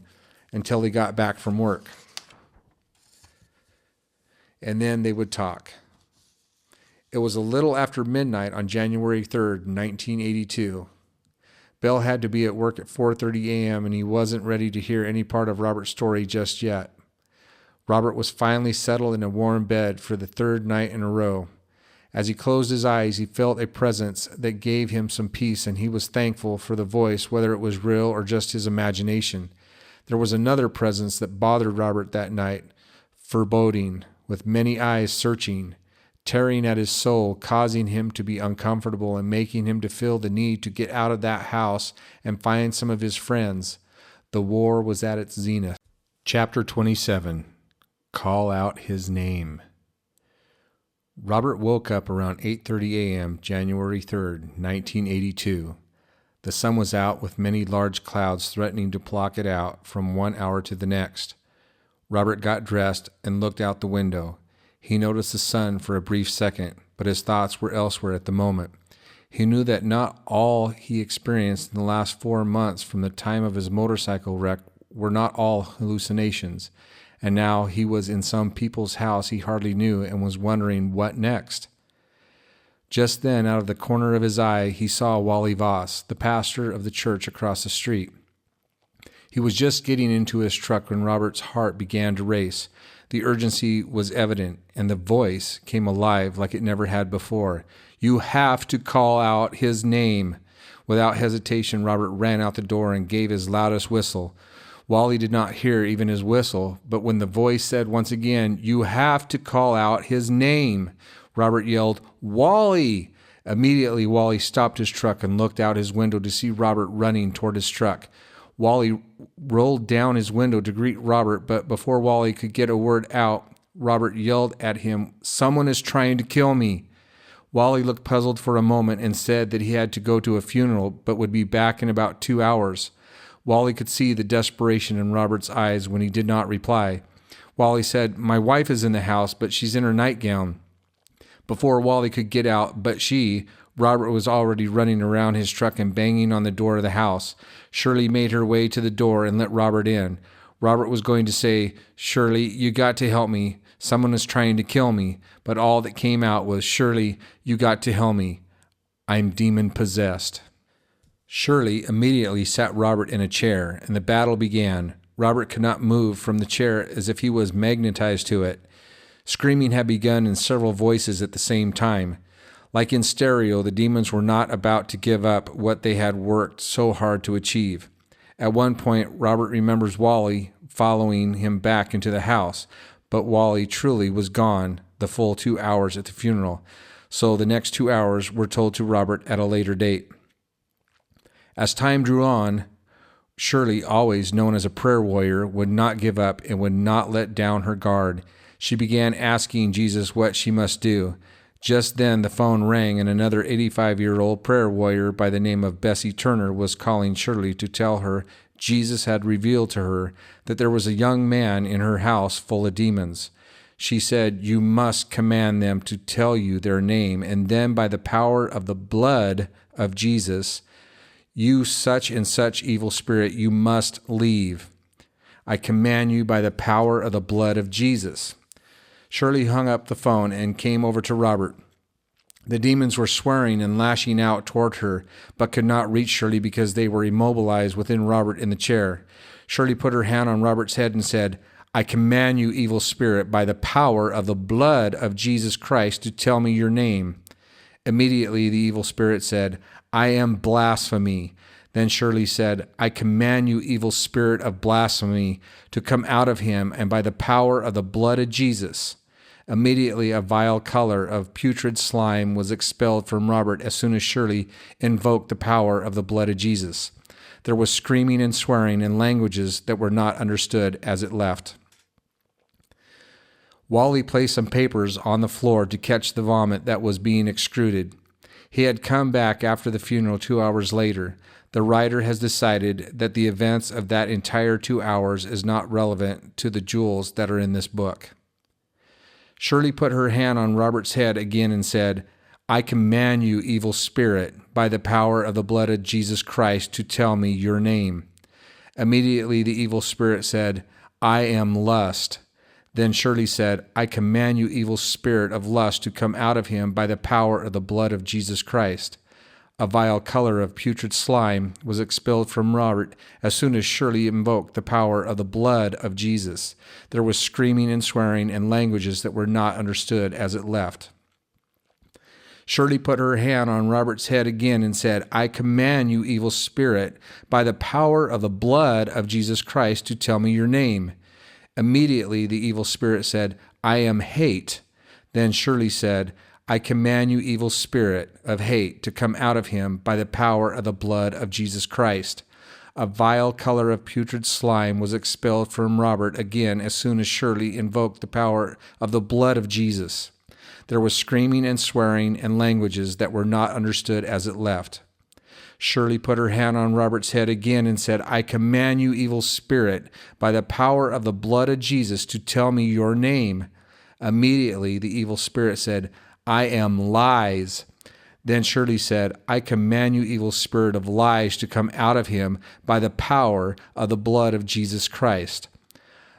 Speaker 1: until he got back from work. And then they would talk. It was a little after midnight on January 3rd, 1982. Bill had to be at work at 4:30 a.m. and he wasn't ready to hear any part of Robert's story just yet. Robert was finally settled in a warm bed for the third night in a row. As he closed his eyes, he felt a presence that gave him some peace, and he was thankful for the voice, whether it was real or just his imagination. There was another presence that bothered Robert that night, foreboding, with many eyes searching, tearing at his soul, causing him to be uncomfortable and making him to feel the need to get out of that house and find some of his friends. The war was at its zenith. Chapter 27. Call Out His Name. Robert woke up around 8:30 a.m., January 3rd, 1982. The sun was out with many large clouds threatening to block it out from 1 hour to the next. Robert got dressed and looked out the window. He noticed the sun for a brief second, but his thoughts were elsewhere at the moment. He knew that not all he experienced in the last 4 months from the time of his motorcycle wreck were not all hallucinations. And now he was in some people's house he hardly knew and was wondering what next. Just then, out of the corner of his eye, he saw Wally Voss, the pastor of the church across the street. He was just getting into his truck when Robert's heart began to race. The urgency was evident, and the voice came alive like it never had before. "You have to call out his name." Without hesitation, Robert ran out the door and gave his loudest whistle. Wally did not hear even his whistle, but when the voice said once again, "You have to call out his name," Robert yelled, "Wally!" Immediately, Wally stopped his truck and looked out his window to see Robert running toward his truck. Wally rolled down his window to greet Robert, but before Wally could get a word out, Robert yelled at him, "Someone is trying to kill me." Wally looked puzzled for a moment and said that he had to go to a funeral, but would be back in about 2 hours. Wally could see the desperation in Robert's eyes when he did not reply. Wally said, "My wife is in the house, but she's in her nightgown." Before Wally could get out, Robert was already running around his truck and banging on the door of the house. Shirley made her way to the door and let Robert in. Robert was going to say, "Shirley, you got to help me. Someone is trying to kill me." But all that came out was, "Shirley, you got to help me. I'm demon-possessed." Shirley immediately sat Robert in a chair, and the battle began. Robert could not move from the chair as if he was magnetized to it. Screaming had begun in several voices at the same time. Like in stereo, the demons were not about to give up what they had worked so hard to achieve. At one point, Robert remembers Wally following him back into the house, but Wally truly was gone the full 2 hours at the funeral, so the next 2 hours were told to Robert at a later date. As time drew on, Shirley, always known as a prayer warrior, would not give up and would not let down her guard. She began asking Jesus what she must do. Just then the phone rang, and another 85-year-old prayer warrior by the name of Bessie Turner was calling Shirley to tell her Jesus had revealed to her that there was a young man in her house full of demons. She said, "You must command them to tell you their name, and then by the power of the blood of Jesus, you such and such evil spirit, you must leave. I command you by the power of the blood of Jesus." Shirley hung up the phone and came over to Robert. The demons were swearing and lashing out toward her, but could not reach Shirley because they were immobilized within Robert in the chair. Shirley put her hand on Robert's head and said, "I command you, evil spirit, by the power of the blood of Jesus Christ, to tell me your name." Immediately the evil spirit said, "I am Blasphemy." Then Shirley said, "I command you, evil spirit of blasphemy, to come out of him, and by the power of the blood of Jesus." Immediately a vile color of putrid slime was expelled from Robert as soon as Shirley invoked the power of the blood of Jesus. There was screaming and swearing in languages that were not understood as it left. Wally placed some papers on the floor to catch the vomit that was being extruded. He had come back after the funeral 2 hours later. The writer has decided that the events of that entire 2 hours is not relevant to the jewels that are in this book. Shirley put her hand on Robert's head again and said, "I command you, evil spirit, by the power of the blood of Jesus Christ, to tell me your name." Immediately the evil spirit said, "I am lust." Then Shirley said, "I command you, evil spirit of lust, to come out of him by the power of the blood of Jesus Christ." A vile color of putrid slime was expelled from Robert as soon as Shirley invoked the power of the blood of Jesus. There was screaming and swearing in languages that were not understood as it left. Shirley put her hand on Robert's head again and said, "I command you, evil spirit, by the power of the blood of Jesus Christ, to tell me your name." Immediately the evil spirit said, "I am hate." Then Shirley said, "I command you, evil spirit of hate, to come out of him by the power of the blood of Jesus Christ." A vile color of putrid slime was expelled from Robert again as soon as Shirley invoked the power of the blood of Jesus. There was screaming and swearing in languages that were not understood as it left. Shirley put her hand on Robert's head again and said, "I command you, evil spirit, by the power of the blood of Jesus, to tell me your name." Immediately the evil spirit said, "I am lies." Then Shirley said, "I command you, evil spirit of lies, to come out of him by the power of the blood of Jesus Christ."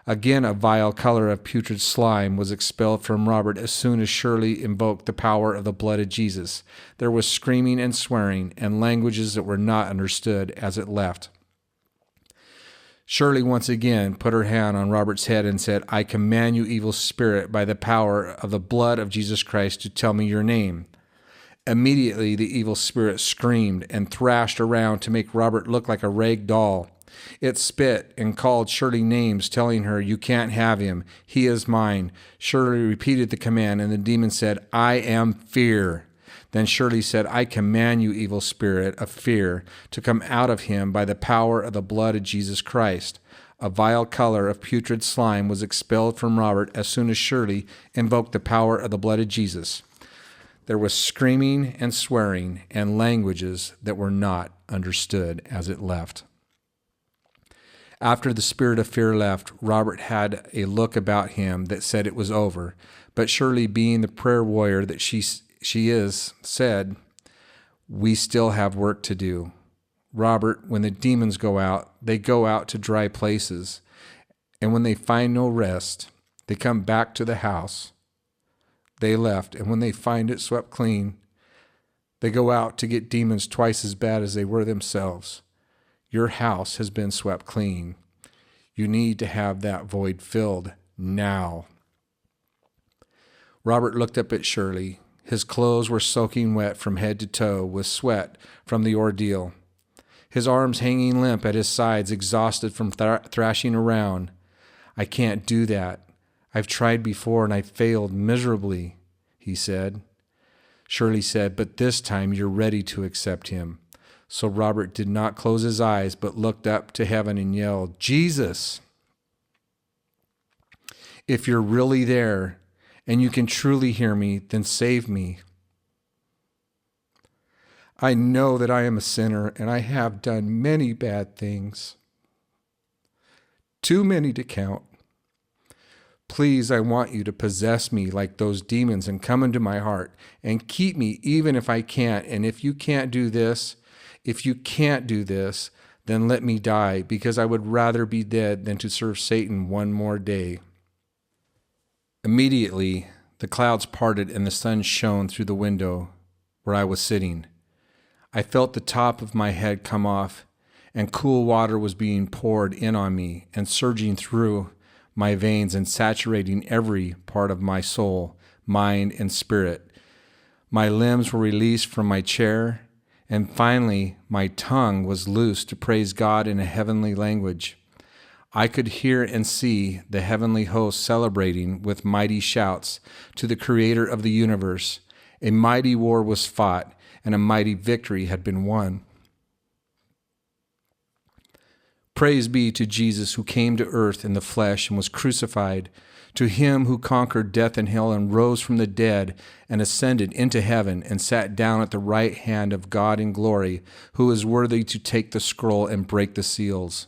Speaker 1: Again a vile color of putrid slime was expelled from Robert as soon as Shirley invoked the power of the blood of Jesus. There was screaming and swearing and languages that were not understood as it left. Shirley once again put her hand on Robert's head and said, "I command you, evil spirit, by the power of the blood of Jesus Christ, to tell me your name." Immediately, the evil spirit screamed and thrashed around to make Robert look like a rag doll. It spit and called Shirley names, telling her, "You can't have him. He is mine." Shirley repeated the command, and the demon said, "I am fear." Then Shirley said, "I command you, evil spirit of fear, to come out of him by the power of the blood of Jesus Christ." A vile color of putrid slime was expelled from Robert as soon as Shirley invoked the power of the blood of Jesus. There was screaming and swearing and languages that were not understood as it left. After the spirit of fear left, Robert had a look about him that said it was over, but Shirley, being the prayer warrior that she is, said, "We still have work to do. Robert, when the demons go out, they go out to dry places, and when they find no rest, they come back to the house they left, and when they find it swept clean, they go out to get demons twice as bad as they were themselves. Your house has been swept clean. You need to have that void filled now." Robert looked up at Shirley. His clothes were soaking wet from head to toe with sweat from the ordeal. His arms hanging limp at his sides, exhausted from thrashing around. "I can't do that. I've tried before and I failed miserably," he said. Shirley said, "But this time you're ready to accept him." So Robert did not close his eyes, but looked up to heaven and yelled, "Jesus, if you're really there and you can truly hear me, then save me. I know that I am a sinner and I have done many bad things, too many to count. Please, I want you to possess me like those demons and come into my heart and keep me even if I can't. And if you can't do this, then let me die, because I would rather be dead than to serve Satan one more day." Immediately, the clouds parted and the sun shone through the window where I was sitting. I felt the top of my head come off, and cool water was being poured in on me and surging through my veins and saturating every part of my soul, mind, and spirit. My limbs were released from my chair, and finally my tongue was loosed to praise God in a heavenly language. I could hear and see the heavenly host celebrating with mighty shouts to the Creator of the universe. A mighty war was fought, and a mighty victory had been won. Praise be to Jesus, who came to earth in the flesh and was crucified, to him who conquered death and hell and rose from the dead and ascended into heaven and sat down at the right hand of God in glory, who is worthy to take the scroll and break the seals.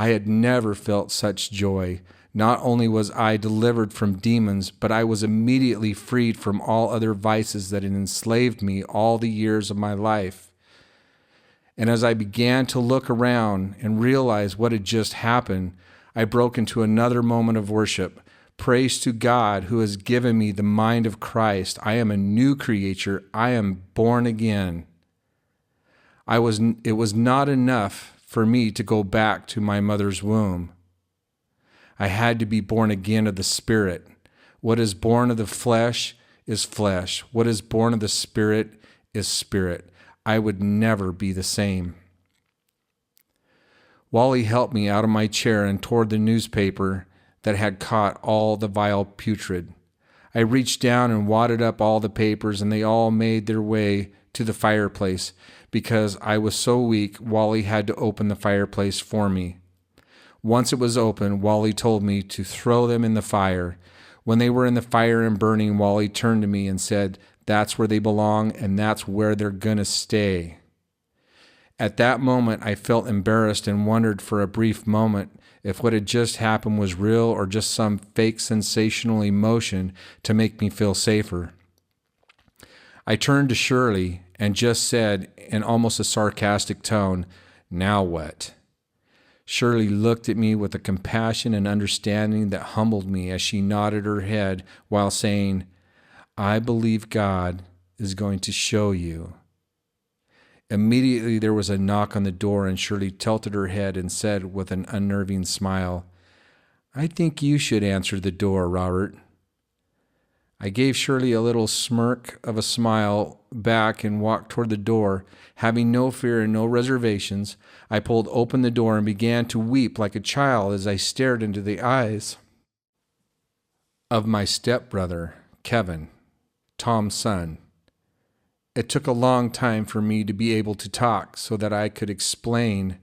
Speaker 1: I had never felt such joy. Not only was I delivered from demons, but I was immediately freed from all other vices that had enslaved me all the years of my life. And as I began to look around and realize what had just happened, I broke into another moment of worship. Praise to God who has given me the mind of Christ. I am a new creature. I am born again. It was not enough for me to go back to my mother's womb. I had to be born again of the Spirit. What is born of the flesh is flesh. What is born of the Spirit is spirit. I would never be the same. Wally helped me out of my chair and toward the newspaper that had caught all the vile putrid. I reached down and wadded up all the papers, and they all made their way to the fireplace. Because I was so weak, Wally had to open the fireplace for me. Once it was open, Wally told me to throw them in the fire. When they were in the fire and burning, Wally turned to me and said, "That's where they belong, and that's where they're gonna stay." At that moment, I felt embarrassed and wondered for a brief moment if what had just happened was real or just some fake sensational emotion to make me feel safer. I turned to Shirley and just said, in almost a sarcastic tone, "Now what?" Shirley looked at me with a compassion and understanding that humbled me as she nodded her head while saying, "I believe God is going to show you. Immediately there was a knock on the door, and Shirley tilted her head and said with an unnerving smile, "I think you should answer the door, Robert." I gave Shirley a little smirk of a smile back and walked toward the door. Having no fear and no reservations, I pulled open the door and began to weep like a child as I stared into the eyes of my stepbrother, Kevin, Tom's son. It took a long time for me to be able to talk so that I could explain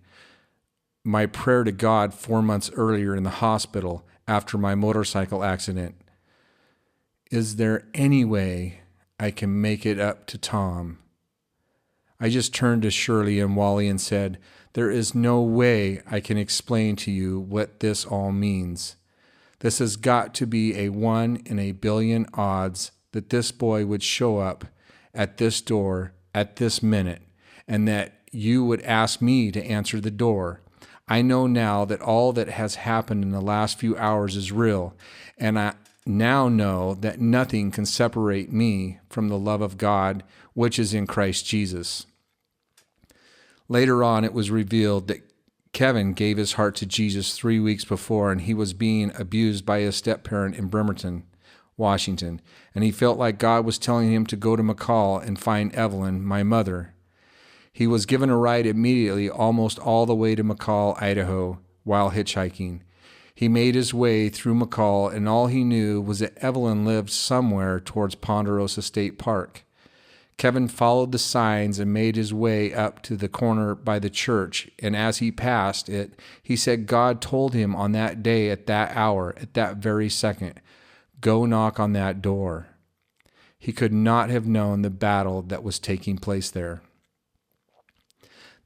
Speaker 1: my prayer to God 4 months earlier in the hospital after my motorcycle accident. Is there any way I can make it up to Tom? I just turned to Shirley and Wally and said, "There is no way I can explain to you what this all means. This has got to be a 1 in a billion odds that this boy would show up at this door at this minute, and that you would ask me to answer the door. I know now that all that has happened in the last few hours is real, and I now know that nothing can separate me from the love of God, which is in Christ Jesus." Later on, it was revealed that Kevin gave his heart to Jesus 3 weeks before, and he was being abused by his step-parent in Bremerton, Washington, and he felt like God was telling him to go to McCall and find Evelyn, my mother. He was given a ride immediately almost all the way to McCall, Idaho, while hitchhiking. He made his way through McCall, and all he knew was that Evelyn lived somewhere towards Ponderosa State Park. Kevin followed the signs and made his way up to the corner by the church, and as he passed it, he said God told him on that day, at that hour, at that very second, "Go knock on that door." He could not have known the battle that was taking place there.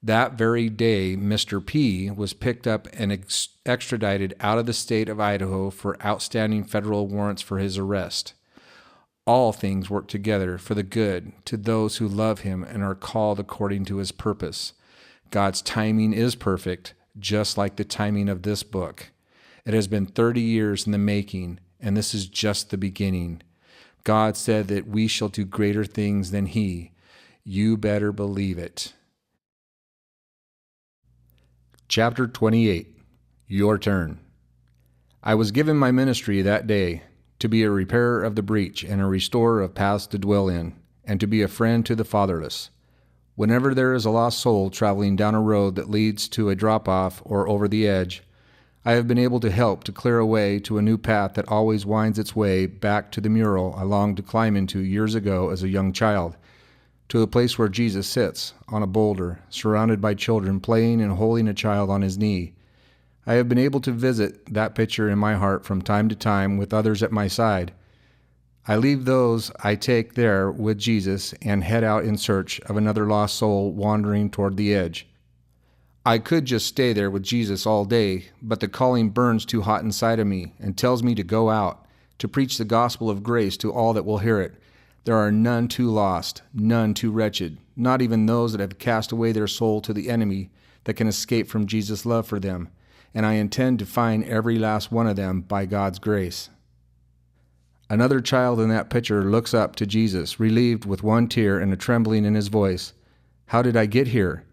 Speaker 1: That very day, Mr. P was picked up and extradited out of the state of Idaho for outstanding federal warrants for his arrest. All things work together for the good to those who love him and are called according to his purpose. God's timing is perfect, just like the timing of this book. It has been 30 years in the making, and this is just the beginning. God said that we shall do greater things than he. You better believe it. Chapter 28. Your turn. I was given my ministry that day, to be a repairer of the breach and a restorer of paths to dwell in, and to be a friend to the fatherless. Whenever there is a lost soul traveling down a road that leads to a drop-off or over the edge, I have been able to help to clear a way to a new path that always winds its way back to the mural I longed to climb into years ago as a young child, to a place where Jesus sits on a boulder, surrounded by children playing and holding a child on his knee. I have been able to visit that picture in my heart from time to time with others at my side. I leave those I take there with Jesus and head out in search of another lost soul wandering toward the edge. I could just stay there with Jesus all day, but the calling burns too hot inside of me and tells me to go out, to preach the gospel of grace to all that will hear it. There are none too lost, none too wretched, not even those that have cast away their soul to the enemy that can escape from Jesus' love for them, and I intend to find every last one of them by God's grace. Another child in that picture looks up to Jesus, relieved with one tear and a trembling in his voice. "How did I get here?"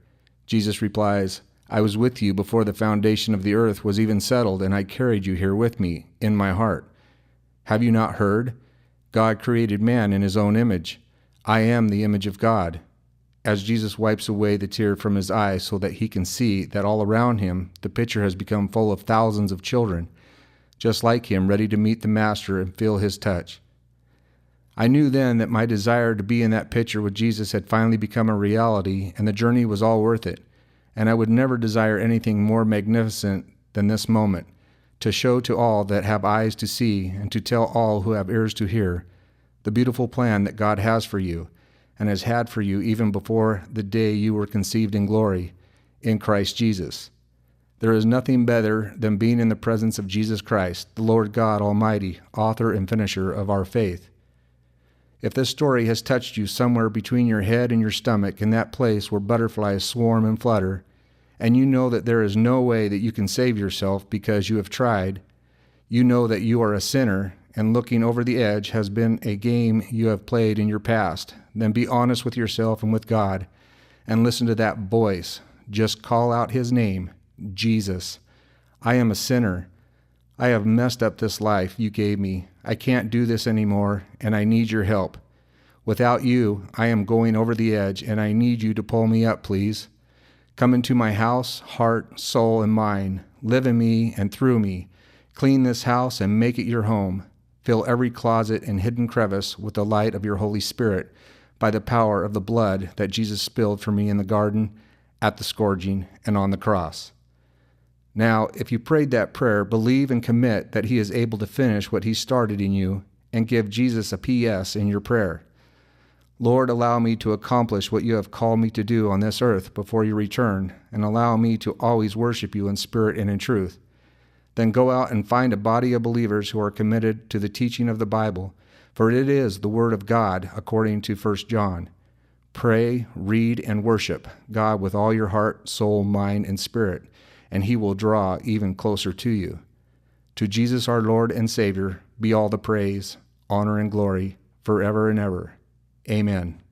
Speaker 1: Jesus replies, "I was with you before the foundation of the earth was even settled, and I carried you here with me, in my heart. Have you not heard? God created man in his own image. I am the image of God." As Jesus wipes away the tear from his eye so that he can see that all around him the picture has become full of thousands of children, just like him, ready to meet the Master and feel his touch. I knew then that my desire to be in that picture with Jesus had finally become a reality, and the journey was all worth it, and I would never desire anything more magnificent than this moment, to show to all that have eyes to see and to tell all who have ears to hear the beautiful plan that God has for you and has had for you even before the day you were conceived in glory in Christ Jesus. There is nothing better than being in the presence of Jesus Christ, the Lord God Almighty, author and finisher of our faith. If this story has touched you somewhere between your head and your stomach, in that place where butterflies swarm and flutter, and you know that there is no way that you can save yourself because you have tried, you know that you are a sinner, and looking over the edge has been a game you have played in your past, then be honest with yourself and with God, and listen to that voice. Just call out his name, Jesus. I am a sinner. I have messed up this life you gave me. I can't do this anymore, and I need your help. Without you, I am going over the edge, and I need you to pull me up, please. Come into my house, heart, soul, and mind. Live in me and through me. Clean this house and make it your home. Fill every closet and hidden crevice with the light of your Holy Spirit by the power of the blood that Jesus spilled for me in the garden, at the scourging, and on the cross. Now, if you prayed that prayer, believe and commit that he is able to finish what he started in you, and give Jesus a PS in your prayer. Lord, allow me to accomplish what you have called me to do on this earth before you return, and allow me to always worship you in spirit and in truth. Then go out and find a body of believers who are committed to the teaching of the Bible, for it is the Word of God according to 1 John. Pray, read, and worship God with all your heart, soul, mind, and spirit, and he will draw even closer to you. To Jesus our Lord and Savior be all the praise, honor, and glory forever and ever. Amen.